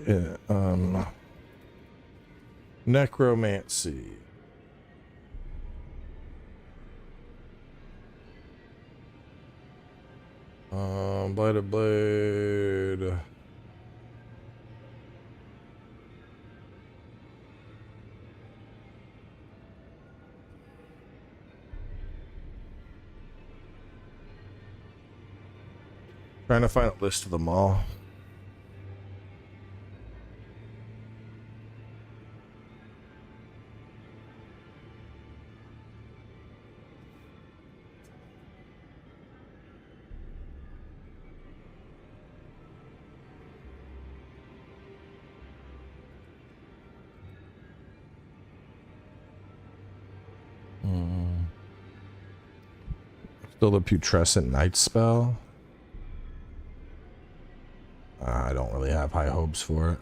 necromancy. Blighted Blade. Trying to find a list of them all. Still the Putrescent Night spell. I don't really have high hopes for it.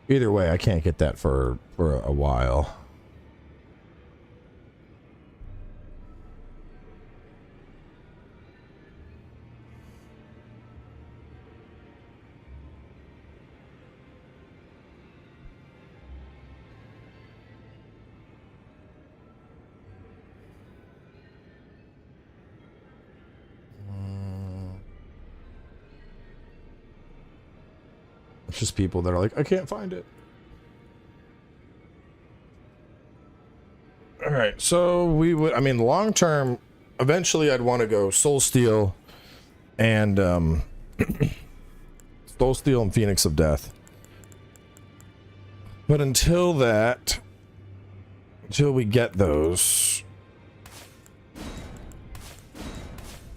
Either way, I can't get that for a while. It's just people that are like, I can't find it. All right, so we would, I mean, long term, eventually I'd want to go Soulsteel and Soulsteel and Phoenix of Death. But until that, until we get those,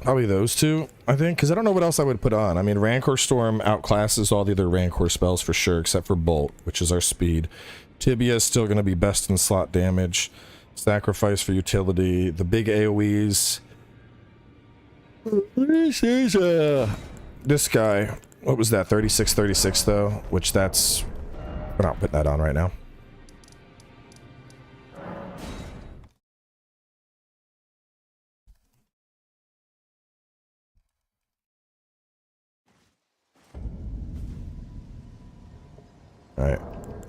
probably those two, I think, because I don't know what else I would put on. I mean, Rancor Storm outclasses all the other Rancor spells for sure, except for Bolt, which is our speed. Tibia is still going to be best in slot damage. Sacrifice for utility. The big AoEs. This guy, what was that? 36-36 though, which that's, we're not putting that on right now.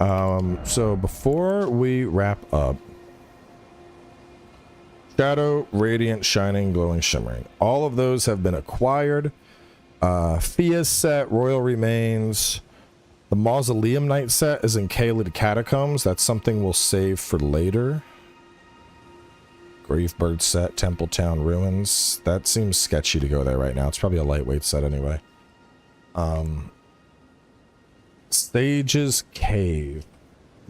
Alright, so before we wrap up, Shadow, Radiant, Shining, Glowing, Shimmering. All of those have been acquired. Fia's set, Royal Remains. The Mausoleum Knight set is in Caelid Catacombs. That's something we'll save for later. Gravebird set, Templetown Ruins. That seems sketchy to go there right now. It's probably a lightweight set anyway. Sage's Cave.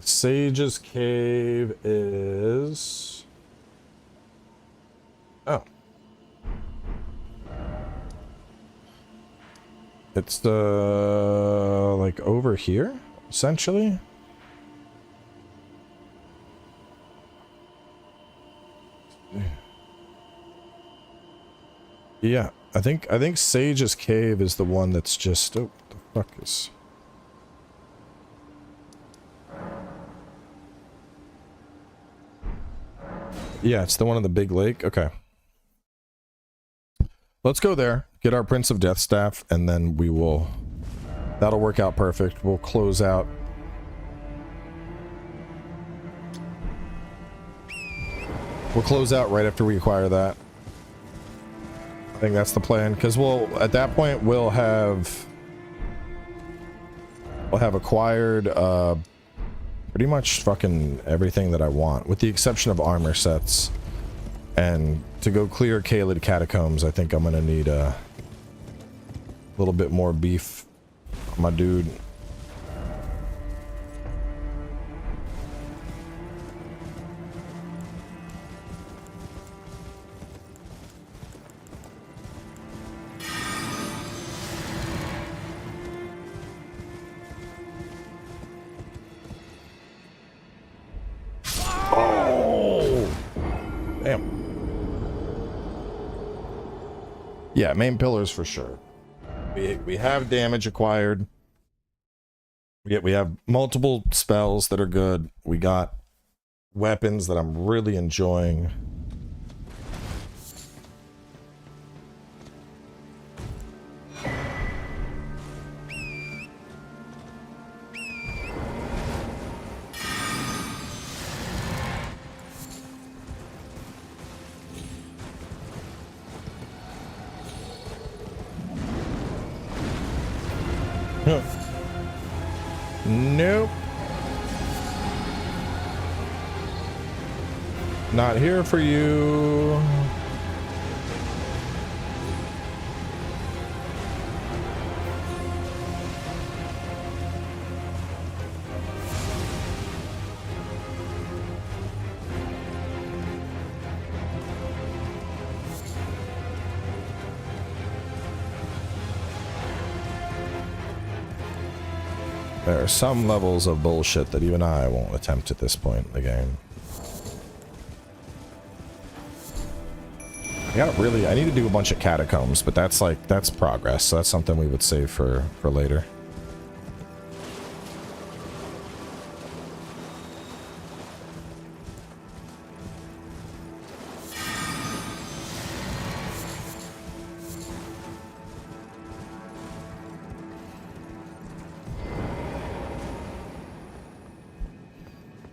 Sage's Cave is... oh. It's the... like over here, essentially? Yeah, I think Sage's Cave is the one that's just... oh, the fuck is... yeah, it's the one in the big lake. Okay. Let's go there, get our Prince of Death staff, and then we will... that'll work out perfect. We'll close out. We'll close out right after we acquire that. I think that's the plan, because we'll, at that point, we'll have acquired, pretty much fucking everything that I want, with the exception of armor sets. And to go clear Caelid Catacombs, I think I'm gonna need a little bit more beef my dude. Yeah, main pillars for sure. We have damage acquired. We have multiple spells that are good. We got weapons that I'm really enjoying. Nope. Not here for you. There are some levels of bullshit that even I won't attempt at this point in the game. I need to do a bunch of catacombs, but that's progress, so that's something we would save for later.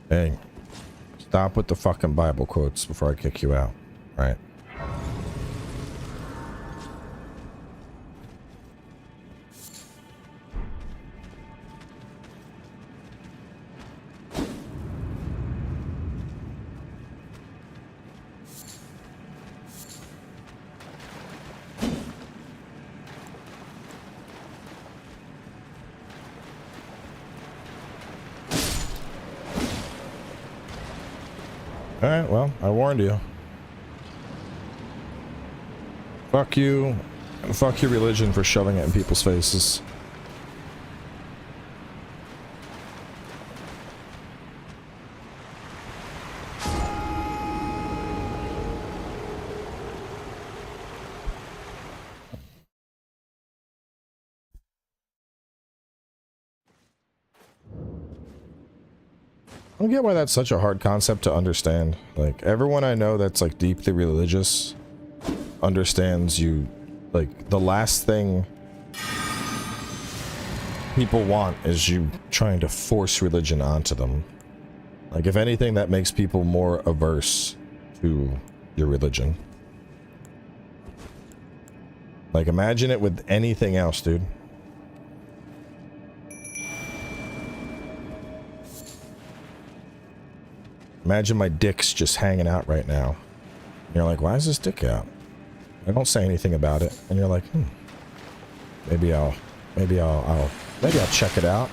Hey, stop with the fucking Bible quotes before I kick you out, right? Alright, well, I warned you. Fuck you, and fuck your religion for shoving it in people's faces. I don't get why that's such a hard concept to understand. Like, everyone I know that's like deeply religious understands you, like, the last thing people want is you trying to force religion onto them. Like, if anything, that makes people more averse to your religion. Like, imagine it with anything else, dude. Imagine my dick's just hanging out right now. And you're like, why is this dick out? I don't say anything about it. And you're like, maybe I'll check it out.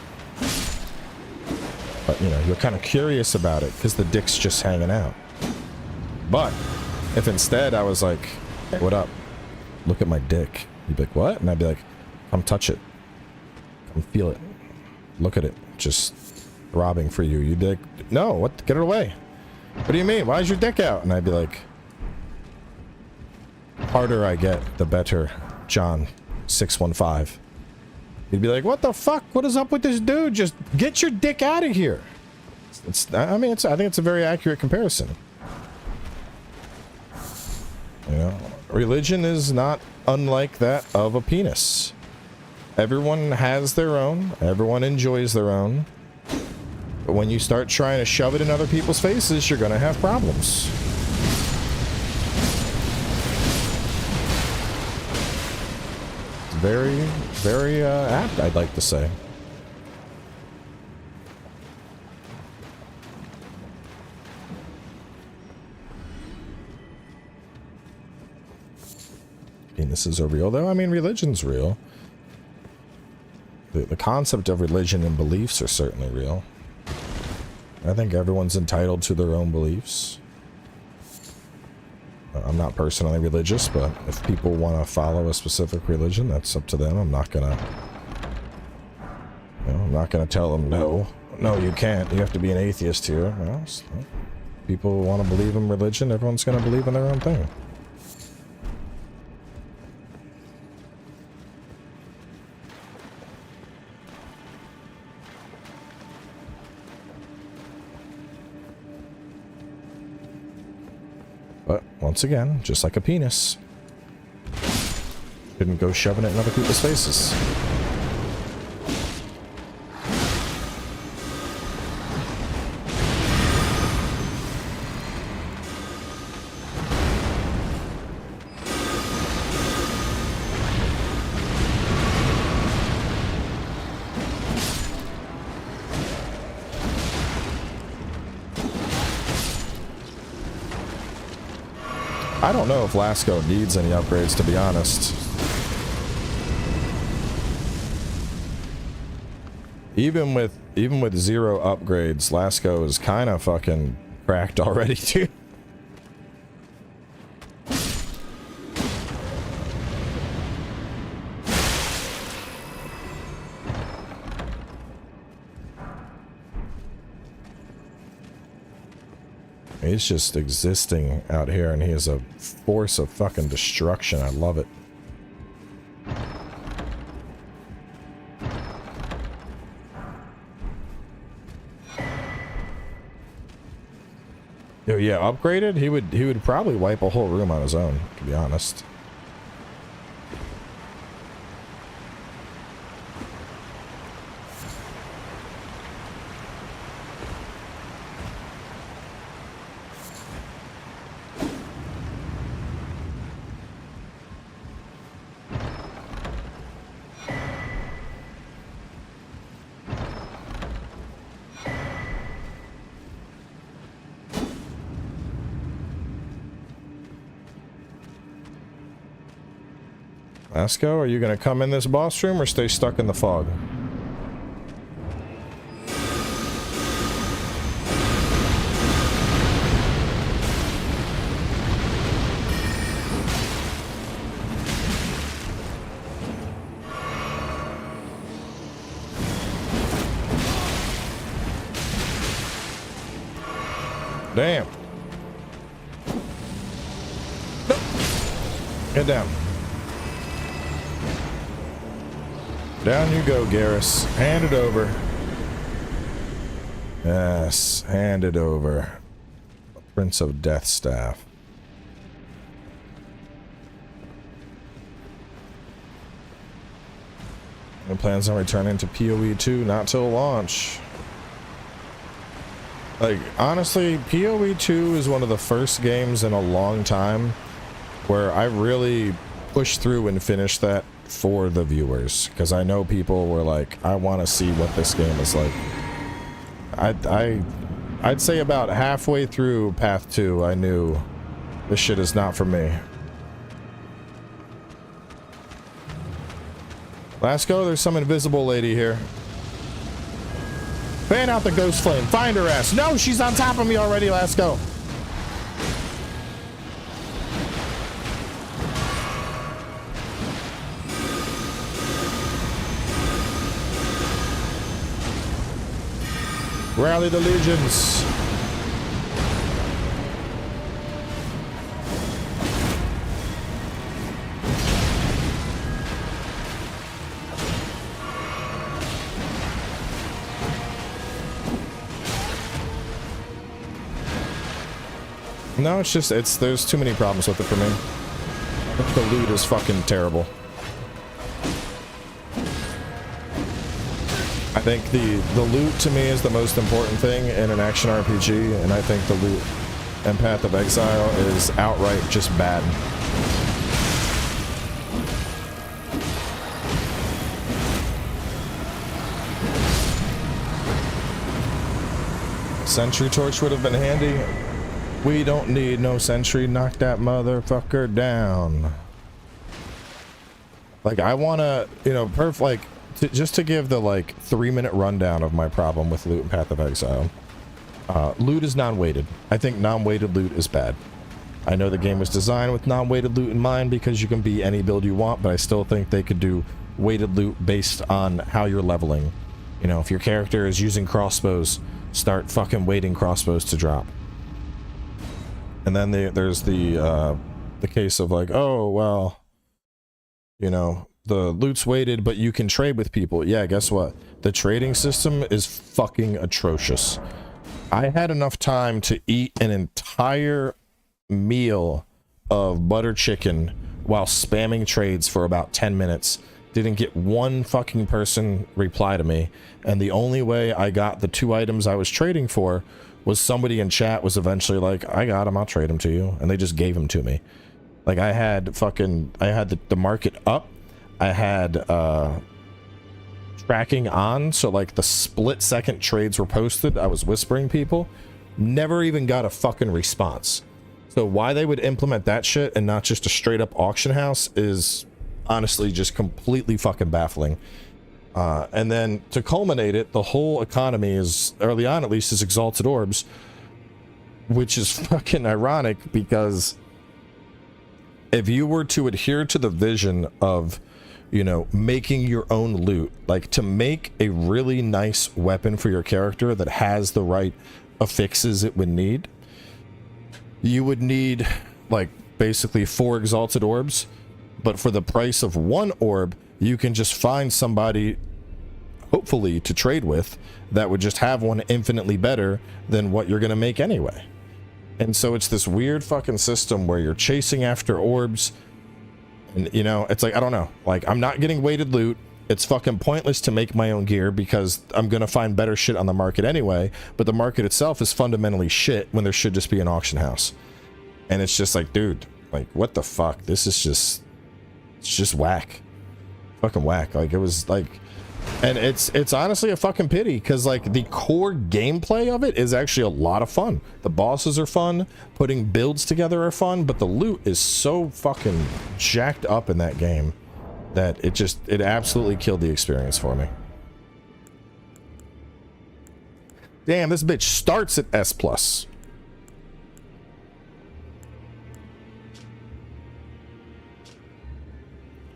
But, you know, you're kind of curious about it because the dick's just hanging out. But if instead I was like, hey, what up? Look at my dick. You'd be like, what? And I'd be like, come touch it. Come feel it. Look at it. Just throbbing for you. You'd be like, no, what? Get it away. What do you mean? Why is your dick out? And I'd be like, harder I get, the better, John 615. He'd be like, what the fuck? What is up with this dude? Just get your dick out of here. I think it's a very accurate comparison. You know, religion is not unlike that of a penis. Everyone has their own. Everyone enjoys their own. But when you start trying to shove it in other people's faces, you're gonna have problems. Very, very apt, I'd like to say. Penises are real, though. I mean, religion's real. the concept of religion and beliefs are certainly real. I think everyone's entitled to their own beliefs. I'm not personally religious, but if people want to follow a specific religion, that's up to them. I'm not gonna, I'm not gonna tell them no, you can't. You have to be an atheist here. Well, people want to believe in religion. Everyone's gonna believe in their own thing. But once again, just like a penis, shouldn't go shoving it in other people's faces. I don't know if Lasco needs any upgrades, to be honest. Even with 0 upgrades, Lasco is kind of fucking cracked already, too. He's just existing out here, and he is a force of fucking destruction. I love it. Oh, yeah, upgraded? He would probably wipe a whole room on his own, to be honest. Lasco, are you gonna come in this boss room or stay stuck in the fog? Damn. Nope. Get down. Down you go, Garrus. Hand it over. Yes, hand it over. Prince of Death Staff. No plans on returning to PoE 2, not till launch. Like, honestly, PoE 2 is one of the first games in a long time where I really pushed through and finished that for the viewers, because I know people were like, I want to see what this game is like. I'd say about halfway through Path 2, I knew this shit is not for me. Let's go, there's some invisible lady here. Fan out the ghost flame, find her ass. No, she's on top of me already, let's go. Rally the legions. No, it's just, there's too many problems with it for me. The loot is fucking terrible. I think the loot to me is the most important thing in an action RPG, and I think the loot in Path of Exile is outright just bad. Sentry torch would have been handy. We don't need no sentry. Knock that motherfucker down. Like, I wanna, you know, just to give the like 3-minute rundown of my problem with loot and Path of Exile. Loot is non-weighted. I think non-weighted loot is bad. I know the game was designed with non-weighted loot in mind because you can be any build you want, but I still think they could do weighted loot based on how you're leveling. You know, if your character is using crossbows, start fucking waiting crossbows to drop. And then there's the case of like, oh, well, you know, the loot's weighted, but you can trade with people. Yeah, guess what? The trading system is fucking atrocious. I had enough time to eat an entire meal of butter chicken while spamming trades for about 10 minutes. Didn't get one fucking person reply to me, and the only way I got the 2 items I was trading for was somebody in chat was eventually like, I got them, I'll trade them to you, and they just gave them to me. Like, I had the market up, I had tracking on, so like the split-second trades were posted, I was whispering people, never even got a fucking response. So why they would implement that shit and not just a straight-up auction house is honestly just completely fucking baffling. And then to culminate it, the whole economy is, early on at least, is exalted orbs, which is fucking ironic because if you were to adhere to the vision of, you know, making your own loot, like to make a really nice weapon for your character that has the right affixes it would need, you would need like basically 4 exalted orbs, but for the price of 1 orb, you can just find somebody, hopefully, to trade with that would just have one infinitely better than what you're gonna make anyway. And so it's this weird fucking system where you're chasing after orbs, and you know, it's like, I don't know, like I'm not getting weighted loot. It's fucking pointless to make my own gear because I'm gonna find better shit on the market anyway, but the market itself is fundamentally shit when there should just be an auction house. And it's just like, dude, like what the fuck? This is just, it's just whack. Fucking whack. Like it was like, and it's honestly a fucking pity because like the core gameplay of it is actually a lot of fun. The bosses are fun, putting builds together are fun, but the loot is so fucking jacked up in that game that it absolutely killed the experience for me. Damn, this bitch starts at S+.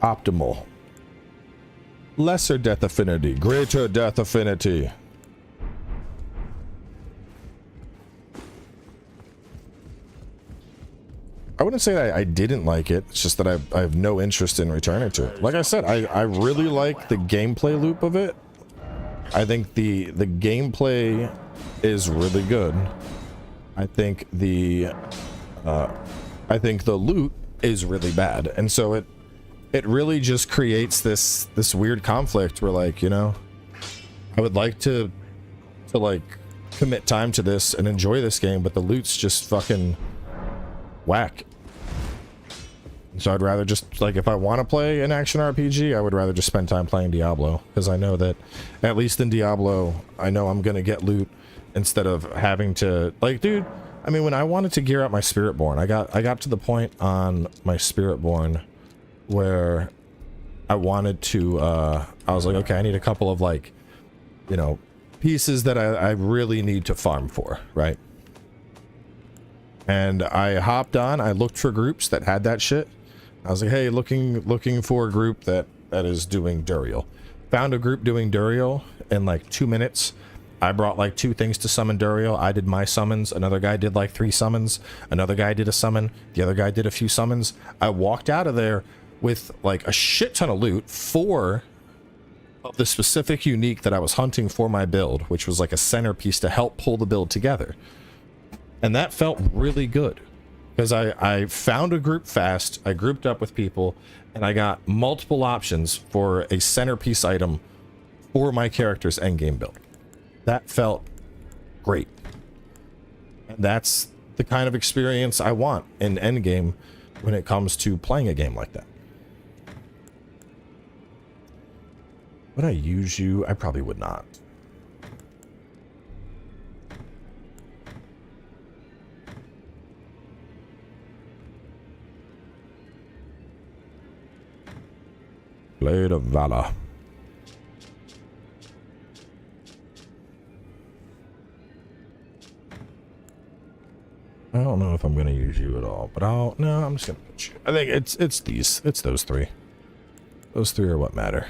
Optimal. Lesser death affinity, greater death affinity. I wouldn't say that I didn't like it. It's just that I have no interest in returning to it. Like I said, I really like the gameplay loop of it. I think the gameplay is really good. I think the loot is really bad, and so it really just creates this weird conflict where, like, you know, I would like to like commit time to this and enjoy this game, but the loot's just fucking whack. So I'd rather just, like, if I want to play an action RPG, I would rather just spend time playing Diablo, because I know that at least in Diablo I know I'm gonna get loot instead of having to, like, dude, I mean, when I wanted to gear up my Spiritborn, I got to the point on my Spiritborn where I wanted to I was like, okay, I need a couple of, like, you know, pieces that I really need to farm for, right? And I hopped on, I looked for groups that had that shit. I was like, hey, looking for a group that is doing Duriel. Found a group doing Duriel in like 2 minutes. I brought like 2 things to summon Duriel. I did my summons. Another guy did like 3 summons. Another guy did a summon. The other guy did a few summons. I walked out of there with like a shit ton of loot, 4 of the specific unique that I was hunting for my build, which was like a centerpiece to help pull the build together. And that felt really good because I found a group fast, I grouped up with people, and I got multiple options for a centerpiece item for my character's endgame build. That felt great. And that's the kind of experience I want in endgame when it comes to playing a game like that. Would I use you? I probably would not. Blade of Valor. I don't know if I'm gonna use you at all, but no, I'm just gonna put you. I think it's those three. Those three are what matter.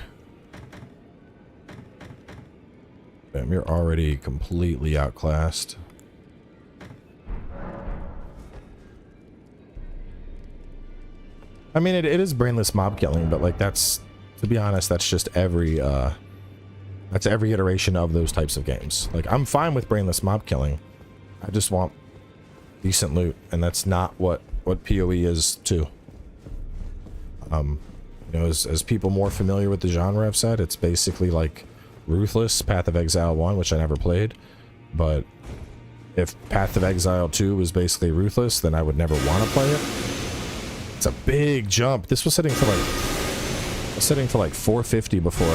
Damn, you're already completely outclassed. I mean, it is brainless mob killing, but like that's, to be honest, that's just every iteration of those types of games. Like, I'm fine with brainless mob killing. I just want decent loot, and that's not what PoE is too. You know, as people more familiar with the genre have said, it's basically like Ruthless, Path of Exile 1, which I never played, but if Path of Exile 2 was basically Ruthless, then I would never want to play it. It's a big jump. This was setting for like 450 before.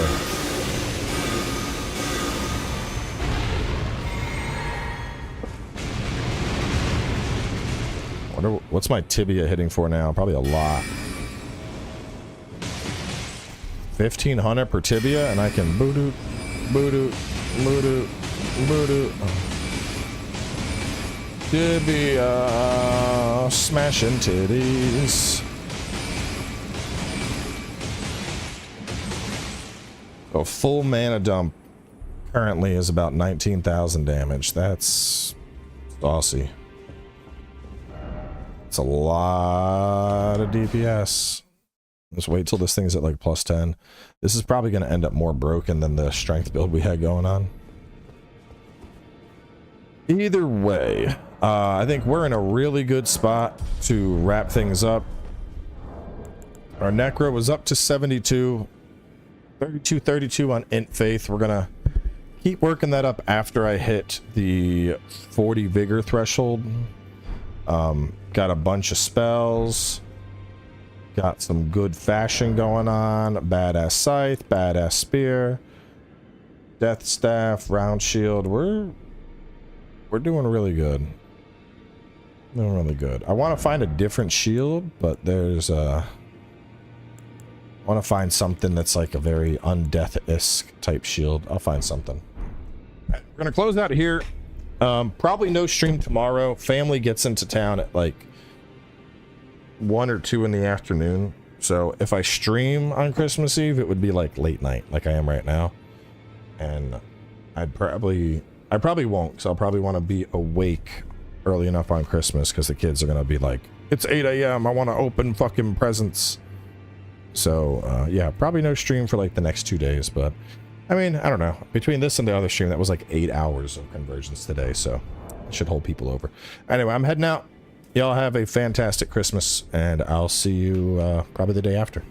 I wonder what's my tibia hitting for now? Probably a lot. 1500 per tibia, and I can boo-doo, boo-doo, boo-doo, boo-doo. Tibia, smashing titties. A full mana dump currently is about 19,000 damage. That's saucy. It's a lot of DPS. Just wait till this thing's at like +10. This is probably going to end up more broken than the strength build we had going on. Either way, I think we're in a really good spot to wrap things up. Our Necro was up to 72. 32 on Int Faith. We're gonna keep working that up after I hit the 40 Vigor threshold. Got a bunch of spells. Got some good fashion going on. Badass Scythe, badass Spear, Death Staff, Round Shield. We're doing really good. Doing really good. I want to find a different shield, but there's I want to find something that's like a very undeath-esque type shield. I'll find something. All right, we're gonna close out here. Probably no stream tomorrow. Family gets into town at like 1 or 2 in the afternoon. So if I stream on Christmas Eve, it would be like late night, like I am right now. And I probably won't, because I'll probably want to be awake early enough on Christmas, because the kids are gonna be like, it's 8 a.m. I want to open fucking presents. So yeah, probably no stream for like the next 2 days, but I mean, I don't know. Between this and the other stream, that was like 8 hours of Convergence today, so it should hold people over. Anyway, I'm heading out. Y'all have a fantastic Christmas, and I'll see you probably the day after.